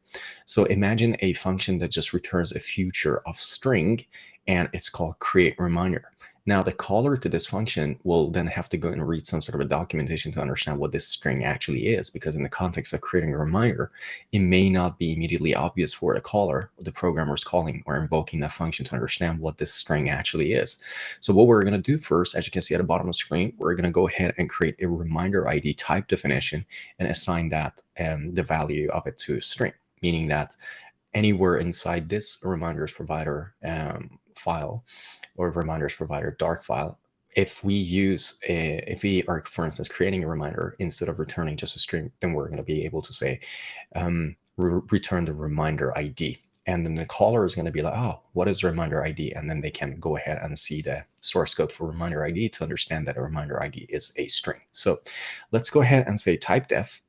So imagine a function that just returns a future of string, and it's called create reminder. Now the caller to this function will then have to go and read some sort of a documentation to understand what this string actually is, because in the context of creating a reminder, it may not be immediately obvious for the caller, or the programmer's calling or invoking that function to understand what this string actually is. So what we're going to do first, as you can see at the bottom of the screen, we're going to go ahead and create a reminder ID type definition and assign that the value of it to a string, meaning that anywhere inside this reminders provider file or reminders provider Dart file, if we are, for instance, creating a reminder instead of returning just a string, then we're going to be able to say return the reminder ID. And then the caller is going to be like, oh, what is reminder ID? And then they can go ahead and see the source code for reminder ID to understand that a reminder ID is a string. So let's go ahead and say type def.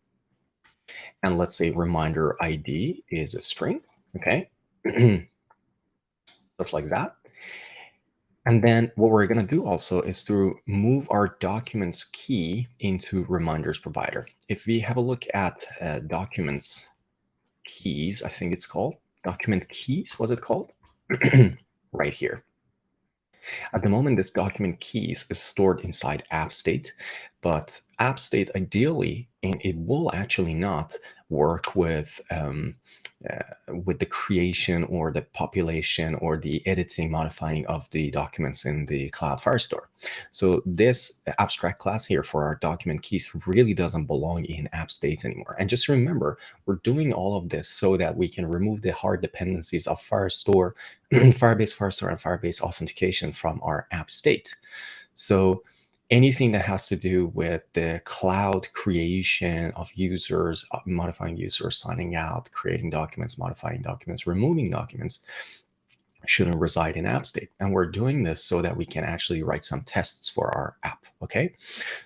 And let's say reminder ID is a string, okay? Just like that. And then what we're going to do also is to move our documents key into reminders provider. If we have a look at documents keys, I think it's called document keys, what's it called? Right here. At the moment, this document keys is stored inside app state, but app state ideally, and it will actually not work with the creation or the population or the editing, modifying of the documents in the Cloud Firestore. So this abstract class here for our document keys really doesn't belong in app state anymore. And just remember, we're doing all of this so that we can remove the hard dependencies of Firestore, Firebase Firestore, and Firebase authentication from our app state. So anything that has to do with the cloud creation of users, modifying users, signing out, creating documents, modifying documents, removing documents, shouldn't reside in app state. And we're doing this so that we can actually write some tests for our app, okay?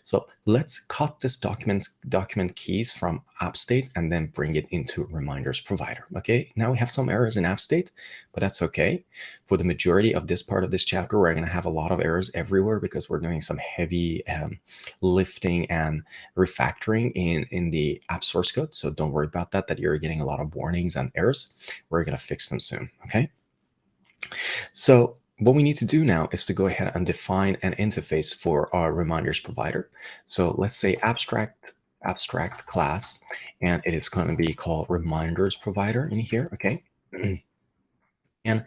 So let's cut this document keys from app state and then bring it into reminders provider, okay? Now we have some errors in app state, but that's okay. For the majority of this part of this chapter, we're gonna have a lot of errors everywhere because we're doing some heavy lifting and refactoring in the app source code. So don't worry about that you're getting a lot of warnings and errors. We're gonna fix them soon, okay? So what we need to do now is to go ahead and define an interface for our reminders provider. So let's say abstract class, and it is going to be called reminders provider in here, okay? And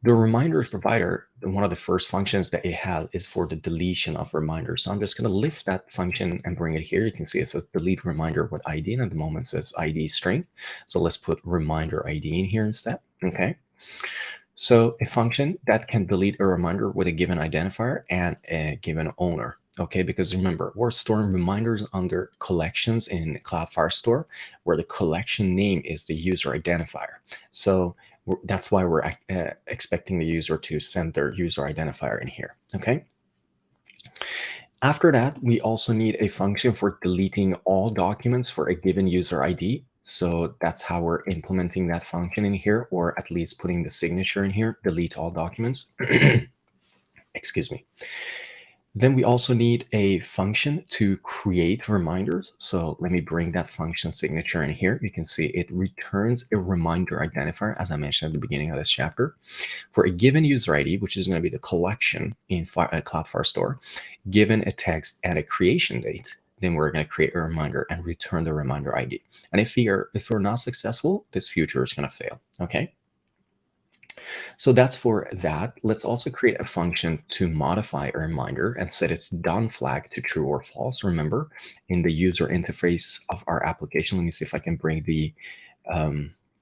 the reminders provider, one of the first functions that it has is for the deletion of reminders. So I'm just going to lift that function and bring it here. You can see it says delete reminder with ID, and at the moment it says ID string. So let's put reminder ID in here instead, okay? So a function that can delete a reminder with a given identifier and a given owner. Okay, because remember, we're storing reminders under collections in Cloud Firestore, where the collection name is the user identifier. So that's why we're expecting the user to send their user identifier in here. Okay. After that, we also need a function for deleting all documents for a given user ID. So that's how we're implementing that function in here, or at least putting the signature in here, delete all documents. Excuse me. Then we also need a function to create reminders. So let me bring that function signature in here. You can see it returns a reminder identifier, as I mentioned at the beginning of this chapter, for a given user ID, which is going to be the collection in Cloud Firestore, given a text and a creation date. Then we're going to create a reminder and return the reminder ID. And if we're not successful, this future is going to fail. Okay. So that's for that. Let's also create a function to modify a reminder and set its done flag to true or false. Remember, in the user interface of our application, let me see if I can bring the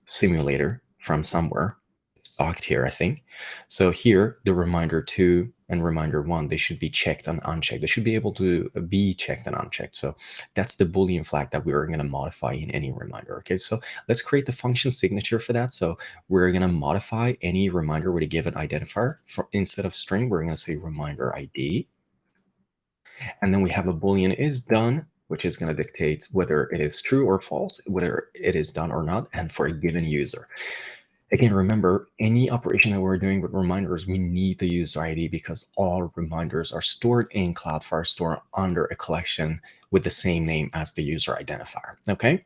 simulator from somewhere. It's docked here, I think. So here, the reminder 2 and reminder 1, they should be checked and unchecked. They should be able to be checked and unchecked. So that's the Boolean flag that we are going to modify in any reminder. Okay, so let's create the function signature for that. So we're going to modify any reminder with a given identifier. Instead of string, we're going to say reminder ID. And then we have a Boolean is done, which is going to dictate whether it is true or false, whether it is done or not, and for a given user. Again, remember, any operation that we're doing with reminders, we need the user ID because all reminders are stored in Cloud Firestore under a collection with the same name as the user identifier, okay?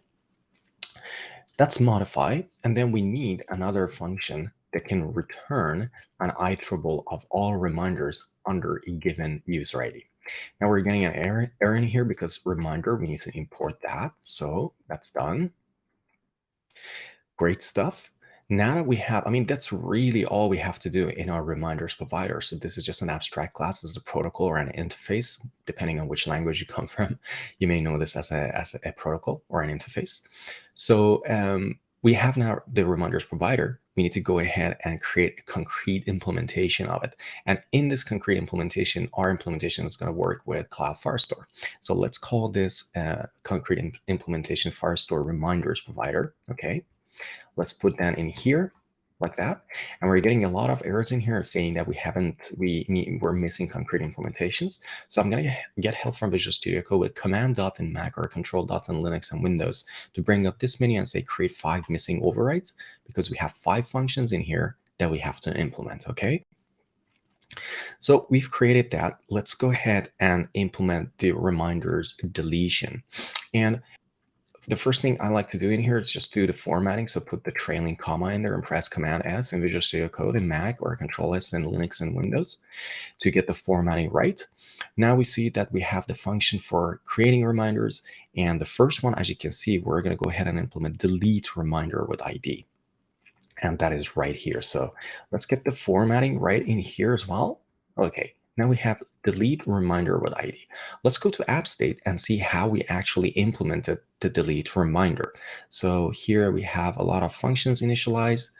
That's modify, and then we need another function that can return an iterable of all reminders under a given user ID. Now we're getting an error in here because reminder, we need to import that. So that's done. Great stuff. Now that we have, I mean, that's really all we have to do in our reminders provider. So this is just an abstract class. This is a protocol or an interface, depending on which language you come from. You may know this as a protocol or an interface. So we have now the reminders provider. We need to go ahead and create a concrete implementation of it. And in this concrete implementation, our implementation is going to work with Cloud Firestore. So let's call this concrete implementation Firestore reminders provider. Okay. Let's put that in here. like that. And we're getting a lot of errors in here saying that we're missing concrete implementations. So I'm going to get help from Visual Studio Code with command dot in Mac or control dot in Linux and Windows to bring up this menu and say create 5 missing overrides, because we have 5 functions in here that we have to implement. Okay. So we've created that. Let's go ahead and implement the reminders deletion. And the first thing I like to do in here is just do the formatting. So put the trailing comma in there and press Command S in Visual Studio Code in Mac or Control S in Linux and Windows to get the formatting right. Now we see that we have the function for creating reminders. And the first one, as you can see, we're going to go ahead and implement delete reminder with ID. And that is right here. So let's get the formatting right in here as well. Okay, now we have delete reminder with ID. Let's go to app state and see how we actually implemented the delete reminder. So here we have a lot of functions initialized.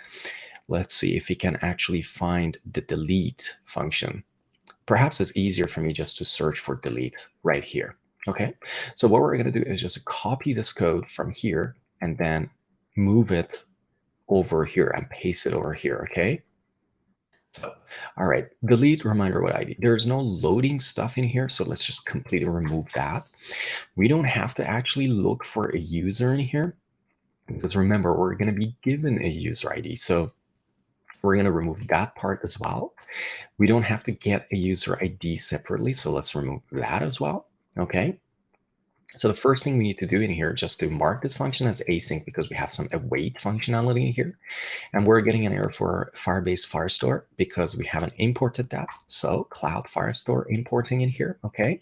Let's see if we can actually find the delete function. Perhaps it's easier for me just to search for delete right here. Okay, so what we're going to do is just copy this code from here and then move it over here and paste it over here. Okay. So, all right, delete reminder with ID. There's no loading stuff in here, so let's just completely remove that. We don't have to actually look for a user in here, because remember, we're going to be given a user ID. So we're going to remove that part as well. We don't have to get a user ID separately, so let's remove that as well. Okay. So the first thing we need to do in here is just to mark this function as async, because we have some await functionality in here. And we're getting an error for Firebase Firestore because we haven't imported that. So Cloud Firestore importing in here, okay?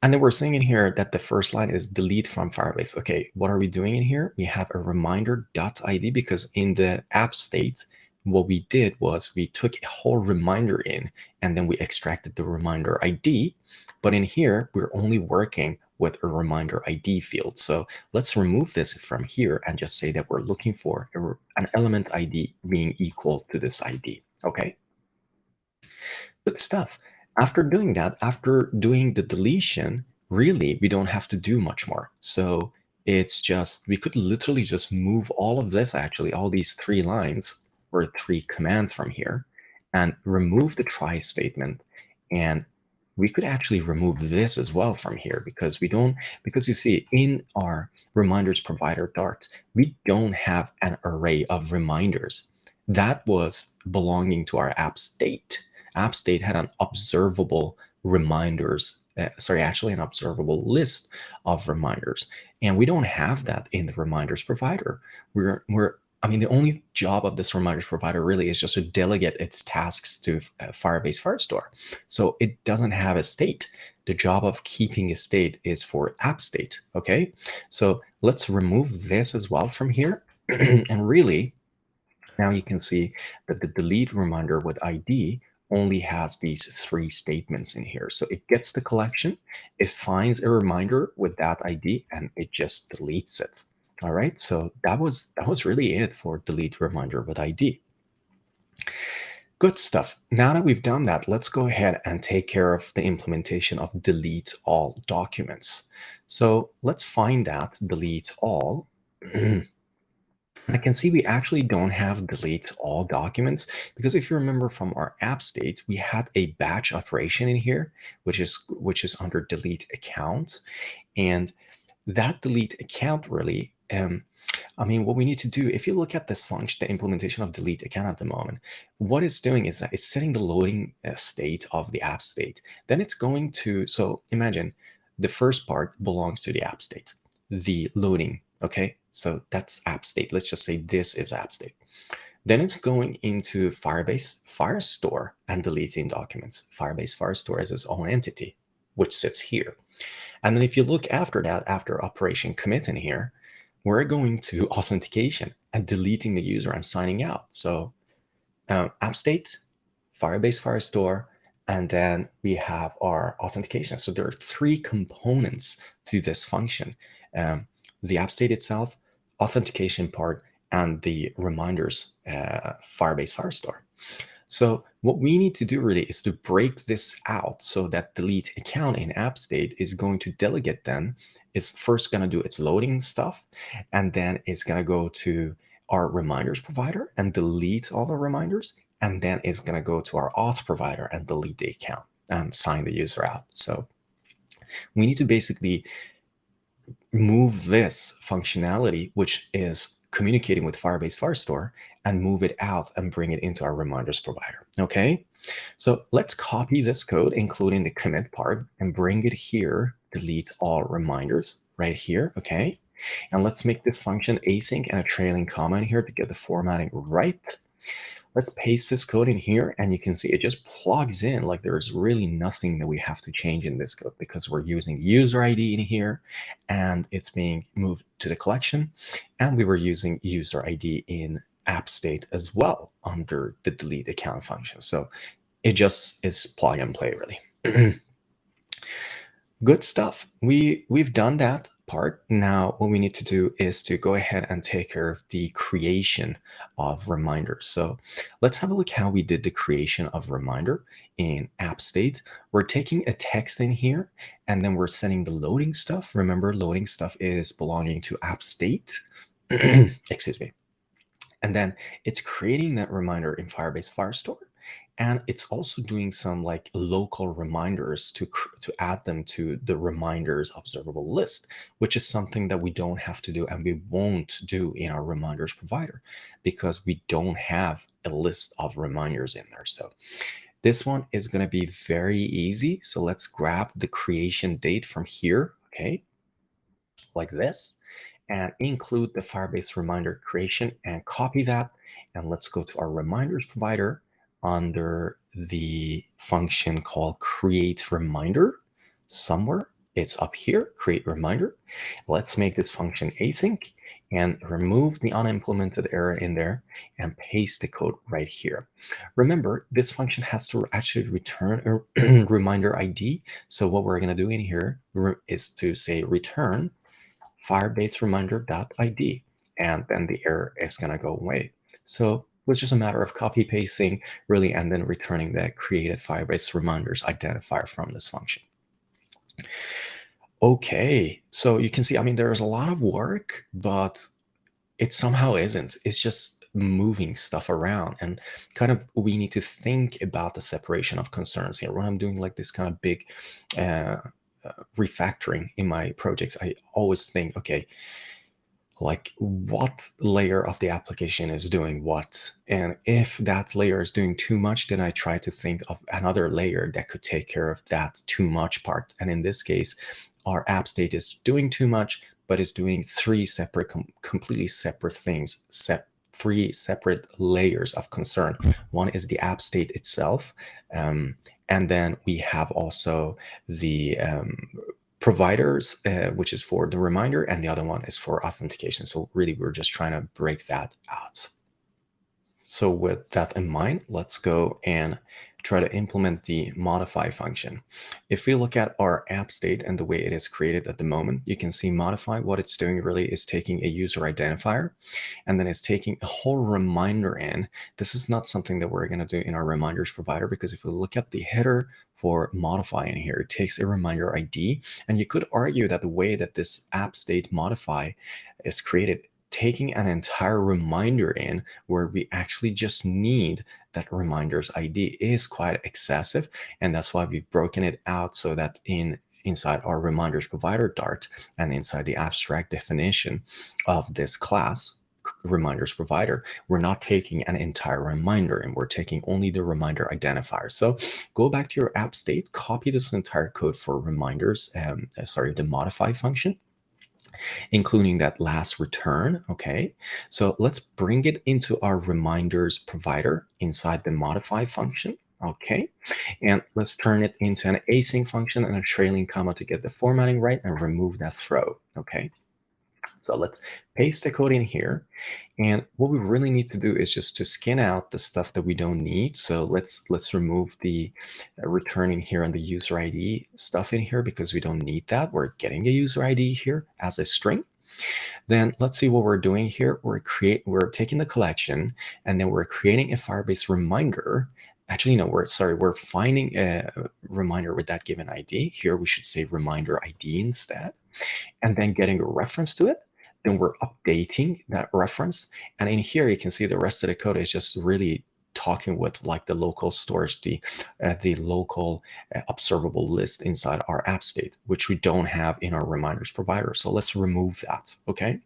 And then we're saying in here that the first line is delete from Firebase. Okay, what are we doing in here? We have a reminder.id, because in the app state, what we did was we took a whole reminder in and then we extracted the reminder ID. But in here, we're only working with a reminder ID field. So let's remove this from here and just say that we're looking for an element ID being equal to this ID. Okay. Good stuff. After doing that, after doing the deletion, really, we don't have to do much more. So it's just, we could literally just move all of this, actually, all these 3 lines or 3 commands from here and remove the try statement. And we could actually remove this as well from here, because because you see, in our reminders provider Dart, we don't have an array of reminders. That was belonging to our app state. App state had an observable reminders, actually an observable list of reminders. And we don't have that in the reminders provider. The only job of this reminders provider really is just to delegate its tasks to Firebase Firestore. So it doesn't have a state. The job of keeping a state is for app state. Okay. So let's remove this as well from here. And really, now you can see that the delete reminder with ID only has these 3 statements in here. So it gets the collection, it finds a reminder with that ID, and it just deletes it. All right, so that was really it for delete reminder with ID. Good stuff. Now that we've done that, let's go ahead and take care of the implementation of delete all documents. So let's find that delete all. I can see we actually don't have delete all documents, because if you remember from our app state, we had a batch operation in here, which is under delete account. And that delete account really, what we need to do, if you look at this function, the implementation of delete account at the moment, what it's doing is that it's setting the loading state of the app state. Then it's going to, so imagine the first part belongs to the app state, the loading. Okay, so that's app state. Let's just say this is app state. Then it's going into Firebase Firestore and deleting documents. Firebase Firestore is its own entity, which sits here. And then if you look after that, after operation commit in here, we're going to authentication and deleting the user and signing out. So app state, Firebase Firestore, and then we have our authentication. So there are 3 components to this function. The app state itself, authentication part, and the reminders Firebase Firestore. So what we need to do really is to break this out, so that delete account in app state is going to delegate, then is first going to do its loading stuff, and then it's going to go to our reminders provider and delete all the reminders, and then it's going to go to our auth provider and delete the account and sign the user out. So we need to basically move this functionality, which is communicating with Firebase Firestore, and move it out and bring it into our reminders provider. Okay, so let's copy this code, including the commit part, and bring it here. Delete all reminders right here. Okay, and let's make this function async and a trailing comment here to get the formatting right. Let's paste this code in here, and you can see it just plugs in. Like there's really nothing that we have to change in this code because we're using user ID in here, and it's being moved to the collection. And we were using user ID in app state as well under the delete account function. So it just is plug and play, really. Good stuff. We've done that part. Now what we need to do is to go ahead and take care of the creation of reminders. So let's have a look how we did the creation of reminder in app state. We're taking a text in here, and then we're setting the loading stuff. Remember, loading stuff is belonging to app state. Excuse me. And then it's creating that reminder in Firebase Firestore. And it's also doing some like local reminders to add them to the reminders observable list, which is something that we don't have to do and we won't do in our reminders provider because we don't have a list of reminders in there. So this one is going to be very easy. So let's grab the creation date from here, okay, like this, and include the Firebase reminder creation and copy that. And let's go to our reminders provider under the function called create reminder. Somewhere it's up here, create reminder. Let's make this function async and remove the unimplemented error in there and paste the code right here. Remember, this function has to actually return a reminder ID. So what we're going to do in here is to say return Firebase reminder.id, and then the error is going to go away. So it's just a matter of copy pasting really, and then returning the created Firebase reminders identifier from this function. Okay, so you can see, I mean, there's a lot of work, but it somehow isn't. It's just moving stuff around, and kind of we need to think about the separation of concerns here. When I'm doing like this kind of big refactoring in my projects, I always think, okay, like what layer of the application is doing what? And if that layer is doing too much, then I try to think of another layer that could take care of that too much part. And in this case, our app state is doing too much, but is doing three separate, completely separate things, three separate layers of concern. One is the app state itself. And then we have also the providers, which is for the reminder, and the other one is for authentication. So really, we're just trying to break that out. So with that in mind, let's go and try to implement the modify function. If we look at our app state and the way it is created at the moment, you can see modify, what it's doing really is taking a user identifier, and then it's taking a whole reminder in. This is not something that we're going to do in our reminders provider, because if we look at the header for modify in here, it takes a reminder ID. And you could argue that the way that this app state modify is created, taking an entire reminder in where we actually just need that reminders ID is quite excessive. And that's why we've broken it out so that inside our reminders provider Dart and inside the abstract definition of this class reminders provider, we're not taking an entire reminder and we're taking only the reminder identifier. So go back to your app state, copy this entire code for reminders, the modify function, including that last return. Okay, so let's bring it into our reminders provider inside the modify function. Okay, and let's turn it into an async function and a trailing comma to get the formatting right and remove that throw. Okay, so let's paste the code in here. And what we really need to do is just to scan out the stuff that we don't need. So let's remove the returning here on the user ID stuff in here because we don't need that. We're getting a user ID here as a string. Then let's see what we're doing here. We're taking the collection, and then we're creating a Firebase reminder. Actually, no, we're finding a reminder with that given ID. Here we should say reminder ID instead, and then getting a reference to it. then we're updating that reference. And in here, you can see the rest of the code is just really talking with like the local storage, the local observable list inside our app state, which we don't have in our reminders provider. So let's remove that, okay?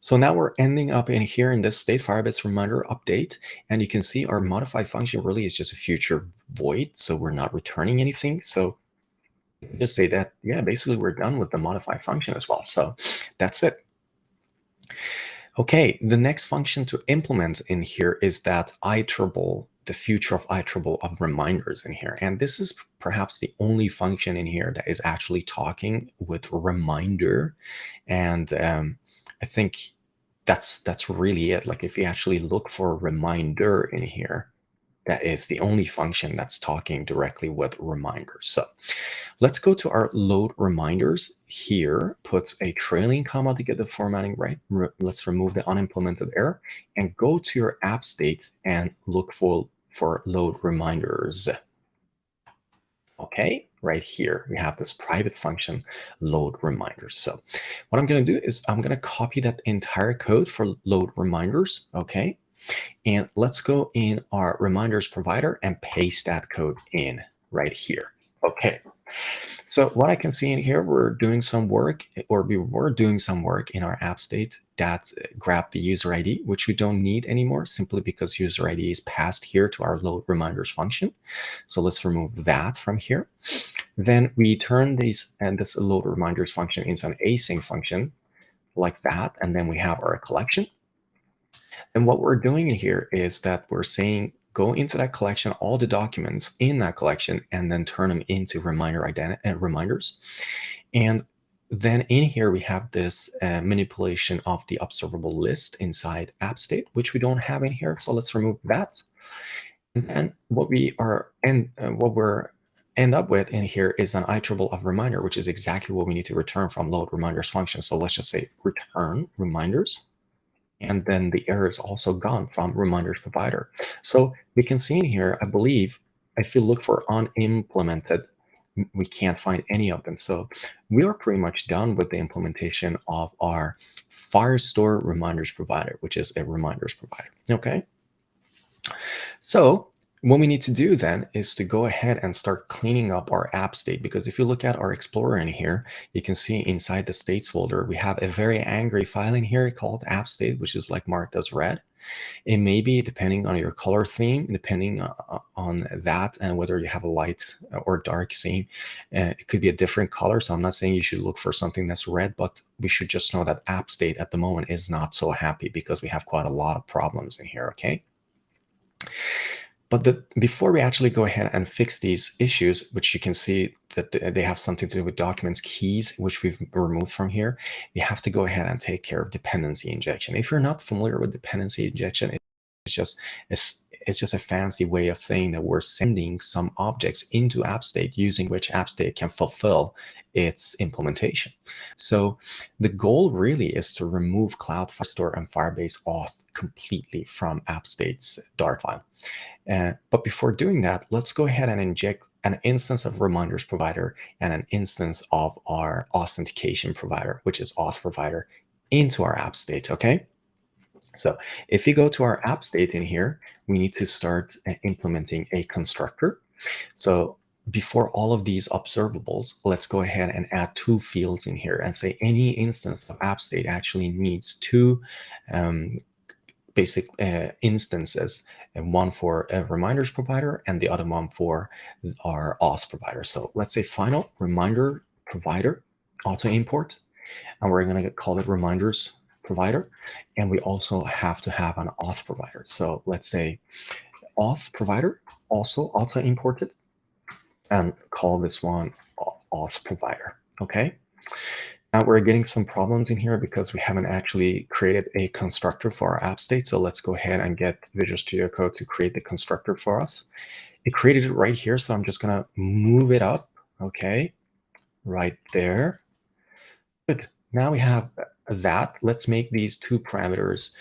So now we're ending up in here in this state Firebase reminder update, and you can see our modify function really is just a future void, so we're not returning anything. So just say that, yeah, basically we're done with the modify function as well. So that's it. Okay, the next function to implement in here is that iterable, the future of iterable of reminders in here. And this is perhaps the only function in here that is actually talking with reminder. And I think that's really it. Like if you actually look for a reminder in here, that is the only function that's talking directly with reminders. So let's go to our load reminders here, put a trailing comma to get the formatting right. Let's remove the unimplemented error and go to your app state and look for load reminders. Okay, right here, we have this private function, load reminders. So what I'm going to do is I'm going to copy that entire code for load reminders. Okay, and let's go in our reminders provider and paste that code in right here. Okay. So what I can see in here, we're doing some work, or we were doing some work in our app state that grabbed the user ID, which we don't need anymore simply because user ID is passed here to our load reminders function. So let's remove that from here. Then we turn this load reminders function into an async function like that. And then we have our collection. And what we're doing here is that we're saying, go into that collection, all the documents in that collection, and then turn them into reminders. And then in here, we have this manipulation of the observable list inside app state, which we don't have in here. So let's remove that. And then what we're end up with in here is an iterable of reminder, which is exactly what we need to return from load reminders function. So let's just say return reminders. And then the error is also gone from reminders provider. So we can see in here, I believe, if you look for unimplemented, we can't find any of them. So we are pretty much done with the implementation of our Firestore reminders provider, which is a reminders provider. Okay. So what we need to do then is to go ahead and start cleaning up our app state, because if you look at our Explorer in here, you can see inside the states folder, we have a very angry file in here called app state, which is like marked as red. It may be depending on your color theme, depending on that and whether you have a light or dark theme. It could be a different color. So I'm not saying you should look for something that's red, but we should just know that app state at the moment is not so happy because we have quite a lot of problems in here, okay? But before we actually go ahead and fix these issues, which you can see that they have something to do with documents keys, which we've removed from here, we have to go ahead and take care of dependency injection. If you're not familiar with dependency injection, it's just a fancy way of saying that we're sending some objects into app state using which app state can fulfill its implementation. So the goal really is to remove Cloud Firestore and Firebase auth completely from app state's Dart file. But before doing that, let's go ahead and inject an instance of reminders provider and an instance of our authentication provider, which is auth provider, into our app state, okay? So if you go to our app state in here, we need to start implementing a constructor. So before all of these observables, let's go ahead and add two fields in here and say any instance of app state actually needs two basic instances, and one for a reminders provider and the other one for our auth provider. So let's say final reminder provider auto import, and we're going to call it reminders provider. And we also have to have an auth provider. So let's say auth provider also auto imported, and call this one auth provider. Okay. Now we're getting some problems in here because we haven't actually created a constructor for our app state. So let's go ahead and get Visual Studio Code to create the constructor for us. It created it right here. So I'm just going to move it up. Okay. Right there. Good. Now we have that. Let's make these two parameters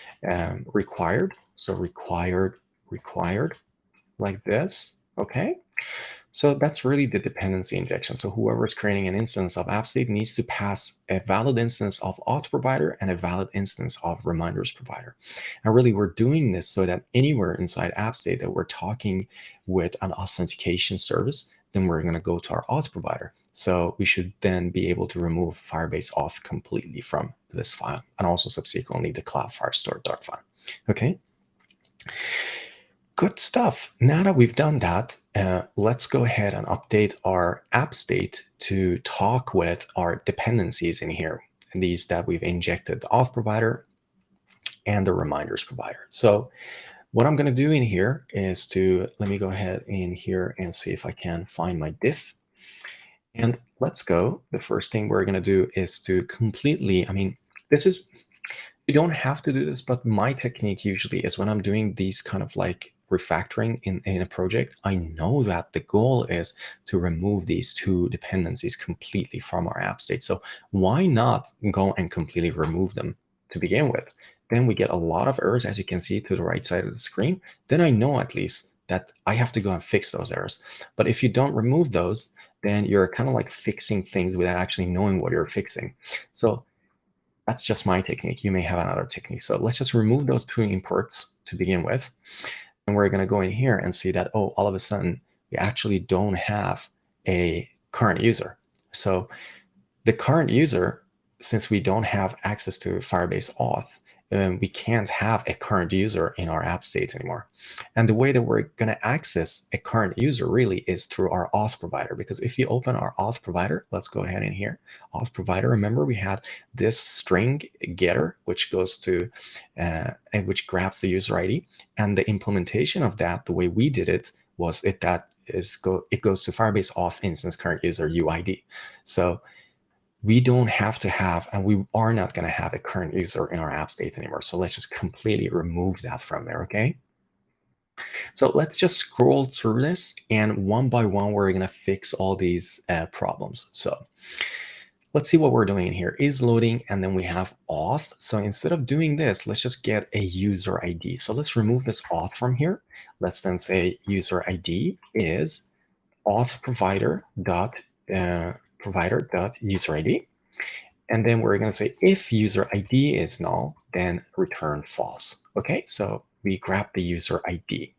required. So required, like this. Okay. So that's really the dependency injection. So whoever is creating an instance of AppState needs to pass a valid instance of auth provider and a valid instance of reminders provider. And really, we're doing this so that anywhere inside AppState that we're talking with an authentication service, then we're going to go to our auth provider. So we should then be able to remove Firebase auth completely from this file, and also subsequently the Cloud Firestore Dart file. Okay. Good stuff. Now that we've done that, let's go ahead and update our app state to talk with our dependencies in here, and these that we've injected, the auth provider and the reminders provider. So what I'm going to do in here is let me go ahead in here and see if I can find my diff. And let's go. The first thing we're going to do is to completely, you don't have to do this, but my technique usually is when I'm doing these kind of like refactoring in a project, I know that the goal is to remove these two dependencies completely from our app state. So why not go and completely remove them to begin with? Then we get a lot of errors, as you can see to the right side of the screen. Then I know at least that I have to go and fix those errors. But if you don't remove those, then you're kind of like fixing things without actually knowing what you're fixing. So that's just my technique. You may have another technique. So let's just remove those two imports to begin with. And we're going to go in here and see that, oh, all of a sudden, we actually don't have a current user. So the current user, since we don't have access to Firebase auth, we can't have a current user in our app states anymore. And the way that we're going to access a current user really is through our auth provider, because if you open our auth provider, let's go ahead in here, auth provider, remember we had this string getter, which goes to, and which grabs the user ID. And the implementation of that, the way we did it, was it goes to Firebase auth instance current user UID. So we don't have to have, and we are not going to have a current user in our app states anymore. So let's just completely remove that from there, okay? So let's just scroll through this, and one by one, we're going to fix all these problems. So let's see what we're doing in here. Is loading, and then we have auth. So instead of doing this, let's just get a user ID. So let's remove this auth from here. Let's then say user ID is auth provider dot user ID. And then we're going to say if user ID is null, then return false. Okay, so we grab the user ID.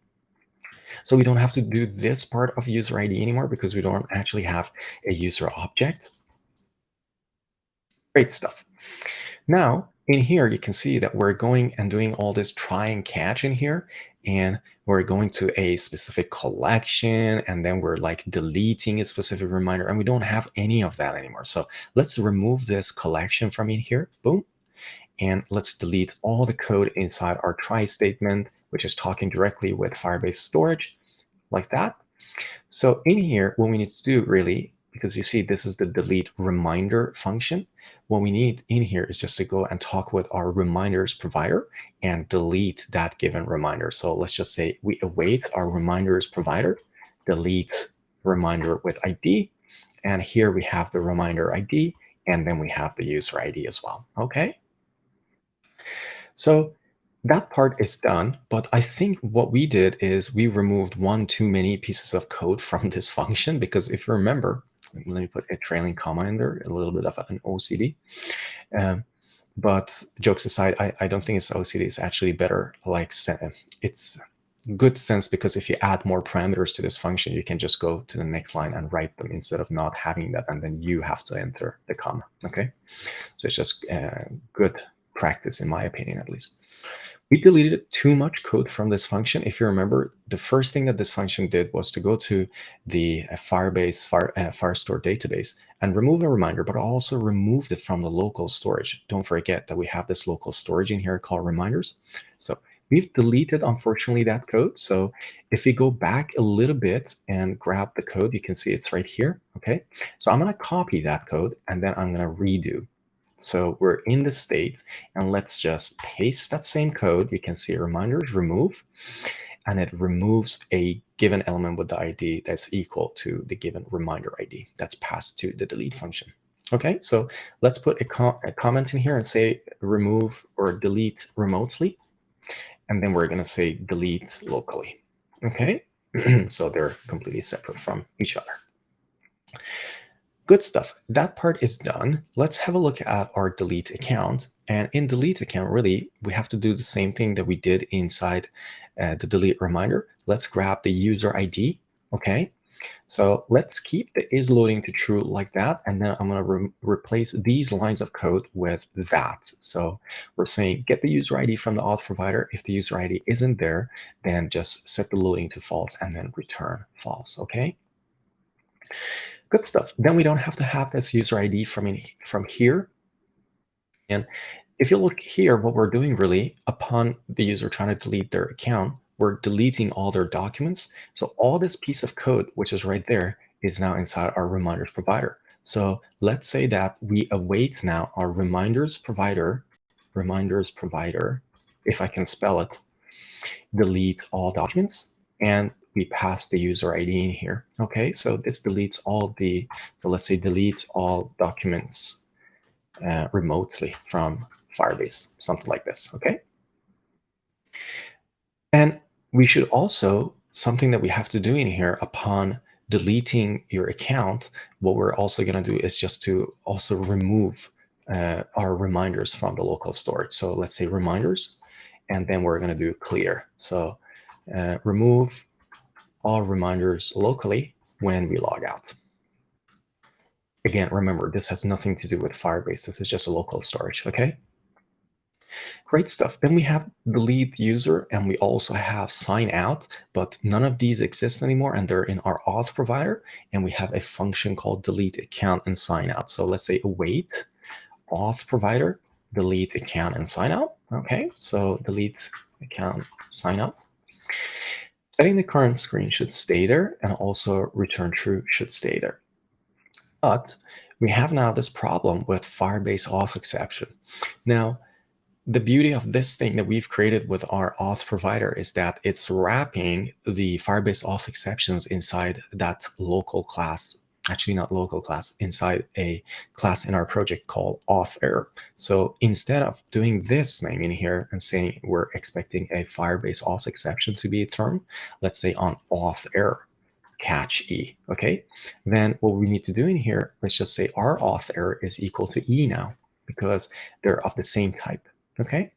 So we don't have to do this part of user ID anymore because we don't actually have a user object. Great stuff. Now, in here, you can see that we're going and doing all this try and catch in here. And we're going to a specific collection, and then we're like deleting a specific reminder, and we don't have any of that anymore. So let's remove this collection from in here. Boom. And let's delete all the code inside our try statement, which is talking directly with Firebase storage, like that. So in here, what we need to do really, because you see this is the delete reminder function, what we need in here is just to go and talk with our reminders provider and delete that given reminder. So let's just say we await our reminders provider, delete reminder with ID, and here we have the reminder ID, and then we have the user ID as well. Okay. So that part is done, but I think what we did is we removed one too many pieces of code from this function, because if you remember, let me put a trailing comma in there, a little bit of an OCD. But jokes aside, I don't think it's OCD. It's actually better, like it's good sense, because if you add more parameters to this function, you can just go to the next line and write them instead of not having that, and then you have to enter the comma, okay? So it's just good practice, in my opinion, at least. We deleted too much code from this function. If you remember, the first thing that this function did was to go to the Firebase Firestore database and remove a reminder, but also removed it from the local storage. Don't forget that we have this local storage in here called reminders. So we've deleted, unfortunately, that code. So if we go back a little bit and grab the code, you can see it's right here. Okay, so I'm going to copy that code, and then I'm going to redo. So we're in the state, and let's just paste that same code. You can see reminders remove, and it removes a given element with the ID that's equal to the given reminder ID that's passed to the delete function. Okay, so let's put a comment in here and say remove or delete remotely, and then we're going to say delete locally. Okay, So they're completely separate from each other. Good stuff. That part is done. Let's have a look at our delete account. And in delete account, really, we have to do the same thing that we did inside the delete reminder. Let's grab the user ID. Okay. So let's keep the is loading to true like that. And then I'm going to replace these lines of code with that. So we're saying get the user ID from the auth provider. If the user ID isn't there, then just set the loading to false and then return false. Okay. Good stuff. Then we don't have to have this user ID from here. And if you look here, what we're doing really, upon the user trying to delete their account, we're deleting all their documents. So all this piece of code, which is right there, is now inside our reminders provider. So let's say that we await now our reminders provider, if I can spell it, delete all documents, and we pass the user ID in here. Okay, so this deletes all the, so let's say delete all documents remotely from Firebase, something like this. Okay. And we should also, something that we have to do in here upon deleting your account, what we're also going to do is just to also remove our reminders from the local storage. So let's say reminders, and then we're going to do clear. So remove all reminders locally when we log out. Again, remember, this has nothing to do with Firebase. This is just a local storage, okay? Great stuff. Then we have delete user, and we also have sign out, but none of these exist anymore, and they're in our auth provider, and we have a function called delete account and sign out. So let's say await auth provider, delete account and sign out. Okay, so delete account, sign out. Setting the current screen should stay there, and also return true should stay there. But we have now this problem with Firebase auth exception. Now, the beauty of this thing that we've created with our auth provider is that it's wrapping the Firebase auth exceptions inside that local class, actually not local class, inside a class in our project called auth error. So instead of doing this thing in here and saying we're expecting a Firebase auth exception to be a term, let's say on auth error, catch E, okay? Then what we need to do in here, let's just say our auth error is equal to E now, because they're of the same type, okay?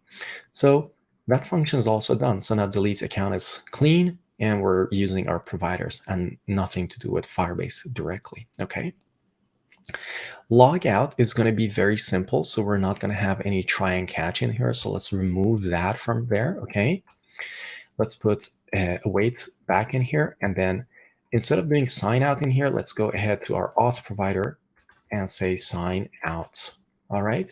So that function is also done. So now delete account is clean, and we're using our providers and nothing to do with Firebase directly, okay? Logout is going to be very simple, so we're not going to have any try and catch in here. So let's remove that from there, okay? Let's put await back in here, and then instead of doing sign out in here, let's go ahead to our auth provider and say sign out. All right.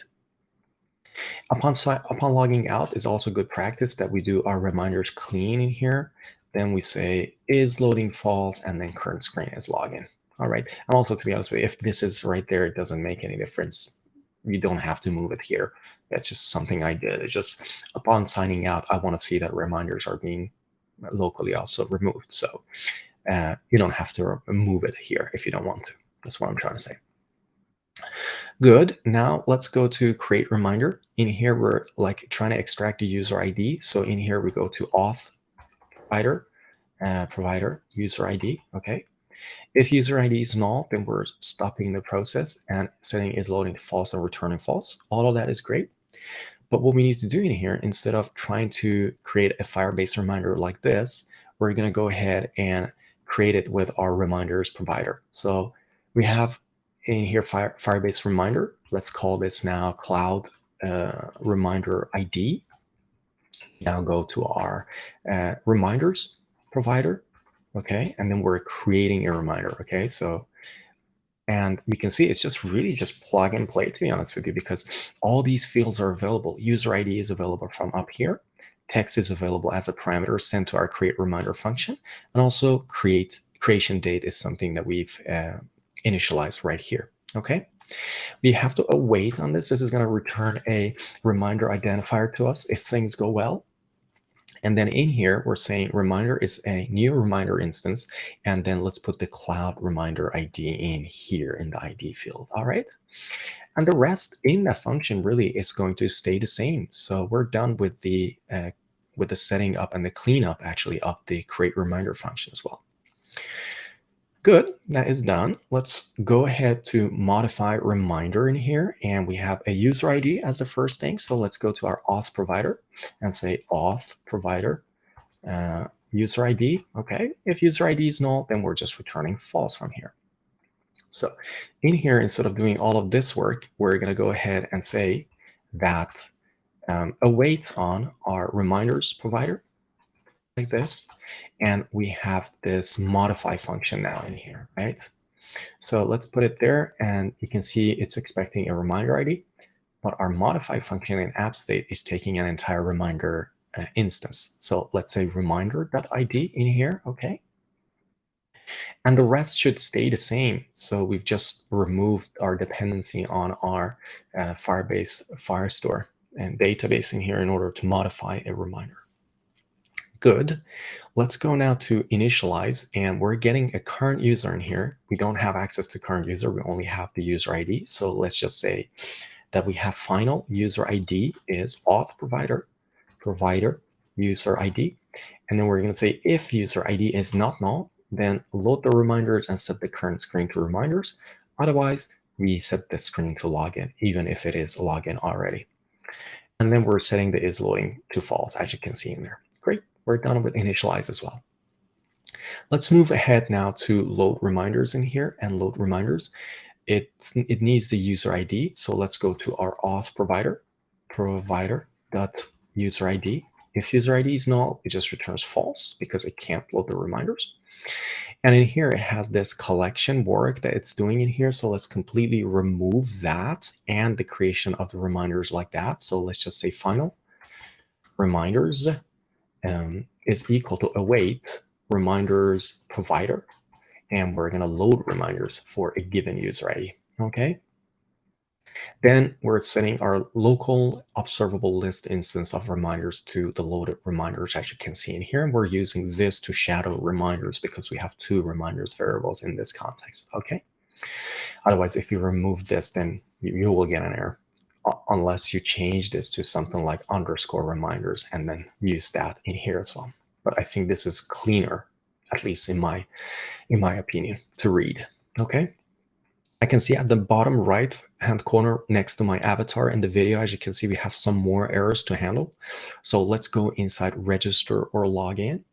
Upon logging out is also good practice that we do our reminders clean in here. Then we say is loading false, and then current screen is login. All right. And also, to be honest with you, if this is right there, it doesn't make any difference. You don't have to move it here. That's just something I did. It's just upon signing out, I want to see that reminders are being locally also removed. So you don't have to move it here if you don't want to. That's what I'm trying to say. Good. Now let's go to create reminder. In here, we're like trying to extract the user ID. So in here, we go to auth provider user ID. Okay. If user ID is null, then we're stopping the process and setting it loading to false and returning false. All of that is great. But what we need to do in here, instead of trying to create a Firebase reminder like this, we're going to go ahead and create it with our reminders provider. So we have in here Firebase reminder. Let's call this now cloud reminder ID. Now go to our reminders provider. Okay, and then we're creating a reminder. Okay, so, and we can see it's just really just plug and play, to be honest with you, because all these fields are available. User ID is available from up here. Text is available as a parameter sent to our create reminder function. And also creation date is something that we've initialized right here. Okay, we have to await on this. This is going to return a reminder identifier to us if things go well. And then in here, we're saying reminder is a new reminder instance. And then let's put the cloud reminder ID in here in the ID field. All right. And the rest in that function really is going to stay the same. So we're done with the with the setting up and the cleanup actually of the create reminder function as well. Good, that is done. Let's go ahead to modify reminder in here, and we have a user ID as the first thing. So let's go to our auth provider and say auth provider user ID. Okay, if user ID is null, then we're just returning false from here. So in here, instead of doing all of this work, we're going to go ahead and say that awaits on our reminders provider like this, and we have this modify function now in here, right? So let's put it there, and you can see it's expecting a reminder ID, but our modify function in app state is taking an entire reminder instance. So let's say reminder.id in here, okay? And the rest should stay the same. So we've just removed our dependency on our Firebase Firestore and database in here in order to modify a reminder. Good. Let's go now to initialize, and we're getting a current user in here. We don't have access to current user. We only have the user ID. So let's just say that we have final user ID is auth provider user ID. And then we're going to say if user ID is not null, then load the reminders and set the current screen to reminders. Otherwise, we set the screen to login, even if it is a login already. And then we're setting the is loading to false, as you can see in there. Great, we're done with initialize as well. Let's move ahead now to load reminders in here, and load reminders. It needs the user ID. So let's go to our auth provider.user ID. If user ID is null, it just returns false because it can't load the reminders. And in here, it has this collection work that it's doing in here. So let's completely remove that and the creation of the reminders like that. So let's just say final reminders is equal to await reminders provider. And we're going to load reminders for a given user ID. Okay. Then we're setting our local observable list instance of reminders to the loaded reminders, as you can see in here. And we're using this to shadow reminders because we have two reminders variables in this context. Okay. Otherwise, if you remove this, then you will get an error unless you change this to something like underscore reminders and then use that in here as well. But I think this is cleaner, at least in my opinion, to read. Okay. I can see at the bottom right hand corner next to my avatar in the video, as you can see, we have some more errors to handle. So let's go inside register or login.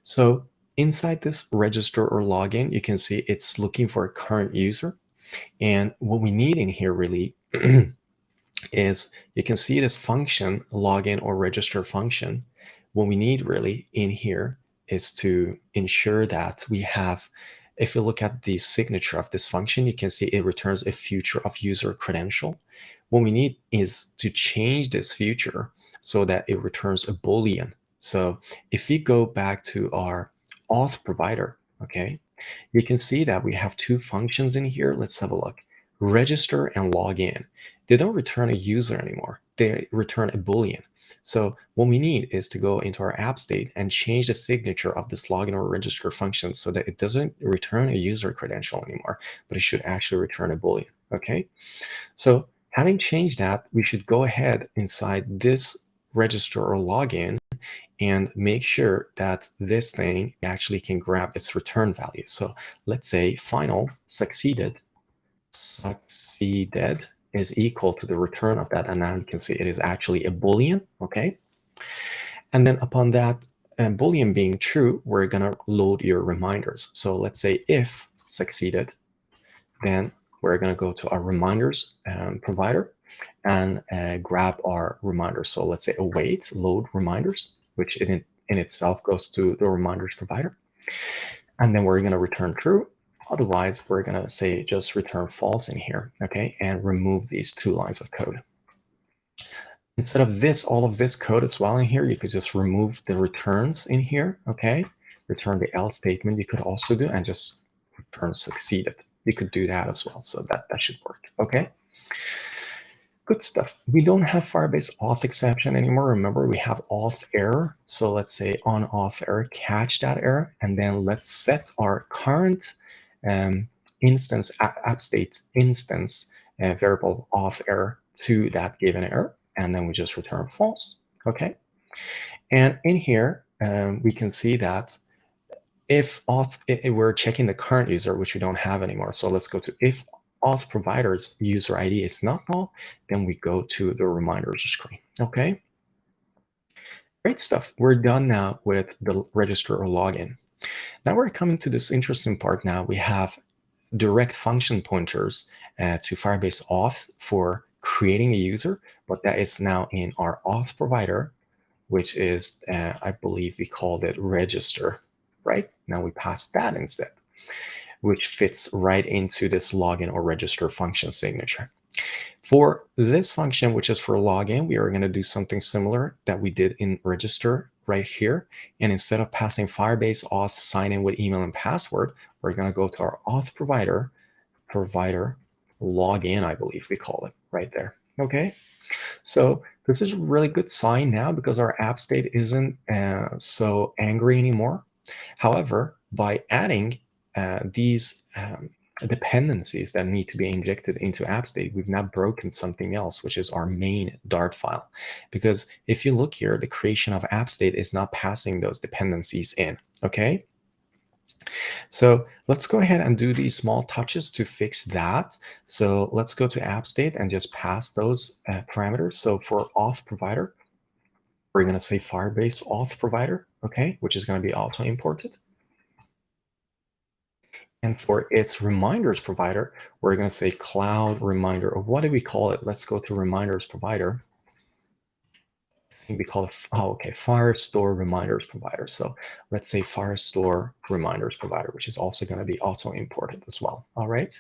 So inside this register or login, you can see it's looking for a current user. And what we need in here really is, you can see this function, login or register function. What we need really in here is to ensure that we have, if you look at the signature of this function, you can see it returns a future of user credential. What we need is to change this future so that it returns a Boolean. So if we go back to our auth provider, okay, you can see that we have two functions in here. Let's have a look. Register and login. They don't return a user anymore. They return a Boolean. So what we need is to go into our app state and change the signature of this login or register function so that it doesn't return a user credential anymore, but it should actually return a Boolean. Okay. So having changed that, we should go ahead inside this register or login and make sure that this thing actually can grab its return value. So let's say final succeeded is equal to the return of that. And now you can see it is actually a Boolean. Okay. And then upon that Boolean being true, we're going to load your reminders. So let's say if succeeded, then we're going to go to our reminders provider and grab our reminders. So let's say await load reminders, which in itself goes to the reminders provider. And then we're going to return true. Otherwise, we're going to say just return false in here, okay, and remove these two lines of code. Instead of this, all of this code as well in here, you could just remove the returns in here, okay? Return the else statement you could also do and just return succeeded. You could do that as well, so that should work, okay? Good stuff. We don't have Firebase auth exception anymore. Remember, we have auth error. So let's say on auth error, catch that error, and then let's set our current instance, app state instance variable auth error to that given error, and then we just return false. Okay. And in here, we can see that if auth, we're checking the current user, which we don't have anymore. So let's go to if auth provider's user ID is not null, then we go to the reminders screen. Okay, great stuff. We're done now with the register or login. Now we're coming to this interesting part. Now we have direct function pointers to Firebase auth for creating a user, but that is now in our auth provider, which is, I believe we called it register, right? Now we pass that instead, which fits right into this login or register function signature. For this function, which is for login, we are going to do something similar that we did in register right here. And instead of passing Firebase auth sign in with email and password, we're going to go to our auth provider login, I believe we call it right there. Okay. So this is a really good sign now because our app state isn't so angry anymore. However, by adding these dependencies that need to be injected into app state, we've now broken something else, which is our main Dart file. Because if you look here, the creation of app state is not passing those dependencies in, okay? So let's go ahead and do these small touches to fix that. So let's go to app state and just pass those parameters. So for auth provider, we're going to say Firebase auth provider, okay, which is going to be auto imported. And for its reminders provider, we're going to say cloud reminder, or what do we call it? Let's go to reminders provider. I think we call it, oh, okay, Firestore reminders provider. So let's say Firestore reminders provider, which is also going to be auto imported as well. All right.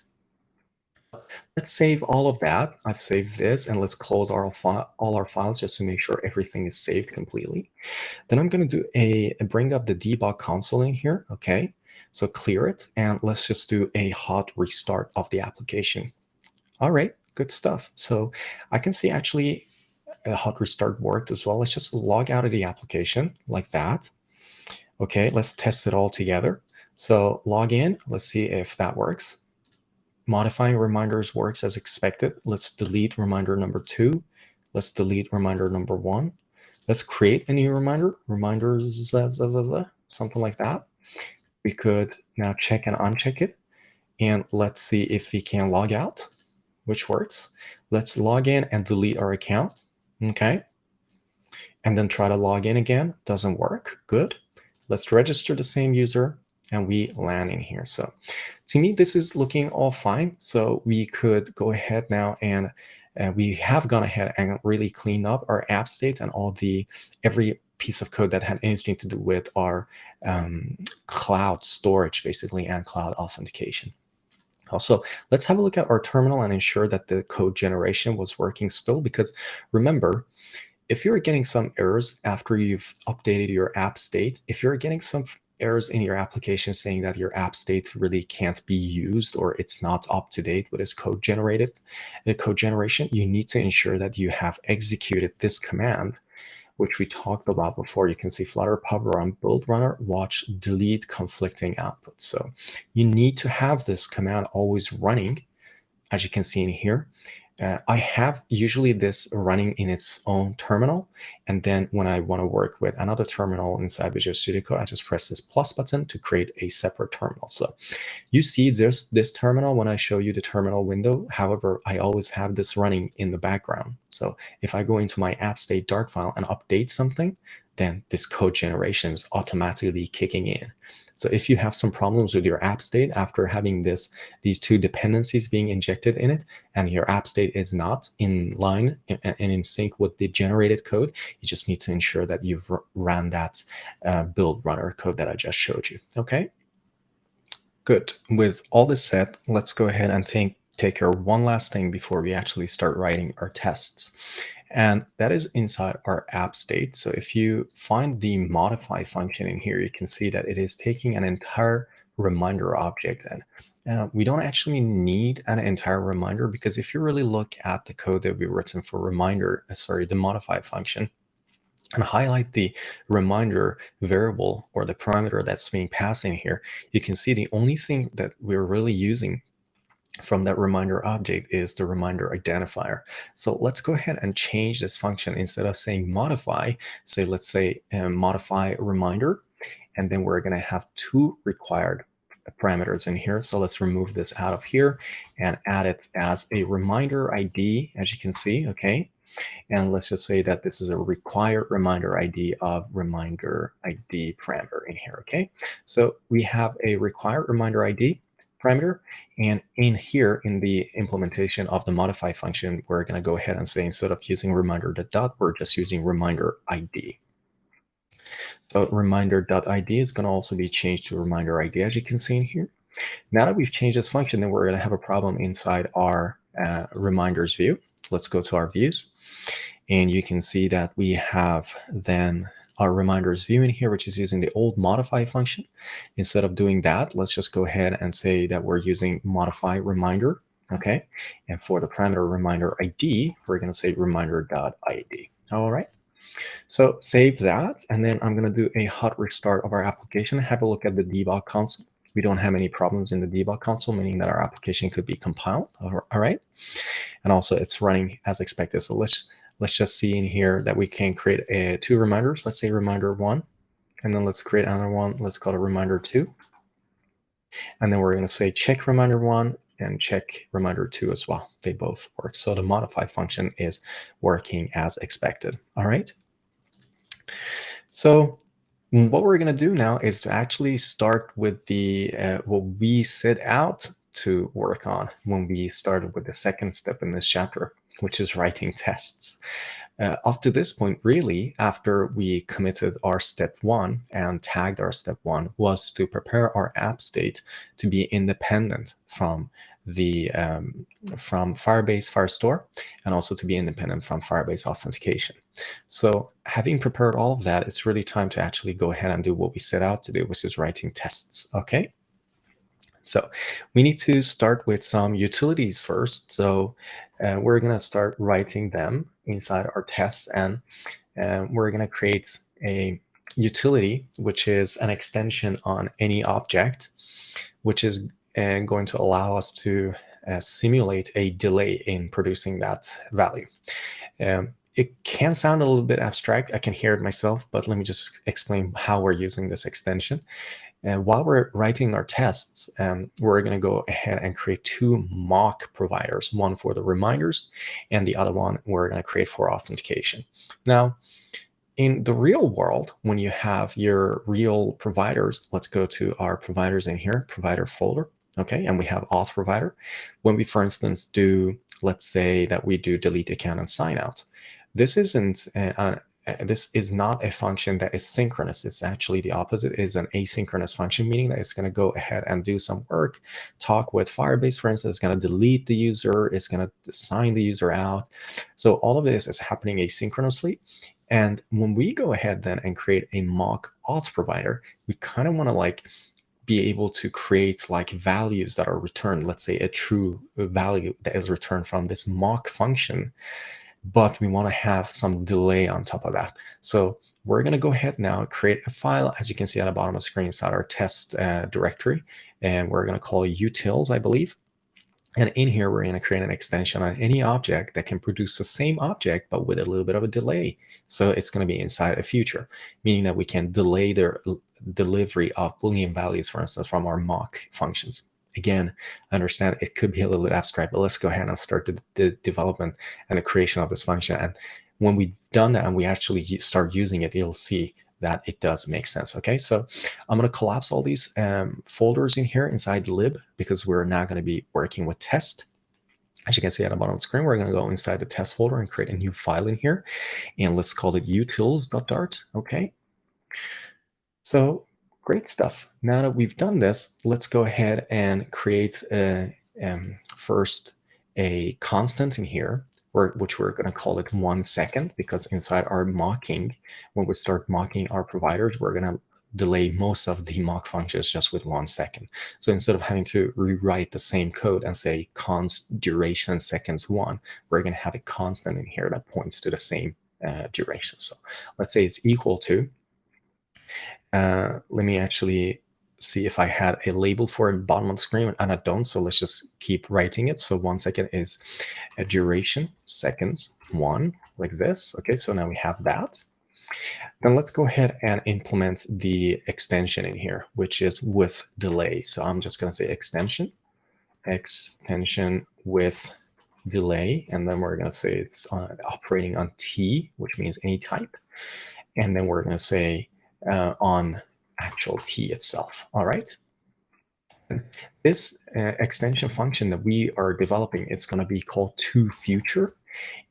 Let's save all of that. I've saved this, and let's close all our files just to make sure everything is saved completely. Then I'm going to do bring up the debug console in here. Okay. So clear it, and let's just do a hot restart of the application. All right, good stuff. So I can see actually a hot restart worked as well. Let's just log out of the application like that. Okay, let's test it all together. So log in, let's see if that works. Modifying reminders works as expected. Let's delete reminder number 2. Let's delete reminder number 1. Let's create a new reminder, reminders, something like that. We could now check and uncheck it. And let's see if we can log out, which works. Let's log in and delete our account. Okay. And then try to log in again. Doesn't work. Good. Let's register the same user and we land in here. So to me, this is looking all fine. So we could go ahead now and we have gone ahead and really cleaned up our app states and every piece of code that had anything to do with our cloud storage, basically, and cloud authentication. Also, let's have a look at our terminal and ensure that the code generation was working still, because remember, if you're getting some errors after you've updated your app state, if you're getting some errors in your application saying that your app state really can't be used or it's not up to date with its code generation, you need to ensure that you have executed this command, which we talked about before. You can see Flutter pub run build runner watch delete conflicting outputs. So you need to have this command always running, as you can see in here. I have usually this running in its own terminal, and then when I want to work with another terminal inside Visual Studio Code, I just press this plus button to create a separate terminal. So you see there's this terminal when I show you the terminal window. However, I always have this running in the background. So if I go into my app state Dart file and update something, then this code generation is automatically kicking in. So if you have some problems with your app state after having these two dependencies being injected in it, and your app state is not in line and in sync with the generated code, you just need to ensure that you've ran that build runner code that I just showed you. Okay, good. With all this said, let's go ahead and take care of one last thing before we actually start writing our tests. And that is inside our app state. So if you find the modify function in here, you can see that it is taking an entire reminder object. And we don't actually need an entire reminder, because if you really look at the code that we've written for the modify function, and highlight the reminder variable or the parameter that's being passed in here, you can see the only thing that we're really using from that reminder object is the reminder identifier. So let's go ahead and change this function. Instead of saying modify, let's say modify reminder, and then we're going to have two required parameters in here. So let's remove this out of here and add it as a reminder ID, as you can see, okay? And let's just say that this is a required reminder ID of reminder ID parameter in here, okay? So we have a required reminder ID parameter, and in here, in the implementation of the modify function, we're gonna go ahead and say, instead of using reminder.dot, we're just using reminder ID. So reminder.id is gonna also be changed to reminder ID, as you can see in here. Now that we've changed this function, then we're gonna have a problem inside our reminders view. Let's go to our views. And you can see that we have then our reminders view in here, which is using the old modify function. Instead of doing that, let's just go ahead and say that we're using modify reminder, okay? And for the parameter reminder ID, we're gonna say reminder.id, all right? So save that, and then I'm gonna do a hot restart of our application. Have a look at the debug console. We don't have any problems in the debug console, meaning that our application could be compiled, all right? And also it's running as expected. So let's just see in here that we can create two reminders. Let's say reminder 1, and then let's create another one. Let's call it reminder 2. And then we're going to say check reminder 1 and check reminder 2 as well. They both work. So the modify function is working as expected. All right. So what we're going to do now is to actually start with the what we set out to work on when we started with the second step in this chapter, which is writing tests. Up to this point, really, after we committed our step 1 and tagged our step 1, was to prepare our app state to be independent from the from Firebase Firestore, and also to be independent from Firebase authentication. So having prepared all of that, it's really time to actually go ahead and do what we set out to do, which is writing tests. Okay. So we need to start with some utilities first. So we're going to start writing them inside our tests, and we're going to create a utility, which is an extension on any object, which is going to allow us to simulate a delay in producing that value. It can sound a little bit abstract. I can hear it myself, but let me just explain how we're using this extension. And while we're writing our tests, we're going to go ahead and create two mock providers, one for the reminders and the other one we're going to create for authentication. Now, in the real world, when you have your real providers, let's go to our providers in here, provider folder, okay, and we have auth provider. When we, for instance, do, let's say that we do delete account and sign out, this isn't this is not a function that is synchronous. It's actually the opposite. It is an asynchronous function, meaning that it's going to go ahead and do some work, talk with Firebase, for instance. It's going to delete the user. It's going to sign the user out. So all of this is happening asynchronously. And when we go ahead then and create a mock auth provider, we kind of want to like be able to create like values that are returned, let's say a true value that is returned from this mock function, but we want to have some delay on top of that. So we're going to go ahead now, create a file, as you can see at the bottom of the screen, inside our test directory, and we're going to call it utils, I believe. And in here, we're going to create an extension on any object that can produce the same object, but with a little bit of a delay. So it's going to be inside a future, meaning that we can delay the delivery of Boolean values, for instance, from our mock functions. Again, I understand it could be a little bit abstract, but let's go ahead and start the development and the creation of this function. And when we've done that and we actually start using it, you'll see that it does make sense. Okay, so I'm going to collapse all these folders in here inside lib, because we're now going to be working with test. As you can see at the bottom of the screen, we're going to go inside the test folder and create a new file in here, and let's call it utils.dart. Okay, so great stuff. Now that we've done this, let's go ahead and create first a constant in here, which we're going to call it 1 second, because inside our mocking, when we start mocking our providers, we're going to delay most of the mock functions just with 1 second. So instead of having to rewrite the same code and say const duration seconds 1, we're going to have a constant in here that points to the same duration. So let's say it's equal to, let me actually see if I had a label for it bottom of the screen, and I don't, so let's just keep writing it. So 1 second is a duration, seconds, 1, like this. Okay, so now we have that. Then let's go ahead and implement the extension in here, which is with delay. So I'm just going to say extension with delay, and then we're going to say it's operating on T, which means any type, and then we're going to say on actual T itself. All right. This extension function that we are developing, it's going to be called toFuture,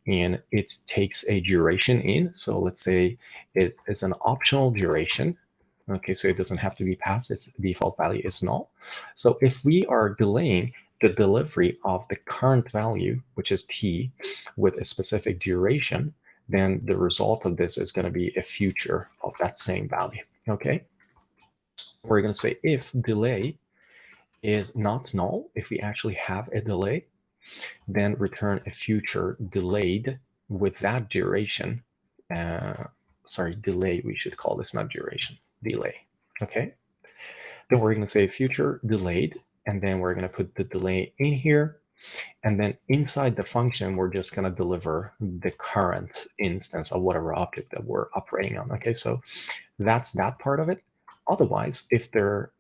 and it takes a duration in. So let's say it is an optional duration. Okay, so it doesn't have to be passed. Its default value is null. So if we are delaying the delivery of the current value, which is T, with a specific duration, then the result of this is going to be a future of that same value. Okay, we're going to say if delay is not null, if we actually have a delay, then return a future delayed with that duration. Delay, we should call this, not duration, delay. Okay, then we're going to say future delayed, and then we're going to put the delay in here, and then inside the function we're just going to deliver the current instance of whatever object that we're operating on. Okay, so that's that part of it. Otherwise, if their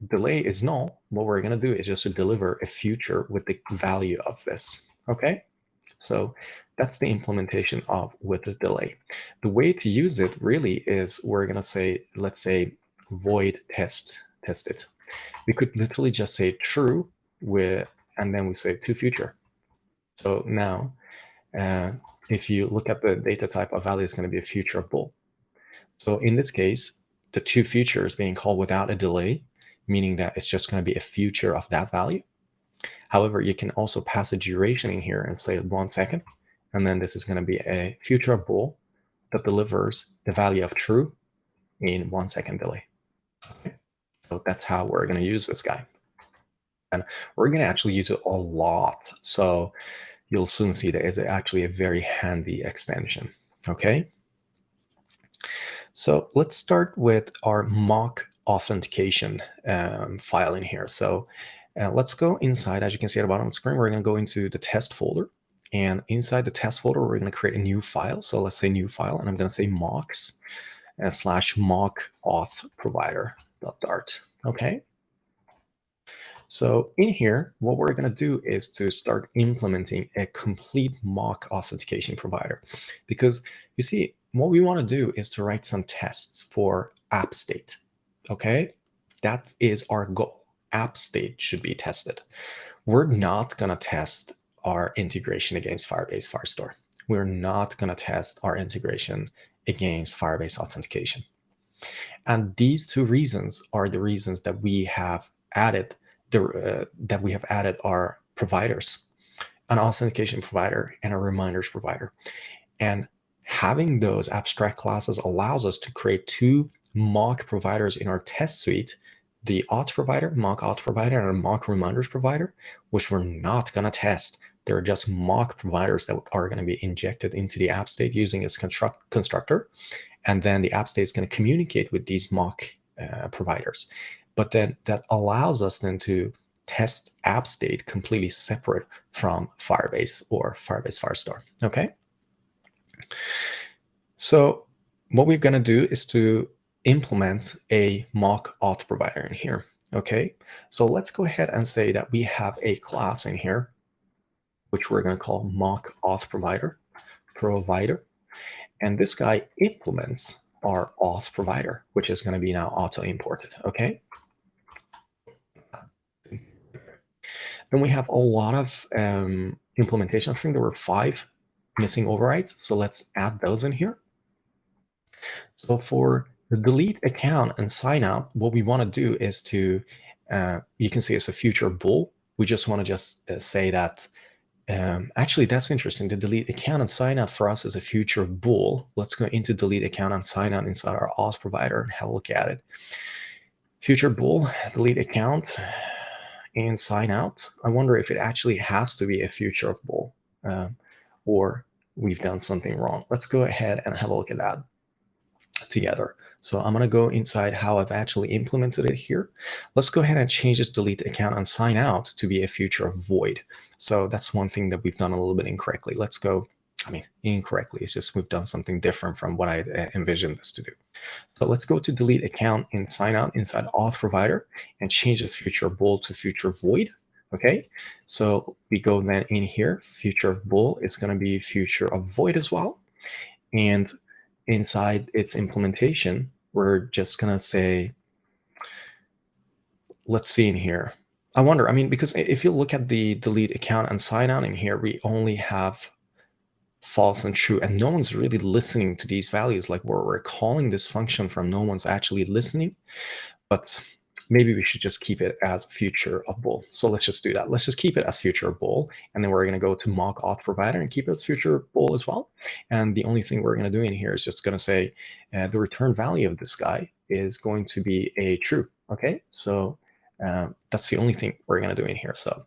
delay is null, what we're going to do is just to deliver a future with the value of this. Okay, so that's the implementation of with the delay. The way to use it really is we're going to say, let's say void test it. We could literally just say true with, and then we say toFuture. So now if you look at the data type of value, is going to be a future of bool. So in this case, the toFuture is being called without a delay, meaning that it's just going to be a future of that value. However, you can also pass a duration in here and say 1 second, and then this is going to be a future of bool that delivers the value of true in 1 second delay. Okay. So that's how we're going to use this guy. And we're going to actually use it a lot. So you'll soon see that it's actually a very handy extension. Okay. So let's start with our mock authentication file in here. So let's go inside. As you can see at the bottom of the screen, we're going to go into the test folder. And inside the test folder, we're going to create a new file. So let's say new file, and I'm going to say mocks / mock auth provider.dart. Okay. So in here, what we're going to do is to start implementing a complete mock authentication provider, because you see, what we want to do is to write some tests for app state. Okay, that is our goal. App state should be tested. We're not going to test our integration against Firebase Firestore. We're not going to test our integration against Firebase authentication. And these two reasons are the reasons that we have added our providers, an authentication provider and a reminders provider. And having those abstract classes allows us to create two mock providers in our test suite, the auth provider, mock auth provider, and a mock reminders provider, which we're not going to test. They're just mock providers that are going to be injected into the app state using its constructor. And then the app state is going to communicate with these mock providers. But then that allows us then to test app state completely separate from Firebase or Firebase Firestore. Okay. So what we're going to do is to implement a mock auth provider in here. Okay. So let's go ahead and say that we have a class in here, which we're going to call mock auth provider. And this guy implements our auth provider, which is going to be now auto imported. Okay. Then we have a lot of implementation. I think there were 5 missing overrides. So let's add those in here. So for the delete account and sign out, what we want to do is to, you can see it's a future bool. We just want to just say that, actually, that's interesting. The delete account and sign out for us is a future bool. Let's go into delete account and sign out inside our auth provider and have a look at it. Future bool, delete account, and sign out. I wonder if it actually has to be a future of bool, or we've done something wrong. Let's go ahead and have a look at that. together. So I'm going to go inside how I've actually implemented it here. Let's go ahead and change this delete account and sign out to be a future of void. So that's one thing that we've done a little bit incorrectly. Let's go, incorrectly. It's just we've done something different from what I envisioned this to do. So let's go to delete account and sign out inside auth provider and change the future bool to future void. Okay, so we go then in here, future of bool is going to be future of void as well. And inside its implementation, we're just going to say, let's see in here. I wonder, because if you look at the delete account and sign out in here, we only have false and true, and no one's really listening to these values. Like we're calling this function from no one's actually listening, but maybe we should just keep it as future of bool. So let's just do that. Let's just keep it as future of bool, and then we're going to go to mock auth provider and keep it as future bool as well. And the only thing we're going to do in here is just going to say the return value of this guy is going to be a true. Okay, so that's the only thing we're going to do in here. So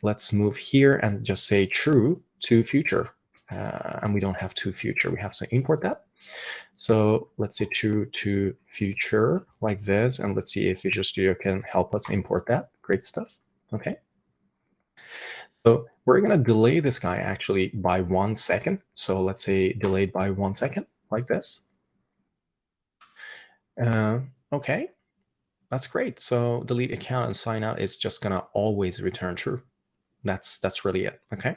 let's move here and just say true to future. And we don't have to future. We have to import that. So let's say true to future like this. And let's see if Visual Studio can help us import that. Great stuff. Okay. So we're going to delay this guy actually by 1 second. So let's say delayed by 1 second like this. Okay. That's great. So delete account and sign out is just going to always return true. That's really it. Okay.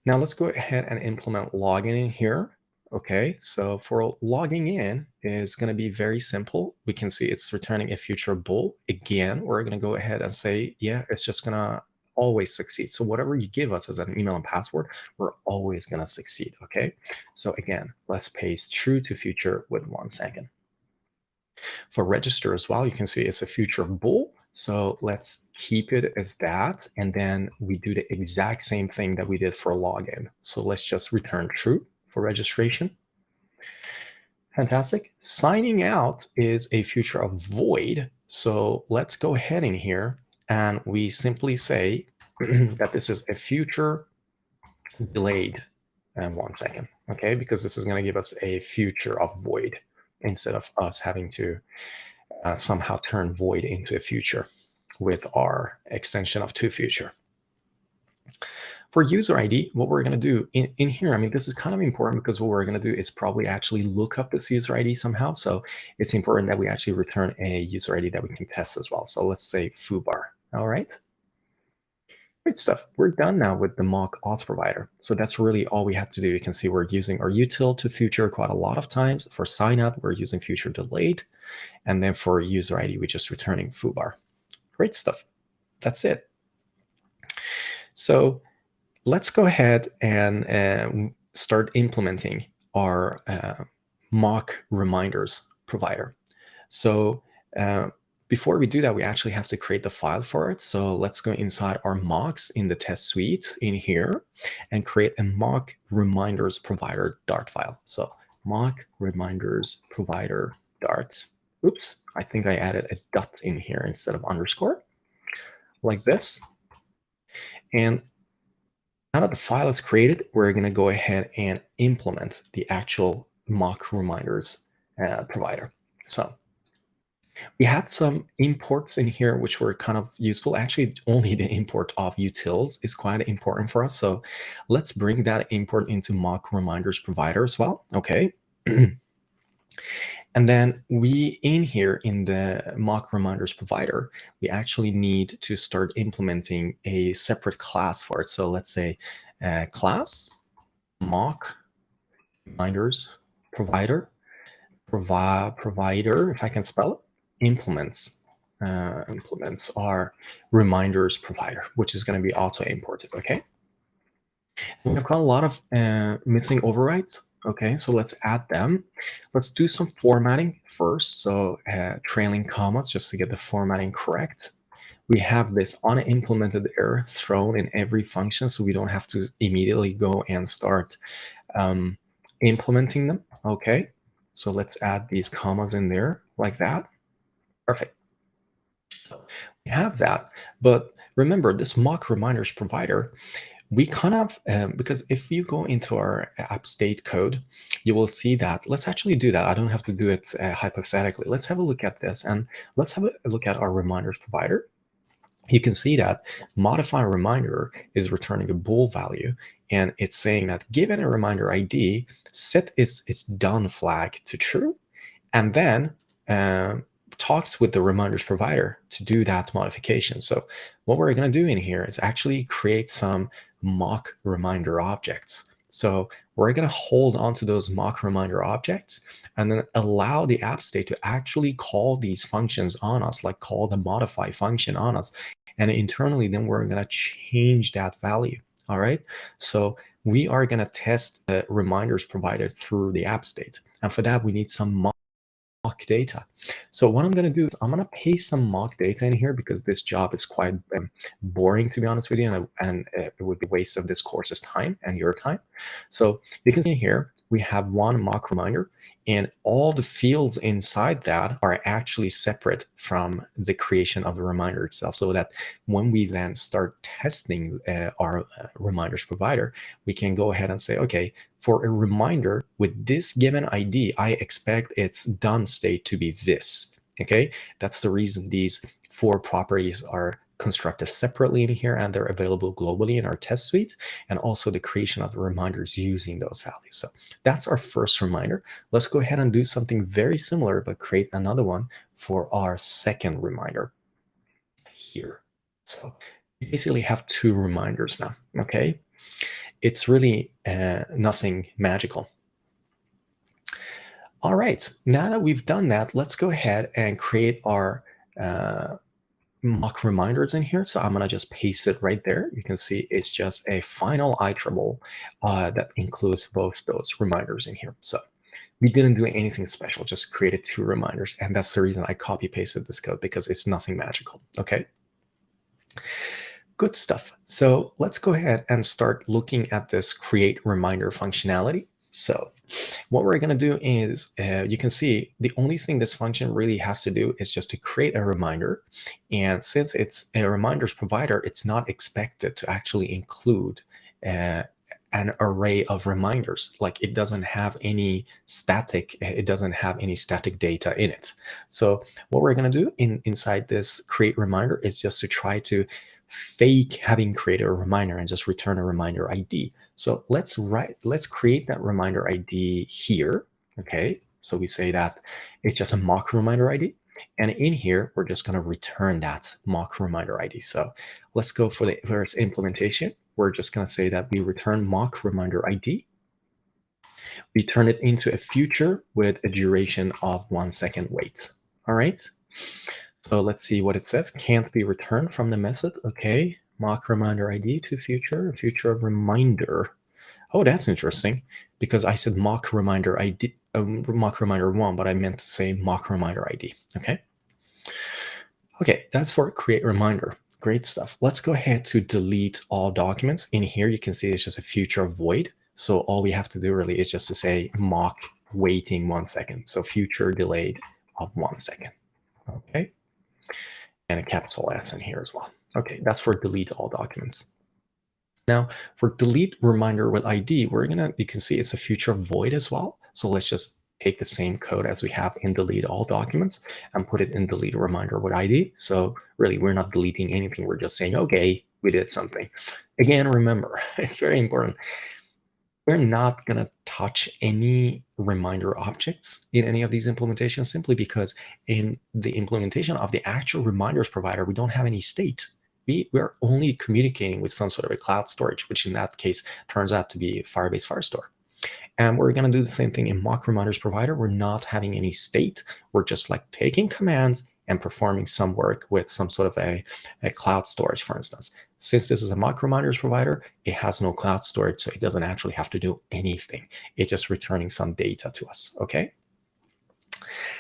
Now let's go ahead and implement login in here. Okay, so for logging in is going to be very simple. We can see it's returning a future bool. Again, we're going to go ahead and say, yeah, it's just going to always succeed. So whatever you give us as an email and password, we're always going to succeed. Okay, so again, let's paste true to future with 1 second. For register as well, you can see it's a future bool. So let's keep it as that. And then we do the exact same thing that we did for login. So let's just return true for registration. Fantastic. Signing out is a future of void. So let's go ahead in here and we simply say that this is a future delayed and 1 second. Okay, because this is going to give us a future of void instead of us having to somehow turn void into a future with our extension of toFuture. For user ID, what we're going to do in here, this is kind of important because what we're going to do is probably actually look up this user ID somehow. So it's important that we actually return a user ID that we can test as well. So let's say foobar. All right. Great stuff. We're done now with the mock auth provider. So that's really all we have to do. You can see we're using our util to future quite a lot of times. For sign up, we're using future delayed. And then for user ID, we're just returning foobar. Great stuff. That's it. So let's go ahead and start implementing our mock reminders provider. So before we do that, we actually have to create the file for it. So let's go inside our mocks in the test suite in here and create a mock reminders provider Dart file. So mock reminders provider Dart. Oops, I think I added a dot in here instead of underscore, like this. And now that the file is created, we're going to go ahead and implement the actual mock reminders provider. So we had some imports in here which were kind of useful. Actually, only the import of utils is quite important for us. So let's bring that import into mock reminders provider as well. Okay. And then we, in here in the mock reminders provider, we actually need to start implementing a separate class for it. So let's say class mock reminders provider, provider, if I can spell it, implements our reminders provider, which is going to be auto imported. Okay. And we've got a lot of missing overrides. Okay, so let's add them. Let's do some formatting first. So trailing commas, just to get the formatting correct. We have this unimplemented error thrown in every function, so we don't have to immediately go and start implementing them. Okay, so let's add these commas in there like that. Perfect. So we have that, but remember this mock reminders provider, we kind of, because if you go into our app state code, you will see that. Let's actually do that. I don't have to do it hypothetically. Let's have a look at this, and let's have a look at our reminders provider. You can see that modify reminder is returning a bool value, and it's saying that given a reminder ID, set its done flag to true, and then talks with the reminders provider to do that modification. So what we're going to do in here is actually create some mock reminder objects. So we're going to hold on to those mock reminder objects and then allow the app state to actually call these functions on us, like call the modify function on us. And internally, then we're going to change that value. All right. So we are going to test the reminders provided through the app state. And for that, we need some mock data. So what I'm going to do is I'm going to paste some mock data in here because this job is quite boring, to be honest with you, and it would be a waste of this course's time and your time. So you can see here we have one mock reminder, and all the fields inside that are actually separate from the creation of the reminder itself, so that when we then start testing our reminders provider, we can go ahead and say, okay, for a reminder with this given ID, I expect its done state to be this. Okay, that's the reason these 4 properties are constructed separately in here, and they're available globally in our test suite, and also the creation of the reminders using those values. So that's our first reminder. Let's go ahead and do something very similar, but create another one for our second reminder here. So we basically have 2 reminders now. Okay, it's really nothing magical. All right, now that we've done that, let's go ahead and create our mock reminders in here. So I'm going to just paste it right there. You can see it's just a final iterable that includes both those reminders in here. So we didn't do anything special, just created 2 reminders. And that's the reason I copy pasted this code, because it's nothing magical. Okay. Good stuff. So let's go ahead and start looking at this create reminder functionality. So what we're going to do is, you can see the only thing this function really has to do is just to create a reminder. And since it's a reminders provider, it's not expected to actually include an array of reminders. Like it doesn't have any static data in it. So what we're going to do inside this create reminder is just to try to fake having created a reminder and just return a reminder ID. So let's create that reminder ID here. Okay, so we say that it's just a mock reminder ID, and in here we're just going to return that mock reminder ID. So let's go for the first implementation. We're just going to say that we return mock reminder ID. We turn it into a future with a duration of 1 second wait. All right. So let's see what it says. Can't be returned from the method. Okay. Mock reminder ID to future reminder. Oh, that's interesting, because I said mock reminder ID, mock reminder 1, but I meant to say mock reminder ID. Okay. Okay, that's for create reminder. Great stuff. Let's go ahead to delete all documents. In here, you can see it's just a future void. So all we have to do really is just to say mock waiting 1 second. So future delayed of 1 second. Okay. And a capital S in here as well. Okay, that's for delete all documents. Now for delete reminder with ID, you can see it's a future void as well. So let's just take the same code as we have in delete all documents and put it in delete reminder with ID. So really we're not deleting anything. We're just saying, okay, we did something. Again, remember, it's very important. We're not going to touch any reminder objects in any of these implementations, simply because in the implementation of the actual reminders provider, we don't have any state. We're only communicating with some sort of a cloud storage, which in that case turns out to be Firebase Firestore. And we're going to do the same thing in mock reminders provider. We're not having any state. We're just like taking commands and performing some work with some sort of a cloud storage, for instance. Since this is a mock reminders provider, it has no cloud storage, so it doesn't actually have to do anything. It's just returning some data to us, okay?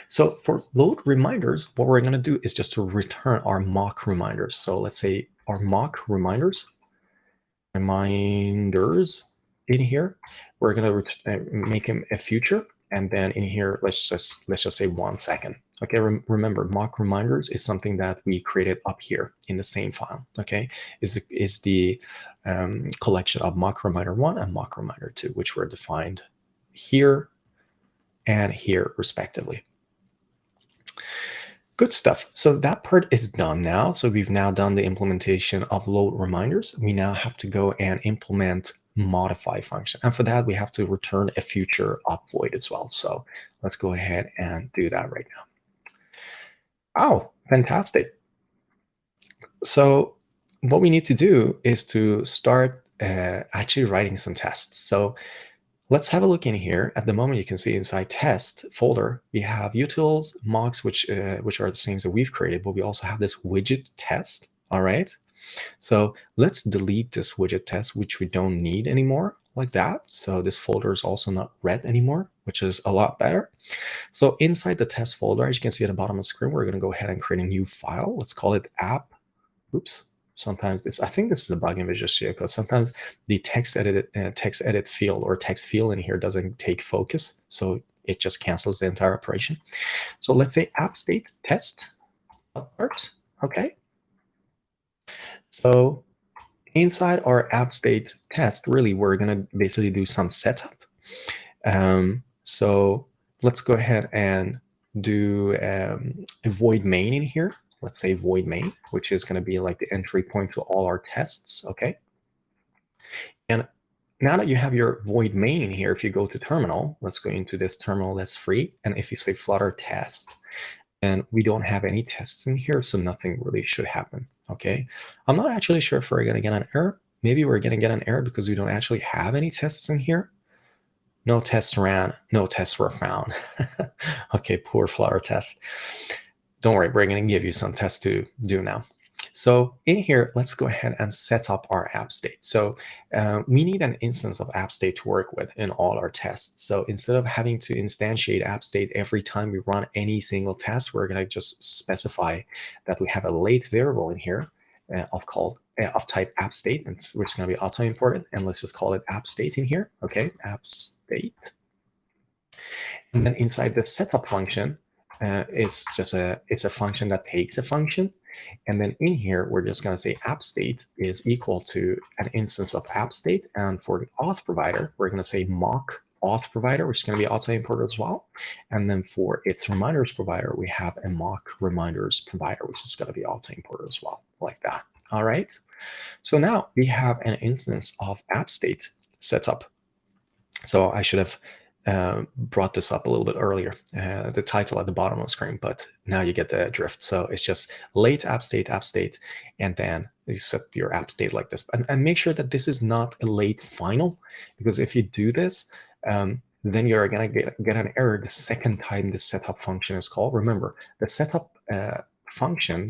So for load reminders, what we're going to do is just to return our mock reminders. So let's say our mock reminders in here, we're going to make them a future, And then in here, let's just say 1 second. Okay, remember, mock reminders is something that we created up here in the same file. Okay, is the collection of mock reminder 1 and mock reminder 2, which were defined here and here respectively. Good stuff. So that part is done now. So we've now done the implementation of load reminders. We now have to go and implement modify function. And for that, we have to return a future of void as well. So let's go ahead and do that right now. Oh, fantastic. So what we need to do is to start actually writing some tests. So let's have a look in here. At the moment, you can see inside test folder, we have utils, mocks, which are the things that we've created, but we also have this widget test. All right. So let's delete this widget test, which we don't need anymore, like that. So this folder is also not read anymore, which is a lot better. So inside the test folder, as you can see at the bottom of the screen, we're going to go ahead and create a new file. Let's call it app. Oops. Sometimes this, I think this is a bug in Visual Studio Code. Sometimes the text edit field or text field in here doesn't take focus, so it just cancels the entire operation. So let's say app state test. Okay. So inside our app state test, really, we're gonna basically do some setup. So let's go ahead and do a void main in here. Let's say void main, which is going to be like the entry point to all our tests. Okay. And now that you have your void main in here, if you go to terminal, let's go into this terminal that's free. And if you say Flutter test, and we don't have any tests in here, so nothing really should happen. Okay. I'm not actually sure if we're going to get an error. Maybe we're going to get an error because we don't actually have any tests in here. No tests ran, no tests were found. Okay, poor Flutter test. Don't worry, we're going to give you some tests to do now. So in here, let's go ahead and set up our app state. So we need an instance of app state to work with in all our tests. So instead of having to instantiate app state every time we run any single test, we're going to just specify that we have a late variable in here of type app state, which is going to be auto imported. And let's just call it app state in here. Okay, app state. And then inside the setup function, it's a function that takes a function. And then in here, we're just going to say app state is equal to an instance of app state. And for the auth provider, we're going to say mock auth provider, which is going to be auto imported as well. And then for its reminders provider, we have a mock reminders provider, which is going to be auto imported as well, like that. All right. So now we have an instance of app state set up. So I should have brought this up a little bit earlier, the title at the bottom of the screen, but now you get the drift. So it's just late app state, and then you set your app state like this. And make sure that this is not a late final, because if you do this, then you're going to get an error the second time the setup function is called. Remember, the setup function,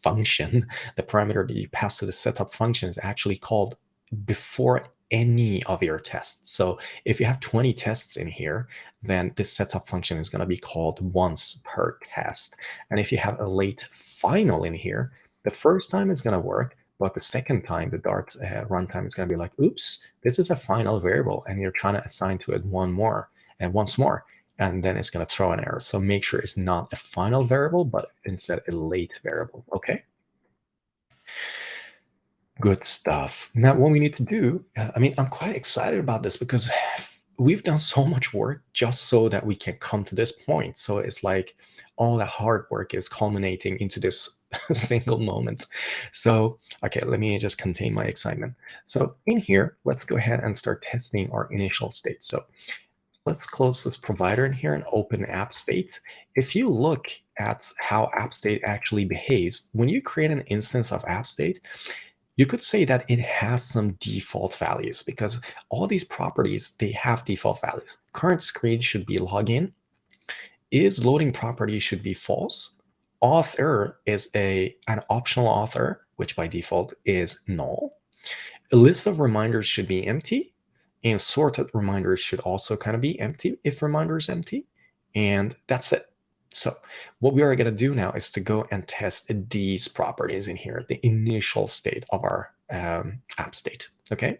the parameter that you pass to the setup function is actually called before any of your tests. So if you have 20 tests in here, then this setup function is going to be called once per test. And if you have a late final in here, the first time it's going to work, but the second time the Dart runtime is going to be like, oops, this is a final variable, and you're trying to assign to it once more, and then it's going to throw an error. So make sure it's not a final variable, but instead a late variable. Okay. Good stuff. Now, what we need to do, I'm quite excited about this because we've done so much work just so that we can come to this point. So it's like all the hard work is culminating into this single moment. So, okay, let me just contain my excitement. So in here, let's go ahead and start testing our initial state. So let's close this provider in here and open app state. If you look at how app state actually behaves, when you create an instance of app state, you could say that it has some default values because all these properties, they have default values. Current screen should be login. Is loading property should be false. Author is an optional author, which by default is null. A list of reminders should be empty. And sorted reminders should also kind of be empty if reminder is empty. And that's it. So what we are going to do now is to go and test these properties in here, the initial state of our app state. Okay.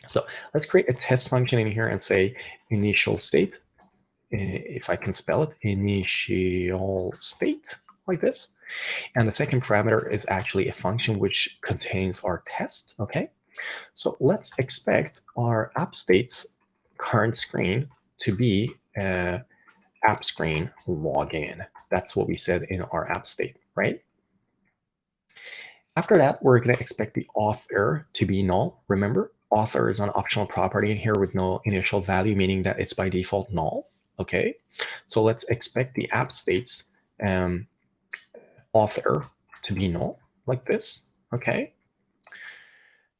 So let's create a test function in here and say initial state. if I can spell it, initial state like this. And the second parameter is actually a function which contains our test, okay? So let's expect our app state's current screen to be app screen login. That's what we said in our app state, right? After that, we're going to expect the author to be null. Remember, author is an optional property in here with no initial value, meaning that it's by default null. Okay, so let's expect the app state's author to be null like this. Okay.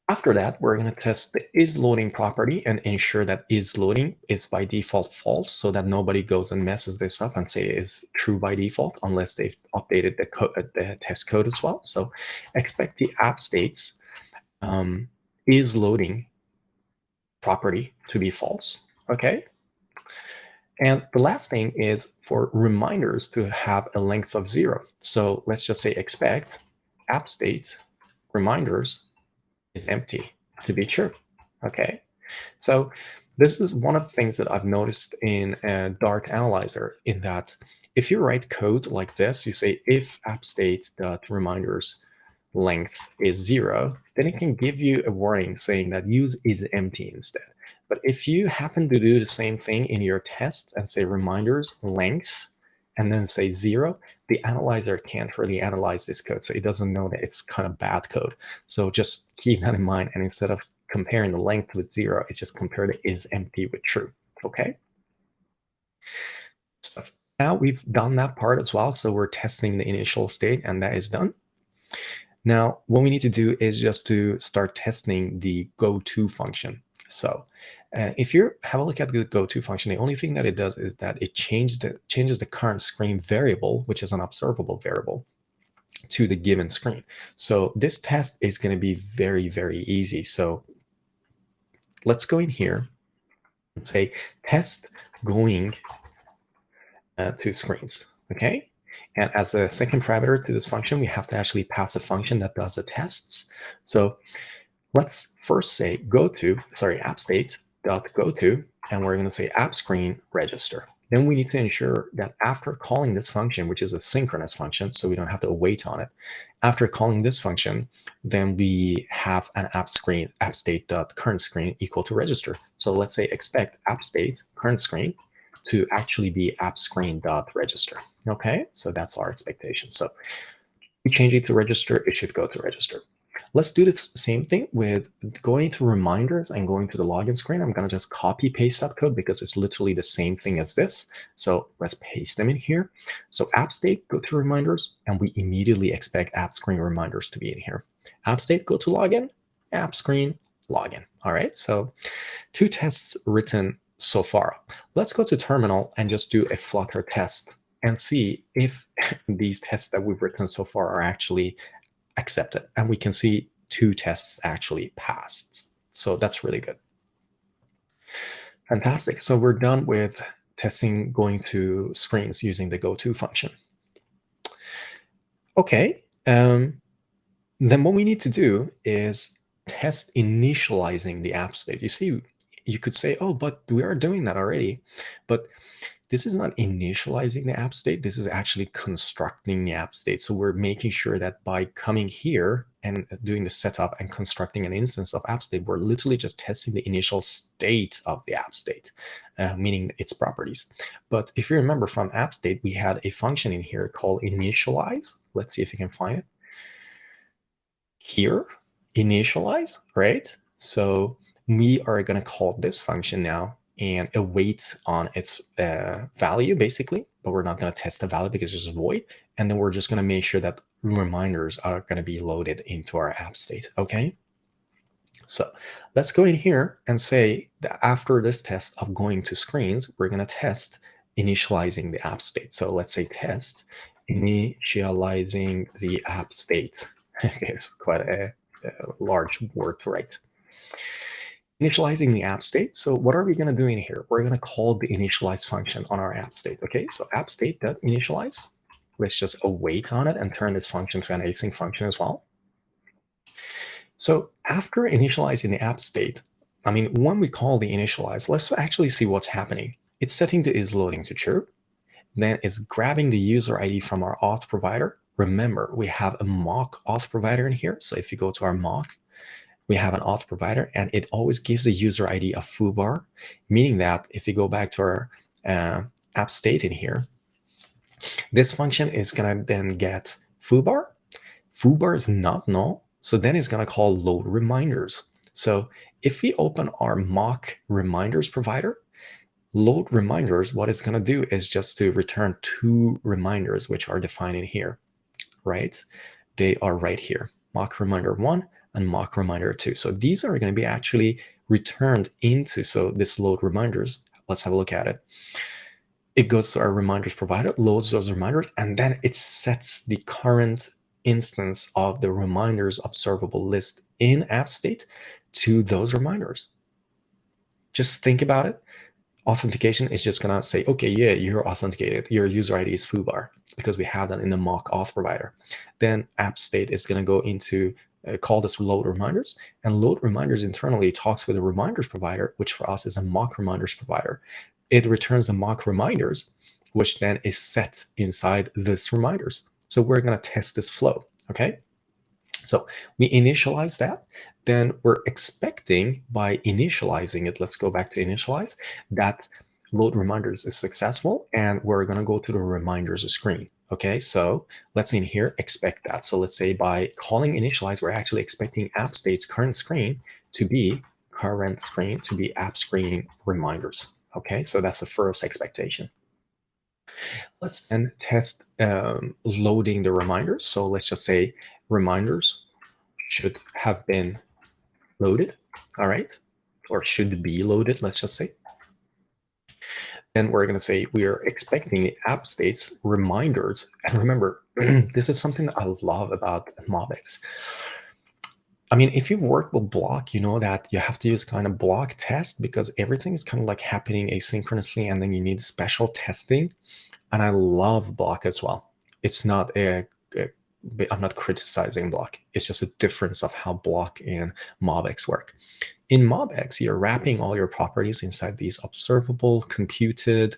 After that, we're going to test the isLoading property and ensure that isLoading is by default false so that nobody goes and messes this up and say it's true by default unless they've updated the test code as well. So expect the app states isLoading property to be false. Okay. And the last thing is for reminders to have a length of 0. So let's just say expect app state reminders is empty to be true. Okay, so this is one of the things that I've noticed in Dart Analyzer, in that if you write code like this, you say if app state dot reminders length is 0, then it can give you a warning saying that use is empty instead. But if you happen to do the same thing in your tests and say reminders length and then say 0, the analyzer can't really analyze this code. So it doesn't know that it's kind of bad code. So just keep that in mind. And instead of comparing the length with 0, it's just compare the is empty with true. Okay. So now we've done that part as well. So we're testing the initial state and that is done. Now, what we need to do is just to start testing the goTo function. So if you have a look at the goTo function, the only thing that it does is that it changes the current screen variable, which is an observable variable, to the given screen. So this test is going to be very, very easy. So let's go in here and say test going to screens. Okay. And as a second parameter to this function, we have to actually pass a function that does the tests. So let's first say app state dot goto, and we're going to say app screen register. Then we need to ensure that after calling this function, which is a synchronous function, so we don't have to wait on it. After calling this function, then we have an app state dot current screen equal to register. So let's say expect app state current screen to actually be app screen dot register. Okay, so that's our expectation. So we change it to register, it should go to register. Let's do the same thing with going to reminders and going to the login screen. I'm going to just copy paste that code because it's literally the same thing as this. So let's paste them in here. So app state, go to reminders, and we immediately expect app screen reminders to be in here. App state, go to login, app screen, login. All right, so 2 tests written so far. Let's go to terminal and just do a Flutter test and see if these tests that we've written so far are actually accepted. And we can see 2 tests actually passed. So that's really good. Fantastic. So we're done with testing going to screens using the goTo function. Okay. Then what we need to do is test initializing the app state. You see, you could say, oh, but we are doing that already. But this is not initializing the app state. This is actually constructing the app state. So we're making sure that by coming here and doing the setup and constructing an instance of app state, we're literally just testing the initial state of the app state, meaning its properties. But if you remember from app state, we had a function in here called initialize. Let's see if you can find it. Here, initialize, right? So we are going to call this function now and await on its value, basically, but we're not going to test the value because there's a void. And then we're just going to make sure that reminders are going to be loaded into our app state, okay? So let's go in here and say that after this test of going to screens, we're going to test initializing the app state. So let's say test initializing the app state. It's quite a large word to write. Initializing the app state. So what are we going to do in here? We're going to call the initialize function on our app state. Okay, so app state.initialize. Let's just await on it and turn this function to an async function as well. So after initializing the app state, I mean, when we call the initialize, let's actually see what's happening. it's setting the is loading to true. Then it's grabbing the user ID from our auth provider. Remember, we have a mock auth provider in here. So if you go to our mock, we have an auth provider, and it always gives the user ID a foobar, meaning that if you go back to our app state in here, this function is going to then get foobar. Foobar is not null, so then it's going to call load reminders. So if we open our mock reminders provider, load reminders, what it's going to do is just to return 2 reminders, which are defined in here, right? They are right here, mock reminder 1 and mock reminder 2. So these are going to be actually returned into, so this load reminders, let's have a look at it. It goes to our reminders provider, loads those reminders, and then it sets the current instance of the reminders observable list in app state to those reminders. Just think about it. Authentication is just gonna say, okay, yeah, you're authenticated. Your user ID is foobar because we have that in the mock auth provider. Then app state is gonna go into call this load reminders, and load reminders internally talks with the reminders provider, which for us is a mock reminders provider. It returns the mock reminders, which then is set inside this reminders. So we're gonna test this flow, okay? So we initialize that. Then we're expecting by initializing it, let's go back to initialize, that load reminders is successful, and we're going to go to the reminders screen. Okay, so let's in here expect that. So let's say by calling initialize, we're actually expecting app state's current screen to be app screen reminders. Okay, so that's the first expectation. Let's then test loading the reminders. So let's just say reminders should have been loaded, all right, or should be loaded, let's just say. Then we're going to say we are expecting the app state's reminders. And remember, this is something that I love about MobX. I mean, if you've worked with block, you know that you have to use kind of block test because everything is kind of like happening asynchronously, and then you need special testing. And I love block as well. It's not I'm not criticizing block. It's just a difference of how block and MobX work. In MobX, you're wrapping all your properties inside these observable, computed,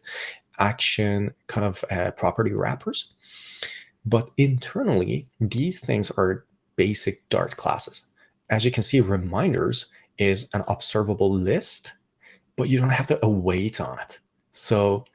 action kind of property wrappers. But internally, these things are basic Dart classes. As you can see, reminders is an observable list, but you don't have to await on it. So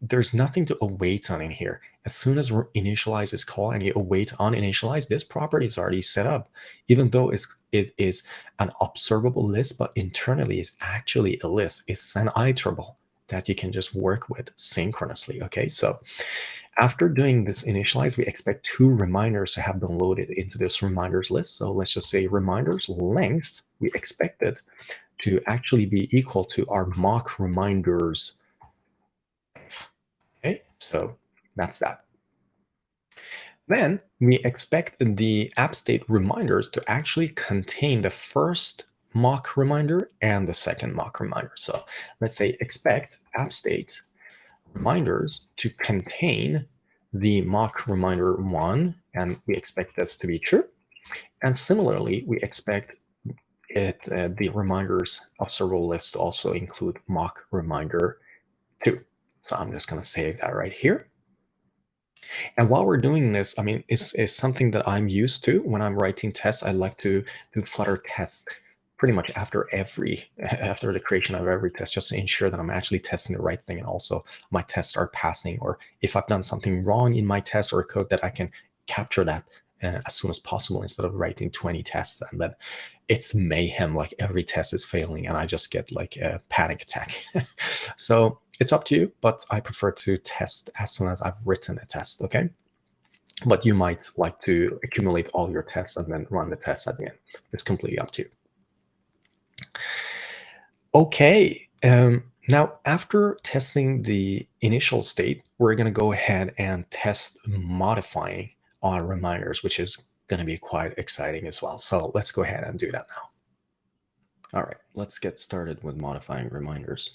there's nothing to await on in here. As soon as initialize is called and you await on initialize, this property is already set up, even though it is an observable list, but internally it's actually a list. It's an iterable that you can just work with synchronously. Okay, so after doing this initialize, we expect 2 reminders to have been loaded into this reminders list. So let's just say reminders length, we expect it to actually be equal to our mock reminders. Okay, so that's that. Then we expect the app state reminders to actually contain the first mock reminder and the second mock reminder. So let's say expect app state reminders to contain the mock reminder 1, and we expect this to be true. And similarly, we expect the reminders observable list to also include mock reminder 2. So I'm just going to save that right here. And while we're doing this, I mean, it's something that I'm used to when I'm writing tests. I like to do Flutter tests pretty much after the creation of every test, just to ensure that I'm actually testing the right thing, and also my tests are passing, or if I've done something wrong in my test or code, that I can capture that as soon as possible, instead of writing 20 tests and then it's mayhem, like every test is failing and I just get like a panic attack. So it's up to you, but I prefer to test as soon as I've written a test, okay? But you might like to accumulate all your tests and then run the tests at the end. It's completely up to you. Okay, now after testing the initial state, we're going to go ahead and test modifying our reminders, which is going to be quite exciting as well. So let's go ahead and do that now. All right, let's get started with modifying reminders.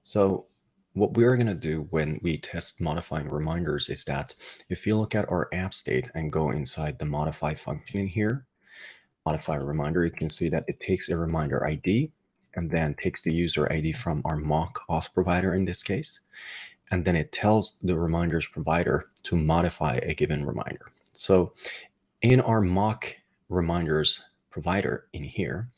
So what we're going to do when we test modifying reminders is that if you look at our app state and go inside the modify function in here, modify reminder, you can see that it takes a reminder ID and then takes the user ID from our mock auth provider in this case. And then it tells the reminders provider to modify a given reminder. So in our mock reminders provider in here,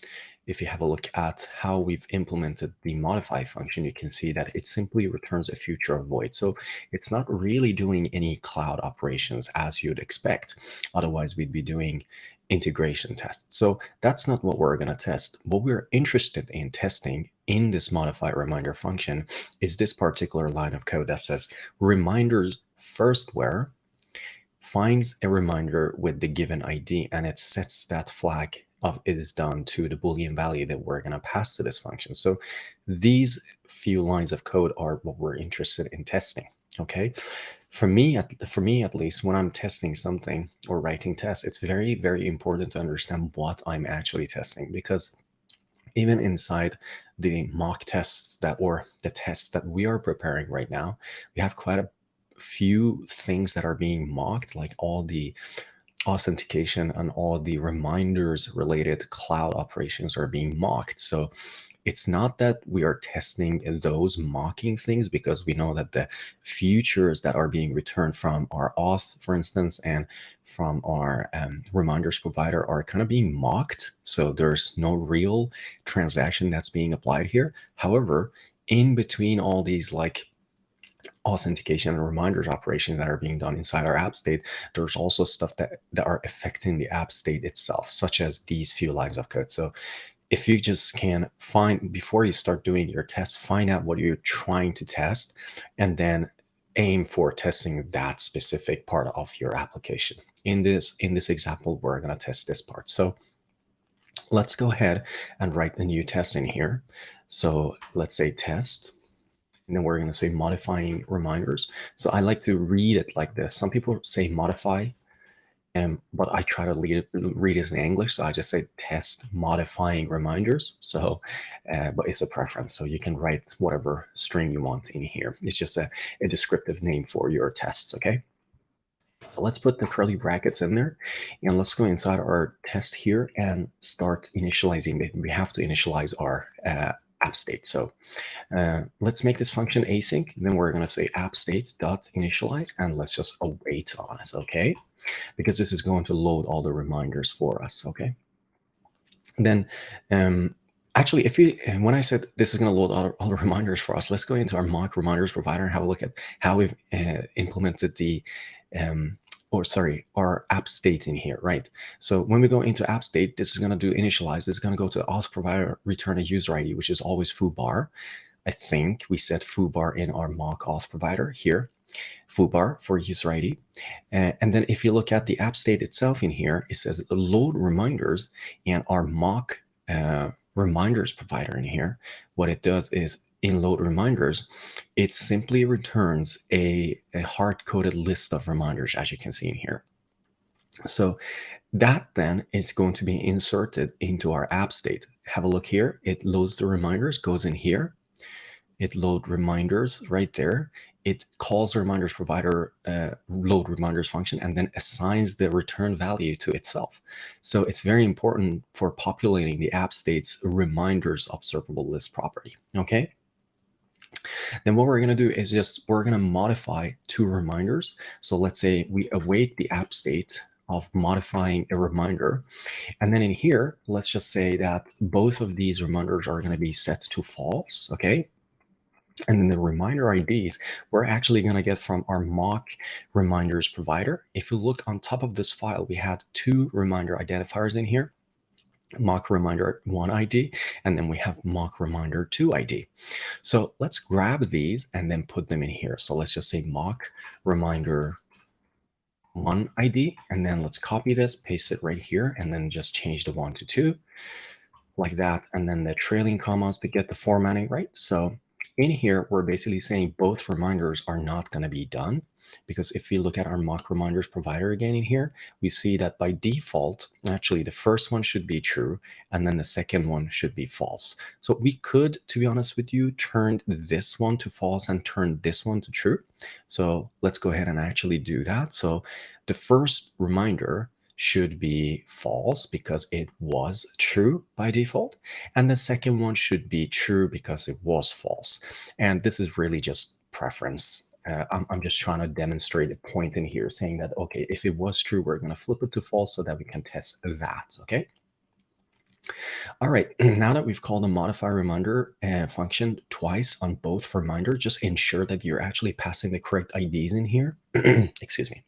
if you have a look at how we've implemented the modify function, you can see that it simply returns a future of void. So it's not really doing any cloud operations as you'd expect. Otherwise, we'd be doing integration tests. So that's not what we're going to test. What we're interested in testing in this modify reminder function is this particular line of code that says reminders firstware finds a reminder with the given ID, and it sets that flag of it is done to the Boolean value that we're going to pass to this function. So these few lines of code are what we're interested in testing. Okay. For me at least, when I'm testing something or writing tests, it's very, very important to understand what I'm actually testing, because even inside the mock tests or the tests that we are preparing right now, we have quite a few things that are being mocked, like all the authentication and all the reminders related cloud operations are being mocked. So it's not that we are testing those mocking things, because we know that the futures that are being returned from our auth, for instance, and from our reminders provider are kind of being mocked. So there's no real transaction that's being applied here. However, in between all these like authentication and reminders operations that are being done inside our app state, there's also stuff that are affecting the app state itself, such as these few lines of code. So if you just can find, before you start doing your test, find out what you're trying to test, and then aim for testing that specific part of your application. In this example, we're going to test this part. So let's go ahead and write a new test in here. So let's say test, and then we're going to say modifying reminders. So I like to read it like this. Some people say modify, but I try to read it in English. So I just say test modifying reminders. So, but it's a preference. So you can write whatever string you want in here. It's just a descriptive name for your tests, okay? So let's put the curly brackets in there, and let's go inside our test here and start initializing it. We have to initialize our app state. So let's make this function async. Then we're going to say app state.initialize, and let's just await on it, okay? Because this is going to load all the reminders for us, okay? Then actually, when I said this is going to load all the reminders for us, let's go into our mock reminders provider and have a look at how we've implemented the our app state in here, right? So when we go into app state, this is going to do initialize. This is going to go to auth provider, return a user ID, which is always foobar. I think we set foobar in our mock auth provider here, foobar for user ID. And then if you look at the app state itself in here, it says load reminders, and our mock reminders provider in here, what it does is in load reminders, it simply returns a hard-coded list of reminders, as you can see in here. So that then is going to be inserted into our app state. Have a look here. It loads the reminders, goes in here. It load reminders right there. It calls the reminders provider load reminders function, and then assigns the return value to itself. So it's very important for populating the app state's reminders observable list property, okay? Then what we're going to do is we're going to modify two reminders. So let's say we await the app state of modifying a reminder. And then in here, let's just say that both of these reminders are going to be set to false, okay? And then the reminder IDs, we're actually going to get from our mock reminders provider. If you look on top of this file, we had two reminder identifiers in here, mock reminder 1 ID, and then we have mock reminder 2 ID. So let's grab these and then put them in here. So let's just say mock reminder 1 ID, and then let's copy this, paste it right here, and then just change the 1 to 2 like that. And then the trailing commas to get the formatting right. So in here, we're basically saying both reminders are not going to be done, because if we look at our mock reminders provider again in here, we see that by default, actually the first one should be true, and then the second one should be false. So we could, to be honest with you, turn this one to false and turn this one to true. So let's go ahead and actually do that. So the first reminder should be false because it was true by default. And the second one should be true because it was false. And this is really just preference. I'm just trying to demonstrate a point in here saying that, okay, if it was true, we're going to flip it to false so that we can test that, okay? All right, now that we've called the modify reminder function twice on both reminder, just ensure that you're actually passing the correct IDs in here. Excuse me.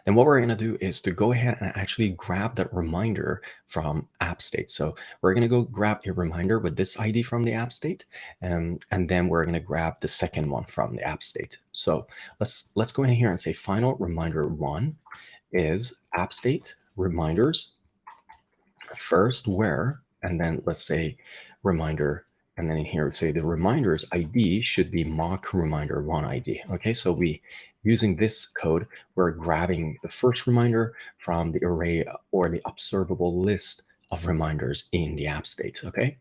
Then what we're going to do is to go ahead and actually grab that reminder from app state. So we're going to go grab a reminder with this ID from the app state, and then we're going to grab the second one from the app state. So let's go in here and say final reminder one is app state reminders first where, and then let's say reminder, and then in here say the reminders ID should be mock reminder one ID. Okay, so we using this code, we're grabbing the first reminder from the array or the observable list of reminders in the app state. Okay,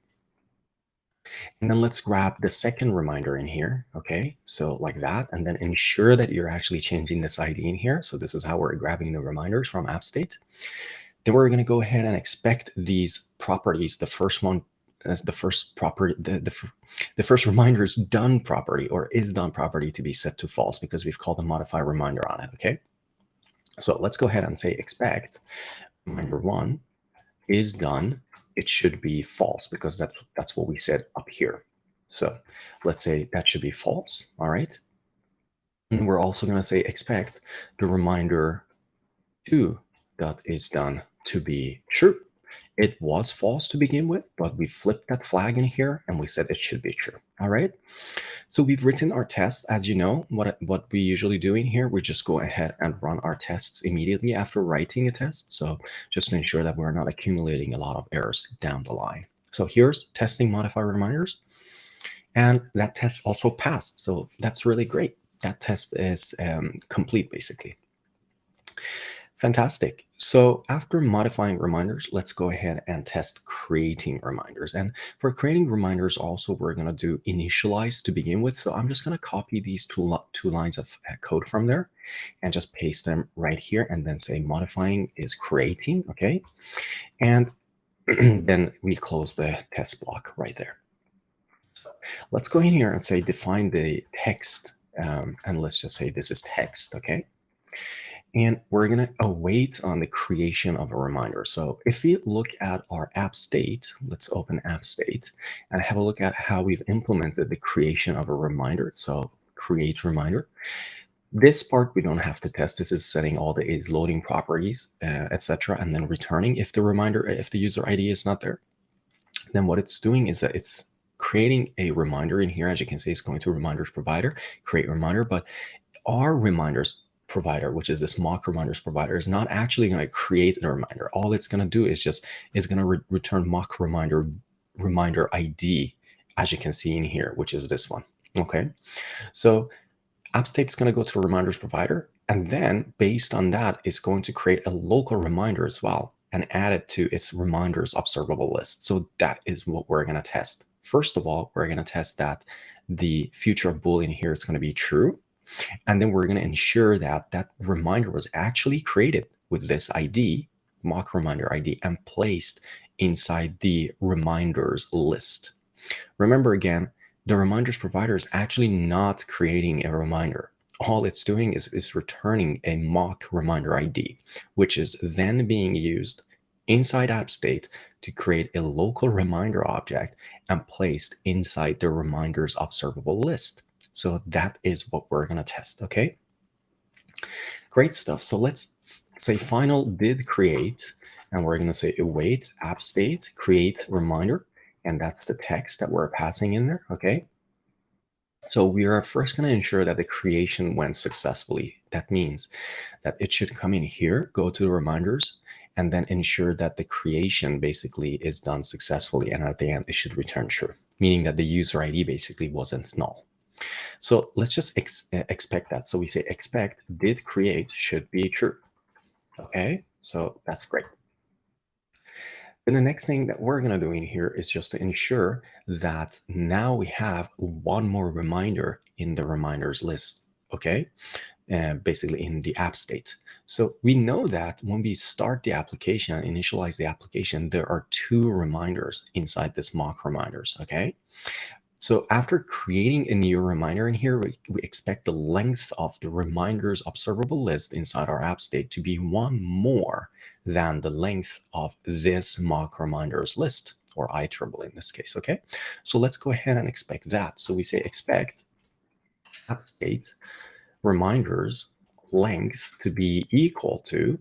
and then let's grab the second reminder in here. Okay, so like that, and then ensure that you're actually changing this ID in here. So this is how we're grabbing the reminders from app state. Then we're going to go ahead and expect these properties. The first one as the first property, the first reminder is done property or is done property to be set to false because we've called a modify reminder on it. Okay, so let's go ahead and say expect reminder one is done. It should be false because that's what we said up here. So let's say that should be false. All right, and we're also going to say expect the reminder two dot is done to be true. It was false to begin with, but we flipped that flag in here and we said it should be true. All right. So we've written our tests. As you know, what we usually do in here, we just go ahead and run our tests immediately after writing a test. So just to ensure that we're not accumulating a lot of errors down the line. So here's testing modify reminders. And that test also passed. So that's really great. That test is complete basically. Fantastic. So after modifying reminders, let's go ahead and test creating reminders. And for creating reminders, also, we're going to do initialize to begin with. So I'm just going to copy these two lines of code from there and just paste them right here and then say modifying is creating. Okay. And then we close the test block right there. So let's go in here and say define the text. And let's just say this is text. Okay. And we're going to await on the creation of a reminder. So if we look at our app state, let's open app state and have a look at how we've implemented the creation of a reminder. So create reminder. This part we don't have to test. This is setting all the is loading properties, etc., and then returning if the reminder, if the user ID is not there. Then what it's doing is that it's creating a reminder in here. As you can see, it's going to reminders provider, create reminder, but our reminders provider, which is this mock reminders provider, is not actually going to create a reminder. All it's going to do is going to return mock reminder ID, as you can see in here, which is this one. Okay, so app state is going to go to the reminders provider, and then based on that, it's going to create a local reminder as well and add it to its reminders observable list. So that is what we're going to test. First of all, we're going to test that the future boolean here is going to be true. And then we're going to ensure that that reminder was actually created with this ID, mock reminder ID, and placed inside the reminders list. Remember again, the reminders provider is actually not creating a reminder. All it's doing is returning a mock reminder ID, which is then being used inside app state to create a local reminder object and placed inside the reminders observable list. So that is what we're going to test. Okay, great stuff. So let's say final did create, and we're going to say await app state create reminder, and that's the text that we're passing in there. Okay, so we are first going to ensure that the creation went successfully. That means that it should come in here, go to the reminders, and then ensure that the creation basically is done successfully, and at the end it should return true, meaning that the user ID basically wasn't null. So let's just expect that. So we say expect did create should be true. Okay, so that's great. Then the next thing that we're going to do in here is just to ensure that now we have one more reminder in the reminders list. Okay, basically in the app state. So we know that when we start the application and initialize the application, there are 2 reminders inside this mock reminders, okay? So after creating a new reminder in here, we expect the length of the reminders observable list inside our app state to be 1 more than the length of this mock reminders list, or iterable in this case, okay? So let's go ahead and expect that. So we say expect app state reminders length to be equal to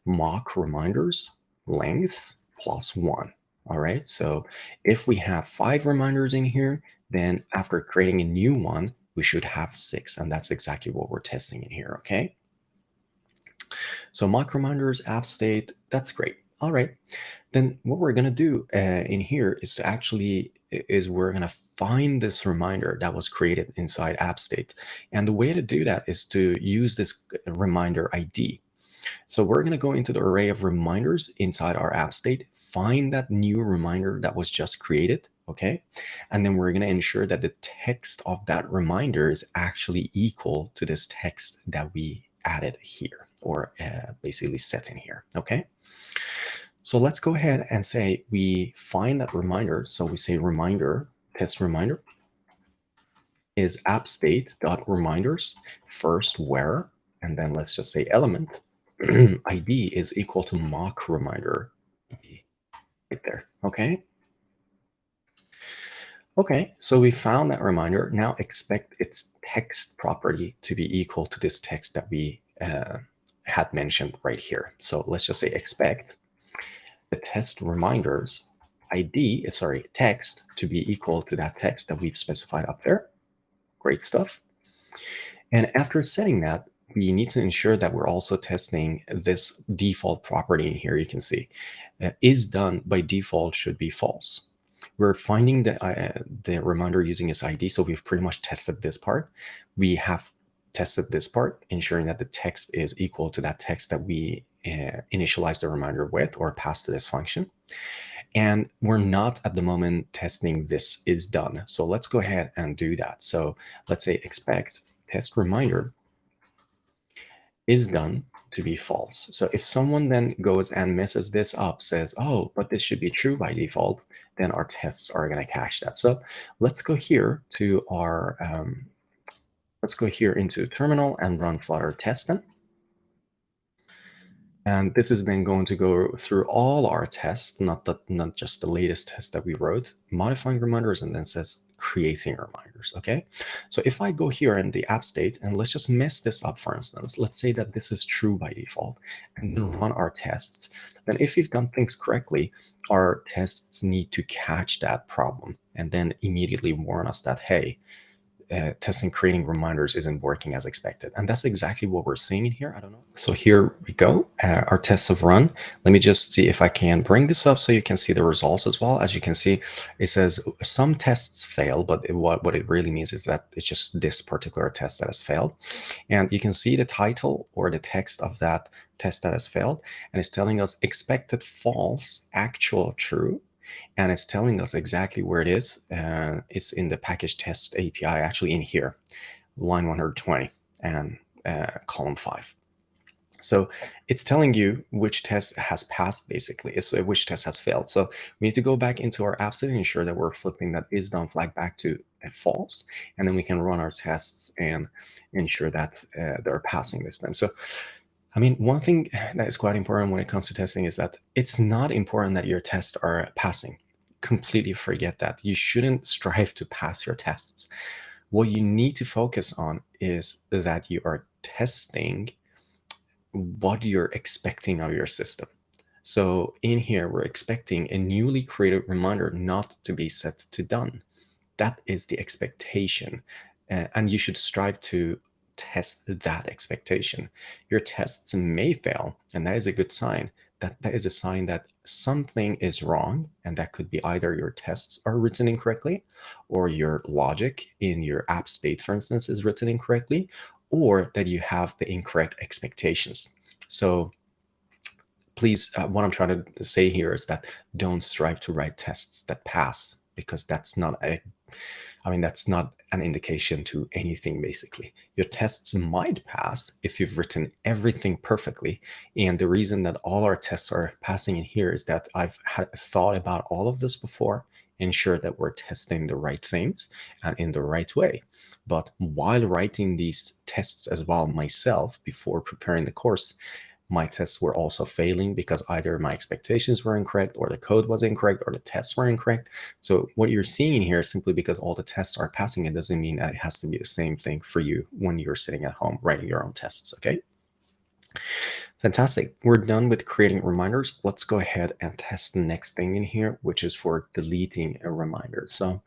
mock reminders length plus 1. All right, so if we have 5 reminders in here, then after creating a new one, we should have 6, and that's exactly what we're testing in here, okay? So mock reminders, app state, that's great. All right, then what we're gonna do in here is we're gonna find this reminder that was created inside app state. And the way to do that is to use this reminder ID. So we're going to go into the array of reminders inside our app state, find that new reminder that was just created, okay? And then we're going to ensure that the text of that reminder is actually equal to this text that we added here, or basically set in here, okay? So let's go ahead and say we find that reminder. So we say reminder, test reminder is app state dot reminders first where, and then let's just say element ID is equal to mock reminder right there. Okay. Okay, so we found that reminder. Now expect its text property to be equal to this text that we had mentioned right here. So let's just say expect the test reminders ID, text to be equal to that text that we've specified up there. Great stuff. And after setting that, we need to ensure that we're also testing this default property in here. You can see is done by default should be false. We're finding the reminder using its ID. So we've pretty much tested this part. We have tested this part, ensuring that the text is equal to that text that we initialized the reminder with or passed to this function. And we're not at the moment testing this is done. So let's go ahead and do that. So let's say expect test reminder is done to be false. So if someone then goes and messes this up, says, oh, but this should be true by default, then our tests are going to cache that. So let's go here to our, let's go here into terminal and run Flutter test then. And this is then going to go through all our tests, not just the latest test that we wrote, modifying reminders, and then says creating reminders, okay? So if I go here in the app state, and let's just mess this up, for instance, let's say that this is true by default, and then run our tests, then if we've done things correctly, our tests need to catch that problem, and then immediately warn us that, hey, testing creating reminders isn't working as expected. And that's exactly what we're seeing in here. I don't know. So here we go. Our tests have run. Let me just see if I can bring this up so you can see the results as well. As you can see, it says some tests fail, but what it really means is that it's just this particular test that has failed. And you can see the title or the text of that test that has failed. And it's telling us expected false, actual true. And it's telling us exactly where it is. It's in the package test API, actually in here, line 120 and column 5. So it's telling you which test has passed, basically. It's which test has failed. So we need to go back into our app state and ensure that we're flipping that is done flag back to false. And then we can run our tests and ensure that they're passing this time. So I mean, one thing that is quite important when it comes to testing is that it's not important that your tests are passing. Completely forget that. You shouldn't strive to pass your tests. What you need to focus on is that you are testing what you're expecting of your system. So in here, we're expecting a newly created reminder not to be set to done. That is the expectation. And you should strive to test that expectation. Your tests may fail, and that is a good sign. That is a sign that something is wrong, and that could be either your tests are written incorrectly, or your logic in your app state, for instance, is written incorrectly, or that you have the incorrect expectations. So please, what I'm trying to say here is that don't strive to write tests that pass, because that's not I mean, that's not an indication to anything, basically. Your tests might pass if you've written everything perfectly. And the reason that all our tests are passing in here is that I've had thought about all of this before, ensure that we're testing the right things and in the right way. But while writing these tests as well myself before preparing the course, my tests were also failing because either my expectations were incorrect or the code was incorrect or the tests were incorrect. So what you're seeing in here is simply because all the tests are passing, it doesn't mean that it has to be the same thing for you when you're sitting at home writing your own tests, okay? Fantastic. We're done with creating reminders. Let's go ahead and test the next thing in here, which is for deleting a reminder. So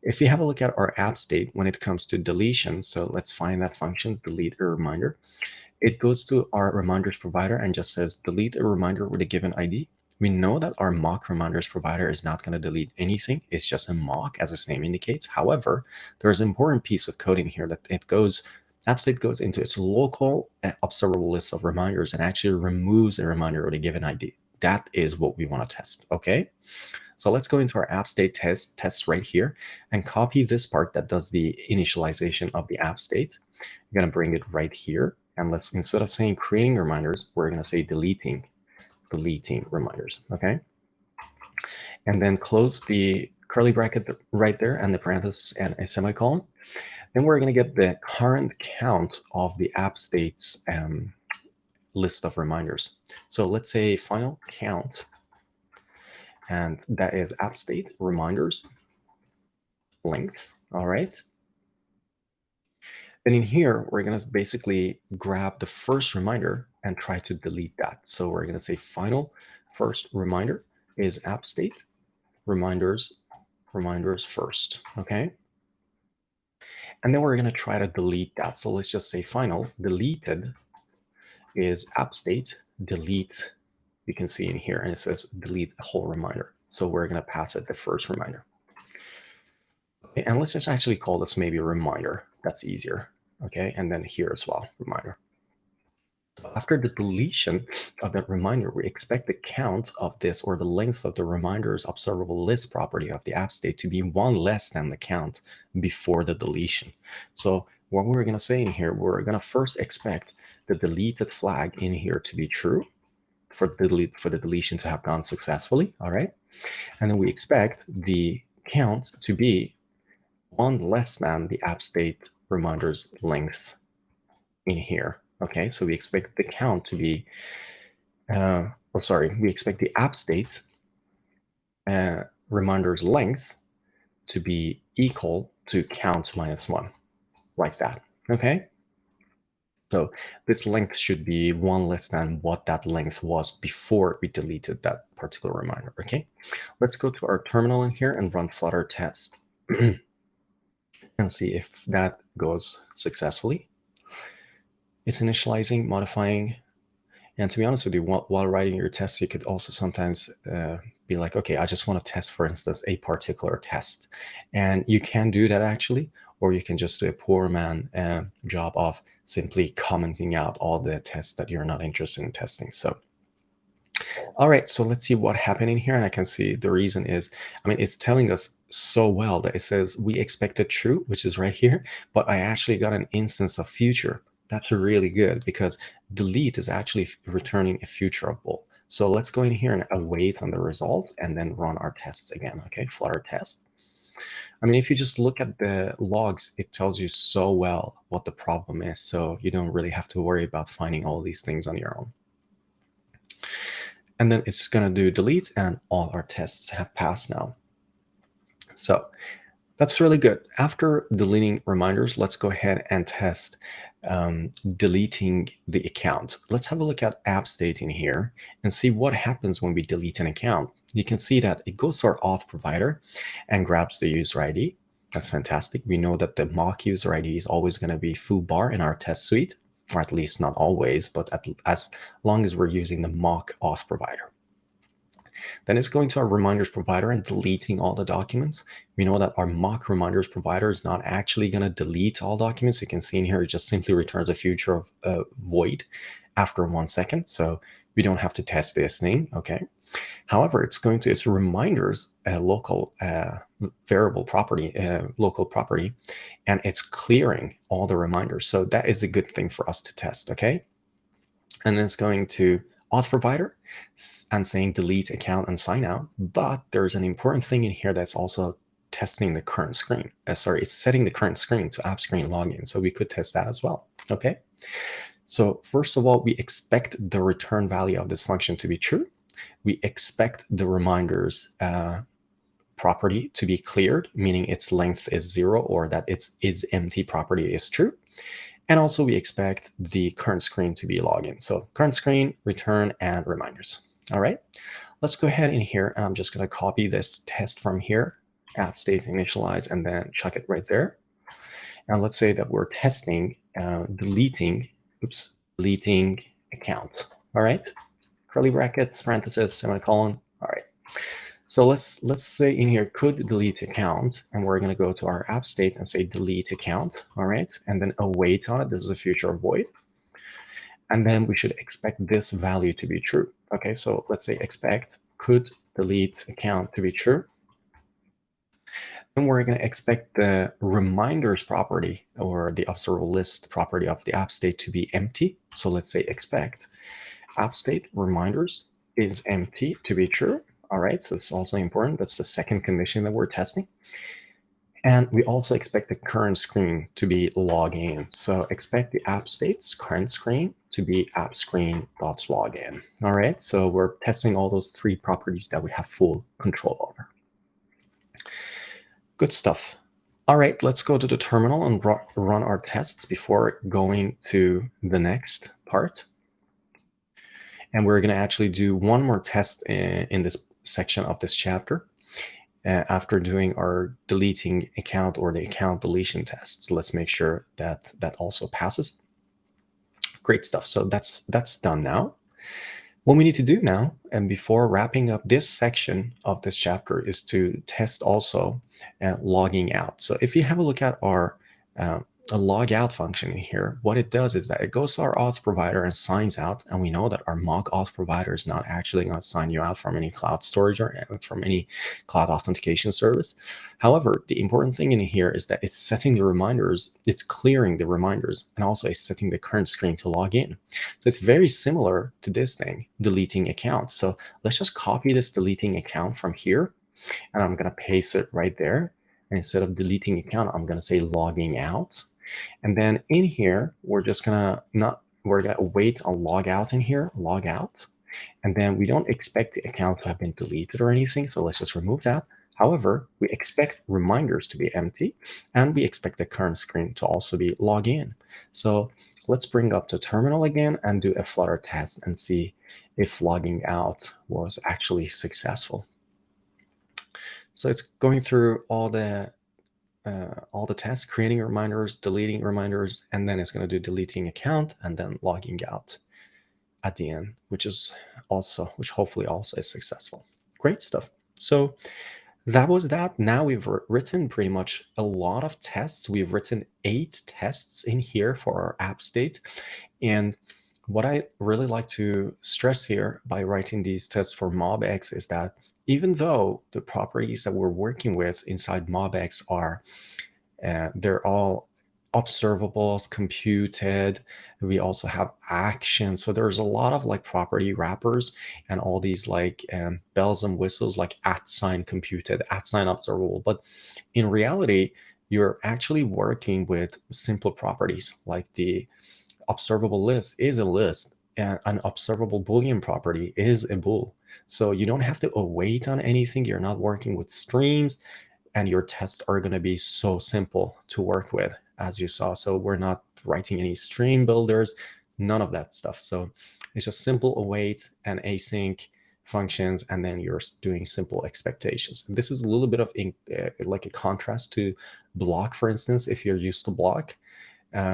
if you have a look at our app state when it comes to deletion, so let's find that function, delete a reminder. It goes to our reminders provider and just says delete a reminder with a given ID. We know that our mock reminders provider is not going to delete anything. It's just a mock, as its name indicates. However, there's an important piece of code in here that app state goes into its local observable list of reminders and actually removes a reminder with a given ID. That is what we want to test, okay? So let's go into our app state tests right here and copy this part that does the initialization of the app state. I'm going to bring it right here. And let's, instead of saying creating reminders, we're going to say deleting reminders, okay? And then close the curly bracket right there and the parenthesis and a semicolon. Then we're going to get the current count of the app state's list of reminders. So let's say final count, and that is app state reminders length, all right? And in here, we're going to basically grab the first reminder and try to delete that. So we're going to say final first reminder is app state reminders first, okay? And then we're going to try to delete that. So let's just say final deleted is app state delete. You can see in here, and it says delete a whole reminder. So we're going to pass it the first reminder. Okay, and let's just actually call this maybe a reminder. That's easier. Okay, and then here as well, reminder. So after the deletion of that reminder, we expect the count of this or the length of the reminder's observable list property of the app state to be one less than the count before the deletion. So what we're going to say in here, we're going to first expect the deleted flag in here to be true for the deletion to have gone successfully. All right. And then we expect the count to be one less than the app state reminder's length in here. Okay, so we expect the count to be, we expect the app state reminder's length to be equal to count -1, like that. Okay, so this length should be one less than what that length was before we deleted that particular reminder. Okay, let's go to our terminal in here and run Flutter test and see if that goes successfully. It's initializing, modifying, and to be honest with you, while writing your tests, you could also sometimes be like, okay, I just want to test, for instance, a particular test. And you can do that actually, or you can just do a poor man job of simply commenting out all the tests that you're not interested in testing. So, all right, so let's see what happened in here. And I can see the reason is, I mean, it's telling us so well that it says we expected true, which is right here, but I actually got an instance of future. That's really good because delete is actually returning a futureable. So let's go in here and await on the result and then run our tests again. Okay, Flutter test. I mean, if you just look at the logs, it tells you so well what the problem is. So you don't really have to worry about finding all these things on your own. And then it's going to do delete, and all our tests have passed now. So that's really good. After deleting reminders, let's go ahead and test deleting the account. Let's have a look at app state in here and see what happens when we delete an account. You can see that it goes to our auth provider and grabs the user ID. That's fantastic. We know that the mock user ID is always going to be foobar in our test suite, or at least not always, but as long as we're using the mock auth provider. Then it's going to our reminders provider and deleting all the documents. We know that our mock reminders provider is not actually going to delete all documents. You can see in here, it just simply returns a future of void after 1 second. So we don't have to test this thing, okay? However, it's going to its reminders local variable property, local property, and it's clearing all the reminders. So that is a good thing for us to test, okay? And it's going to auth provider and saying delete account and sign out. But there's an important thing in here that's also testing the current screen. It's setting the current screen to app screen login. So we could test that as well, okay? So first of all, we expect the return value of this function to be true. We expect the reminders property to be cleared, meaning its length is 0 or that its is empty property is true. And also we expect the current screen to be login. So current screen, return, and reminders. All right, let's go ahead in here, and I'm just going to copy this test from here, app state initialize, and then chuck it right there. And let's say that we're testing deleting account. All right, curly brackets, parenthesis, semicolon. All right. So let's say in here could delete account, and we're going to go to our app state and say delete account. All right, and then await on it. This is a future void, and then we should expect this value to be true. Okay, so let's say expect could delete account to be true. And we're going to expect the reminders property or the observable list property of the app state to be empty. So let's say expect app state reminders is empty to be true. All right, so it's also important. That's the second condition that we're testing. And we also expect the current screen to be login. So expect the app state's current screen to be app screen.login. All right, so we're testing all those three properties that we have full control over. Good stuff. All right, let's go to the terminal and run our tests before going to the next part. And we're going to actually do one more test in this section of this chapter after doing our deleting account or the account deletion tests. Let's make sure that that also passes. Great stuff. So that's done now. What we need to do now, and before wrapping up this section of this chapter, is to test also logging out. So if you have a look at our a logout function in here, what it does is that it goes to our auth provider and signs out, and we know that our mock auth provider is not actually going to sign you out from any cloud storage or from any cloud authentication service. However, the important thing in here is that it's setting the reminders, it's clearing the reminders, and also it's setting the current screen to log in. So it's very similar to this thing, deleting accounts. So let's just copy this deleting account from here, and I'm going to paste it right there. And instead of deleting account, I'm going to say logging out. And then in here, we're just gonna wait on log out in here, log out. And then we don't expect the account to have been deleted or anything. So let's just remove that. However, we expect reminders to be empty, and we expect the current screen to also be log in. So let's bring up the terminal again and do a Flutter test and see if logging out was actually successful. So it's going through all the tests, creating reminders, deleting reminders, and then it's going to do deleting account and then logging out at the end, which hopefully also is successful. Great stuff. So that was that. Now we've written pretty much a lot of tests. We've written 8 tests in here for our app state. And what I really like to stress here by writing these tests for MobX is that even though the properties that we're working with inside MobX are, they're all observables, computed. We also have action. So there's a lot of like property wrappers and all these like bells and whistles like @sign computed, @sign observable. But in reality, you're actually working with simple properties like the observable list is a list, and an observable Boolean property is a bool. So you don't have to await on anything. You're not working with streams, and your tests are going to be so simple to work with, as you saw. So we're not writing any stream builders, none of that stuff. So it's just simple await and async functions, and then you're doing simple expectations. This is a little bit of like a contrast to block, for instance, if you're used to block.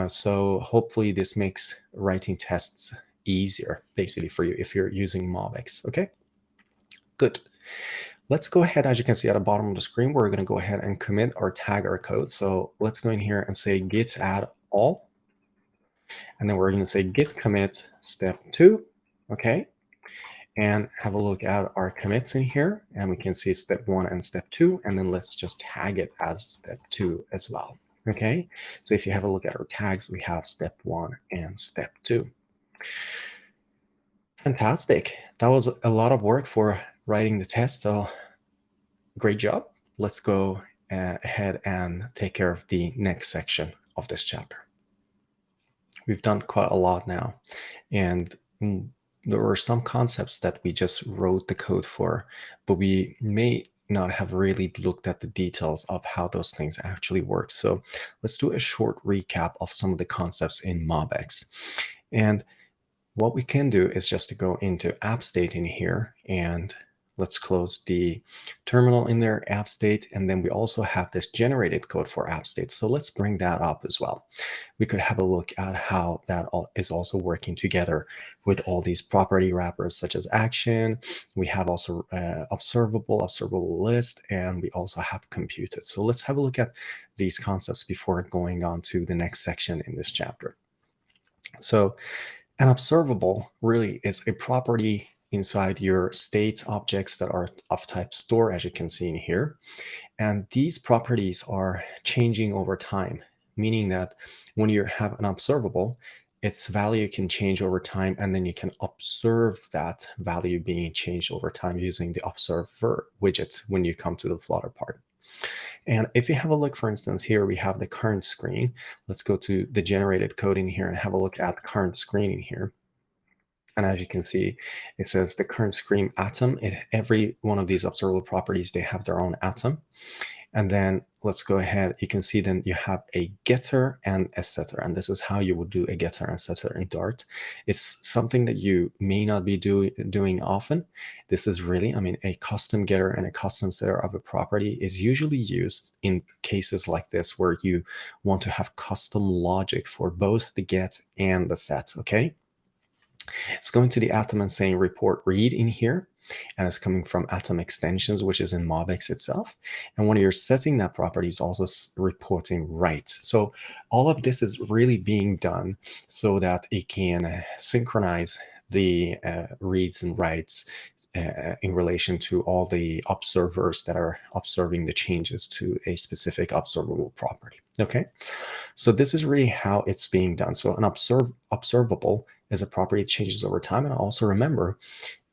So hopefully this makes writing tests easier, basically, for you if you're using MobX. Okay, good. Let's go ahead. As you can see at the bottom of the screen, we're going to go ahead and commit or tag our code. So let's go in here and say git add all. And then we're going to say git commit step 2. Okay. and have a look at our commits in here, and we can see step 1 and step 2, and then let's just tag it as step 2 as well. Okay, so if you have a look at our tags, we have step 1 and step 2. Fantastic. That was a lot of work for writing the test, so great job. Let's go ahead and take care of the next section of this chapter. We've done quite a lot now, and there were some concepts that we just wrote the code for, but we may not have really looked at the details of how those things actually work. So let's do a short recap of some of the concepts in MobX. And what we can do is just to go into app state in here, and let's close the terminal in there, app state, and then we also have this generated code for app state. So let's bring that up as well. We could have a look at how that is also working together with all these property wrappers such as action. We have also observable list, and we also have computed. So let's have a look at these concepts before going on to the next section in this chapter. So an observable really is a property inside your state objects that are of type store, as you can see in here. And these properties are changing over time, meaning that when you have an observable, its value can change over time, and then you can observe that value being changed over time using the observer widget when you come to the Flutter part. And if you have a look, for instance, here we have the current screen. Let's go to the generated code in here and have a look at the current screen in here. And as you can see, it says the current screen atom. Every one of these observable properties, they have their own atom. And then let's go ahead. You can see then you have a getter and a setter. And this is how you would do a getter and setter in Dart. It's something that you may not be doing often. This is really, a custom getter and a custom setter of a property is usually used in cases like this where you want to have custom logic for both the get and the set, okay? It's going to the atom and saying report read in here, and it's coming from atom extensions, which is in MobX itself. And when you're setting that property, it's also reporting write. So all of this is really being done so that it can synchronize the reads and writes in relation to all the observers that are observing the changes to a specific observable property. Okay, so this is really how it's being done. So an observable is a property that changes over time. And also remember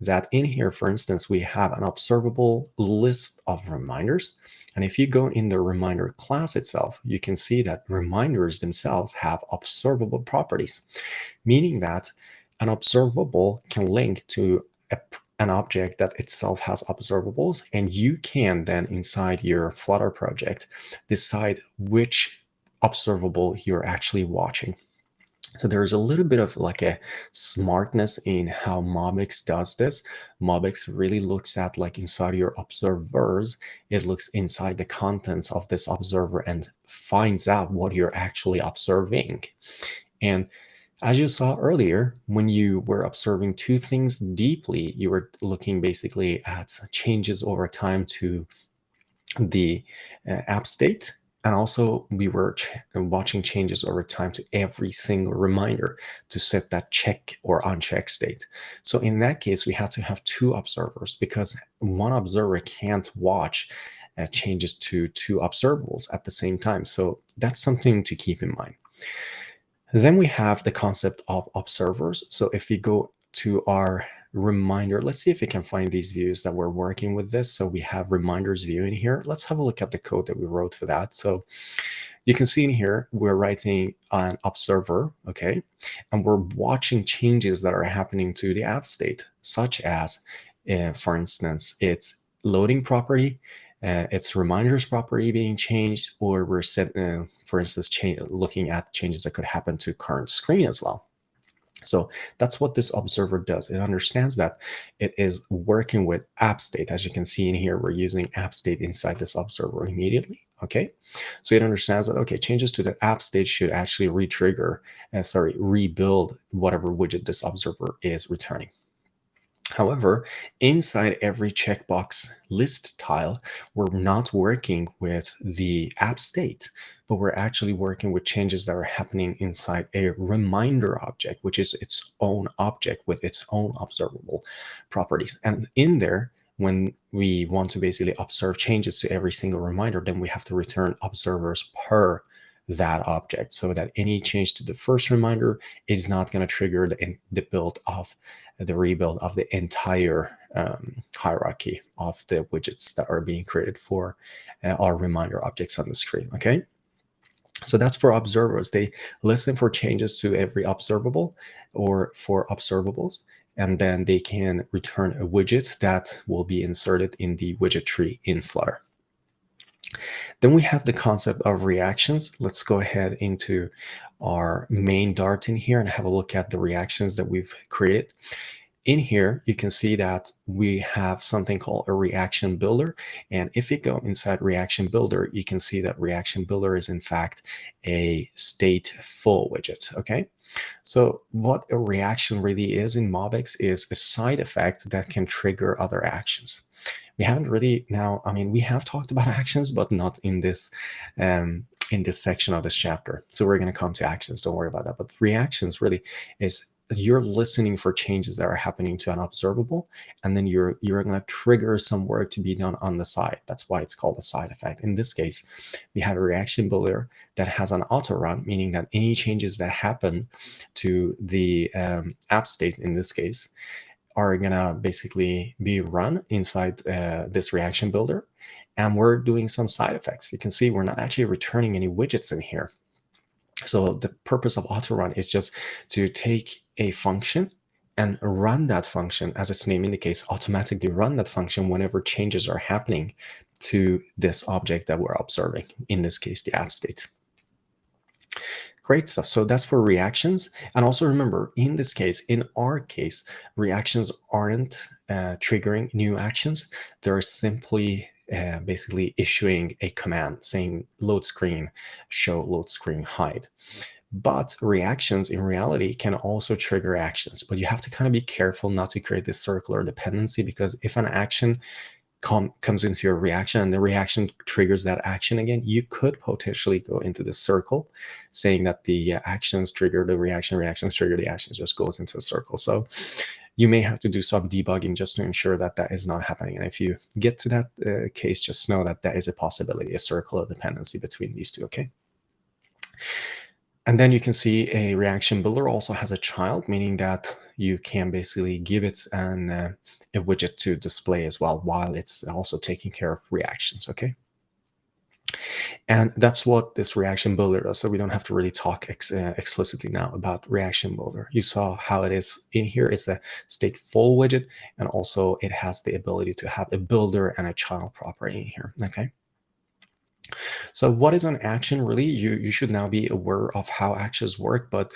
that in here, for instance, we have an observable list of reminders. And if you go in the reminder class itself, you can see that reminders themselves have observable properties, meaning that an observable can link to an object that itself has observables, and you can then inside your Flutter project decide which observable you're actually watching. So there's a little bit of like a smartness in how MobX does this. MobX really looks at like inside your observers, it looks inside the contents of this observer and finds out what you're actually observing. And as you saw earlier, when you were observing two things deeply, you were looking basically at changes over time to the app state. And also we were watching changes over time to every single reminder to set that check or uncheck state. So in that case, we had to have two observers because one observer can't watch changes to two observables at the same time. So that's something to keep in mind. Then we have the concept of observers. So if we go to our reminder, let's see if we can find these views that we're working with this. So we have reminders view in here. Let's have a look at the code that we wrote for that. So you can see in here, we're writing an observer, okay? And we're watching changes that are happening to the app state, such as, for instance, its loading property, its reminders property being changed, or we're for instance, looking at changes that could happen to current screen as well. So that's what this observer does. It understands that it is working with app state. As you can see in here, we're using app state inside this observer immediately. Okay, so it understands that, okay, changes to the app state should actually rebuild whatever widget this observer is returning. However, inside every checkbox list tile, we're not working with the app state, but we're actually working with changes that are happening inside a reminder object, which is its own object with its own observable properties. And in there, when we want to basically observe changes to every single reminder, then we have to return observers per that object, so that any change to the first reminder is not going to trigger the rebuild of the entire hierarchy of the widgets that are being created for our reminder objects on the screen. Okay, so that's for observers. They listen for changes to every observable or for observables, and then they can return a widget that will be inserted in the widget tree in Flutter. Then we have the concept of reactions. Let's go ahead into our main Dart in here and have a look at the reactions that we've created. In here, you can see that we have something called a reaction builder. And if you go inside reaction builder, you can see that reaction builder is in fact a stateful widget. Okay. So what a reaction really is in MobX is a side effect that can trigger other actions. We haven't really we have talked about actions, but not in this section of this chapter. So we're going to come to actions. Don't worry about that. But reactions really is you're listening for changes that are happening to an observable, and then you're going to trigger some work to be done on the side. That's why it's called a side effect. In this case, we have a reaction builder that has an auto run, meaning that any changes that happen to the app state in this case are going to basically be run inside this reaction builder. And we're doing some side effects. You can see we're not actually returning any widgets in here. So the purpose of autorun is just to take a function and run that function, as its name indicates, automatically run that function whenever changes are happening to this object that we're observing, in this case, the app state. Great stuff. So that's for reactions. And also remember, in this case, in our case, reactions aren't triggering new actions. They're simply basically issuing a command saying load screen, show, load screen, hide. But reactions in reality can also trigger actions, but you have to kind of be careful not to create this circular dependency, because if an action comes into your reaction and the reaction triggers that action again, you could potentially go into the circle saying that the actions trigger the reactions trigger the actions, just goes into a circle. So you may have to do some debugging just to ensure that that is not happening. And if you get to that case, just know that that is a possibility, a circular dependency between these two. Okay. And then you can see a reaction builder also has a child, meaning that you can basically give it a widget to display as well, while it's also taking care of reactions. Okay. And that's what this reaction builder does. So we don't have to really talk explicitly now about reaction builder. You saw how it is in here. It's a stateful widget, and also it has the ability to have a builder and a child property in here. Okay. So what is an action really? You should now be aware of how actions work, but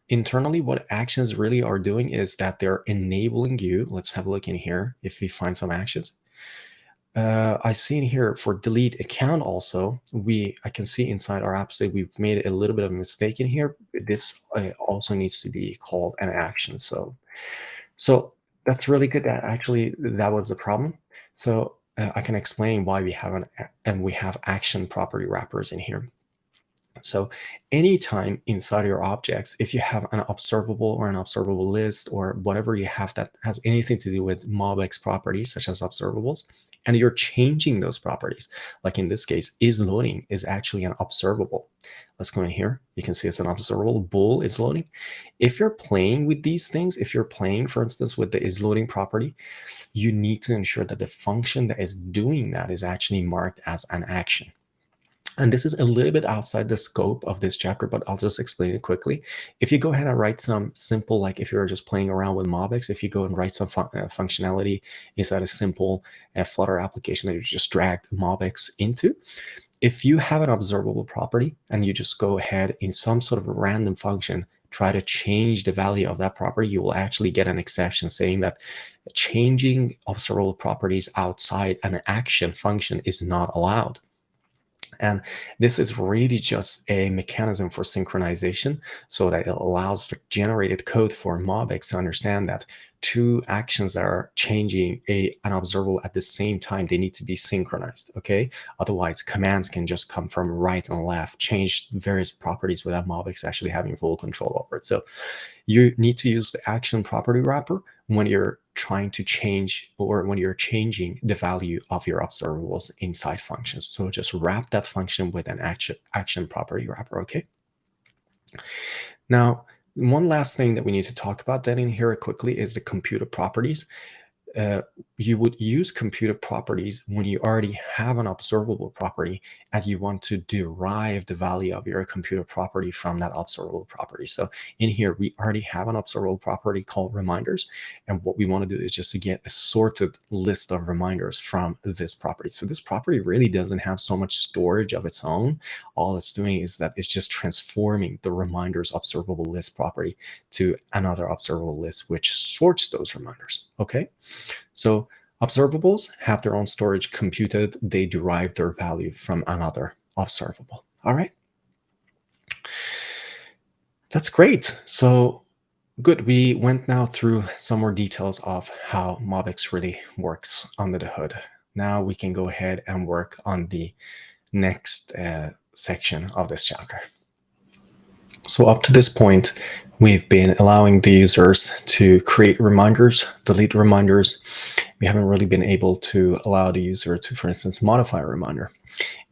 internally what actions really are doing is that they're enabling you. Let's have a look in here if we find some actions. I see in here for delete account also, I can see inside our app that we've made a little bit of a mistake in here. This also needs to be called an action. So that's really good. That actually that was the problem. So I can explain why we have action property wrappers in here. So anytime inside your objects, if you have an observable or an observable list or whatever you have that has anything to do with MobX properties, such as observables, and you're changing those properties, like in this case, is loading is actually an observable. Let's go in here. You can see it's an observable. Bool is loading. If you're playing with these things, if you're playing, for instance, with the is loading property, you need to ensure that the function that is doing that is actually marked as an action. And this is a little bit outside the scope of this chapter, but I'll just explain it quickly. If you go ahead and write some simple, like if you're just playing around with MobX, if you go and write some functionality inside a simple Flutter application that you just dragged MobX into, if you have an observable property and you just go ahead in some sort of a random function, try to change the value of that property, you will actually get an exception saying that changing observable properties outside an action function is not allowed. And this is really just a mechanism for synchronization so that it allows the generated code for MobX to understand that two actions that are changing an observable at the same time, they need to be synchronized, okay? Otherwise, commands can just come from right and left, change various properties without Mobx actually having full control over it. So you need to use the action property wrapper when you're trying to change or when you're changing the value of your observables inside functions. So just wrap that function with an action property wrapper, okay? Now, one last thing that we need to talk about then in here quickly is the computer properties. You would use computer properties when you already have an observable property and you want to derive the value of your computer property from that observable property. So in here, we already have an observable property called reminders. And what we want to do is just to get a sorted list of reminders from this property. So this property really doesn't have so much storage of its own. All it's doing is that it's just transforming the reminders observable list property to another observable list, which sorts those reminders, okay? So observables have their own storage computed. They derive their value from another observable. All right. That's great. So good. We went now through some more details of how Mobx really works under the hood. Now we can go ahead and work on the next section of this chapter. So up to this point, we've been allowing the users to create reminders, delete reminders. We haven't really been able to allow the user to, for instance, modify a reminder.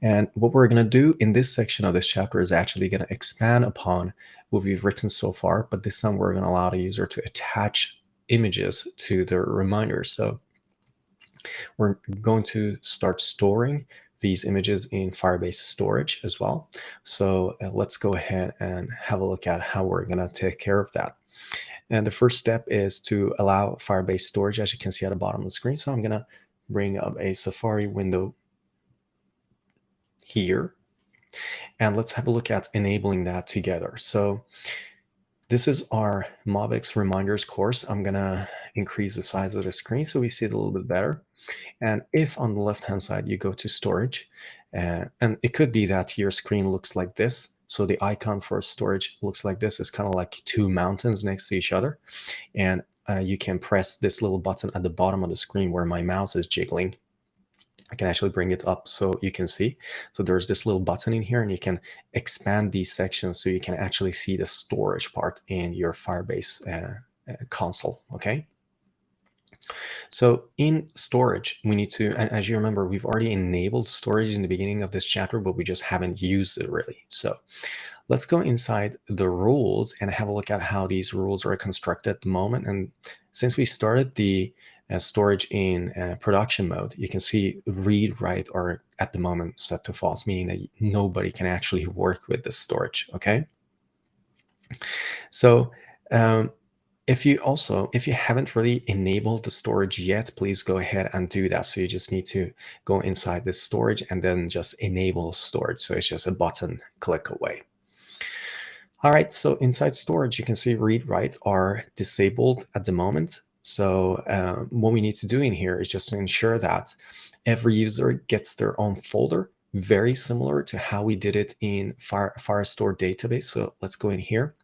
And what we're going to do in this section of this chapter is actually going to expand upon what we've written so far, but this time we're going to allow the user to attach images to their reminders. So we're going to start storing these images in Firebase storage as well. So let's go ahead and have a look at how we're going to take care of that. And the first step is to allow Firebase storage, as you can see at the bottom of the screen. So I'm going to bring up a Safari window here. And let's have a look at enabling that together. So this is our Mobx reminders course. I'm going to increase the size of the screen so we see it a little bit better. And if on the left-hand side, you go to storage, and it could be that your screen looks like this. So the icon for storage looks like this. It's kind of like two mountains next to each other. And you can press this little button at the bottom of the screen where my mouse is jiggling. I can actually bring it up so you can see. So there's this little button in here, and you can expand these sections so you can actually see the storage part in your Firebase console, okay? So in storage, we need to, and as you remember, we've already enabled storage in the beginning of this chapter, but we just haven't used it really. So let's go inside the rules and have a look at how these rules are constructed at the moment. And since we started the storage in production mode, you can see read, write are at the moment set to false, meaning that nobody can actually work with this storage, okay? So if you haven't really enabled the storage yet, please go ahead and do that. So you just need to go inside this storage and then just enable storage. So it's just a button click away. All right, so inside storage, you can see read, write are disabled at the moment. So what we need to do in here is just to ensure that every user gets their own folder, very similar to how we did it in Firestore database. So let's go in here.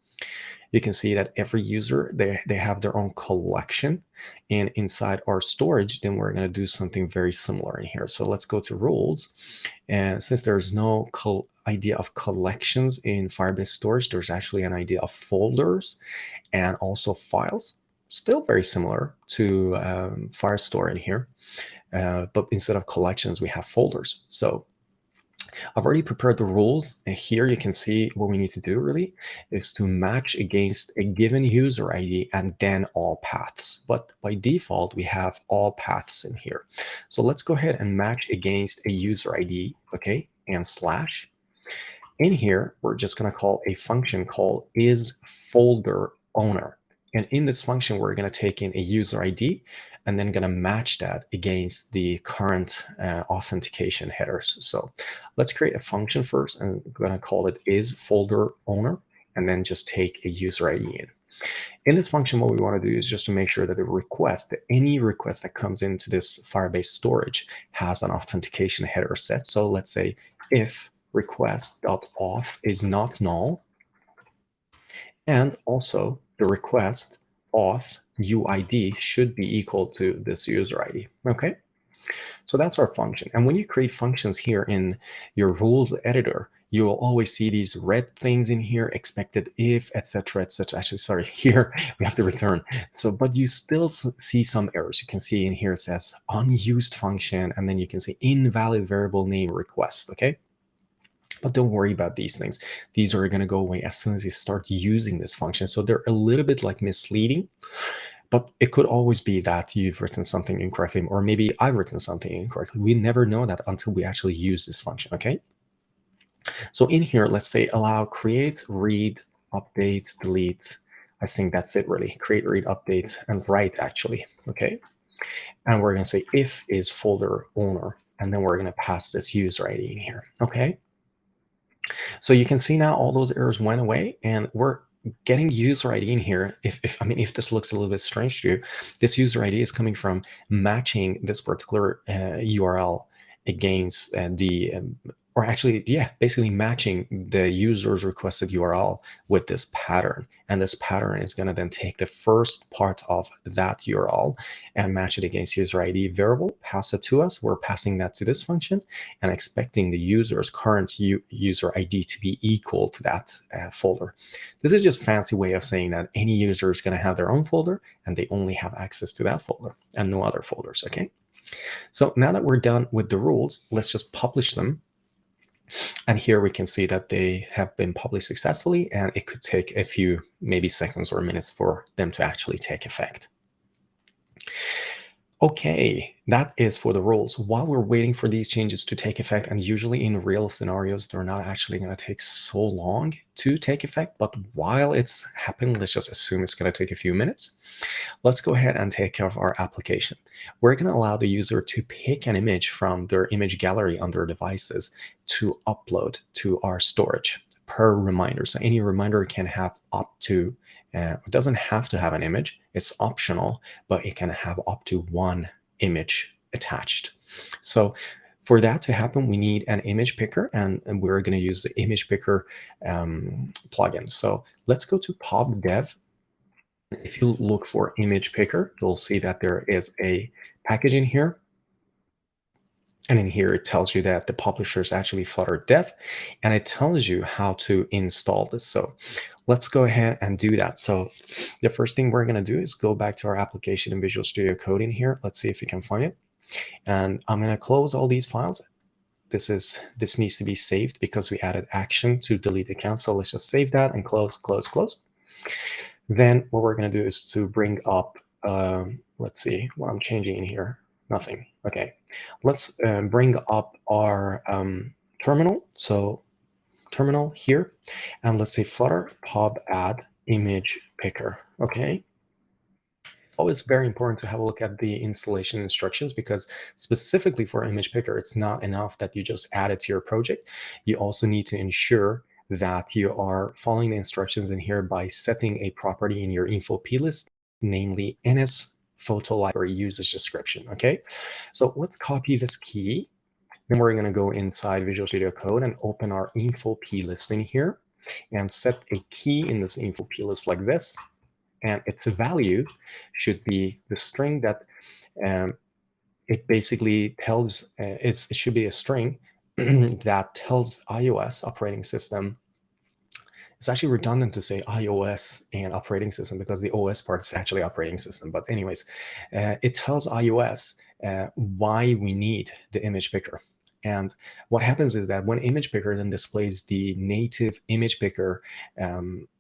You can see that every user, they have their own collection, and inside our storage, then we're going to do something very similar in here. So let's go to rules. And since there's no idea of collections in Firebase storage, there's actually an idea of folders and also files, still very similar to Firestore in here. But instead of collections, we have folders. So I've already prepared the rules, and here you can see what we need to do really is to match against a given user ID and then all paths. But by default, we have all paths in here. So let's go ahead and match against a user ID, okay, and slash. In here, we're just going to call a function called isFolderOwner. And in this function, we're going to take in a user ID and then going to match that against the current authentication headers. So let's create a function first, and we're going to call it isFolderOwner, and then just take a user ID in. In this function, what we want to do is just to make sure that any request that comes into this Firebase storage has an authentication header set. So let's say if request.auth is not null, and also the request auth UID should be equal to this user ID. Okay, so that's our function. And when you create functions here in your rules editor, you will always see these red things in here, expected if, etc., etc. Actually, sorry, here we have to return. So, but you still see some errors. You can see in here it says unused function, and then you can see invalid variable name request. Okay. But don't worry about these things. These are going to go away as soon as you start using this function. So they're a little bit like misleading, but it could always be that you've written something incorrectly, or maybe I've written something incorrectly. We never know that until we actually use this function, okay? So in here, let's say allow create, read, update, delete. I think that's it really. Create, read, update, and write actually, okay? And we're going to say if is folder owner, and then we're going to pass this user ID in here, okay? So you can see now all those errors went away, and we're getting user ID in here. If this looks a little bit strange to you, this user ID is coming from matching this particular URL against or actually, yeah, basically matching the user's requested URL with this pattern. And this pattern is going to then take the first part of that URL and match it against user ID variable, pass it to us. We're passing that to this function and expecting the user's current user ID to be equal to that folder. This is just a fancy way of saying that any user is going to have their own folder and they only have access to that folder and no other folders, okay? So now that we're done with the rules, let's just publish them. And here we can see that they have been published successfully, and it could take a few, maybe seconds or minutes for them to actually take effect. Okay, that is for the rules. While we're waiting for these changes to take effect, and usually in real scenarios, they're not actually going to take so long to take effect, but while it's happening, let's just assume it's going to take a few minutes. Let's go ahead and take care of our application. We're going to allow the user to pick an image from their image gallery on their devices to upload to our storage per reminder. So any reminder can have up to, it doesn't have to have an image, it's optional, but it can have up to one image attached. So for that to happen, we need an image picker, and we're going to use the image picker plugin. So let's go to pubdev. If you look for image picker, you'll see that there is a package in here. And in here, it tells you that the publisher is actually Flutter Dev, and it tells you how to install this. So let's go ahead and do that. So the first thing we're going to do is go back to our application in Visual Studio Code in here. Let's see if we can find it. And I'm going to close all these files. This needs to be saved because we added action to delete account. So let's just save that and close, close, close. Then what we're going to do is to bring up, let's see what I'm changing in here. Nothing. Okay, let's bring up our terminal. So terminal here, and let's say Flutter pub add image picker. Okay. Always very important to have a look at the installation instructions, because specifically for image picker, it's not enough that you just add it to your project. You also need to ensure that you are following the instructions in here by setting a property in your info plist, namely NS photo library usage description. Okay, so let's copy this key. Then we're going to go inside Visual Studio Code and open our info plist in here and set a key in this info plist like this. And its value should be the string that it basically tells. It should be a string that tells iOS operating system. It's actually redundant to say iOS and operating system because the OS part is actually operating system. But anyways, it tells iOS why we need the image picker. And what happens is that when image picker then displays the native image picker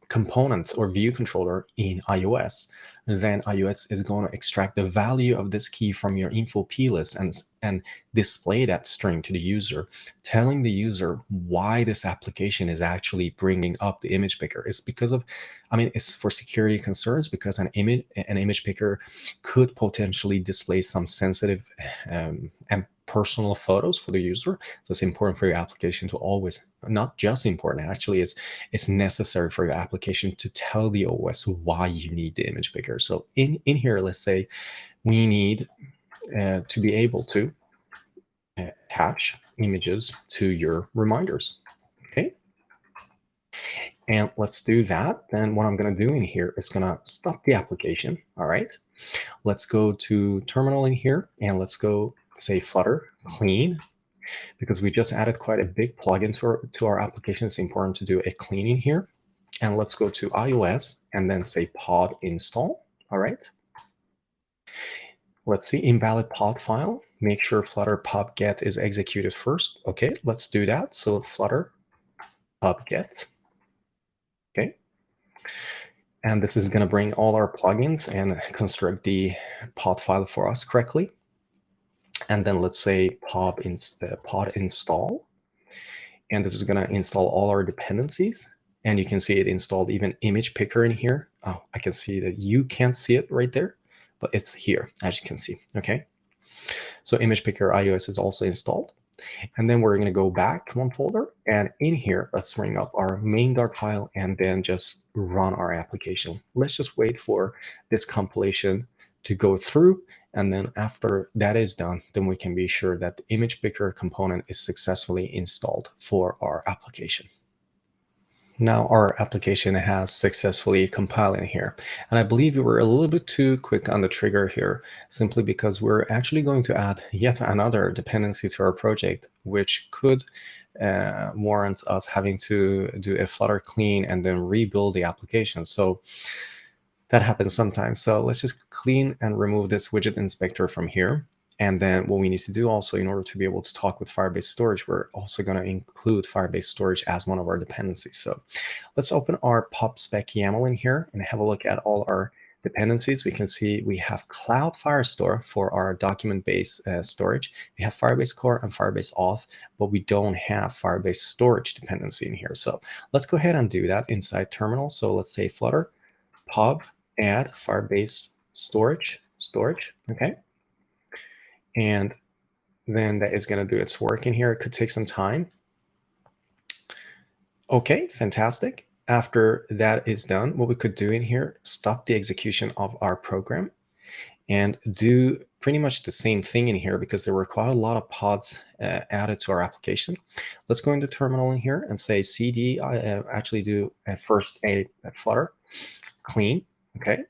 component or view controller in iOS, then iOS is going to extract the value of this key from your info plist and display that string to the user, telling the user why this application is actually bringing up the image picker. It's because of, it's for security concerns, because an image picker could potentially display some sensitive and personal photos for the user. So it's important for your application to always, not just important, actually it's necessary for your application to tell the OS why you need the image picker. So in here, let's say we need to be able to attach images to your reminders. Okay. And let's do that. Then what I'm going to do in here is going to stop the application. All right. Let's go to terminal in here and let's go say Flutter clean, because we just added quite a big plugin to our application. It's important to do a cleaning here. And let's go to iOS and then say pod install. All right. Let's see, invalid pod file. Make sure Flutter pub get is executed first. Okay, let's do that. So Flutter pub get. Okay. And this is going to bring all our plugins and construct the pod file for us correctly. And then let's say pod install. And this is going to install all our dependencies. And you can see it installed even image picker in here. Oh, I can see that you can't see it right there, but it's here, as you can see. Okay. So image picker iOS is also installed. And then we're going to go back one folder, and in here, let's bring up our main Dart file and then just run our application. Let's just wait for this compilation to go through. And then after that is done, then we can be sure that the image picker component is successfully installed for our application. Now our application has successfully compiled in here. And I believe we were a little bit too quick on the trigger here, simply because we're actually going to add yet another dependency to our project, which could warrant us having to do a Flutter clean and then rebuild the application. So that happens sometimes. So let's just clean and remove this widget inspector from here. And then what we need to do also, in order to be able to talk with Firebase Storage, we're also going to include Firebase Storage as one of our dependencies. So let's open our pub/spec YAML in here and have a look at all our dependencies. We can see we have Cloud Firestore for our document-based storage. We have Firebase Core and Firebase Auth, but we don't have Firebase Storage dependency in here. So let's go ahead and do that inside terminal. So let's say Flutter pub add Firebase storage, okay? And then that is going to do its work in here. It could take some time. Okay, fantastic. After that is done, what we could do in here, stop the execution of our program and do pretty much the same thing in here, because there were quite a lot of pods added to our application. Let's go into terminal in here and say cd, actually do first a Flutter clean, okay?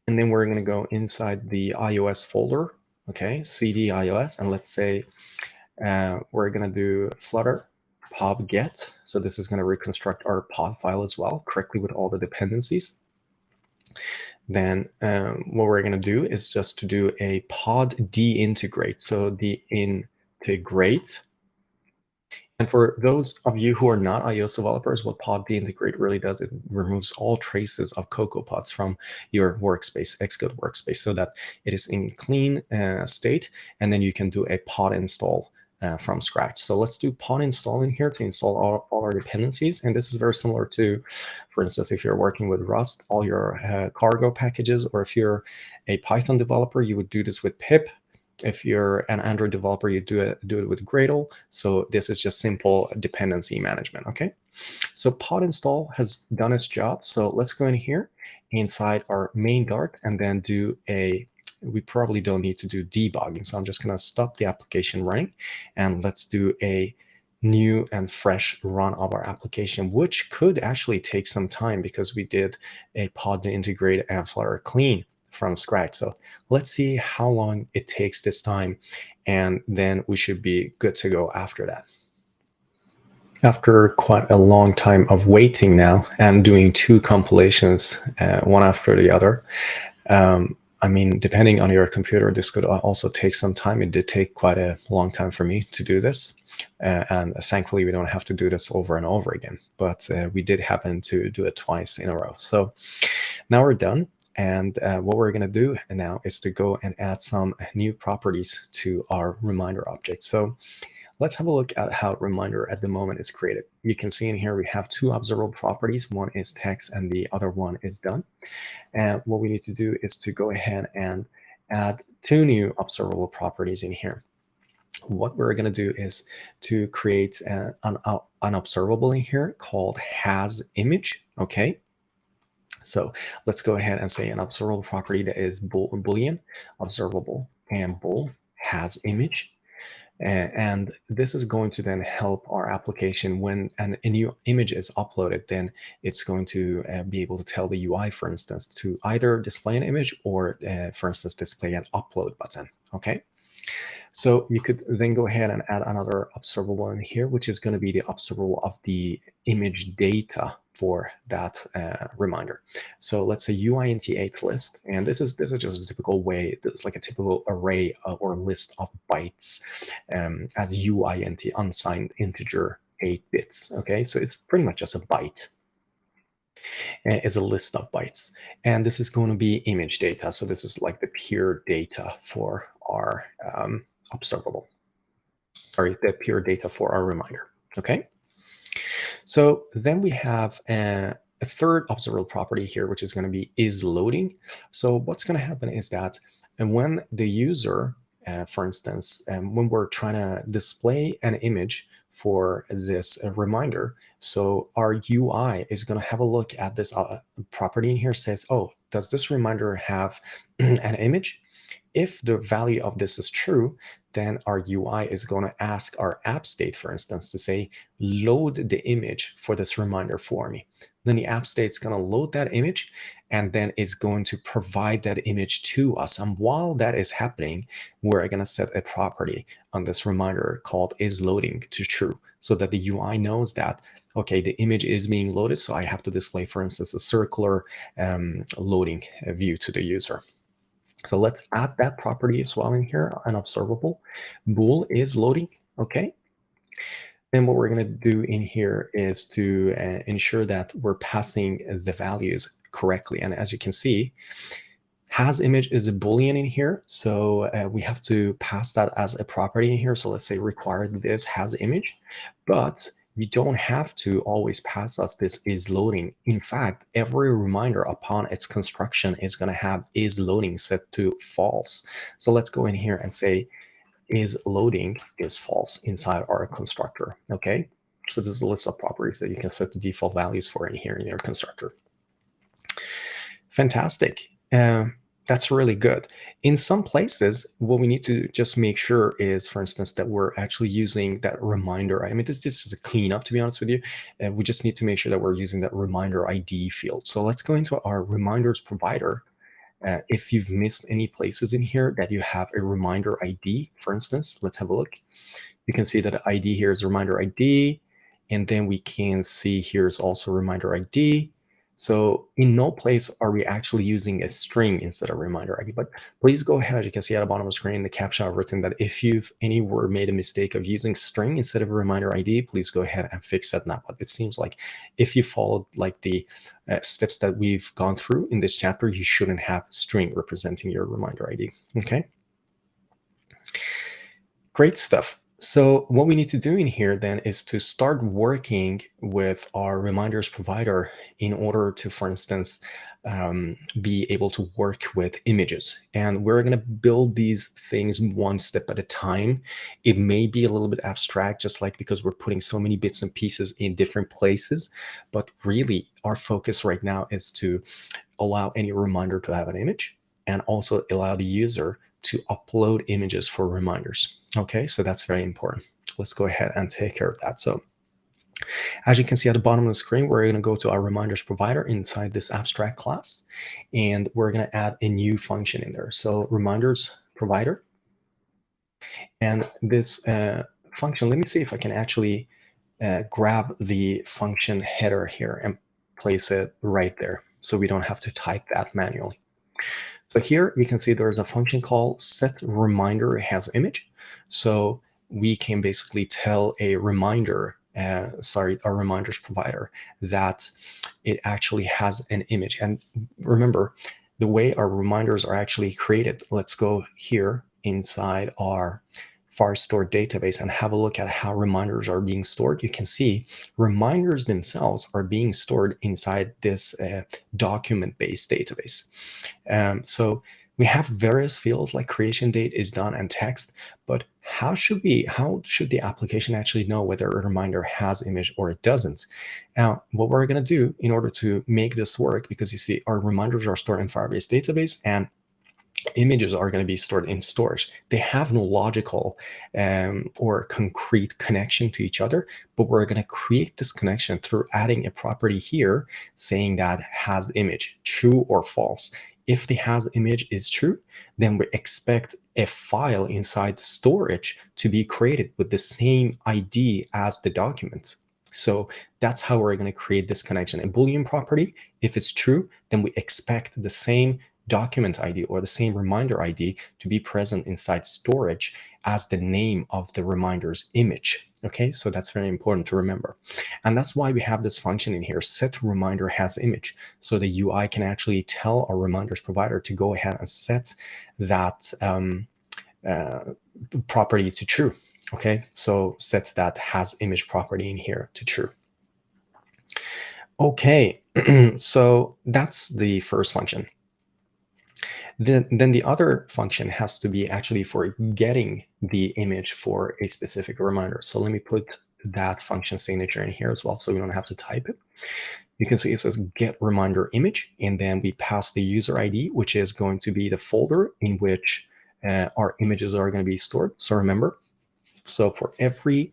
And then we're going to go inside the iOS folder, okay, cd iOS, and let's say we're going to do Flutter pub get. So this is going to reconstruct our pod file as well, correctly with all the dependencies. Then what we're going to do is just to do a pod deintegrate. So deintegrate. And for those of you who are not iOS developers, what pod deintegrate really does, it removes all traces of CocoaPods from your workspace, Xcode workspace, so that it is in clean state, and then you can do a pod install from scratch. So let's do pod install in here to install all our dependencies. And this is very similar to, for instance, if you're working with Rust, all your cargo packages, or if you're a Python developer, you would do this with pip. If you're an Android developer, you do it with Gradle. So this is just simple dependency management, okay? So pod install has done its job. So let's go in here inside our main Dart and then do we probably don't need to do debugging. So I'm just going to stop the application running and let's do a new and fresh run of our application, which could actually take some time because we did a pod integrate and Flutter clean from scratch. So let's see how long it takes this time, and then we should be good to go after that. After quite a long time of waiting now and doing two compilations, one after the other, I mean, depending on your computer, this could also take some time. It did take quite a long time for me to do this. And thankfully, we don't have to do this over and over again. But we did happen to do it twice in a row. So now we're done. And what we're going to do now is to go and add some new properties to our reminder object. So let's have a look at how reminder at the moment is created. You can see in here we have two observable properties. One is text and the other one is done. And what we need to do is to go ahead and add two new observable properties in here. What we're going to do is to create an observable in here called has image, okay? So let's go ahead and say an observable property that is Boolean, observable, and bool has image. And this is going to then help our application when a new image is uploaded, then it's going to be able to tell the UI, for instance, to either display an image or, for instance, display an upload button. Okay. So you could then go ahead and add another observable in here, which is going to be the observable of the image data for that reminder. So let's say uint8 list, and this is just a typical way. It's like a typical array or list of bytes as uint, unsigned integer 8 bits. Okay, so it's pretty much just a byte. Is a list of bytes, and this is going to be image data. So this is like the pure data for our observable, sorry, the pure data for our reminder. Okay, so then we have a third observable property here, which is going to be is loading. So what's going to happen is that, and when the user, for instance, when we're trying to display an image for this reminder, so our UI is going to have a look at this property in here, says, oh, does this reminder have an image? If the value of this is true, then our UI is going to ask our app state, for instance, to say, load the image for this reminder for me. Then the app state is going to load that image, and then it's going to provide that image to us. And while that is happening, we're going to set a property on this reminder called is loading to true, so that the UI knows that, okay, the image is being loaded, so I have to display, for instance, a circular loading view to the user. So let's add that property as well in here, an observable. Bool is loading, okay? Then what we're gonna do in here is to ensure that we're passing the values correctly. And as you can see, has image is a Boolean in here. So we have to pass that as a property in here. So let's say required this has image, but you don't have to always pass us this is loading. In fact, every reminder upon its construction is going to have is loading set to false. So let's go in here and say is loading is false inside our constructor. Okay, so this is a list of properties that you can set the default values for in here in your constructor. Fantastic. That's really good. In some places, what we need to just make sure is, for instance, that we're actually using that reminder. I mean, this is a cleanup, to be honest with you. We just need to make sure that we're using that reminder ID field. So let's go into our reminders provider. If you've missed any places in here that you have a reminder ID, for instance, let's have a look. You can see that the ID here is reminder ID. And then we can see here's also reminder ID. So in no place are we actually using a string instead of reminder ID, but please go ahead. As you can see at the bottom of the screen, the caption I've written that if you've anywhere made a mistake of using string instead of a reminder ID, please go ahead and fix that now. But it seems like if you followed like the steps that we've gone through in this chapter, you shouldn't have string representing your reminder ID. Okay. Great stuff. So what we need to do in here then is to start working with our reminders provider in order to, for instance, be able to work with images. And we're going to build these things one step at a time. It may be a little bit abstract, just like because we're putting so many bits and pieces in different places. But really, our focus right now is to allow any reminder to have an image and also allow the user to upload images for reminders. Okay, so that's very important. Let's go ahead and take care of that. So as you can see at the bottom of the screen, we're going to go to our reminders provider inside this abstract class, and we're going to add a new function in there. So reminders provider. And this function, let me see if I can actually grab the function header here and place it right there so we don't have to type that manually. So here you can see there's a function called set reminder has image. So we can basically tell a reminder, our reminders provider, that it actually has an image. And remember, the way our reminders are actually created, let's go here inside our Firestore database and have a look at how reminders are being stored. You can see reminders themselves are being stored inside this document-based database. So we have various fields like creation date is done and text, but how should the application actually know whether a reminder has image or it doesn't? Now, what we're going to do in order to make this work, because you see our reminders are stored in Firebase database, and images are going to be stored in storage. They have no logical or concrete connection to each other, but we're going to create this connection through adding a property here saying that has image, true or false. If the has image is true, then we expect a file inside storage to be created with the same ID as the document. So that's how we're going to create this connection. A Boolean property, if it's true, then we expect the same document ID or the same reminder ID to be present inside storage as the name of the reminder's image. Okay, so that's very important to remember. And that's why we have this function in here, set reminder has image. So the UI can actually tell our reminders provider to go ahead and set that property to true. Okay, so set that has image property in here to true. Okay, so that's the first function. Then the other function has to be actually for getting the image for a specific reminder. So let me put that function signature in here as well, so we don't have to type it. You can see it says get reminder image, and then we pass the user ID, which is going to be the folder in which our images are going to be stored. So remember, so for every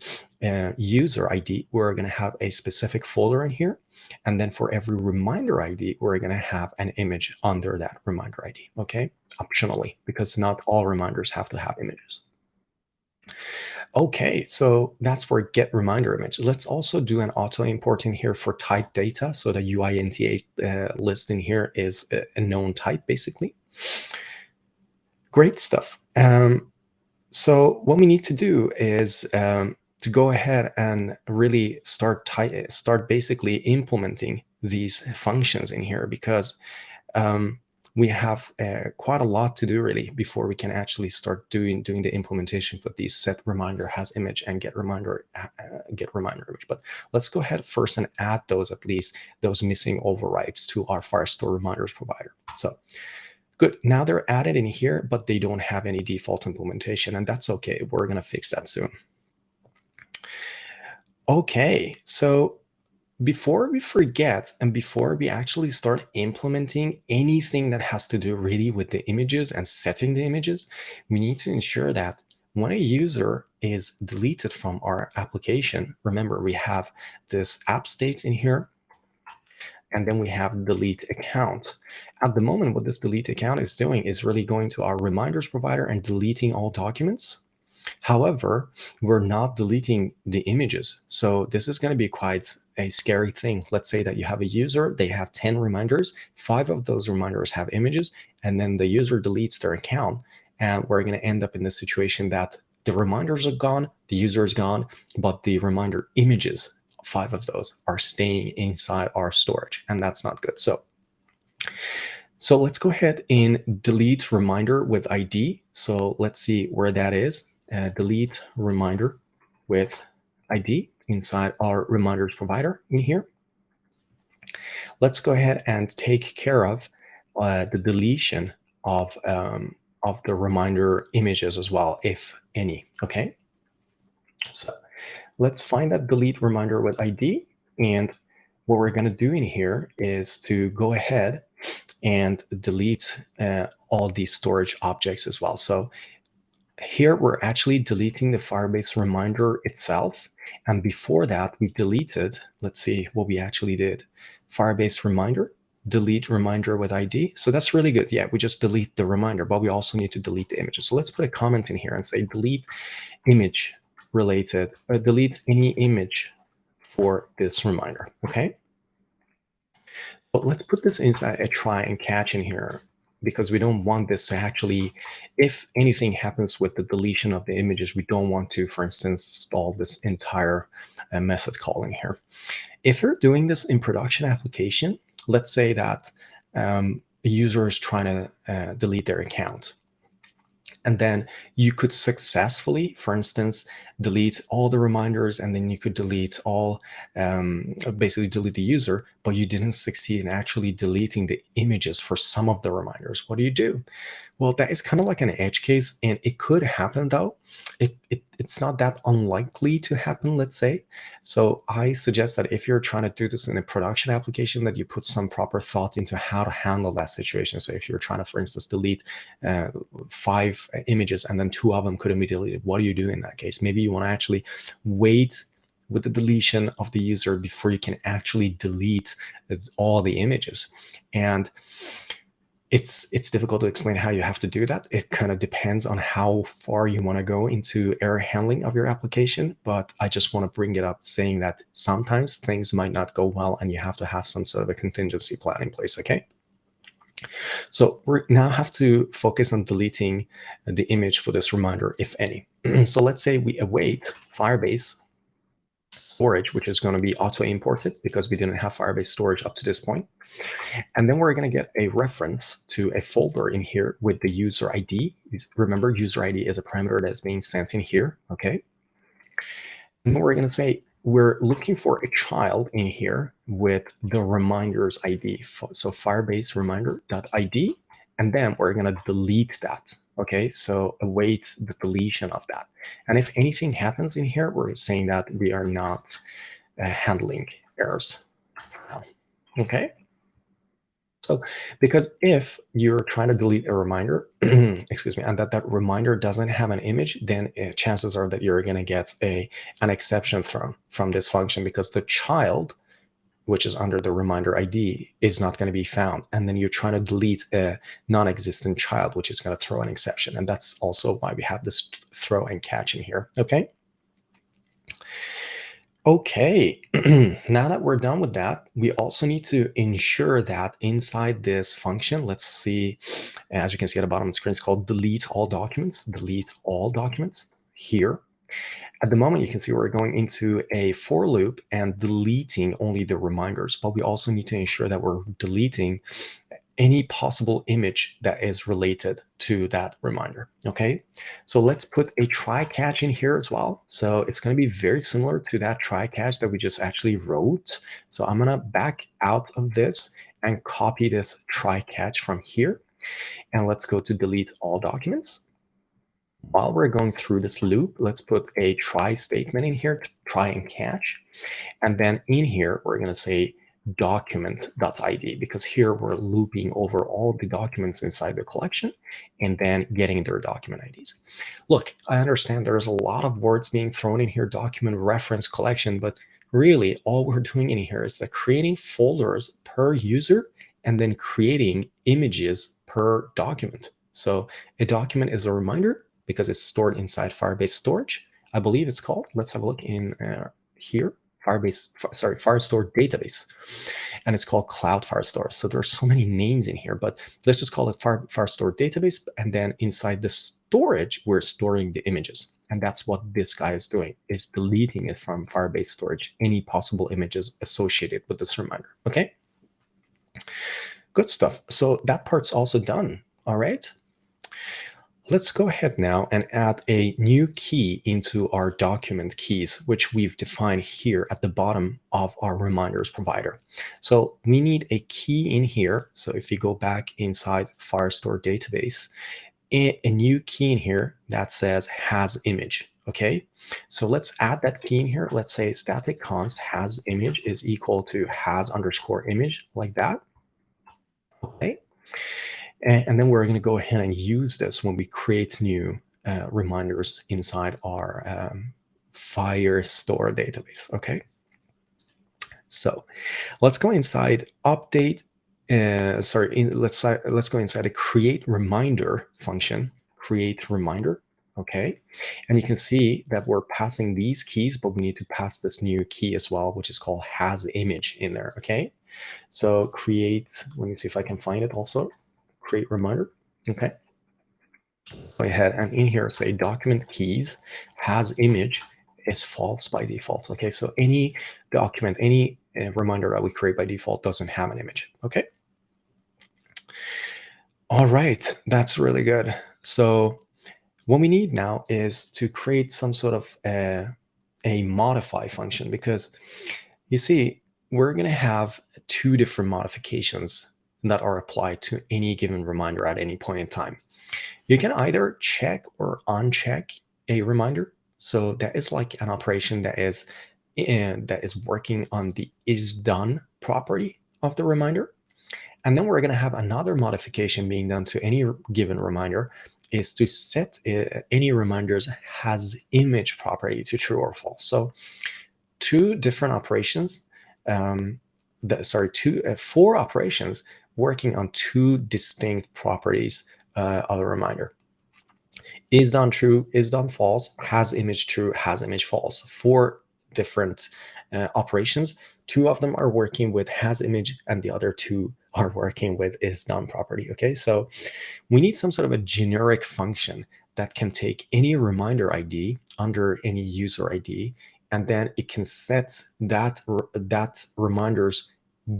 user ID, we're going to have a specific folder in here. And then for every reminder ID, we're going to have an image under that reminder ID, okay? Optionally, because not all reminders have to have images. Okay, so that's for get reminder image. Let's also do an auto import in here for type data. So the UINT list in here is a known type, basically. Great stuff. So what we need to do is to go ahead and really start basically implementing these functions in here, because we have quite a lot to do really before we can actually start doing the implementation for these set reminder has image and get reminder image. But let's go ahead first and add those, at least those missing overrides to our Firestore reminders provider. So good, now they're added in here, but they don't have any default implementation, and that's okay. We're gonna fix that soon. Okay, so before we forget and before we actually start implementing anything that has to do really with the images and setting the images, we need to ensure that when a user is deleted from our application, remember we have this app state in here, and then we have delete account. At the moment, what this delete account is doing is really going to our reminders provider and deleting all documents. However, we're not deleting the images. So this is going to be quite a scary thing. Let's say that you have a user, they have 10 reminders, 5 of those reminders have images, and then the user deletes their account. And we're going to end up in the situation that the reminders are gone, the user is gone, but the reminder images, 5 of those, are staying inside our storage, and that's not good. So let's go ahead and delete reminder with ID. So let's see where that is. Delete reminder with ID inside our reminders provider in here. Let's go ahead and take care of the deletion of the reminder images as well, if any. Okay, so let's find that delete reminder with ID, and what we're going to do in here is to go ahead and delete all these storage objects as well. So here we're actually deleting the Firebase reminder itself. And before that, we deleted, let's see what we actually did. Firebase reminder, delete reminder with ID. So that's really good. Yeah, we just delete the reminder, but we also need to delete the images. So let's put a comment in here and say delete image related, delete any image for this reminder. Okay. But let's put this inside a try and catch in here, because we don't want this to actually, if anything happens with the deletion of the images, we don't want to, for instance, install this entire method calling here. If you're doing this in production application, let's say that a user is trying to delete their account. And then you could successfully, for instance, delete all the reminders, and then you could delete all, basically delete the user, but you didn't succeed in actually deleting the images for some of the reminders. What do? Well, that is kind of like an edge case, and it could happen though. It's not that unlikely to happen, let's say. So I suggest that if you're trying to do this in a production application, that you put some proper thought into how to handle that situation. So if you're trying to, for instance, delete 5 images and then 2 of them couldn't be deleted, what do you do in that case? Maybe you want to actually wait with the deletion of the user before you can actually delete all the images. And it's difficult to explain how you have to do that. It kind of depends on how far you want to go into error handling of your application, but I just want to bring it up saying that sometimes things might not go well and you have to have some sort of a contingency plan in place, okay? So we now have to focus on deleting the image for this reminder, if any. So let's say we await Firebase storage, which is going to be auto-imported because we didn't have Firebase storage up to this point. And then we're going to get a reference to a folder in here with the user ID. Remember, user ID is a parameter that's being sent in here, okay? And then we're going to say we're looking for a child in here with the reminders ID. So Firebase reminder.id, and then we're going to delete that, okay? So await the deletion of that. And if anything happens in here, we're saying that we are not handling errors, okay? So, because if you're trying to delete a reminder, excuse me, and that reminder doesn't have an image, then chances are that you're going to get an exception thrown from this function because the child, which is under the reminder ID, is not going to be found. And then you're trying to delete a non-existent child, which is going to throw an exception. And that's also why we have this throw and catch in here, okay? Okay, now that we're done with that, we also need to ensure that inside this function, let's see, as you can see at the bottom of the screen, it's called delete all documents here. At the moment, you can see we're going into a for loop and deleting only the reminders, but we also need to ensure that we're deleting any possible image that is related to that reminder, okay? So let's put a try catch in here as well. So it's going to be very similar to that try catch that we just actually wrote. So I'm going to back out of this and copy this try catch from here. And let's go to delete all documents. While we're going through this loop, let's put a try statement in here, try and catch. And then in here, we're going to say document.id, because here we're looping over all the documents inside the collection and then getting their document IDs. Look, I understand there's a lot of words being thrown in here, document, reference, collection, but really all we're doing in here is that creating folders per user and then creating images per document. So a document is a reminder because it's stored inside Firebase storage. I believe it's called, let's have a look in here. Firestore database, and it's called Cloud Firestore. So there's so many names in here, but let's just call it Firestore database. And then inside the storage, we're storing the images. And that's what this guy is doing, is deleting it from Firebase storage, any possible images associated with this reminder, okay? Good stuff. So that part's also done, all right? Let's go ahead now and add a new key into our document keys, which we've defined here at the bottom of our reminders provider. So we need a key in here. So if you go back inside Firestore database, a new key in here that says has image. Okay, so let's add that key in here. Let's say static const has image is equal to has underscore image, like that. Okay. And then we're going to go ahead and use this when we create new reminders inside our Firestore database, okay? So let's go inside update, let's go inside a create reminder function, create reminder, okay? And you can see that we're passing these keys, but we need to pass this new key as well, which is called has image in there, okay? So create, let me see if I can find it also. Create reminder, okay? Go ahead and in here say document keys has image is false by default, okay? So any document, any reminder that we create by default doesn't have an image, okay? All right, that's really good. So what we need now is to create some sort of a modify function, because you see, we're going to have two different modifications that are applied to any given reminder at any point in time. You can either check or uncheck a reminder. So that is like an operation that is working on the is done property of the reminder. And then we're going to have another modification being done to any given reminder, is to set any reminders has image property to true or false. So two different operations, four operations working on two distinct properties of a reminder. Is done true, is done false, has image true, has image false. Four different operations. Two of them are working with has image, and the other two are working with is done property. Okay, so we need some sort of a generic function that can take any reminder ID under any user ID, and then it can set that reminder's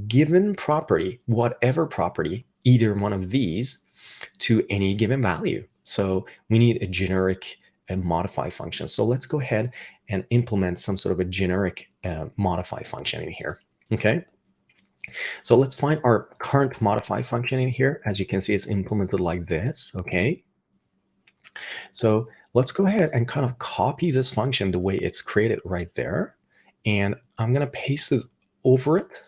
given property, whatever property, either one of these, to any given value. So we need a generic and modify function. So let's go ahead and implement some sort of a generic modify function in here. Okay. So let's find our current modify function in here. As you can see, it's implemented like this. Okay. So let's go ahead and kind of copy this function the way it's created right there. And I'm going to paste it over it.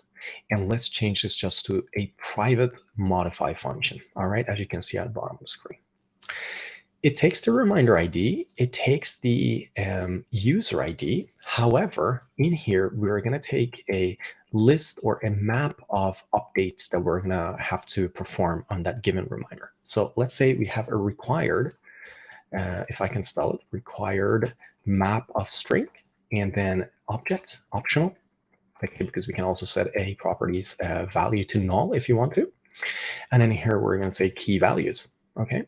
And let's change this just to a private modify function. All right, as you can see at the bottom of the screen. It takes the reminder ID, it takes the user ID. However, in here, we're going to take a list or a map of updates that we're going to have to perform on that given reminder. So let's say we have a required, if I can spell it, required map of string, and then object, optional, because we can also set a properties value to null if you want to. And then here we're going to say key values. Okay.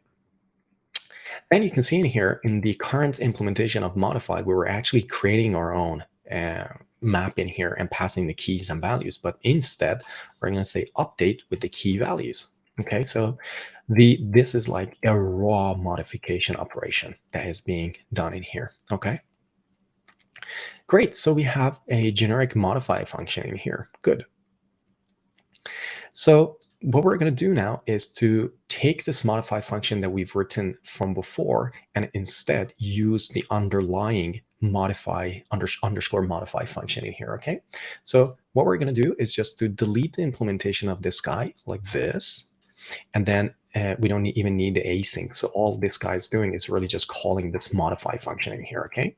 And you can see in here in the current implementation of modify, we were actually creating our own map in here and passing the keys and values. But instead, we're going to say update with the key values. Okay, so this is like a raw modification operation that is being done in here. Okay. Great. So we have a generic modify function in here. Good. So what we're going to do now is to take this modify function that we've written from before and instead use the underlying modify underscore modify function in here. Okay. So what we're going to do is just to delete the implementation of this guy like this. And then we don't even need the async. So all this guy is doing is really just calling this modify function in here. Okay.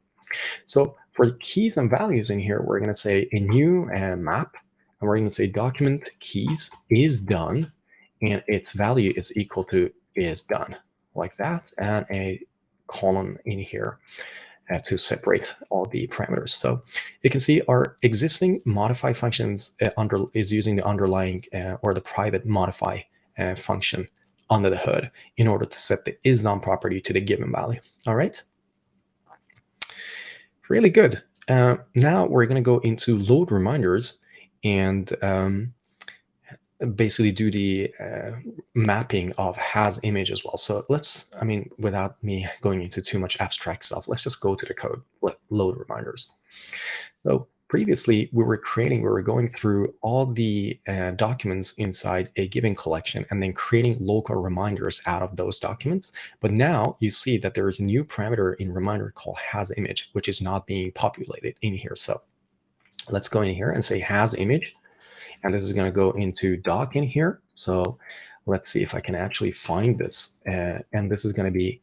So for the keys and values in here, we're going to say a new map, and we're going to say document keys is done, and its value is equal to is done, like that, and a colon in here to separate all the parameters. So you can see our existing modify functions is using the underlying or the private modify function under the hood in order to set the is done property to the given value. All right. Really good. Now we're going to go into load reminders and basically do the mapping of has image as well. So let's, without me going into too much abstract stuff, let's just go to the code, load reminders. So previously we were going through all the documents inside a given collection and then creating local reminders out of those documents. But now you see that there is a new parameter in reminder called has image, which is not being populated in here. So let's go in here and say has image. And this is going to go into doc in here. So let's see if I can actually find this. And this is going to be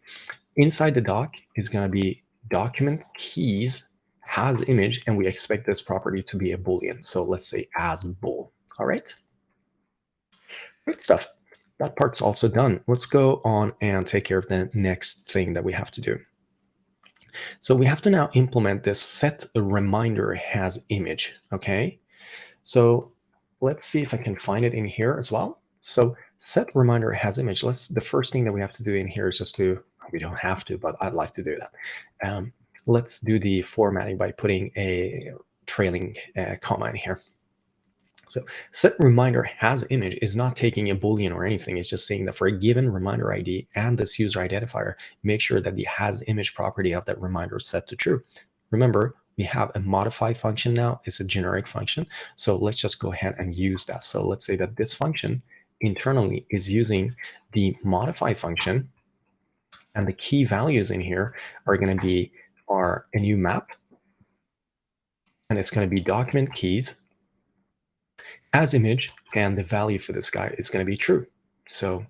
inside the doc. It's going to be document keys has image, and we expect this property to be a Boolean. So let's say as bool. All right. Great stuff. That part's also done. Let's go on and take care of the next thing that we have to do. So we have to now implement this set a reminder has image. Okay. So let's see if I can find it in here as well. So set reminder has image. The first thing that we have to do in here is just we don't have to, but I'd like to do that. Let's do the formatting by putting a trailing comma in here. So set reminder has image is not taking a boolean or anything. It's just saying that for a given reminder ID and this user identifier, make sure that the has image property of that reminder is set to true. Remember, we have a modify function now. It's a generic function. So let's just go ahead and use that. So let's say that this function internally is using the modify function, and the key values in here are going to be a new map, and it's going to be document keys as image, and the value for this guy is going to be true. So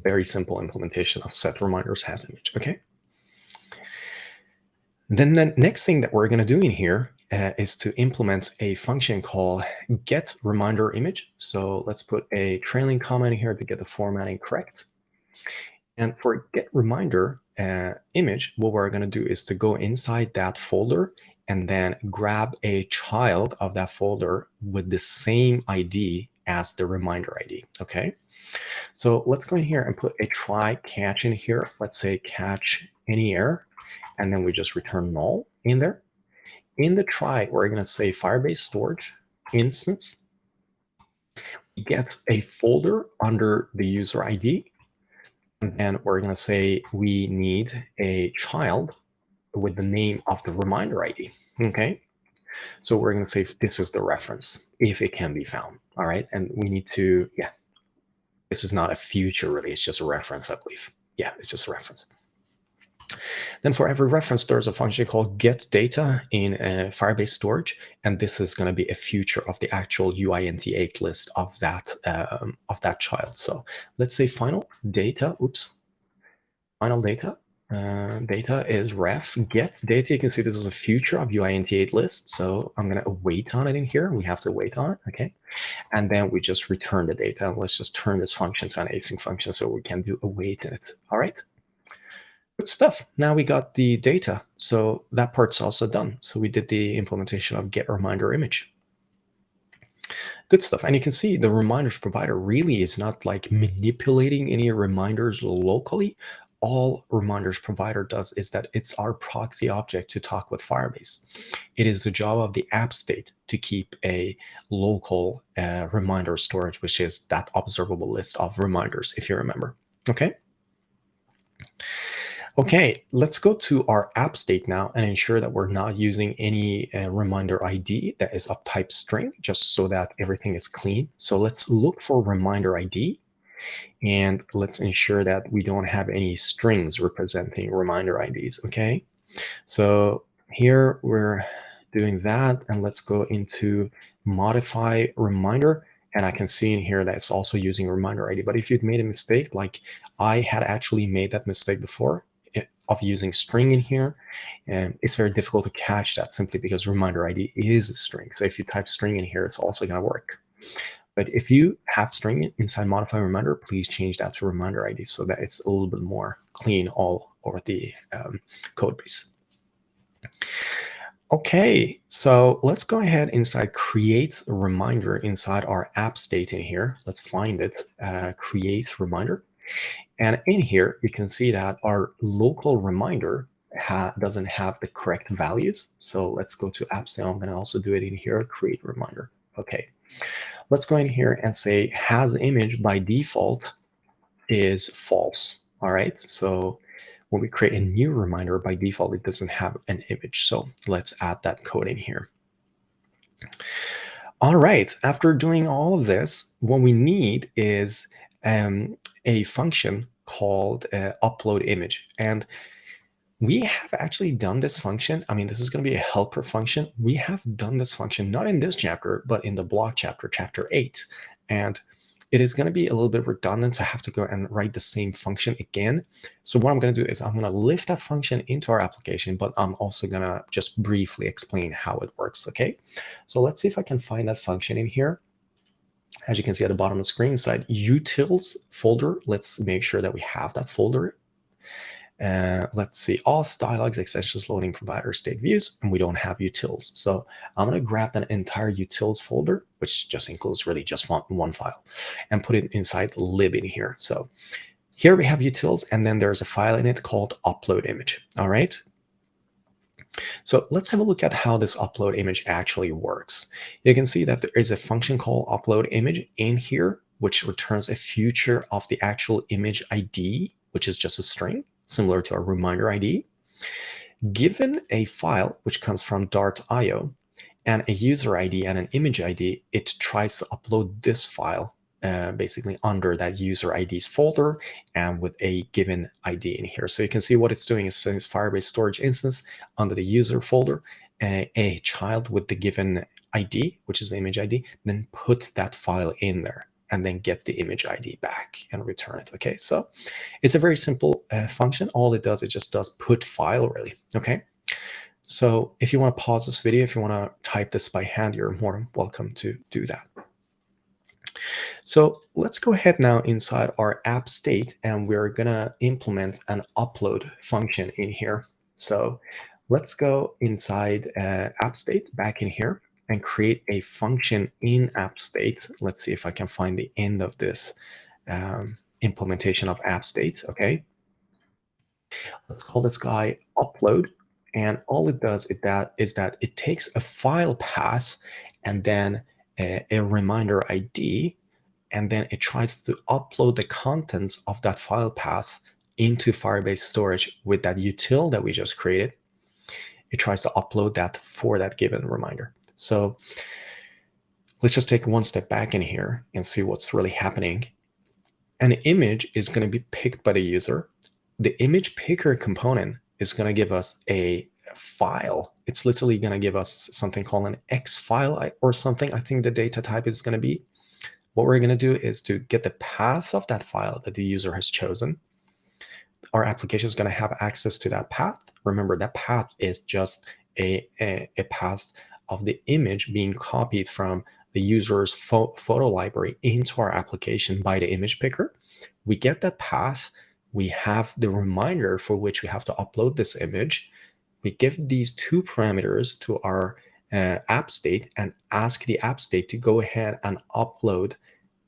very simple implementation of set reminders has image. Okay. Then the next thing that we're going to do in here is to implement a function called get reminder image. So let's put a trailing comment here to get the formatting correct. And for get reminder image, what we're going to do is to go inside that folder and then grab a child of that folder with the same ID as the reminder ID. Okay. So let's go in here and put a try catch in here. Let's say catch any error, and then we just return null in there. In the try, we're going to say Firebase storage instance gets a folder under the user ID. And then we're going to say we need a child with the name of the reminder ID. Okay. So we're going to say this is the reference if it can be found. All right. And we need to, yeah, this is not a future really. It's just a reference, I believe. Yeah, it's just a reference. Then for every reference, there's a function called get data in Firebase storage, and this is going to be a future of the actual UINT8 list of that child. So let's say final data. Oops, final data. Data is ref get data. You can see this is a future of UINT8 list. So I'm going to await on it in here. We have to wait on it. Okay. And then we just return the data. And let's just turn this function to an async function so we can do await in it. All right. Good stuff. Now we got the data. So that part's also done. So we did the implementation of get reminder image. Good stuff. And you can see the reminders provider really is not like manipulating any reminders locally. All reminders provider does is that it's our proxy object to talk with Firebase. It is the job of the app state to keep a local reminder storage, which is that observable list of reminders, if you remember. Okay. Okay, let's go to our app state now and ensure that we're not using any reminder ID that is of type string, just so that everything is clean. So let's look for reminder ID, and let's ensure that we don't have any strings representing reminder IDs. Okay, so here we're doing that, and let's go into modify reminder. And I can see in here that it's also using reminder ID. But if you've made a mistake, like I had actually made that mistake before, of using string in here, and it's very difficult to catch that simply because reminder ID is a string. So if you type string in here, it's also going to work. But if you have string inside modify reminder, please change that to reminder ID so that it's a little bit more clean all over the code base. Okay, so let's go ahead inside create a reminder inside our app state in here. Let's find it, create reminder. And in here, you can see that our local reminder doesn't have the correct values. So let's go to apps now. I'm going to also do it in here, create reminder. Okay, let's go in here and say has image by default is false. All right, so when we create a new reminder, by default, it doesn't have an image. So let's add that code in here. All right, after doing all of this, what we need is a function called upload image. And we have actually done this function. I mean, this is going to be a helper function. We have done this function, not in this chapter, but in the block chapter, chapter 8. And it is going to be a little bit redundant to have to go and write the same function again. So what I'm going to do is I'm going to lift that function into our application, but I'm also going to just briefly explain how it works. Okay, so let's see if I can find that function in here. As you can see at the bottom of the screen side, utils folder. Let's make sure that we have that folder. Let's see, all dialogues, extensions, loading provider, state views, and we don't have utils. So I'm going to grab that entire utils folder, which just includes really just one file, and put it inside lib in here. So here we have utils, and then there's a file in it called upload image. All right. So let's have a look at how this upload image actually works. You can see that there is a function called upload image in here, which returns a future of the actual image ID, which is just a string, similar to our reminder ID. Given a file, which comes from Dart.io, and a user ID and an image ID, it tries to upload this file basically under that user ID's folder and with a given ID in here. So you can see what it's doing is saying Firebase storage instance under the user folder, a child with the given ID, which is the image ID, then puts that file in there and then get the image ID back and return it. Okay, so it's a very simple function. All it does, it just does put file really. Okay. So if you want to pause this video, if you want to type this by hand, you're more than welcome to do that. So let's go ahead now inside our app state, and we're going to implement an upload function in here. So let's go inside app state back in here and create a function in app state. Let's see if I can find the end of this implementation of app state. Okay. Let's call this guy upload. And all it does is that it takes a file path and then a reminder ID, and then it tries to upload the contents of that file path into Firebase storage with that util that we just created. It tries to upload that for that given reminder. So let's just take one step back in here and see what's really happening. An image is going to be picked by the user. The image picker component is going to give us a file. It's literally going to give us something called an X file or something. I think the data type is going to be. What we're going to do is to get the path of that file that the user has chosen. Our application is going to have access to that path. Remember, that path is just a path of the image being copied from the user's photo library into our application by the image picker. We get that path. We have the reminder for which we have to upload this image. We give these two parameters to our app state and ask the app state to go ahead and upload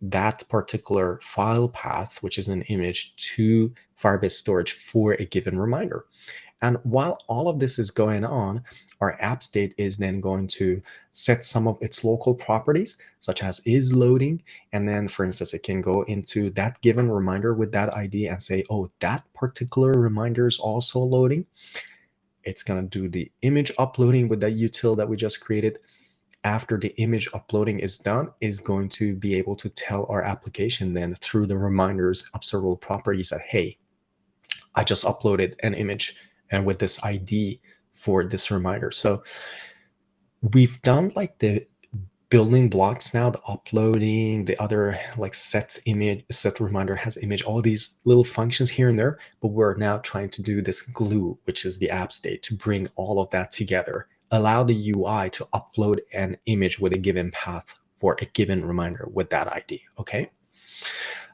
that particular file path, which is an image, to Firebase storage for a given reminder. And while all of this is going on, our app state is then going to set some of its local properties, such as is loading. And then, for instance, it can go into that given reminder with that ID and say, oh, that particular reminder is also loading. It's going to do the image uploading with that util that we just created. After the image uploading is done, is going to be able to tell our application then through the reminders, observable properties that, hey, I just uploaded an image and with this ID for this reminder. So we've done like the building blocks now, the uploading, the other like set image, set reminder has image, all these little functions here and there, but we're now trying to do this glue, which is the app state, to bring all of that together, allow the UI to upload an image with a given path for a given reminder with that ID. Okay.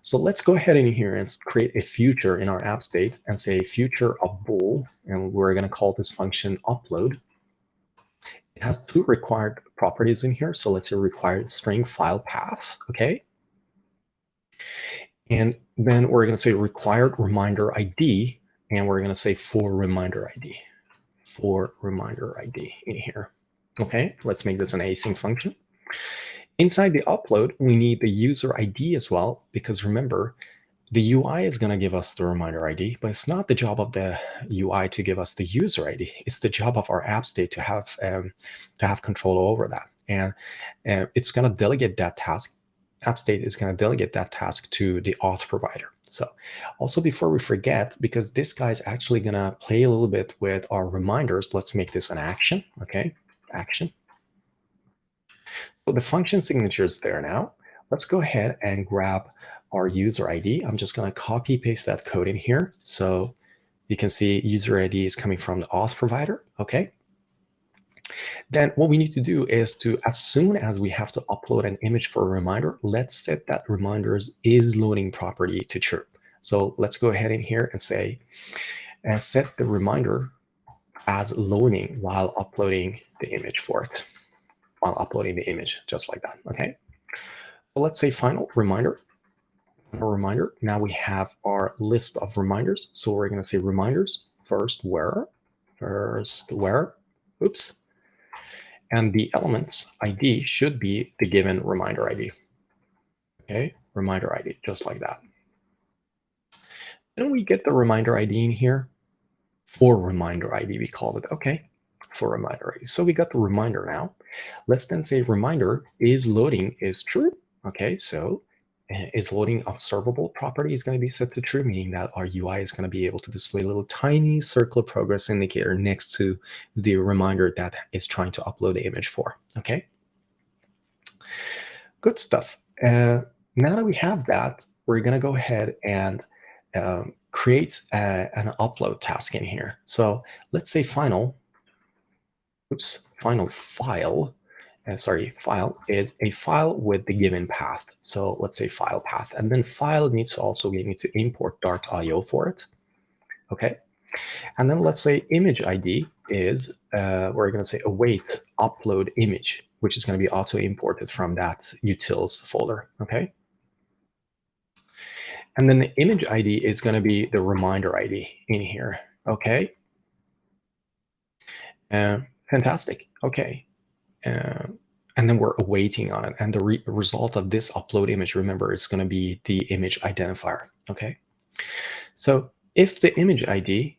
So let's go ahead in here and create a future in our app state and say future of bool, and we're going to call this function upload. It has two required properties in here. So let's say required string file path. Okay. And then we're going to say required reminder ID, and we're going to say for reminder ID in here. Okay. Let's make this an async function. Inside the upload, we need the user ID as well, because remember, the UI is going to give us the reminder ID, but it's not the job of the UI to give us the user ID. It's the job of our app state to have control over that. And it's going to delegate that task. App state is going to delegate that task to the auth provider. So also before we forget, because this guy is actually going to play a little bit with our reminders, let's make this an action. Okay, action. So the function signature is there now. Let's go ahead and grab our user ID. I'm just going to copy paste that code in here. So you can see user ID is coming from the auth provider. Okay. Then what we need to do is to, as soon as we have to upload an image for a reminder, let's set that reminders is loading property to true. So let's go ahead in here and say, set the reminder as loading while uploading the image for it. While uploading the image, just like that. Okay. So let's say final reminder. A reminder. Now we have our list of reminders. So we're going to say reminders first where, Oops. And the elements ID should be the given reminder ID. Okay, reminder ID, just like that. Then we get the reminder ID in here. For reminder ID, we called it. Okay, for reminder ID. So we got the reminder now. Let's then say reminder is loading is true. Okay, so is loading observable property is going to be set to true, meaning that our UI is going to be able to display a little tiny circle progress indicator next to the reminder that is trying to upload the image for. Okay, good stuff. Now that we have that, we're going to go ahead and create an upload task in here. So let's say final file. File is a file with the given path. So let's say file path, and then file needs to also, we need to import Dart.io for it. Okay, and then let's say image ID is we're going to say await upload image, which is going to be auto imported from that utils folder. Okay, and then the image ID is going to be the reminder ID in here. Okay, fantastic. Okay. And then we're awaiting on it. And the result of this upload image, remember, it's going to be the image identifier. Okay. So if the image ID,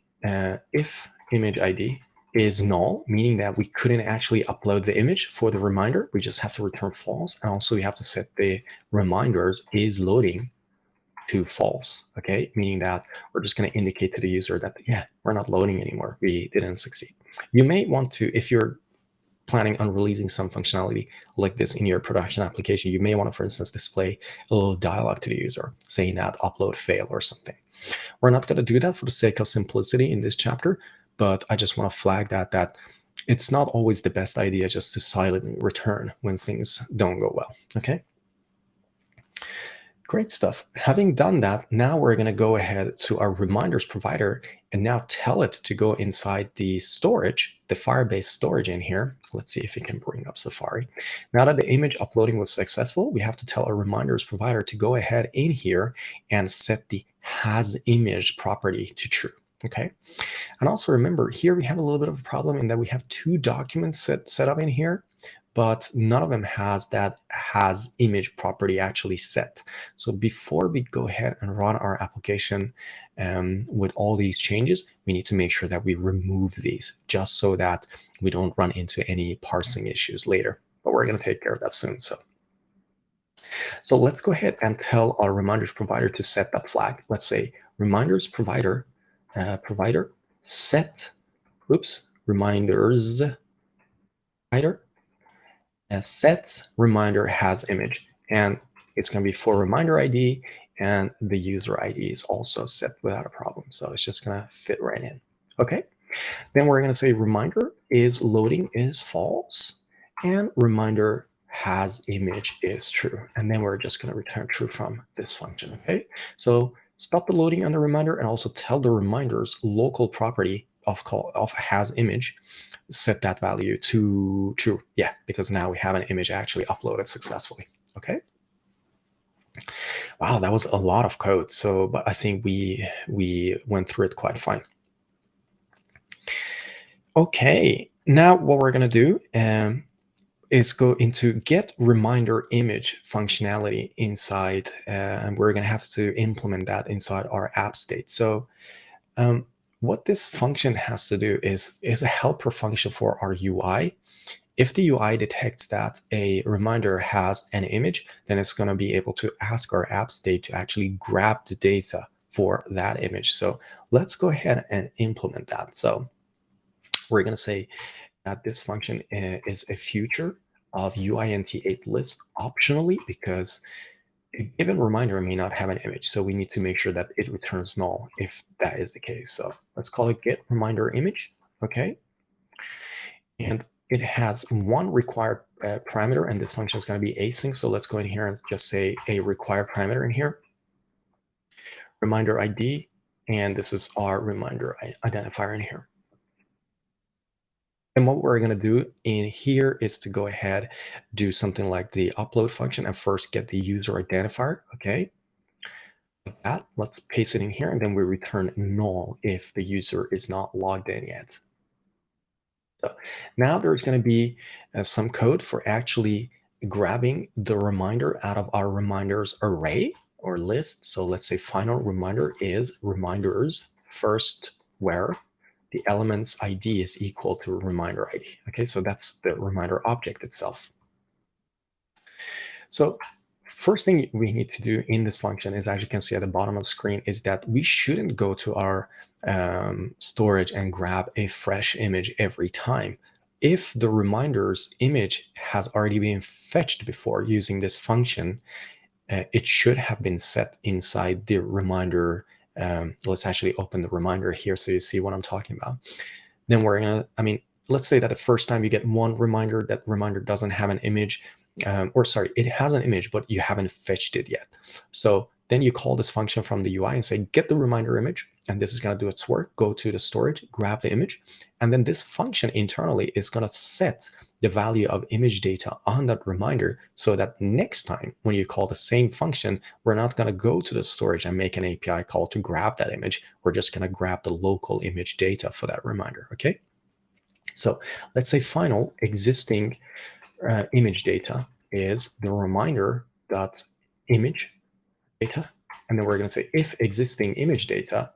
is null, meaning that we couldn't actually upload the image for the reminder, we just have to return false. And also we have to set the reminders is loading to false. Okay. Meaning that we're just going to indicate to the user that, yeah, we're not loading anymore. We didn't succeed. You may want to, if you're planning on releasing some functionality like this in your production application, you may want to, for instance, display a little dialog to the user saying that upload fail or something. We're not going to do that for the sake of simplicity in this chapter, but I just want to flag that it's not always the best idea just to silently return when things don't go well. Okay. Great stuff. Having done that, now we're going to go ahead to our reminders provider and now tell it to go inside the storage, the Firebase storage in here. Let's see if it can bring up Safari. Now that the image uploading was successful, we have to tell our reminders provider to go ahead in here and set the has image property to true. Okay. And also remember, here we have a little bit of a problem in that we have two documents set up in here, but none of them has that has image property actually set. So before we go ahead and run our application with all these changes, we need to make sure that we remove these just so that we don't run into any parsing issues later. But we're going to take care of that soon. So let's go ahead and tell our reminders provider to set that flag. Let's say reminders provider set reminders provider set reminder has image, and it's going to be for reminder ID, and the user ID is also set without a problem. So it's just going to fit right in. Okay. Then we're going to say reminder is loading is false, and reminder has image is true. And then we're just going to return true from this function. Okay. So stop the loading on the reminder and also tell the reminder's local property of has image, set that value to true. Yeah, because now we have an image actually uploaded successfully. Okay. Wow, that was a lot of code. So, but I think we went through it quite fine. Okay, now what we're going to do is go into get reminder image functionality inside, and we're going to have to implement that inside our app state. So what this function has to do is a helper function for our UI. If the UI detects that a reminder has an image, then it's going to be able to ask our app state to actually grab the data for that image. So let's go ahead and implement that. So we're going to say that this function is a feature of UINT8 list optionally, because a given reminder may not have an image. So we need to make sure that it returns null if that is the case. So let's call it get reminder image. Okay. And it has one required parameter, and this function is going to be async. So let's go in here and just say a required parameter in here, reminder ID, and this is our reminder identifier in here. And what we're going to do in here is to go ahead, do something like the upload function and first get the user identifier. Okay. Like that. Let's paste it in here, and then we return null if the user is not logged in yet. So now there's going to be some code for actually grabbing the reminder out of our reminders array or list. So let's say final reminder is reminders first where the element's ID is equal to reminder ID. Okay, so that's the reminder object itself. So first thing we need to do in this function is, as you can see at the bottom of the screen, is that we shouldn't go to our storage and grab a fresh image every time. If the reminders image has already been fetched before using this function, it should have been set inside the reminder. Let's actually open the reminder here so you see what I'm talking about. Then we're gonna, let's say that the first time you get one reminder, that reminder doesn't have an image, or sorry, it has an image, but you haven't fetched it yet. So then you call this function from the UI and say, get the reminder image, and this is going to do its work. Go to the storage, grab the image, and then this function internally is going to set the value of image data on that reminder so that next time when you call the same function, we're not going to go to the storage and make an API call to grab that image. We're just going to grab the local image data for that reminder, okay? So let's say final existing image data is the reminder dot image data, and then we're going to say if existing image data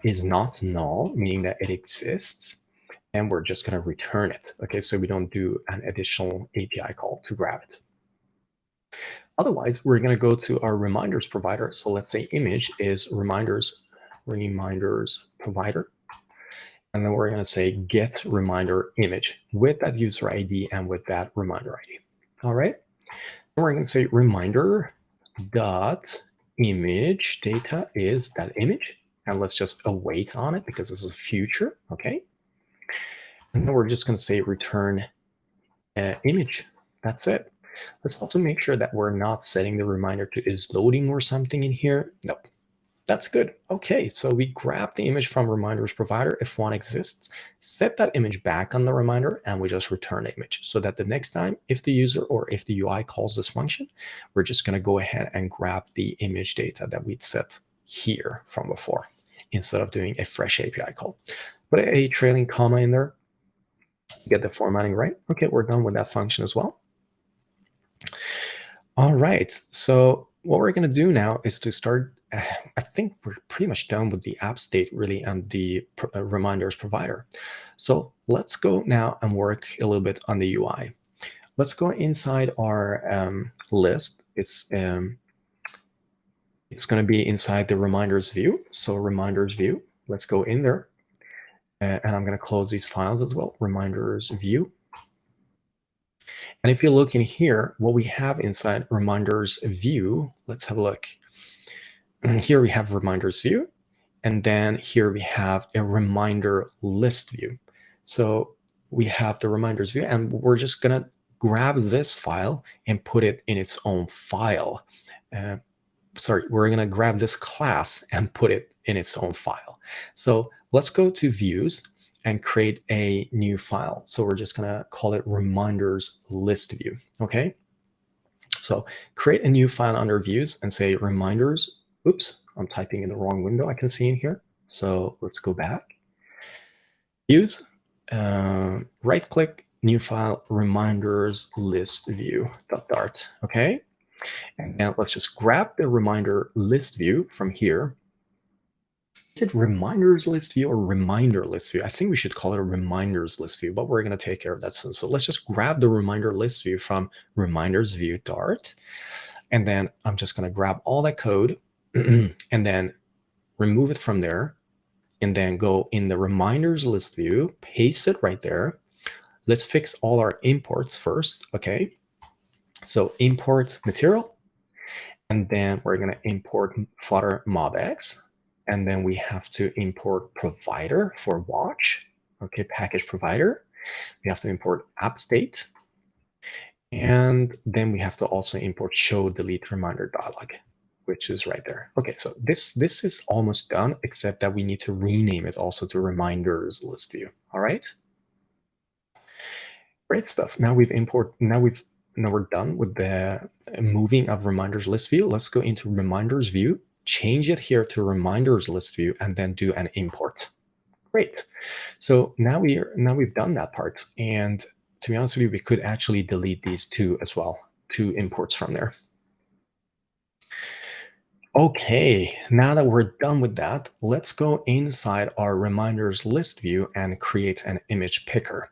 is not null, meaning that it exists, and we're just going to return it. Okay, so we don't do an additional API call to grab it. Otherwise, we're going to go to our reminders provider. So let's say image is reminders provider. And then we're going to say get reminder image with that user ID and with that reminder ID. All right. And we're going to say reminder dot image data is that image. And let's just await on it because this is future. Okay. And then we're just going to say return image. That's it. Let's also make sure that we're not setting the reminder to is loading or something in here. Nope. That's good. Okay, so we grab the image from reminders provider if one exists, set that image back on the reminder, and we just return the image so that the next time, if the user or if the UI calls this function, we're just going to go ahead and grab the image data that we'd set here from before instead of doing a fresh API call. Put a trailing comma in there, get the formatting right. Okay, we're done with that function as well. All right, so what we're going to do now is to start. I think we're pretty much done with the app state really and the reminders provider. So let's go now and work a little bit on the UI. Let's go inside our list. It's going to be inside the reminders view. So reminders view, let's go in there. And I'm going to close these files as well, reminders view. And if you look in here, what we have inside reminders view, let's have a look. And here we have reminders view, and then here we have a reminder list view. So we have the reminders view, and we're just going to grab this file and put it in its own file. We're going to grab this class and put it in its own file. So let's go to views and create a new file. So we're just going to call it reminders list view. Okay. So create a new file under views and say reminders. Oops, I'm typing in the wrong window I can see in here. So let's go back. Views, right click, new file, reminders list view.dart. Okay. And now let's just grab the reminder list view from here. Is it reminders list view or reminder list view? I think we should call it a reminders list view, but we're going to take care of that soon. So let's just grab the reminder list view from reminders view Dart. And then I'm just going to grab all that code and then remove it from there, and then go in the reminders list view, paste it right there. Let's fix all our imports first. Okay. So import material, and then we're going to import Flutter MobX, and then we have to import provider for watch. Okay. Package provider. We have to import app state. And then we have to also import show delete reminder dialog, which is right there. Okay, so this is almost done, except that we need to rename it also to reminders list view. All right. Great stuff. Now we're done with the moving of reminders list view. Let's go into reminders view, change it here to reminders list view, and then do an import. Great. So now we've done that part, and to be honest with you, we could actually delete these two as well, two imports from there. Okay, now that we're done with that, let's go inside our reminders list view and create an image picker.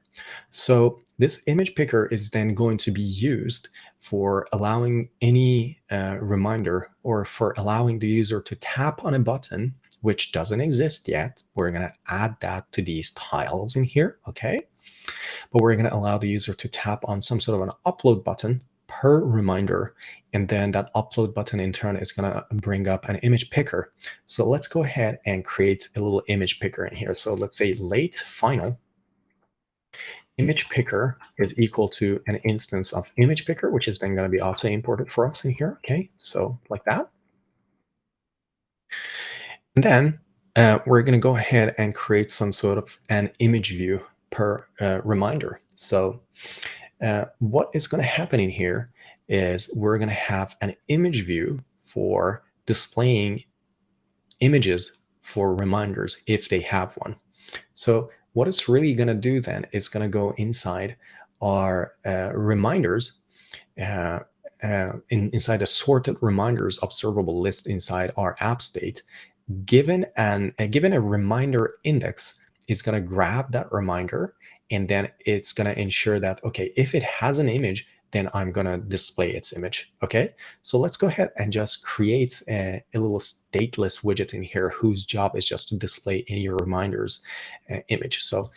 So this image picker is then going to be used for allowing any reminder, or for allowing the user to tap on a button which doesn't exist yet. We're going to add that to these tiles in here, okay? But we're going to allow the user to tap on some sort of an upload button per reminder, and then that upload button in turn is going to bring up an image picker. So let's go ahead and create a little image picker in here. So let's say late final image picker is equal to an instance of image picker, which is then going to be auto imported for us in here. Okay, so like that. And then we're going to go ahead and create some sort of an image view per reminder. So what is going to happen in here is we're going to have an image view for displaying images for reminders if they have one. So what it's really going to do then is going to go inside our reminders, inside a sorted reminders observable list inside our app state. Given a reminder index, it's going to grab that reminder, and then it's going to ensure that, okay, if it has an image, then I'm going to display its image. Okay, so let's go ahead and just create a little stateless widget in here whose job is just to display any reminders image. So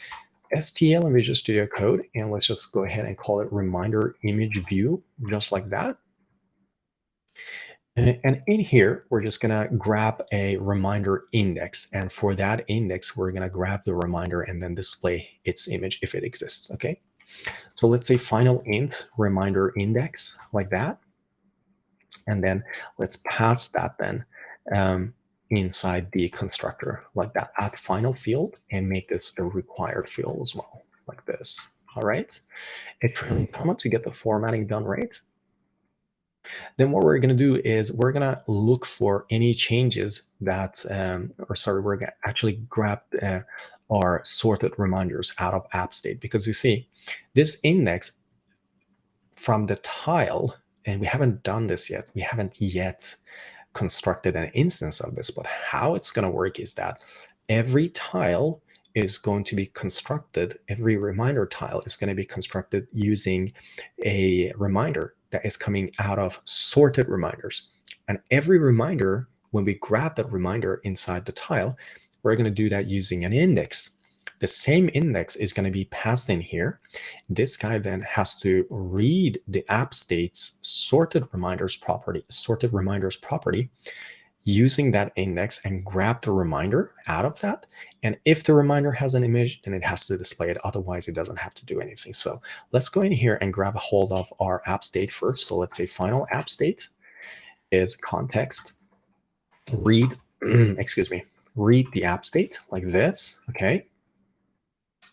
STL and Visual Studio Code, and let's just go ahead and call it reminder image view, just like that. And in here, we're just going to grab a reminder index. And for that index, we're going to grab the reminder and then display its image if it exists. Okay. So let's say final int reminder index, like that. And then let's pass that then inside the constructor, like that, add final field, and make this a required field as well, like this. All right. A trailing comma to get the formatting done right. Then what we're going to do is we're going to look for any changes that, we're going to actually grab our sorted reminders out of app state, because you see this index from the tile, and we haven't done this yet. We haven't yet constructed an instance of this, but how it's going to work is that every tile is going to be constructed, every reminder tile is going to be constructed using a reminder that is coming out of sorted reminders. And every reminder, when we grab that reminder inside the tile, we're going to do that using an index. The same index is going to be passed in here. This guy then has to read the app state's sorted reminders property using that index and grab the reminder out of that. And if the reminder has an image, then it has to display it. Otherwise, it doesn't have to do anything. So let's go in here and grab a hold of our app state first. So let's say final app state is context read, read the app state like this. Okay.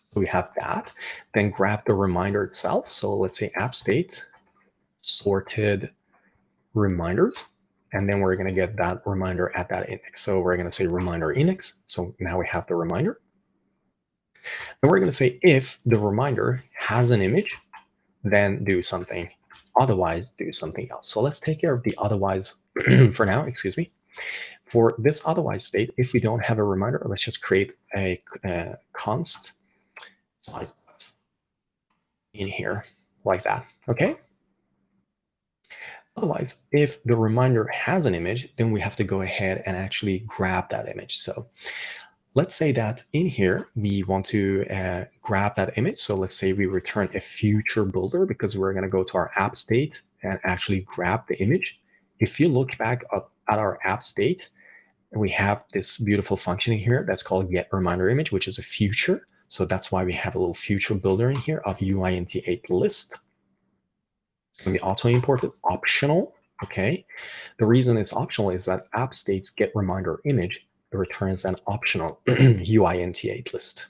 So we have that. Then grab the reminder itself. So let's say app state sorted reminders. And then we're going to get that reminder at that index. So we're going to say reminder index. So now we have the reminder. And we're going to say if the reminder has an image, then do something. Otherwise, do something else. So let's take care of the otherwise for now, For this otherwise state, if we don't have a reminder, let's just create a const size in here like that. Okay. Otherwise, if the reminder has an image, then we have to go ahead and actually grab that image. So let's say that in here, we want to grab that image. So let's say we return a future builder because we're going to go to our app state and actually grab the image. If you look back at our app state, we have this beautiful function in here that's called get reminder image, which is a future. So that's why we have a little future builder in here of uint8 list. It's going to be auto imported, optional. Okay. The reason it's optional is that app states get reminder image returns an optional uint8 list.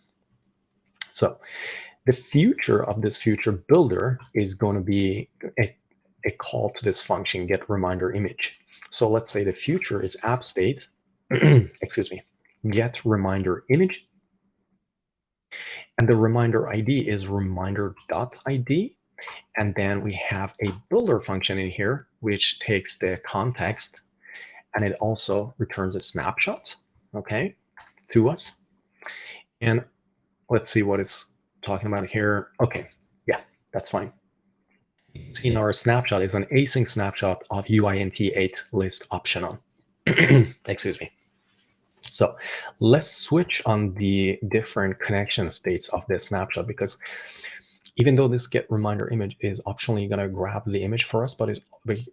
So the future of this future builder is going to be a call to this function get reminder image. So let's say the future is app state, get reminder image. And the reminder ID is reminder.id. And then we have a builder function in here, which takes the context and it also returns a snapshot, okay, to us. And let's see what it's talking about here. Okay, yeah, that's fine. In our snapshot is an async snapshot of uint8 list optional. Excuse me. So let's switch on the different connection states of this snapshot, because even though this get reminder image is optionally going to grab the image for us, but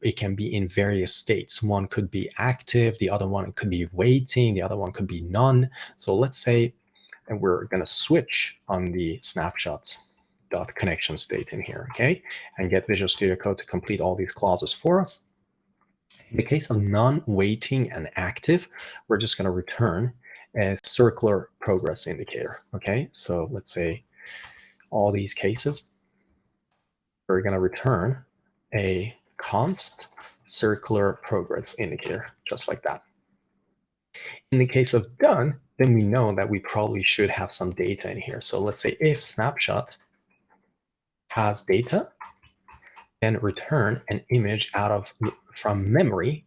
it can be in various states. One could be active, the other one could be waiting, the other one could be none. So let's say, and we're going to switch on the snapshots dot connection state in here, okay, and get Visual Studio Code to complete all these clauses for us. In the case of non-waiting and active, we're just going to return a circular progress indicator, okay? So let's say all these cases, we're going to return a const circular progress indicator, just like that. In the case of done, then we know that we probably should have some data in here. So let's say if snapshot has data, then return an image from memory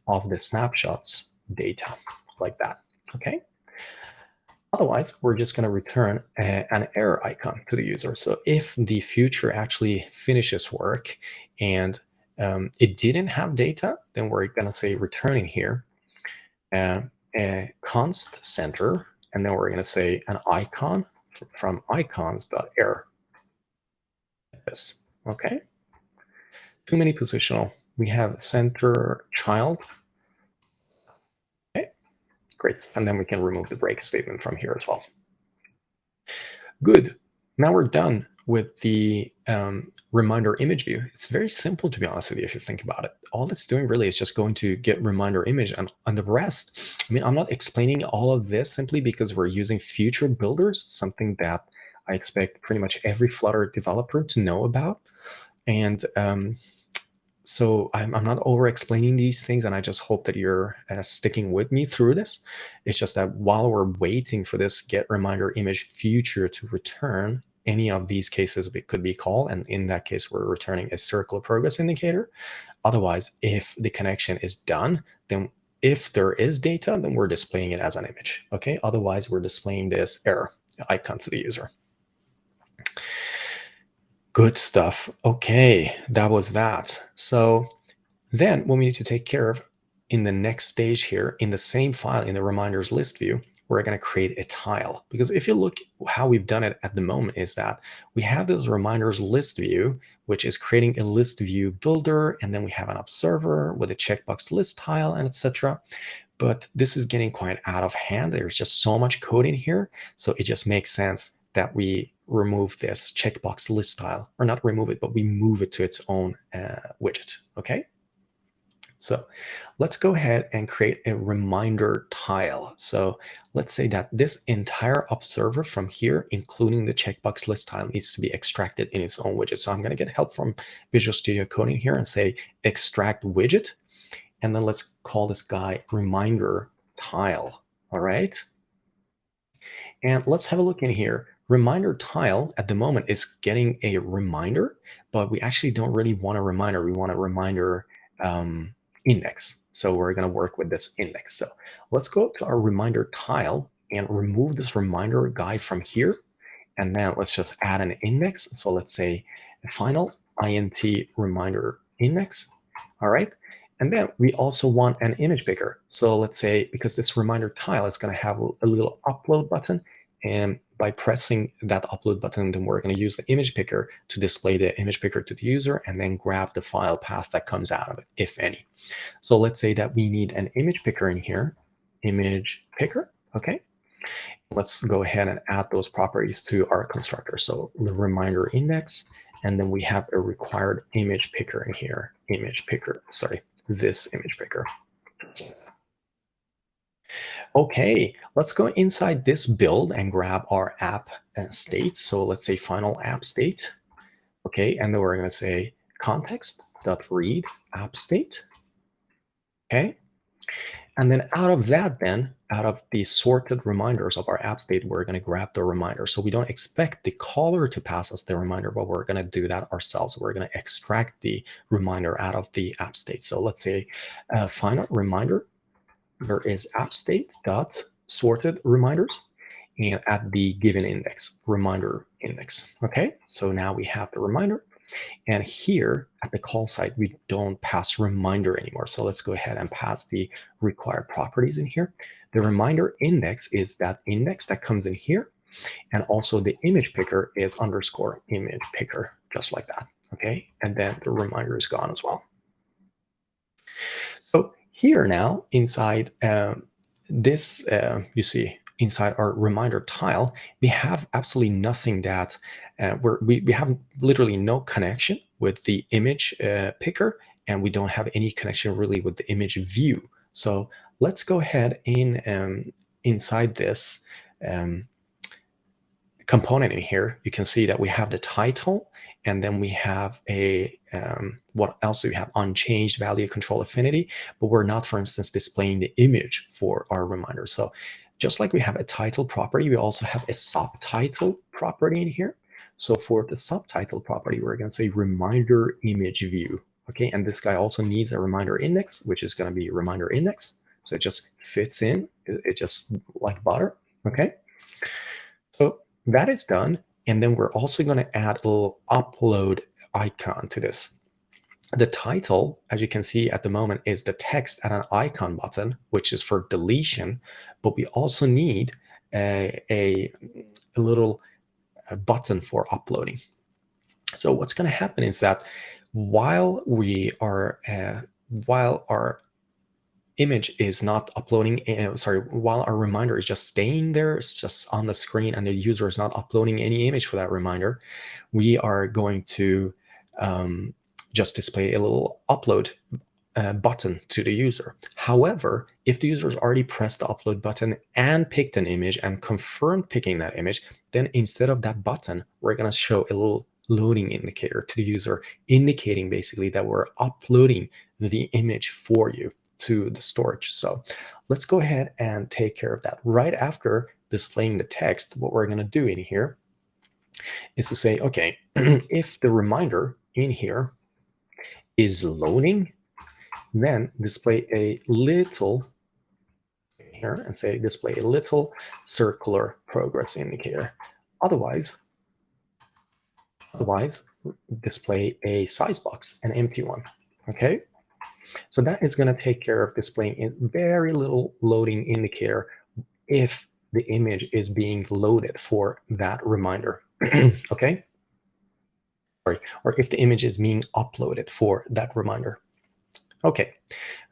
of the snapshots data, like that, okay? Otherwise, we're just going to return an error icon to the user. So if the future actually finishes work and it didn't have data, then we're going to say returning here a const center, and then we're going to say an icon from icons.error. This, okay? Too many positional. We have center child. Okay, great. And then we can remove the break statement from here as well. Good. Now we're done with the reminder image view. It's very simple, to be honest with you, if you think about it. All it's doing really is just going to get reminder image, and the rest, I mean, I'm not explaining all of this simply because we're using future builders, something that I expect pretty much every Flutter developer to know about. And so I'm not over explaining these things, and I just hope that you're sticking with me through this. It's just that while we're waiting for this get reminder image future to return, any of these cases it could be called, and in that case we're returning a circular progress indicator. Otherwise, if the connection is done, then if there is data, then we're displaying it as an image, okay? Otherwise, we're displaying this error icon to the user. Good stuff. Okay, that was that. So then what we need to take care of in the next stage here, in the same file, in the reminders list view, we're going to create a tile. Because if you look how we've done it at the moment is that we have this reminders list view, which is creating a list view builder, and then we have an observer with a checkbox list tile, and etc. But this is getting quite out of hand. There's just so much code in here. So it just makes sense that we remove this checkbox list tile, or not remove it, but we move it to its own widget, okay? So let's go ahead and create a reminder tile. So let's say that this entire observer from here, including the checkbox list tile, needs to be extracted in its own widget. So I'm going to get help from Visual Studio Code in here and say extract widget. And then let's call this guy reminder tile. All right. And let's have a look in here. Reminder tile at the moment is getting a reminder, but we actually don't really want a reminder. We want a reminder index. So we're going to work with this index. So let's go to our reminder tile and remove this reminder guy from here. And then let's just add an index. So let's say final int reminder index. All right. And then we also want an image picker. So let's say, because this reminder tile is going to have a little upload button, and by pressing that upload button, then we're going to use the image picker to display the image picker to the user and then grab the file path that comes out of it, if any. So let's say that we need an image picker in here, image picker, okay? Let's go ahead and add those properties to our constructor. So the reminder index, and then we have a required image picker in here, image picker, sorry, this image picker. Okay, let's go inside this build and grab our app state. So let's say final app state. Okay, and then we're going to say context.read app state. Okay, and then out of that, then out of the sorted reminders of our app state, we're going to grab the reminder. So we don't expect the caller to pass us the reminder, but we're going to do that ourselves. We're going to extract the reminder out of the app state. So let's say find reminder. There is app state dot sorted reminders, and at the given index, reminder index. Okay, so now we have the reminder. And here at the call site, we don't pass reminder anymore. So let's go ahead and pass the required properties in here. The reminder index is that index that comes in here. And also the image picker is underscore image picker, just like that. Okay, and then the reminder is gone as well. So here now inside this, you see, inside our reminder tile, we have absolutely nothing that we have literally no connection with the image picker, and we don't have any connection really with the image view. So let's go ahead in inside this component in here. You can see that we have the title, and then we have a what else do we have? Unchanged value control affinity, but we're not, for instance, displaying the image for our reminder. So just like we have a title property, we also have a subtitle property in here. So for the subtitle property, we're going to say reminder image view. Okay, and this guy also needs a reminder index, which is going to be reminder index. So it just fits in. It just like butter. Okay, so that is done. And then we're also going to add a little upload icon to this. The title, as you can see at the moment, is the text and an icon button, which is for deletion. But we also need a little button for uploading. So what's going to happen is that while our image is not uploading, while our reminder is just staying there, it's just on the screen, and the user is not uploading any image for that reminder, we are going to just display a little upload button to the user. However, if the user has already pressed the upload button and picked an image and confirmed picking that image, then instead of that button, we're going to show a little loading indicator to the user, indicating basically that we're uploading the image for you to the storage. So let's go ahead and take care of that. Right after displaying the text, what we're going to do in here is to say, okay, if the reminder in here is loading, then display a little here and say display a little circular progress indicator. Otherwise display a size box, an empty one. Okay, so that is going to take care of displaying a very little loading indicator if the image is being loaded for that reminder. Okay, sorry, or if the image is being uploaded for that reminder. Okay,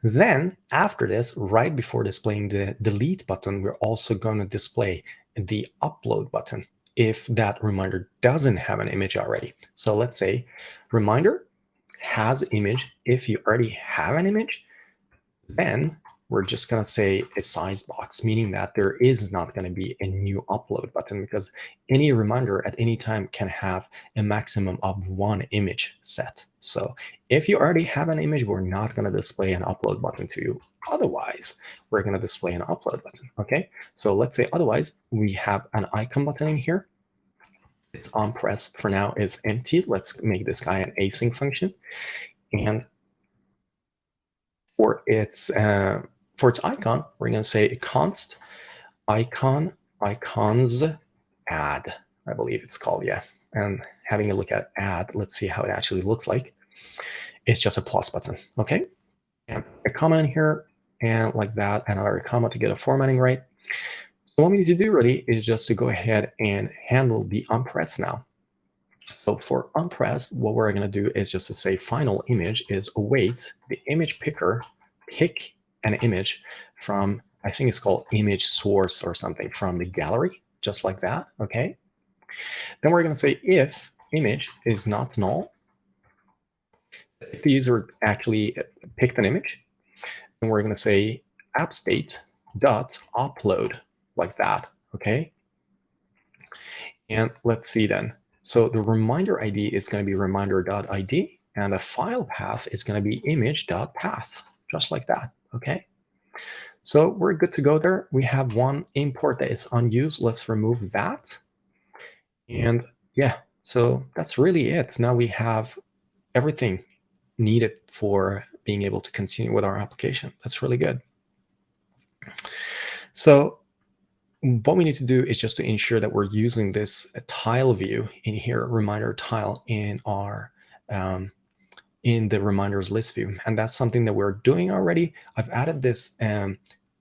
then after this, right before displaying the delete button, we're also going to display the upload button if that reminder doesn't have an image already. So let's say reminder has image. If you already have an image, then we're just going to say a size box, meaning that there is not going to be a new upload button, because any reminder at any time can have a maximum of one image set. So if you already have an image, we're not going to display an upload button to you. Otherwise, we're going to display an upload button. Okay, so let's say otherwise we have an icon button in here. It's onPressed for now is empty. Let's make this guy an async function. And for its icon, we're going to say const icons add, I believe it's called, yeah. And having a look at add, let's see how it actually looks like. It's just a plus button, okay? And a comma in here, and like that, another comma to get a formatting right. So what we need to do really is just to go ahead and handle the onPress now. So for onPress, what we're going to do is just to say final image is await the image picker, pick an image from, I think it's called image source or something, from the gallery, just like that, okay? Then we're going to say if image is not null, if the user actually picked an image, then we're going to say app state dot upload, like that, okay? And let's see then. So the reminder ID is going to be reminder.id, and the file path is going to be image.path, just like that, okay? So we're good to go there. We have one import that is unused. Let's remove that. And yeah, so that's really it. Now we have everything needed for being able to continue with our application. That's really good. So what we need to do is just to ensure that we're using this tile view in here, reminder tile in our in the reminders list view. And that's something that we're doing already. I've added this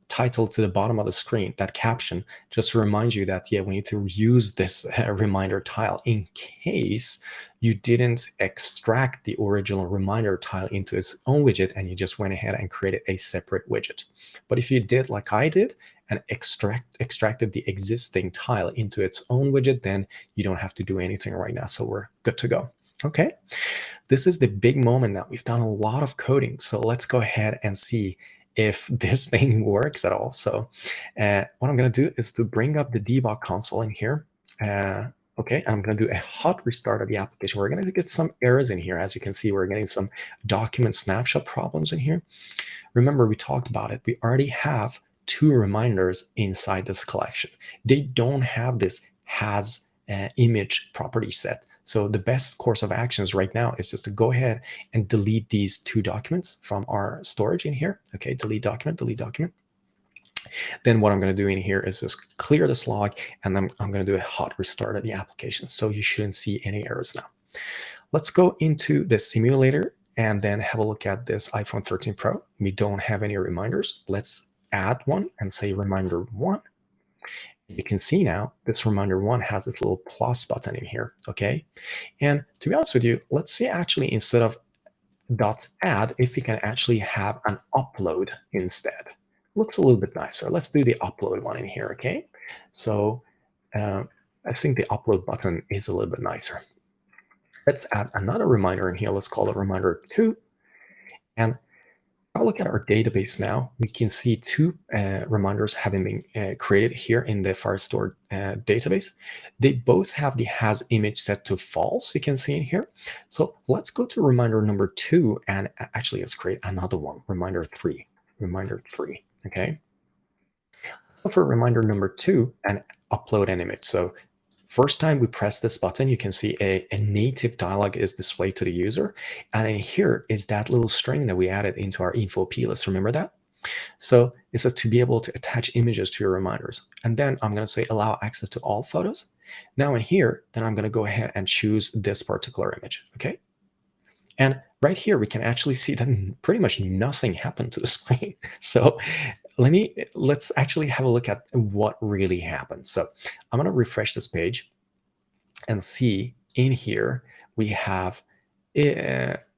title to the bottom of the screen, that caption, just to remind you that, yeah, we need to use this reminder tile in case you didn't extract the original reminder tile into its own widget and you just went ahead and created a separate widget. But if you did like I did and extracted the existing tile into its own widget, then you don't have to do anything right now. So we're good to go. Okay. This is the big moment now. We've done a lot of coding. So let's go ahead and see if this thing works at all. So what I'm going to do is to bring up the debug console in here. Okay, I'm going to do a hot restart of the application. We're going to get some errors in here. As you can see, we're getting some document snapshot problems in here. Remember, we talked about it. We already have 2 reminders inside this collection. They don't have this has image property set. So the best course of actions right now is just to go ahead and delete these 2 documents from our storage in here. Okay, delete document, delete document. Then what I'm going to do in here is just clear this log, and then I'm going to do a hot restart of the application. So you shouldn't see any errors now. Let's go into the simulator and then have a look at this iPhone 13 Pro. We don't have any reminders. Let's add one and say reminder 1. You can see now this reminder 1 has this little plus button in here, okay? And to be honest with you, let's see actually instead of .add, if we can actually have an upload instead. Looks a little bit nicer. Let's do the upload one in here, okay? So I think the upload button is a little bit nicer. Let's add another reminder in here. Let's call it reminder 2. And if I look at our database now, we can see 2 reminders having been created here in the Firestore database. They both have the has image set to false, you can see in here. So let's go to reminder number 2, and actually let's create another one, reminder 3, okay? So for reminder number 2, and upload an image. So first time we press this button, you can see a native dialog is displayed to the user. And in here is that little string that we added into our info plist. Remember that? So it says to be able to attach images to your reminders. And then I'm going to say allow access to all photos. Now in here, then I'm going to go ahead and choose this particular image. Okay. And right here, we can actually see that pretty much nothing happened to the screen. So let's actually have a look at what really happened. So I'm going to refresh this page and see in here we have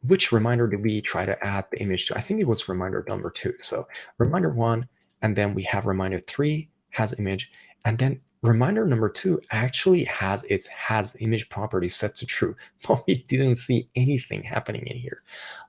which reminder did we try to add the image to? I think it was reminder number 2. So reminder 1, and then we have reminder 3 has image, and then reminder number 2 actually has its has image property set to true, but we didn't see anything happening in here.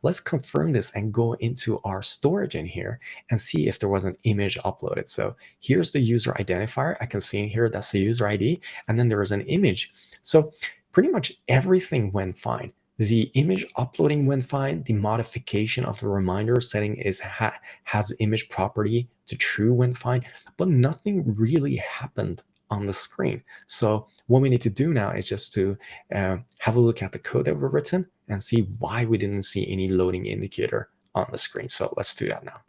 Let's confirm this and go into our storage in here and see if there was an image uploaded. So here's the user identifier. I can see in here that's the user ID, and then there is an image. So pretty much everything went fine. The image uploading went fine. The modification of the reminder setting is has image property to true went fine, but nothing really happened on the screen. So what we need to do now is just to have a look at the code that we've written and see why we didn't see any loading indicator on the screen. So let's do that now.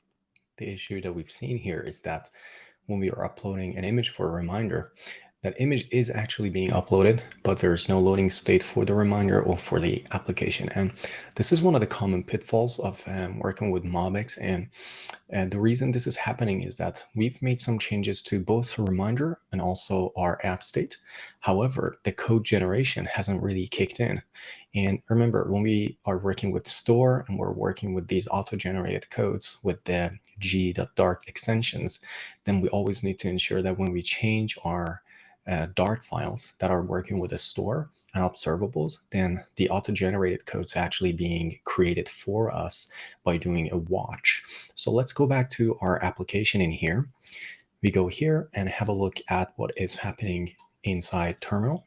The issue that we've seen here is that when we are uploading an image for a reminder, that image is actually being uploaded, but there's no loading state for the reminder or for the application. And this is one of the common pitfalls of working with MobX. And the reason this is happening is that we've made some changes to both the reminder and also our app state. However, the code generation hasn't really kicked in. And remember, when we are working with store and we're working with these auto-generated codes with the g.dart extensions, then we always need to ensure that when we change our Dart files that are working with a store and observables, then the auto-generated code's actually being created for us by doing a watch. So let's go back to our application in here. We go here and have a look at what is happening inside terminal.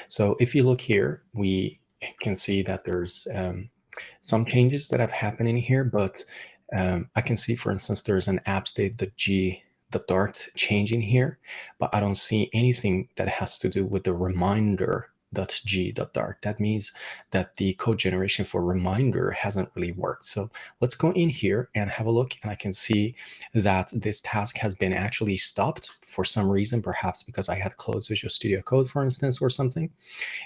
So if you look here, we can see that there's some changes that have happened in here, but I can see, for instance, there's an app state.g.dart changing here, but I don't see anything that has to do with the reminder.g.dart. That means that the code generation for reminder hasn't really worked. So let's go in here and have a look, and I can see that this task has been actually stopped for some reason, perhaps because I had closed Visual Studio Code, for instance, or something.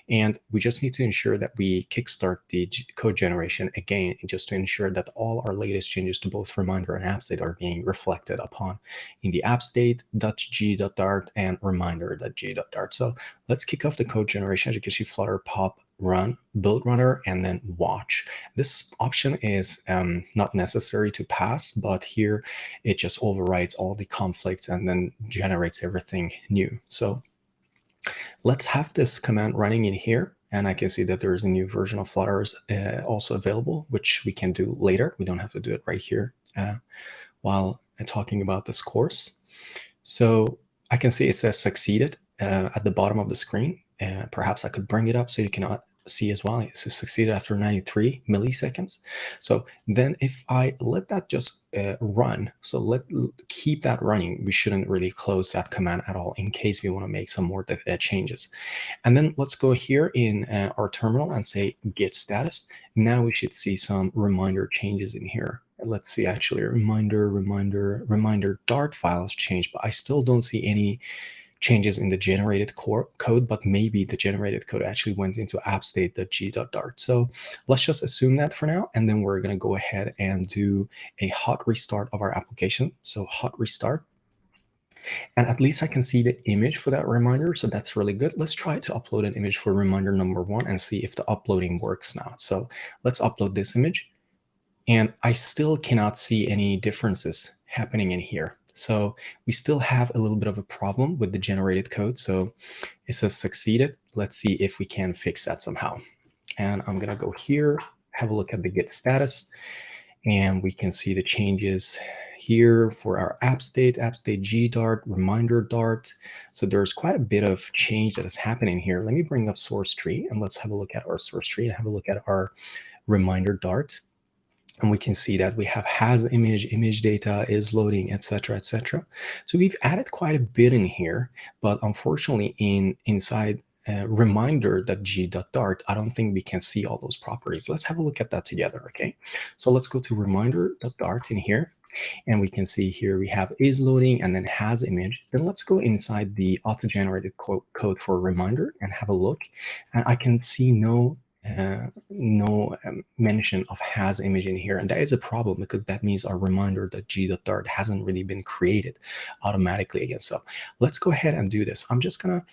And we just need to ensure that we kickstart the code generation again, just to ensure that all our latest changes to both reminder and app state are being reflected upon in the app state.g.dart and reminder.g.dart. So let's kick off the code generation. As you can see, Flutter pop run build runner and then watch. This option is not necessary to pass, but here it just overrides all the conflicts and then generates everything new. So let's have this command running in here, and I can see that there is a new version of Flutter also available, which we can do later. We don't have to do it right here while talking about this course. So I can see it says succeeded at the bottom of the screen. Perhaps I could bring it up so you can see as well. It says succeeded after 93 milliseconds. So then if I let that just run, so keep that running, we shouldn't really close that command at all in case we want to make some more changes. And then let's go here in our terminal and say git status. Now we should see some reminder changes in here. Let's see, actually, reminder Dart file has changed, but I still don't see any changes in the generated code, but maybe the generated code actually went into app state.g.dart. So let's just assume that for now, and then we're going to go ahead and do a hot restart of our application. So hot restart. And at least I can see the image for that reminder, so that's really good. Let's try to upload an image for reminder number 1 and see if the uploading works now. So let's upload this image, and I still cannot see any differences happening in here. So we still have a little bit of a problem with the generated code. So it says succeeded. Let's see if we can fix that somehow. And I'm going to go here, have a look at the git status, and we can see the changes here for our app state g.dart, reminder dart. So there's quite a bit of change that is happening here. Let me bring up source tree, and let's have a look at our source tree and have a look at our reminder dart. And we can see that we have has image data is loading, etc., etc. So we've added quite a bit in here, but unfortunately inside reminder.g.dart, I don't think we can see all those properties. Let's have a look at that together, okay? So let's go to reminder.dart in here, and we can see here we have is loading and then has image. Then let's go inside the auto-generated code for reminder and have a look, and I can see no mention of has image in here, and that is a problem because that means our reminder.g.dart hasn't really been created automatically again. So let's go ahead and do this. I'm just gonna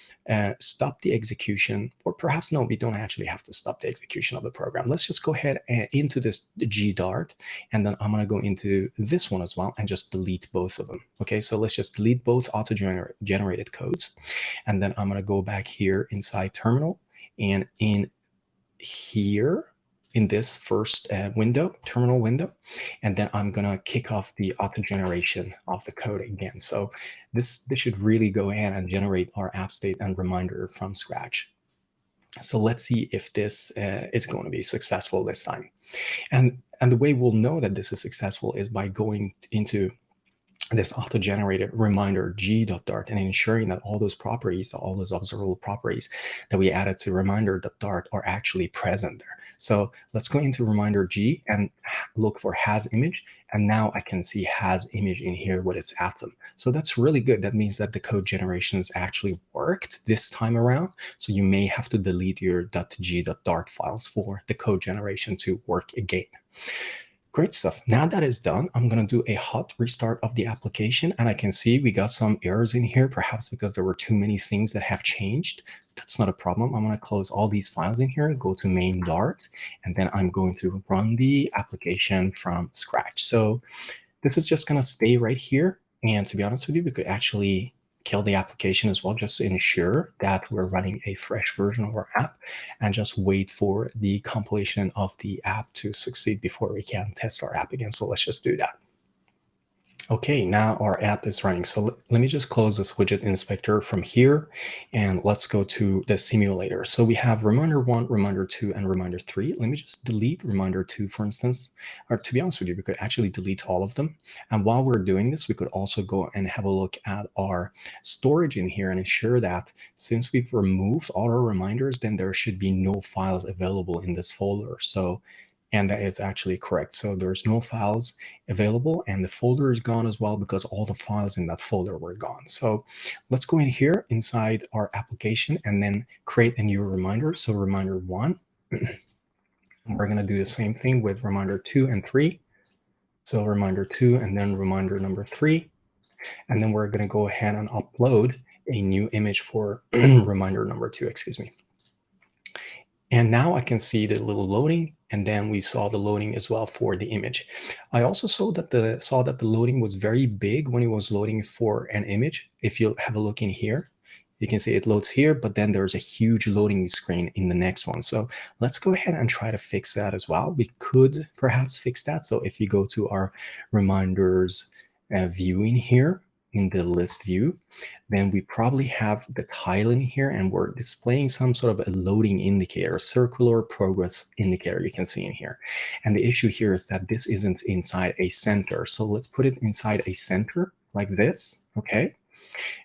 stop the execution, or perhaps no, we don't actually have to stop the execution of the program. Let's just go ahead and into this g.dart, and then I'm gonna go into this one as well and just delete both of them. Okay, so let's just delete both auto-generated codes, and then I'm gonna go back here inside terminal, and in here in this first terminal window, and then I'm gonna kick off the auto generation of the code again. So this should really go ahead and generate our app state and reminder from scratch. So let's see if this is going to be successful this time. And the way we'll know that this is successful is by going into this auto-generated reminder g.dart and ensuring that all those properties, all those observable properties that we added to reminder.dart are actually present there. So let's go into reminder g and look for has image, and now I can see has image in here with its atom. So that's really good. That means that the code generations actually worked this time around. So you may have to delete your .g.dart files for the code generation to work again. Great stuff. Now that is done, I'm going to do a hot restart of the application, and I can see we got some errors in here, perhaps because there were too many things that have changed. That's not a problem. I'm going to close all these files in here, go to main Dart, and then I'm going to run the application from scratch. So this is just going to stay right here. And to be honest with you, we could actually kill the application as well, just to ensure that we're running a fresh version of our app, and just wait for the compilation of the app to succeed before we can test our app again. So let's just do that. Okay, now our app is running. So let me just close this widget inspector from here and let's go to the simulator. So we have reminder 1, reminder 2, and reminder 3. Let me just delete reminder 2, for instance. Or to be honest with you, we could actually delete all of them. And while we're doing this, we could also go and have a look at our storage in here and ensure that since we've removed all our reminders, then there should be no files available in this folder. And that is actually correct. So there's no files available and the folder is gone as well because all the files in that folder were gone. So let's go in here inside our application and then create a new reminder. So reminder 1, we're going to do the same thing with reminder 2 and 3. So reminder 2 and then reminder number 3. And then we're going to go ahead and upload a new image for reminder number 2, excuse me. And now I can see the little loading, and then we saw the loading as well for the image. I also saw that the loading was very big when it was loading for an image. If you have a look in here, you can see it loads here, but then there's a huge loading screen in the next one. So let's go ahead and try to fix that as well. We could perhaps fix that. So if you go to our reminders view in here, in the list view, then we probably have the tile in here and we're displaying some sort of a loading indicator, circular progress indicator you can see in here. And the issue here is that this isn't inside a center. So let's put it inside a center like this, okay?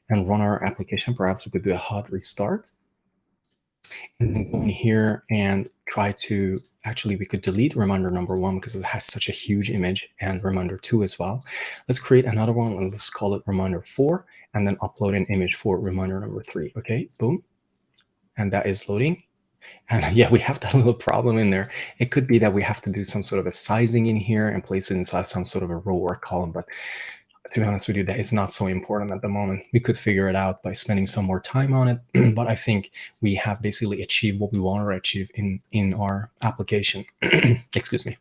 And run our application. Perhaps we could do a hot restart. And then go in here and try to, actually we could delete reminder number 1 because it has such a huge image, and reminder 2 as well. Let's create another one and let's call it reminder 4 and then upload an image for reminder number 3. Okay, boom. And that is loading. And yeah, we have that little problem in there. It could be that we have to do some sort of a sizing in here and place it inside some sort of a row or column, but to be honest with you, that is not so important at the moment. We could figure it out by spending some more time on it, but I think we have basically achieved what we want to achieve in our application. Excuse me.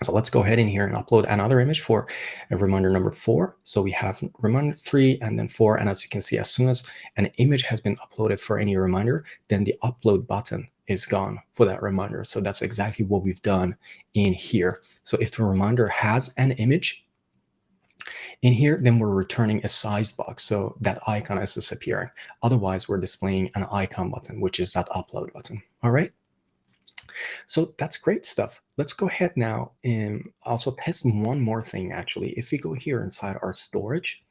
So let's go ahead in here and upload another image for reminder number 4. So we have reminder 3 and then 4. And as you can see, as soon as an image has been uploaded for any reminder, then the upload button is gone for that reminder. So that's exactly what we've done in here. So if the reminder has an image in here, then we're returning a size box. So that icon is disappearing. Otherwise, we're displaying an icon button, which is that upload button. All right. So that's great stuff. Let's go ahead now and also test one more thing, actually. If we go here inside our storage,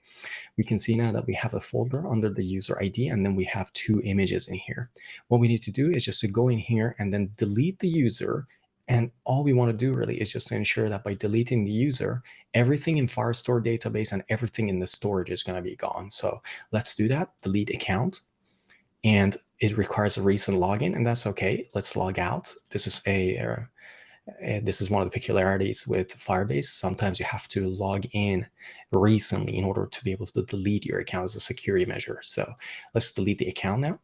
we can see now that we have a folder under the user ID, and then we have 2 images in here. What we need to do is just to go in here and then delete the user. And all we want to do really is just to ensure that by deleting the user, everything in Firestore database and everything in the storage is going to be gone. So let's do that. Delete account. And it requires a recent login, and that's okay. Let's log out. This is one of the peculiarities with Firebase. Sometimes you have to log in recently in order to be able to delete your account as a security measure. So let's delete the account now.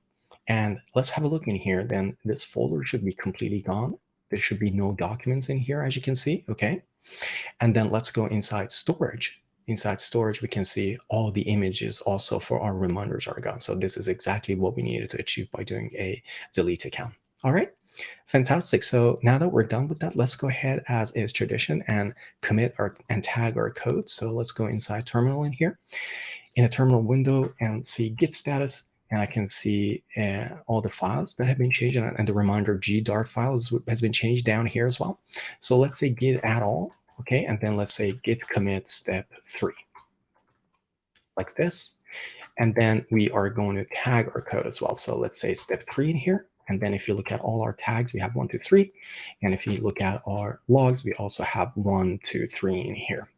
And let's have a look in here. Then this folder should be completely gone. There should be no documents in here, as you can see, okay? And then let's go inside storage. Inside storage, we can see all the images also for our reminders are gone. So this is exactly what we needed to achieve by doing a delete account. All right, fantastic. So now that we're done with that, let's go ahead as is tradition and commit and tag our code. So let's go inside terminal in here, in a terminal window, and see git status. And I can see all the files that have been changed, and the reminder Dart files has been changed down here as well. So let's say git add all, okay, and then let's say git commit step 3, like this. And then we are going to tag our code as well. So let's say step 3 in here. And then if you look at all our tags, we have 1, 2, 3. And if you look at our logs, we also have 1, 2, 3 in here.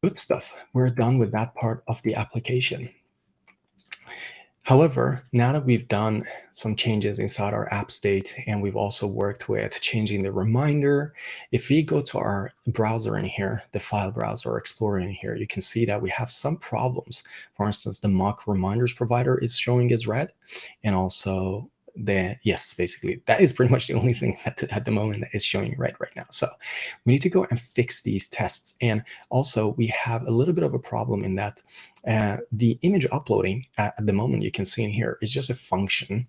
Good stuff. We're done with that part of the application. However, now that we've done some changes inside our app state, and we've also worked with changing the reminder, if we go to our browser in here, the file browser or Explorer in here, you can see that we have some problems. For instance, the mock reminders provider is showing as red, and also basically that is pretty much the only thing at the moment that is showing red right now. So we need to go and fix these tests. And also we have a little bit of a problem in that the image uploading at the moment, you can see in here, is just a function.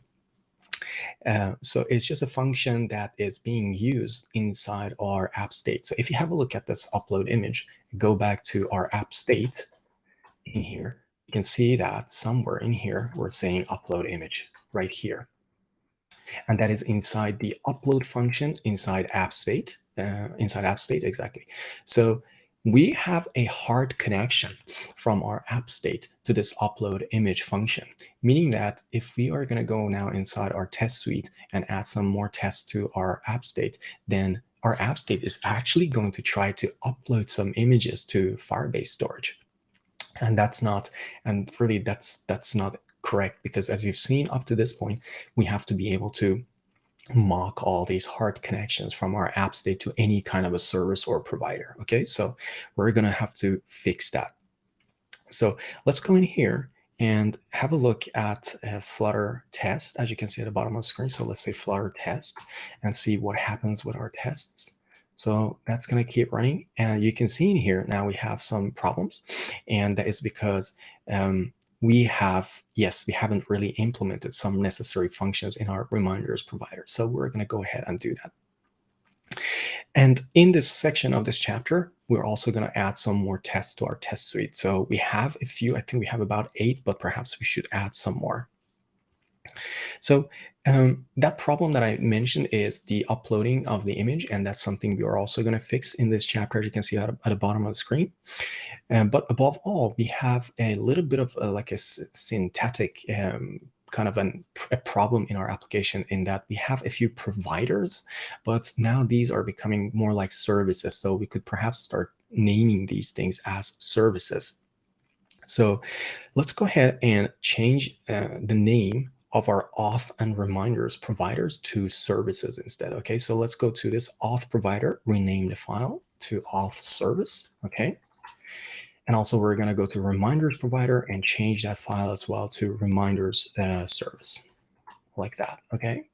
So it's just a function that is being used inside our app state. So if you have a look at this upload image, go back to our app state in here, you can see that somewhere in here, we're saying upload image right here. And that is inside the upload function inside app state, exactly. So we have a hard connection from our app state to this upload image function, meaning that if we are going to go now inside our test suite and add some more tests to our app state, then our app state is actually going to try to upload some images to Firebase storage. And that's not correct, because as you've seen up to this point, we have to be able to mock all these hard connections from our app state to any kind of a service or provider. Okay, so we're going to have to fix that. So let's go in here and have a look at Flutter test, as you can see at the bottom of the screen. So let's say Flutter test and see what happens with our tests. So that's going to keep running. And you can see in here now we have some problems. And that is because we haven't really implemented some necessary functions in our reminders provider. So we're going to go ahead and do that. And in this section of this chapter, we're also going to add some more tests to our test suite. So we have a few, I think we have about 8, but perhaps we should add some more. So that problem that I mentioned is the uploading of the image, and that's something we are also going to fix in this chapter, as you can see at the bottom of the screen. But above all, we have a little bit of like a syntactic kind of a problem in our application, in that we have a few providers, but now these are becoming more like services. So we could perhaps start naming these things as services. So let's go ahead and change the name of our auth and reminders providers to services instead. Okay, so let's go to this auth provider, rename the file to auth service. Okay. And also we're going to go to reminders provider and change that file as well to reminders service, like that. Okay.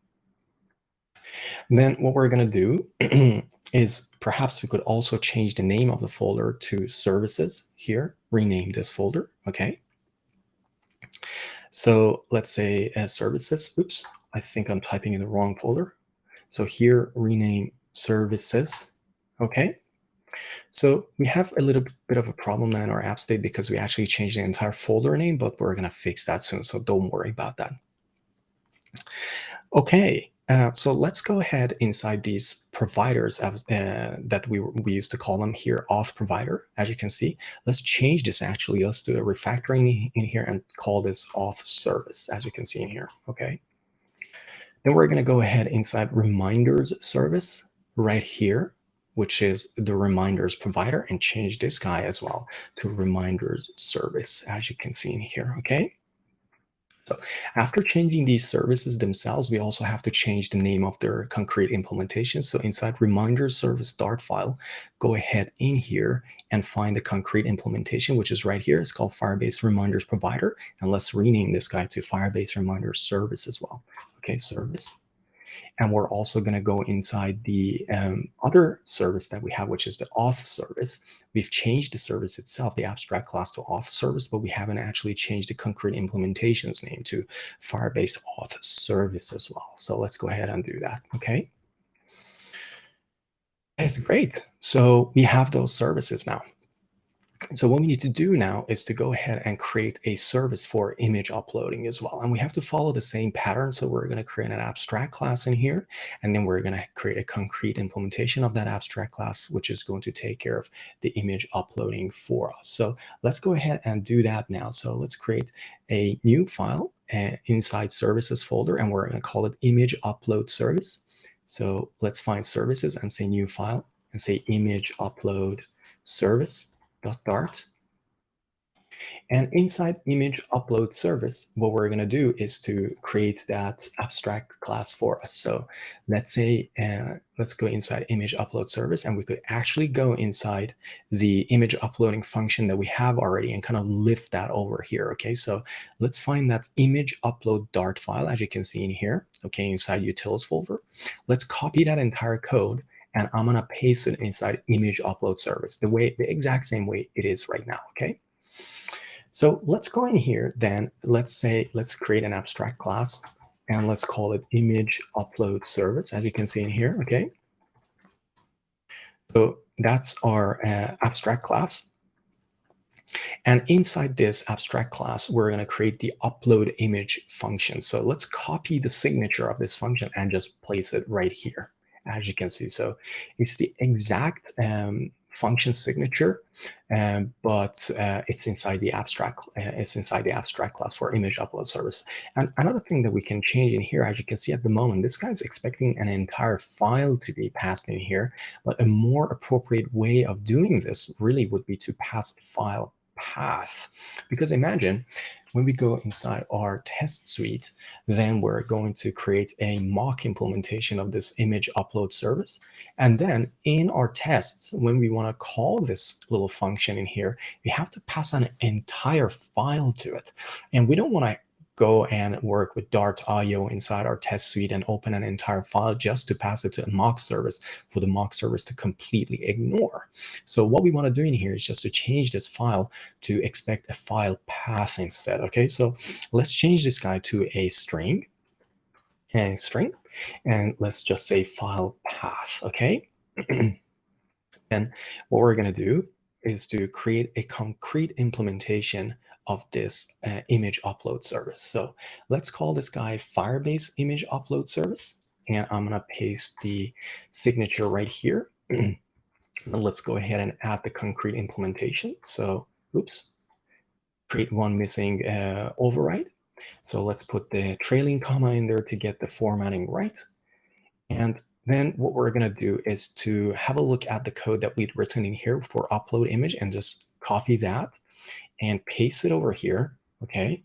And then what we're going to do is perhaps we could also change the name of the folder to services here, rename this folder. Okay. So let's say services. Oops, I think I'm typing in the wrong folder. So here, rename services. Okay. So we have a little bit of a problem in our app state because we actually changed the entire folder name, but we're going to fix that soon. So don't worry about that. Okay. So let's go ahead inside these providers that we used to call them here, auth provider. As you can see, let's change this actually. Let's do a refactoring in here and call this auth service, as you can see in here. Okay. Then we're going to go ahead inside reminders service right here, which is the reminders provider, and change this guy as well to reminders service, as you can see in here. Okay. So after changing these services themselves, we also have to change the name of their concrete implementation. So inside reminders service Dart file, go ahead in here and find the concrete implementation, which is right here. It's called Firebase Reminders Provider. And let's rename this guy to Firebase Reminders Service as well. Okay, service. And we're also going to go inside the other service that we have, which is the auth service. We've changed the service itself, the abstract class, to auth service, but we haven't actually changed the concrete implementation's name to Firebase auth service as well. So let's go ahead and do that. Okay. That's great. So we have those services now. So what we need to do now is to go ahead and create a service for image uploading as well. And we have to follow the same pattern. So we're going to create an abstract class in here, and then we're going to create a concrete implementation of that abstract class, which is going to take care of the image uploading for us. So let's go ahead and do that now. So let's create a new file inside services folder, and we're going to call it image upload service. So let's find services and say new file and say image upload service.dart. And inside image upload service, what we're going to do is to create that abstract class for us. So let's say, let's go inside image upload service, and we could actually go inside the image uploading function that we have already and kind of lift that over here. Okay, so let's find that image upload Dart file, as you can see in here. Okay, inside utils folder. Let's copy that entire code, and I'm going to paste it inside image upload service, the exact same way it is right now. Okay. So let's go in here then. Let's create an abstract class, and let's call it image upload service, as you can see in here. Okay. So that's our abstract class. And inside this abstract class, we're going to create the upload image function. So let's copy the signature of this function and just place it right here, as you can see. So it's the exact function signature, but it's inside the abstract. It's inside the abstract class for image upload service. And another thing that we can change in here, as you can see at the moment, this guy's expecting an entire file to be passed in here. But a more appropriate way of doing this really would be to pass the file path, because imagine when we go inside our test suite, then we're going to create a mock implementation of this image upload service. And then in our tests, when we want to call this little function in here, we have to pass an entire file to it. And we don't want to go and work with Dart IO inside our test suite and open an entire file just to pass it to a mock service for the mock service to completely ignore. So what we want to do in here is just to change this file to expect a file path instead. Okay, so let's change this guy to a string, and let's just say file path. Okay. And what we're going to do is to create a concrete implementation of this image upload service. So let's call this guy Firebase image upload service. And I'm going to paste the signature right here. And let's go ahead and add the concrete implementation. So, oops, create one missing override. So let's put the trailing comma in there to get the formatting right. And then what we're going to do is to have a look at the code that we'd written in here for upload image and just copy that and paste it over here. Okay.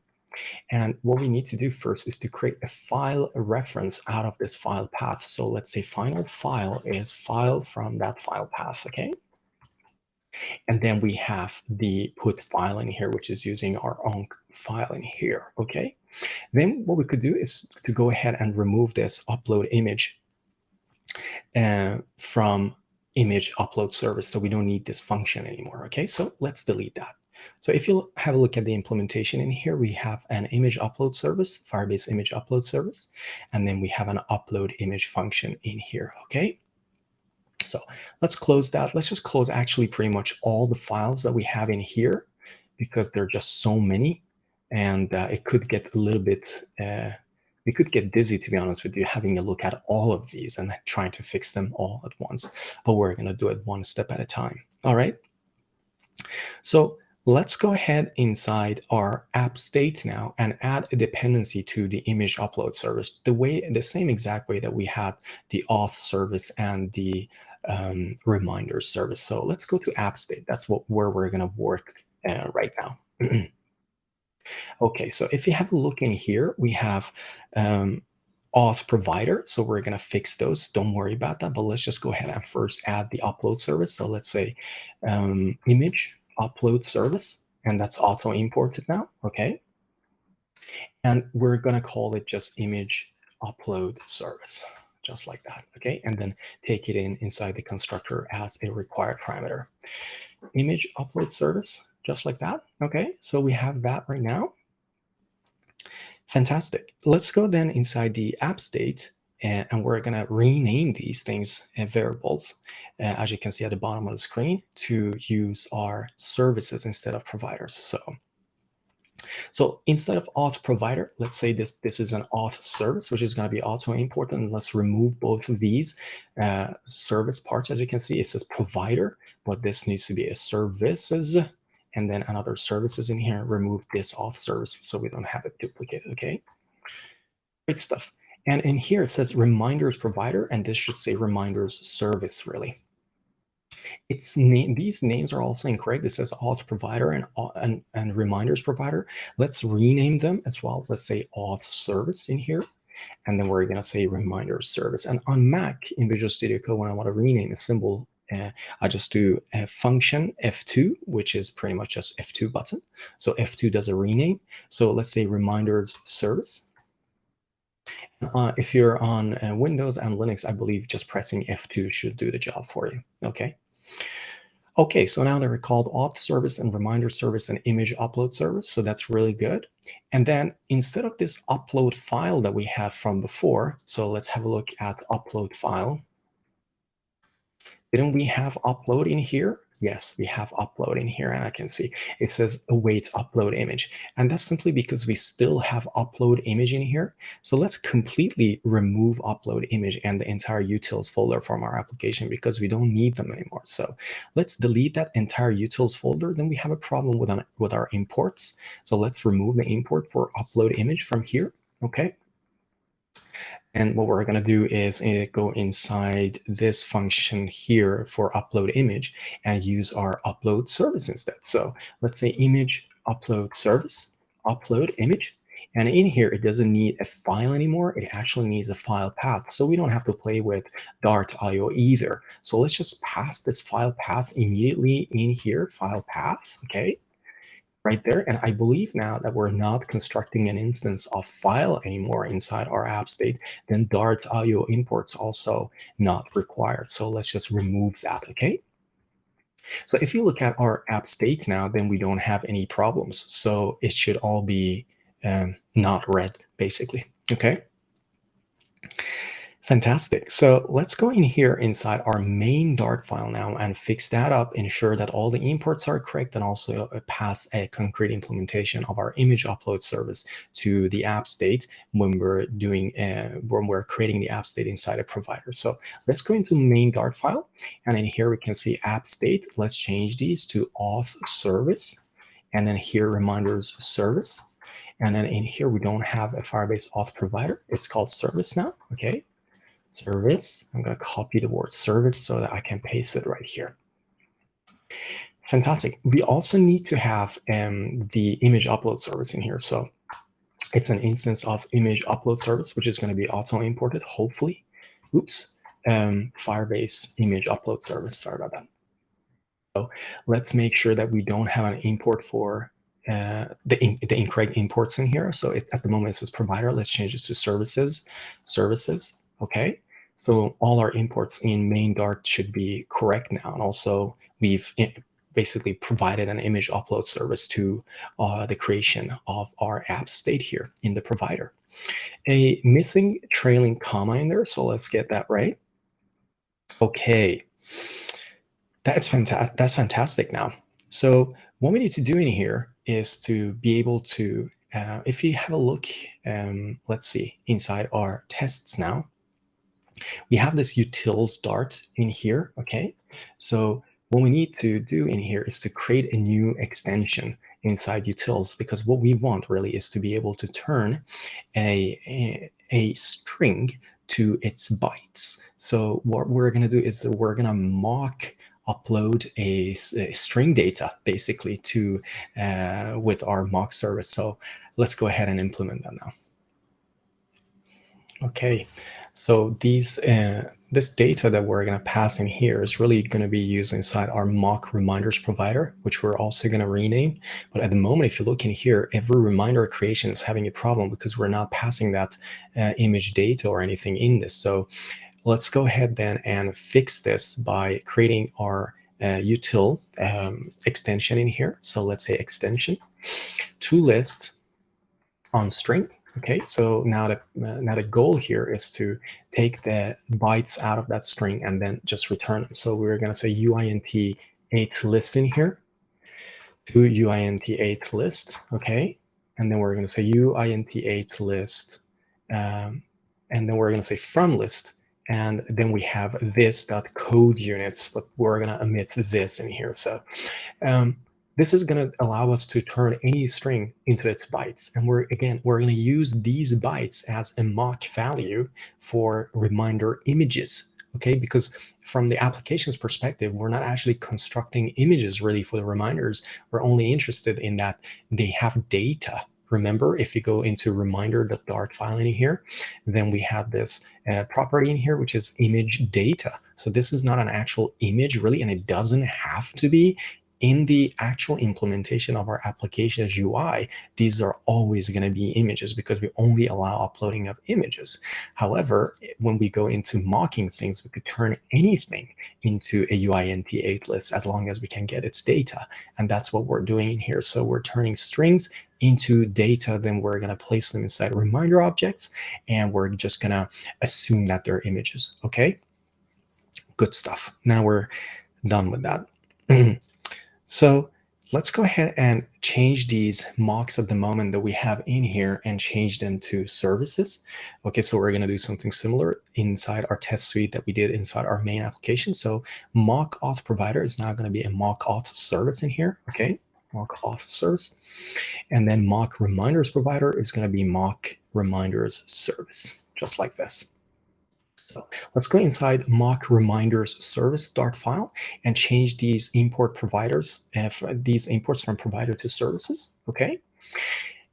And what we need to do first is to create a file reference out of this file path. So let's say final file is file from that file path. Okay. And then we have the put file in here, which is using our own file in here. Okay. Then what we could do is to go ahead and remove this upload image from image upload service. So we don't need this function anymore. Okay, so let's delete that. So if you have a look at the implementation in here, we have an image upload service, Firebase image upload service, and then we have an upload image function in here. Okay, so let's close that. Let's just close actually pretty much all the files that we have in here, because there are just so many, and it could get a little bit we could get dizzy, to be honest with you, having a look at all of these and trying to fix them all at once. But we're going to do it one step at a time. All right. So let's go ahead inside our app state now and add a dependency to the image upload service, the same exact way that we had the auth service and the reminders service. So let's go to app state. That's where we're going to work right now. Okay, so if you have a look in here, we have auth provider. So we're going to fix those. Don't worry about that. But let's just go ahead and first add the upload service. So let's say image upload service, and that's auto imported now. Okay. And we're going to call it just image upload service, just like that. Okay. And then take it inside the constructor as a required parameter. Image upload service, just like that. Okay. So we have that right now. Fantastic. Let's go then inside the app state, and we're going to rename these things variables, as you can see at the bottom of the screen, to use our services instead of providers. So instead of auth provider, let's say this is an auth service, which is going to be auto imported. And let's remove both of these service parts. As you can see, it says provider, but this needs to be a services, and then another services in here. Remove this auth service so we don't have it duplicated. Okay, great stuff. And in here it says reminders provider, and this should say reminders service. Really, these names are also incorrect. It says auth provider and reminders provider. Let's rename them as well. Let's say auth service in here, and then we're going to say reminders service. And on Mac in Visual Studio Code, when I want to rename a symbol, I just do a function F2, which is pretty much just F2 button. So F2 does a rename. So let's say reminders service. If you're on Windows and Linux, I believe just pressing F2 should do the job for you. Okay. Okay, so now they're called auth service and reminder service and image upload service. So that's really good. And then instead of this upload file that we have from before, so let's have a look at upload file. Didn't we have upload in here? Yes, we have upload in here, and I can see it says await upload image. And that's simply because we still have upload image in here. So let's completely remove upload image and the entire utils folder from our application because we don't need them anymore. So let's delete that entire utils folder. Then we have a problem with our imports. So let's remove the import for upload image from here. Okay. And what we're going to do is go inside this function here for upload image and use our upload service instead. So let's say image upload service, upload image. And in here, it doesn't need a file anymore. It actually needs a file path. So we don't have to play with Dart.io either. So let's just pass this file path immediately in here, file path, okay? Right there. And I believe now that we're not constructing an instance of file anymore inside our app state, then Dart.io imports also not required. So let's just remove that, okay? So if you look at our app states now, then we don't have any problems. So it should all be not red, basically, okay? Fantastic. So let's go in here inside our main Dart file now and fix that up, ensure that all the imports are correct, and also pass a concrete implementation of our image upload service to the app state when we're creating the app state inside a provider. So let's go into main Dart file, and in here we can see app state. Let's change these to auth service, and then here reminders service. And then in here, we don't have a Firebase auth provider. It's called service now, okay? Service. I'm going to copy the word service so that I can paste it right here. Fantastic. We also need to have the image upload service in here. So it's an instance of image upload service, which is going to be auto imported, hopefully. Oops. Firebase image upload service. Sorry about that. So let's make sure that we don't have an import for the incorrect imports in here. So at the moment it says provider. Let's change this to services. Okay. So all our imports in main Dart should be correct now. And also we've basically provided an image upload service to the creation of our app state here in the provider. A missing trailing comma in there. So let's get that right. Okay. That's fantastic. That's fantastic now. So what we need to do in here is to be able to, if you have a look, let's see, inside our tests now, we have this utils Dart in here, okay? So what we need to do in here is to create a new extension inside utils, because what we want really is to be able to turn a string to its bytes. So what we're going to do is we're going to mock upload a string data basically to with our mock service. So let's go ahead and implement that now. Okay, so these this data that we're going to pass in here is really going to be used inside our mock reminders provider, which we're also going to rename. But at the moment, if you look in here, every reminder creation is having a problem because we're not passing that image data or anything in this. So let's go ahead then and fix this by creating our util extension in here. So let's say extension to list on string. Okay, so now the goal here is to take the bytes out of that string and then just return them. So we're going to say uint8 list in here to uint8 list. Okay, and then we're going to say uint8 list, and then we're going to say from list. And then we have this.code units, but we're going to omit this in here. So this is going to allow us to turn any string into its bytes. And we're going to use these bytes as a mock value for reminder images. Okay, because from the application's perspective, we're not actually constructing images really for the reminders. We're only interested in that they have data. Remember, if you go into reminder.dart file in here, then we have this property in here, which is image data. So this is not an actual image really, and it doesn't have to be. In the actual implementation of our application's UI, these are always going to be images because we only allow uploading of images. However, when we go into mocking things, we could turn anything into a uint8 list as long as we can get its data. And that's what we're doing in here. So we're turning strings into data, then we're going to place them inside reminder objects, and we're just going to assume that they're images. Okay. Good stuff. Now we're done with that. So let's go ahead and change these mocks at the moment that we have in here and change them to services. Okay, so we're going to do something similar inside our test suite that we did inside our main application. So mock auth provider is now going to be a mock auth service in here. Okay, mock auth service. And then mock reminders provider is going to be mock reminders service, just like this. So let's go inside mock reminders service Dart file and change these import providers, these imports from provider to services. Okay.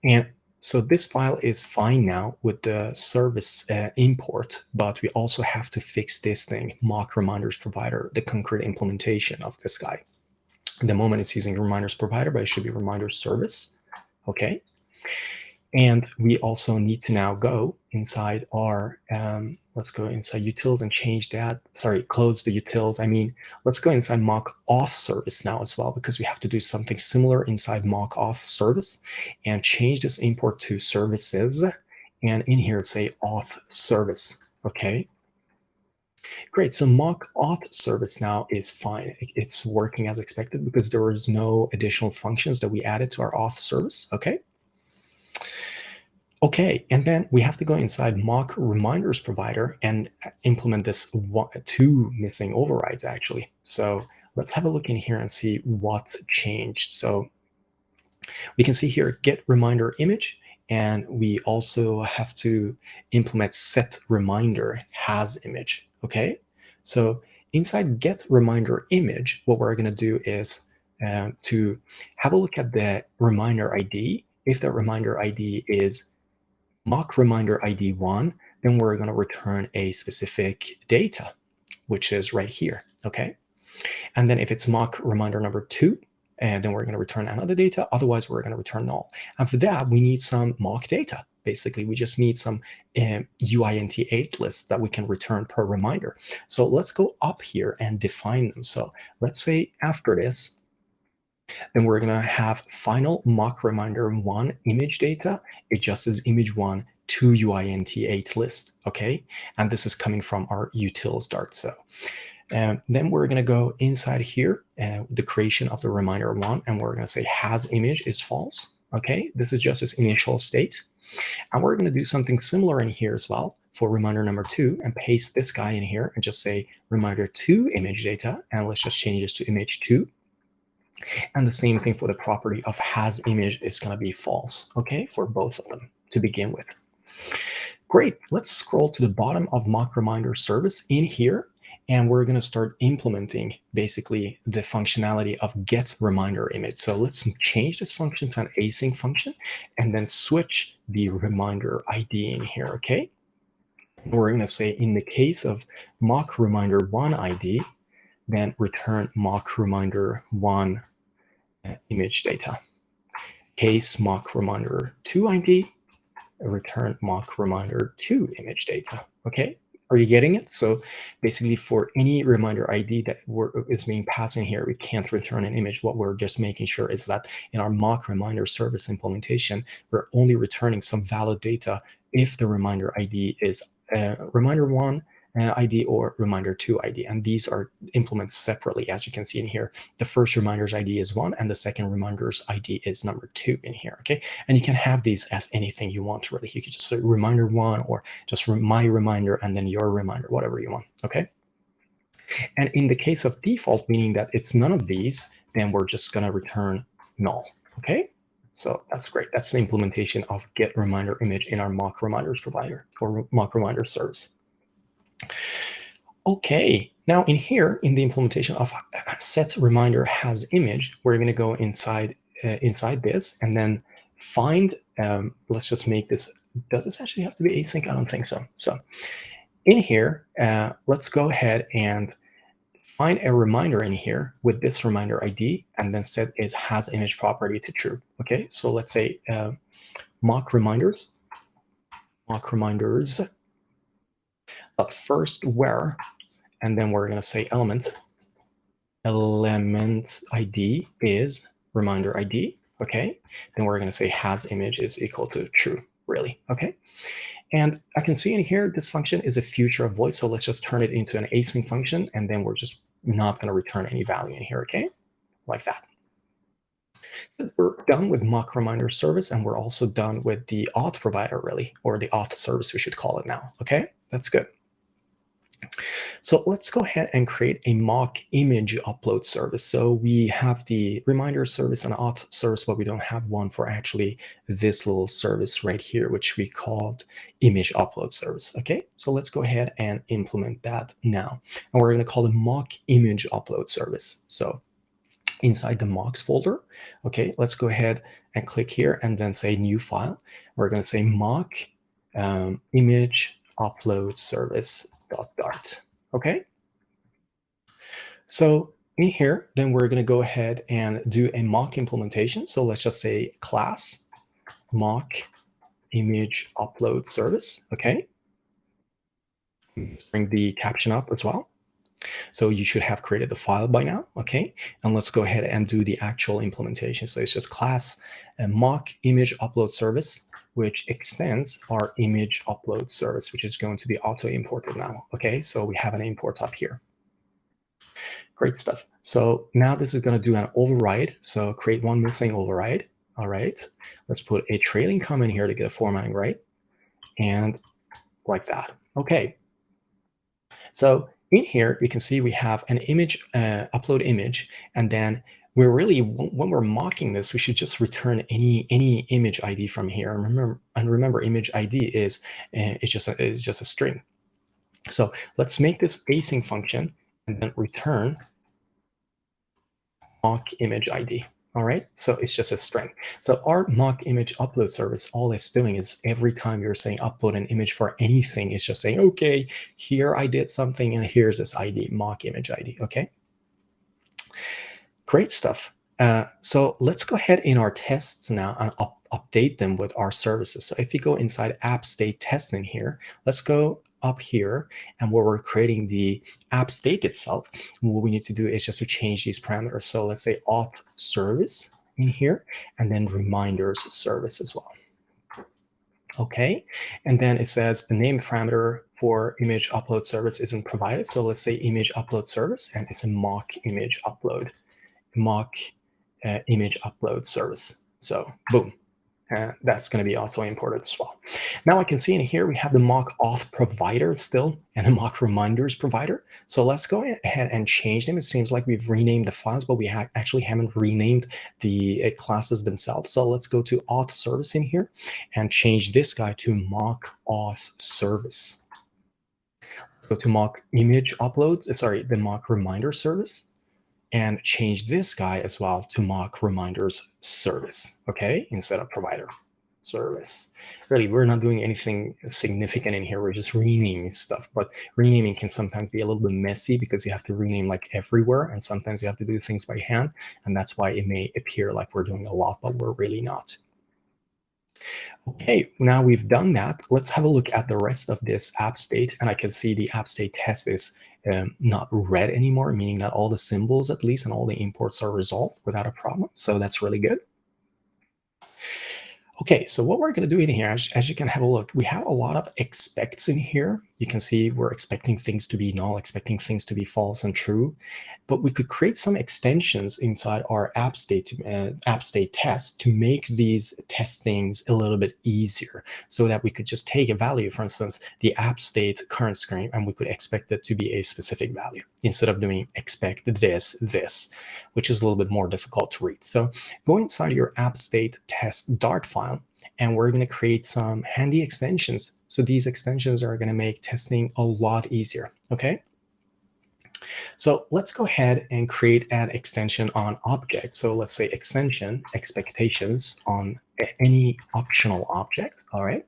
And so this file is fine now with the service import, but we also have to fix this thing, mock reminders provider, the concrete implementation of this guy. At the moment it's using reminders provider, but it should be reminders service. Okay. And we also need to now go inside our, let's go inside utils and change that. Sorry, close the utils. Let's go inside mock auth service now as well, because we have to do something similar inside mock auth service and change this import to services. And in here, say auth service. Okay. Great. So mock auth service now is fine. It's working as expected because there was no additional functions that we added to our auth service. Okay. Okay, and then we have to go inside mock reminders provider and implement this two missing overrides actually. So let's have a look in here and see what's changed. So we can see here get reminder image, and we also have to implement set reminder has image. Okay, so inside get reminder image, what we're going to do is to have a look at the reminder ID. If that reminder ID is mock reminder ID 1, then we're going to return a specific data, which is right here. Okay. And then if it's mock reminder number 2, and then we're going to return another data. Otherwise, we're going to return null. And for that, we need some mock data. Basically, we just need some UINT8 lists that we can return per reminder. So let's go up here and define them. So let's say after this, then we're going to have final mock reminder 1 image data. It just is image 1 to UINT8 list. Okay. And this is coming from our utils Dart. So then we're going to go inside here, the creation of the reminder 1, and we're going to say has image is false. Okay. This is just its initial state. And we're going to do something similar in here as well for reminder number 2 and paste this guy in here and just say reminder 2 image data. And let's just change this to image 2. And the same thing for the property of has image is going to be false, okay, for both of them to begin with. Great. Let's scroll to the bottom of mock reminder service in here, and we're going to start implementing basically the functionality of get reminder image. So let's change this function to an async function and then switch the reminder ID in here, okay? We're going to say in the case of mock reminder 1 ID, then return mock reminder 1 image data. Case mock reminder 2 ID, return mock reminder 2 image data. Okay, are you getting it? So basically for any reminder ID that is being passed in here, we can't return an image. What we're just making sure is that in our mock reminder service implementation, we're only returning some valid data if the reminder ID is reminder 1 ID or reminder 2 ID. And these are implemented separately, as you can see in here. The first reminder's ID is 1 and the second reminder's ID is number 2 in here, okay? And you can have these as anything you want, really. You could just say reminder 1 or just my reminder and then your reminder, whatever you want, okay? And in the case of default, meaning that it's none of these, then we're just gonna return null, okay? So that's great. That's the implementation of get reminder image in our mock reminders provider or mock reminder service. Okay, now in here, in the implementation of set reminder has image, we're going to go inside this and then find, let's just make this, does this actually have to be async? I don't think so. So in here, let's go ahead and find a reminder in here with this reminder ID and then set its has image property to true. Okay, so let's say mock reminders, but first where, and then we're going to say element ID is reminder ID. Okay, then we're going to say has image is equal to true, really, okay? And I can see in here, this function is a future of void. So let's just turn it into an async function. And then we're just not going to return any value in here, okay? Like that. We're done with mock reminder service. And we're also done with the auth provider, really, or the auth service, we should call it now, okay? That's good. So let's go ahead and create a mock image upload service. So we have the reminder service and auth service, but we don't have one for actually this little service right here, which we called image upload service. Okay, so let's go ahead and implement that now. And we're going to call it mock image upload service. So inside the mocks folder, okay, let's go ahead and click here and then say new file. We're going to say mock image upload service.dart. Okay. So in here, then we're going to go ahead and do a mock implementation. So let's just say class mock image upload service. Okay. Bring the caption up as well. So you should have created the file by now, okay? And let's go ahead and do the actual implementation. So it's just class mock image upload service, which extends our image upload service, which is going to be auto imported now, okay? So we have an import up here. Great stuff. So now this is going to do an override. So create one missing override. All right. Let's put a trailing comment here to get the formatting right. And like that. Okay. So in here, we can see we have an image, upload image, and then we're really, when we're mocking this, we should just return any image ID from here. And remember, image ID is just a string. So let's make this async function and then return mock image ID. All right, so it's just a string. So our mock image upload service, all it's doing is every time you're saying upload an image for anything, it's just saying, okay, here I did something and here's this ID, mock image ID, okay? Great stuff. So let's go ahead in our tests now and update them with our services. So if you go inside app state testing here, let's go up here, and where we're creating the app state itself, what we need to do is just to change these parameters. So let's say auth service in here, and then reminders service as well. Okay, and then it says the name parameter for image upload service isn't provided. So let's say image upload service, and it's a mock image upload, mock image upload service. So boom. That's going to be auto imported as well. Now I can see in here we have the mock auth provider still and a mock reminders provider. So let's go ahead and change them. It seems like we've renamed the files, but we actually haven't renamed the classes themselves. So let's go to auth service in here and change this guy to mock auth service. Let's go to mock image upload, sorry, the mock reminder service, and change this guy as well to mock reminders service, okay, instead of provider service. Really, we're not doing anything significant in here. We're just renaming stuff, but renaming can sometimes be a little bit messy because you have to rename like everywhere, and sometimes you have to do things by hand, and that's why it may appear like we're doing a lot, but we're really not. Okay, now we've done that. Let's have a look at the rest of this app state, and I can see the app state test is not red anymore, meaning that all the symbols at least and all the imports are resolved without a problem. So that's really good. Okay, so what we're going to do in here, as you can have a look, we have a lot of expects in here. You can see we're expecting things to be null, expecting things to be false and true. But we could create some extensions inside our app state test to make these testings a little bit easier, so that we could just take a value, for instance, the app state current screen, and we could expect it to be a specific value instead of doing expect this, which is a little bit more difficult to read. So go inside your app state test Dart file, and we're going to create some handy extensions. So these extensions are going to make testing a lot easier, okay? So let's go ahead and create an extension on object. So let's say extension expectations on any optional object, all right?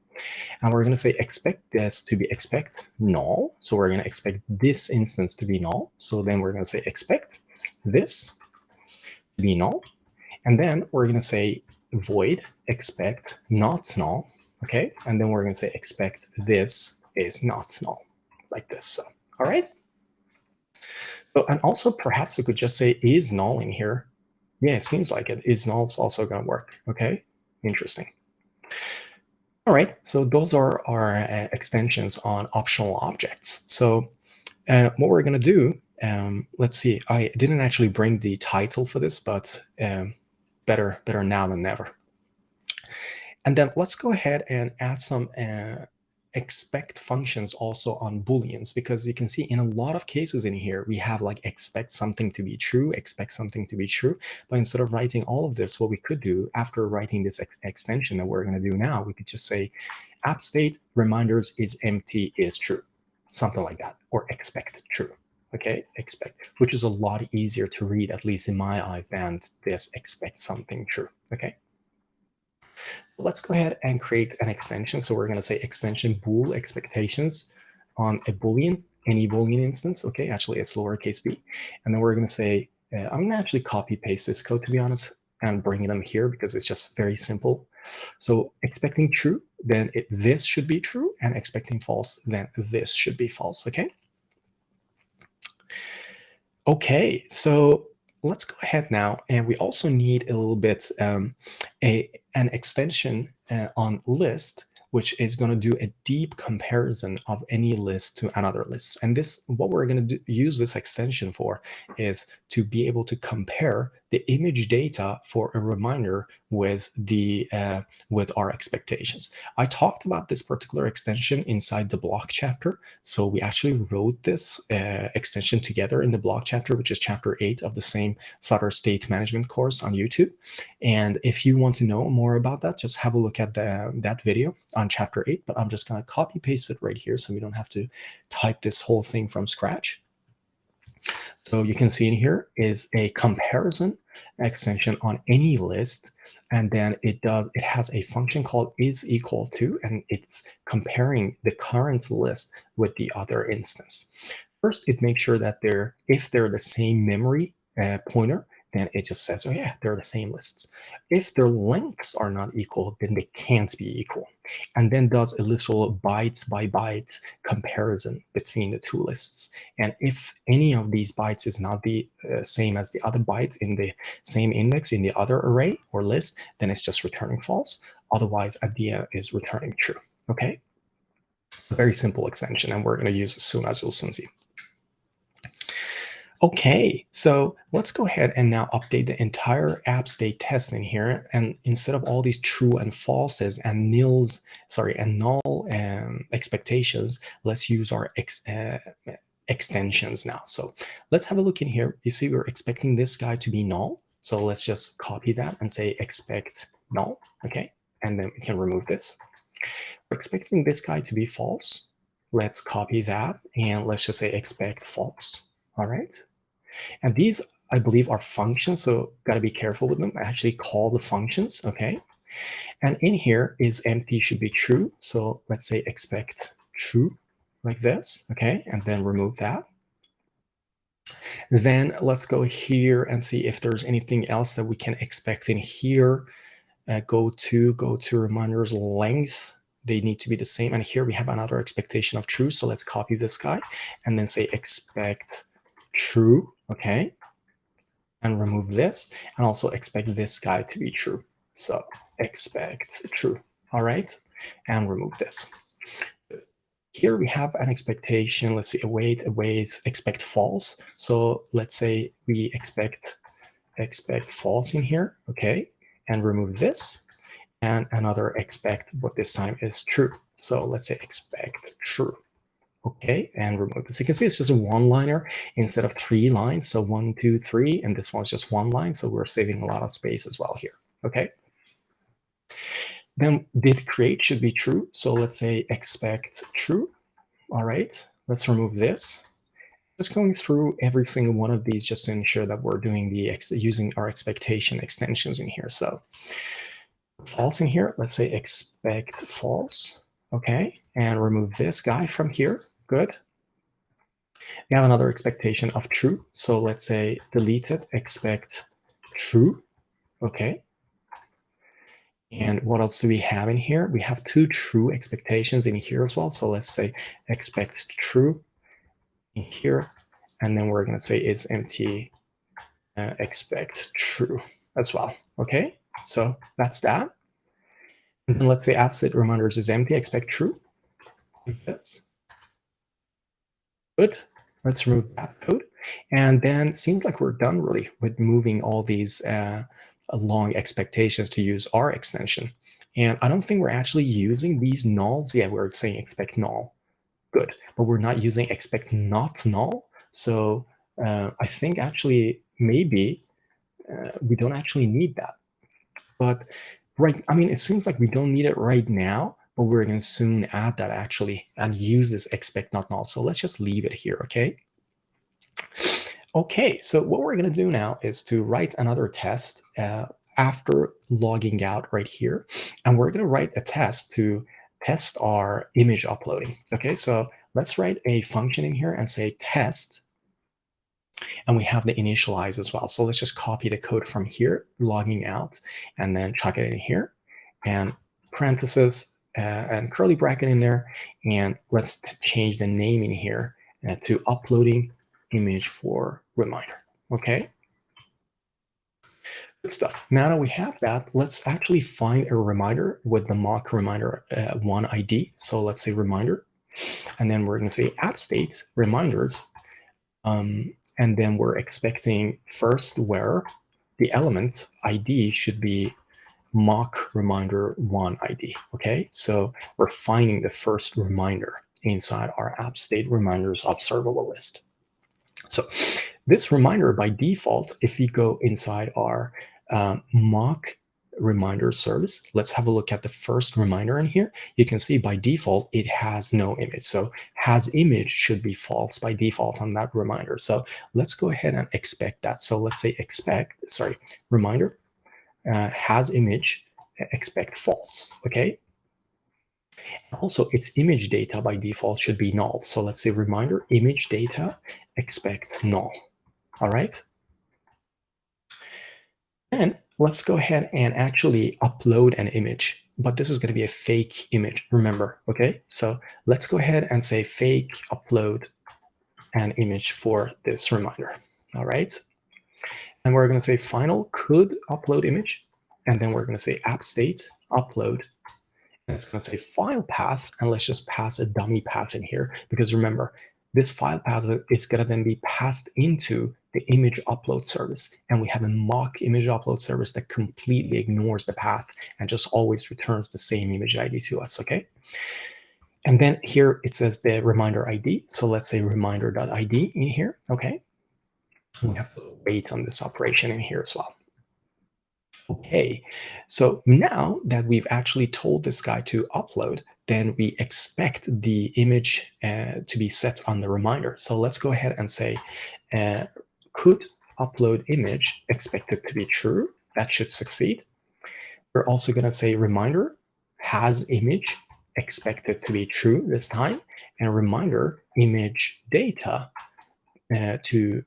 And we're going to say expect this to be expect null. So we're going to expect this instance to be null. So then we're going to say expect this to be null. And then we're going to say void expect not null, okay? And then we're going to say expect this is not null, like this. So, all right? So, and also perhaps we could just say is null in here. Yeah, it seems like it. Is null is also going to work, okay? Interesting. All right, so those are our extensions on optional objects. So what we're going to do, let's see, I didn't actually bring the title for this, but better now than never. And then let's go ahead and add some expect functions also on booleans, because you can see in a lot of cases in here we have like expect something to be true, expect something to be true. But instead of writing all of this, what we could do after writing this extension that we're going to do now, we could just say app state reminders is empty is true, something like that, or expect true. Okay, expect, which is a lot easier to read, at least in my eyes, than this expect something true. Okay, let's go ahead and create an extension. So we're going to say extension bool expectations on a boolean, any boolean instance. Okay, actually it's lowercase b. And then we're going to say, I'm going to actually copy paste this code, to be honest, and bring them here because it's just very simple. So expecting true, then this should be true, and expecting false, then this should be false. Okay. Okay, so let's go ahead now, and we also need a little bit an extension on list, which is going to do a deep comparison of any list to another list. And this, what we're going to use this extension for, is to be able to compare the image data for a reminder with the with our expectations. I talked about this particular extension inside the block chapter. So we actually wrote this extension together in the block chapter, which is chapter 8 of the same Flutter state management course on YouTube. And if you want to know more about that, just have a look at that video on chapter 8. But I'm just going to copy paste it right here so we don't have to type this whole thing from scratch. So you can see in here is a comparison extension on any list. And then it has a function called is equal to, and it's comparing the current list with the other instance. First, it makes sure that if they're the same memory pointer, then it just says, oh yeah, they're the same lists. If their lengths are not equal, then they can't be equal. And then does a little bytes by bytes comparison between the two lists. And if any of these bytes is not the same as the other bytes in the same index in the other array or list, then it's just returning false. Otherwise, at the end is returning true. Okay? A very simple extension, and we're going to use as soon as you'll soon see. Okay, so let's go ahead and now update the entire app state test in here. And instead of all these true and falses and null expectations, let's use our extensions now. So let's have a look in here. You see, we're expecting this guy to be null. So let's just copy that and say expect null. Okay, and then we can remove this. We're expecting this guy to be false. Let's copy that and let's just say expect false. All right. And these, I believe, are functions, so got to be careful with them. I actually call the functions, okay? And in here is empty should be true. So let's say expect true like this, okay? And then remove that. Then let's go here and see if there's anything else that we can expect in here. Go to reminders length. They need to be the same. And here we have another expectation of true. So let's copy this guy and then say expect true, okay, and remove this, and also expect this guy to be true. So expect true, all right, and remove this. Here we have an expectation. Let's see, await, expect false. So let's say we expect false in here, okay, and remove this, and another expect, but this time is true. So let's say expect true. Okay, and remove this. You can see it's just a one-liner instead of 3 lines. So 1, 2, 3, and this one's just 1 line. So we're saving a lot of space as well here. Okay. Then did create should be true. So let's say expect true. All right, let's remove this. Just going through every single one of these just to ensure that we're doing using our expectation extensions in here. So false in here, let's say expect false. Okay, and remove this guy from here. Good. We have another expectation of true. So let's say deleted, expect true. Okay. And what else do we have in here? We have 2 true expectations in here as well. So let's say expect true in here. And then we're going to say it's empty, expect true as well. Okay. So that's that. And then let's say app state reminders is empty, expect true. Like this. Good. Let's remove that code. And then seems like we're done really with moving all these long expectations to use our extension. And I don't think we're actually using these nulls. Yeah, we're saying expect null. Good. But we're not using expect not null. So I think actually maybe we don't actually need that. But right, I mean, it seems like we don't need it right now, but we're going to soon add that actually and use this expect not null. So let's just leave it here, okay? Okay, so what we're going to do now is to write another test after logging out right here. And we're going to write a test to test our image uploading. Okay, so let's write a function in here and say test. And we have the initialize as well. So let's just copy the code from here, logging out, and then chuck it in here. And parentheses and curly bracket in there. And let's change the name in here to uploading image for reminder. Okay. Good stuff. Now that we have that, let's actually find a reminder with the mock reminder one ID. So let's say reminder. And then we're going to say app state reminders. And then we're expecting first where the element ID should be mock reminder one ID. Okay, so we're finding the first reminder inside our app state reminders observable list. So this reminder by default, if we go inside our mock reminder service, let's have a look at the first reminder in here. You can see by default, it has no image. So has image should be false by default on that reminder. So let's go ahead and expect that. So let's say reminder has image, expect false, okay? Also, its image data by default should be null. So let's say reminder image data, expect null, all right? Then let's go ahead and actually upload an image, but this is going to be a fake image, remember, okay? So let's go ahead and say fake upload an image for this reminder, all right? And we're going to say final could upload image, and then we're going to say app state upload, and it's going to say file path, and let's just pass a dummy path in here, because remember, this file path is going to then be passed into the image upload service. And we have a mock image upload service that completely ignores the path and just always returns the same image ID to us, okay? And then here it says the reminder ID. So let's say reminder.id in here, okay? We have to wait on this operation in here as well. Okay, so now that we've actually told this guy to upload, then we expect the image to be set on the reminder. So let's go ahead and say, could upload image expected to be true? That should succeed. We're also going to say reminder has image expected to be true this time, and reminder image data to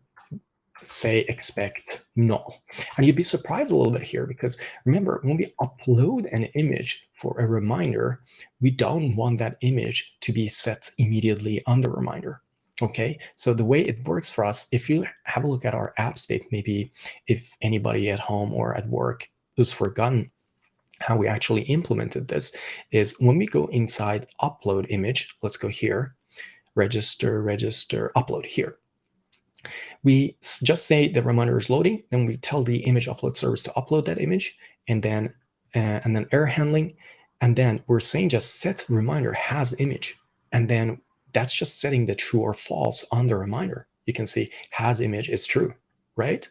say expect null. And you'd be surprised a little bit here, because remember, when we upload an image for a reminder, we don't want that image to be set immediately on the reminder. Okay, so the way it works for us, if you have a look at our app state, maybe if anybody at home or at work who's forgotten how we actually implemented this, is when we go inside upload image, let's go here, register, upload here. We just say the reminder is loading, then we tell the image upload service to upload that image, and then error handling, and then we're saying just set reminder has image, and then that's just setting the true or false on the reminder. You can see has image is true, right?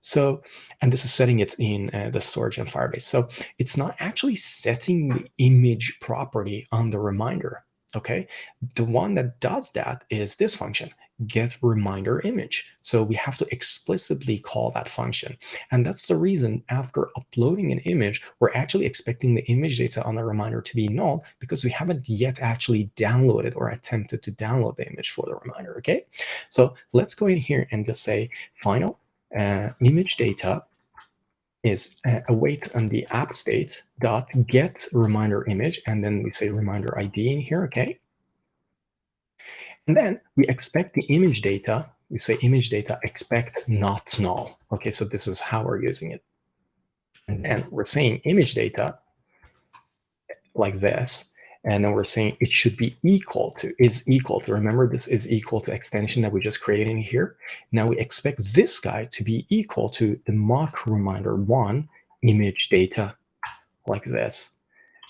So, and this is setting it in the storage in Firebase. So it's not actually setting the image property on the reminder. Okay, the one that does that is this function, get reminder image. So we have to explicitly call that function. And that's the reason after uploading an image, we're actually expecting the image data on the reminder to be null, because we haven't yet actually downloaded or attempted to download the image for the reminder, okay? So let's go in here and just say final image data is await on the app state dot get reminder image, and then we say reminder ID in here, okay? And then we expect the image data. We say image data expect not null. Okay, so this is how we're using it. And then we're saying image data like this. And then we're saying it should be equal to, is equal to. Remember, this is equal to extension that we just created in here. Now we expect this guy to be equal to the mock reminder one image data like this.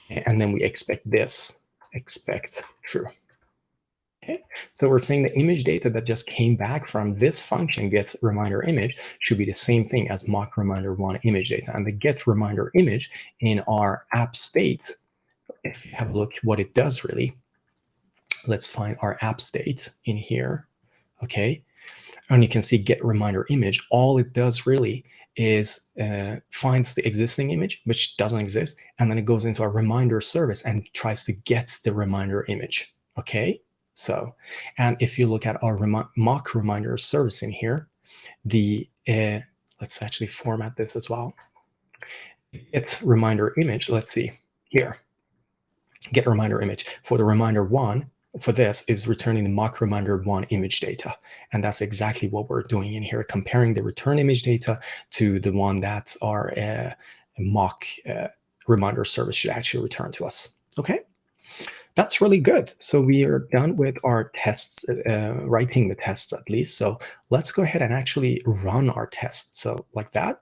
And then we expect this, expect true. Okay, so we're saying the image data that just came back from this function get reminder image should be the same thing as mock reminder one image data. And the get reminder image in our app state, if you have a look what it does really, let's find our app state in here. Okay, and you can see get reminder image. All it does really is finds the existing image, which doesn't exist, and then it goes into our reminder service and tries to get the reminder image. Okay, so, and if you look at our mock reminder service in here, the let's actually format this as well. It's reminder image. Let's see here. Get reminder image for the reminder one. For this is returning the mock reminder one image data. And that's exactly what we're doing in here, comparing the return image data to the one that our mock reminder service should actually return to us. Okay, that's really good. So we are done with our tests, writing the tests at least. So let's go ahead and actually run our tests. So like that.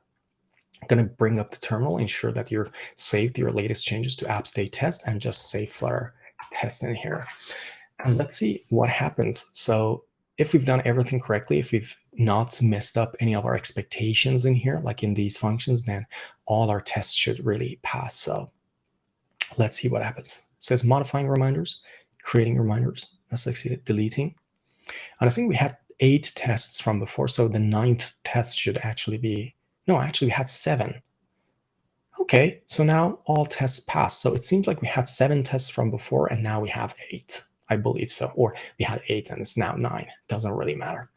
I'm going to bring up the terminal, ensure that you've saved your latest changes to app state test, and just save Flutter test in here. And let's see what happens. So if we've done everything correctly, if we've not messed up any of our expectations in here, like in these functions, then all our tests should really pass. So let's see what happens. It says modifying reminders, creating reminders. Let's succeed deleting. And I think we had 8 tests from before. So the 9th test should actually be, no, actually we had 7. Okay, so now all tests passed. So it seems like we had 7 tests from before, and now we have 8. I believe so. Or we had 8 and it's now 9. It doesn't really matter.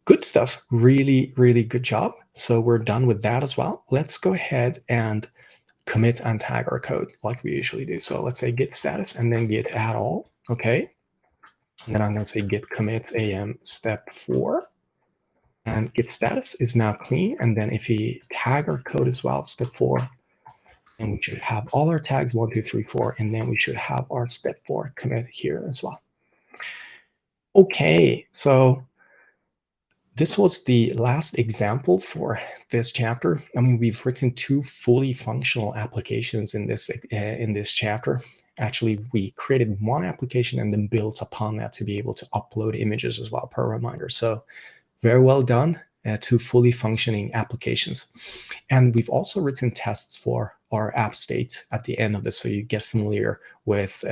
Good stuff. Really, really good job. So we're done with that as well. Let's go ahead and commit and tag our code like we usually do. So let's say git status and then git add all. Okay. And then I'm going to say git commit am step 4. And git status is now clean. And then if we tag our code as well, step 4, and we should have all our tags 1, 2, 3, 4, and then we should have our step 4 commit here as well. Okay, so this was the last example for this chapter. I mean, we've written 2 fully functional applications in this chapter. Actually, we created one application and then built upon that to be able to upload images as well per reminder. So very well done. 2 fully functioning applications. And we've also written tests for our app state at the end of this, so you get familiar with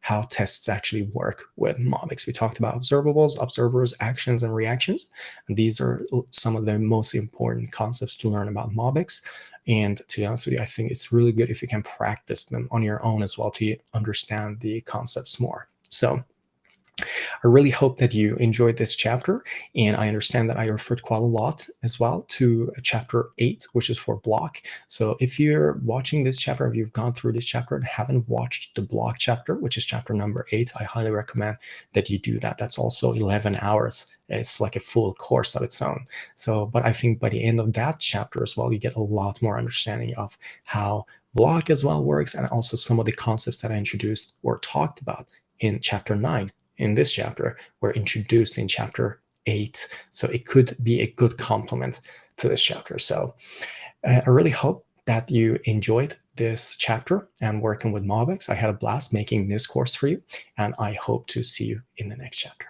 how tests actually work with MobX. We talked about observables, observers, actions, and reactions. And these are some of the most important concepts to learn about MobX. And to be honest with you, I think it's really good if you can practice them on your own as well to understand the concepts more. So I really hope that you enjoyed this chapter, and I understand that I referred quite a lot as well to chapter 8, which is for block. So if you're watching this chapter, if you've gone through this chapter and haven't watched the block chapter, which is chapter number 8, I highly recommend that you do that. That's also 11 hours. It's like a full course of its own. So, but I think by the end of that chapter as well, you get a lot more understanding of how block as well works, and also some of the concepts that I introduced or talked about in chapter 9. In this chapter were introduced in chapter 8. So it could be a good complement to this chapter. So I really hope that you enjoyed this chapter and working with MobX. I had a blast making this course for you, and I hope to see you in the next chapter.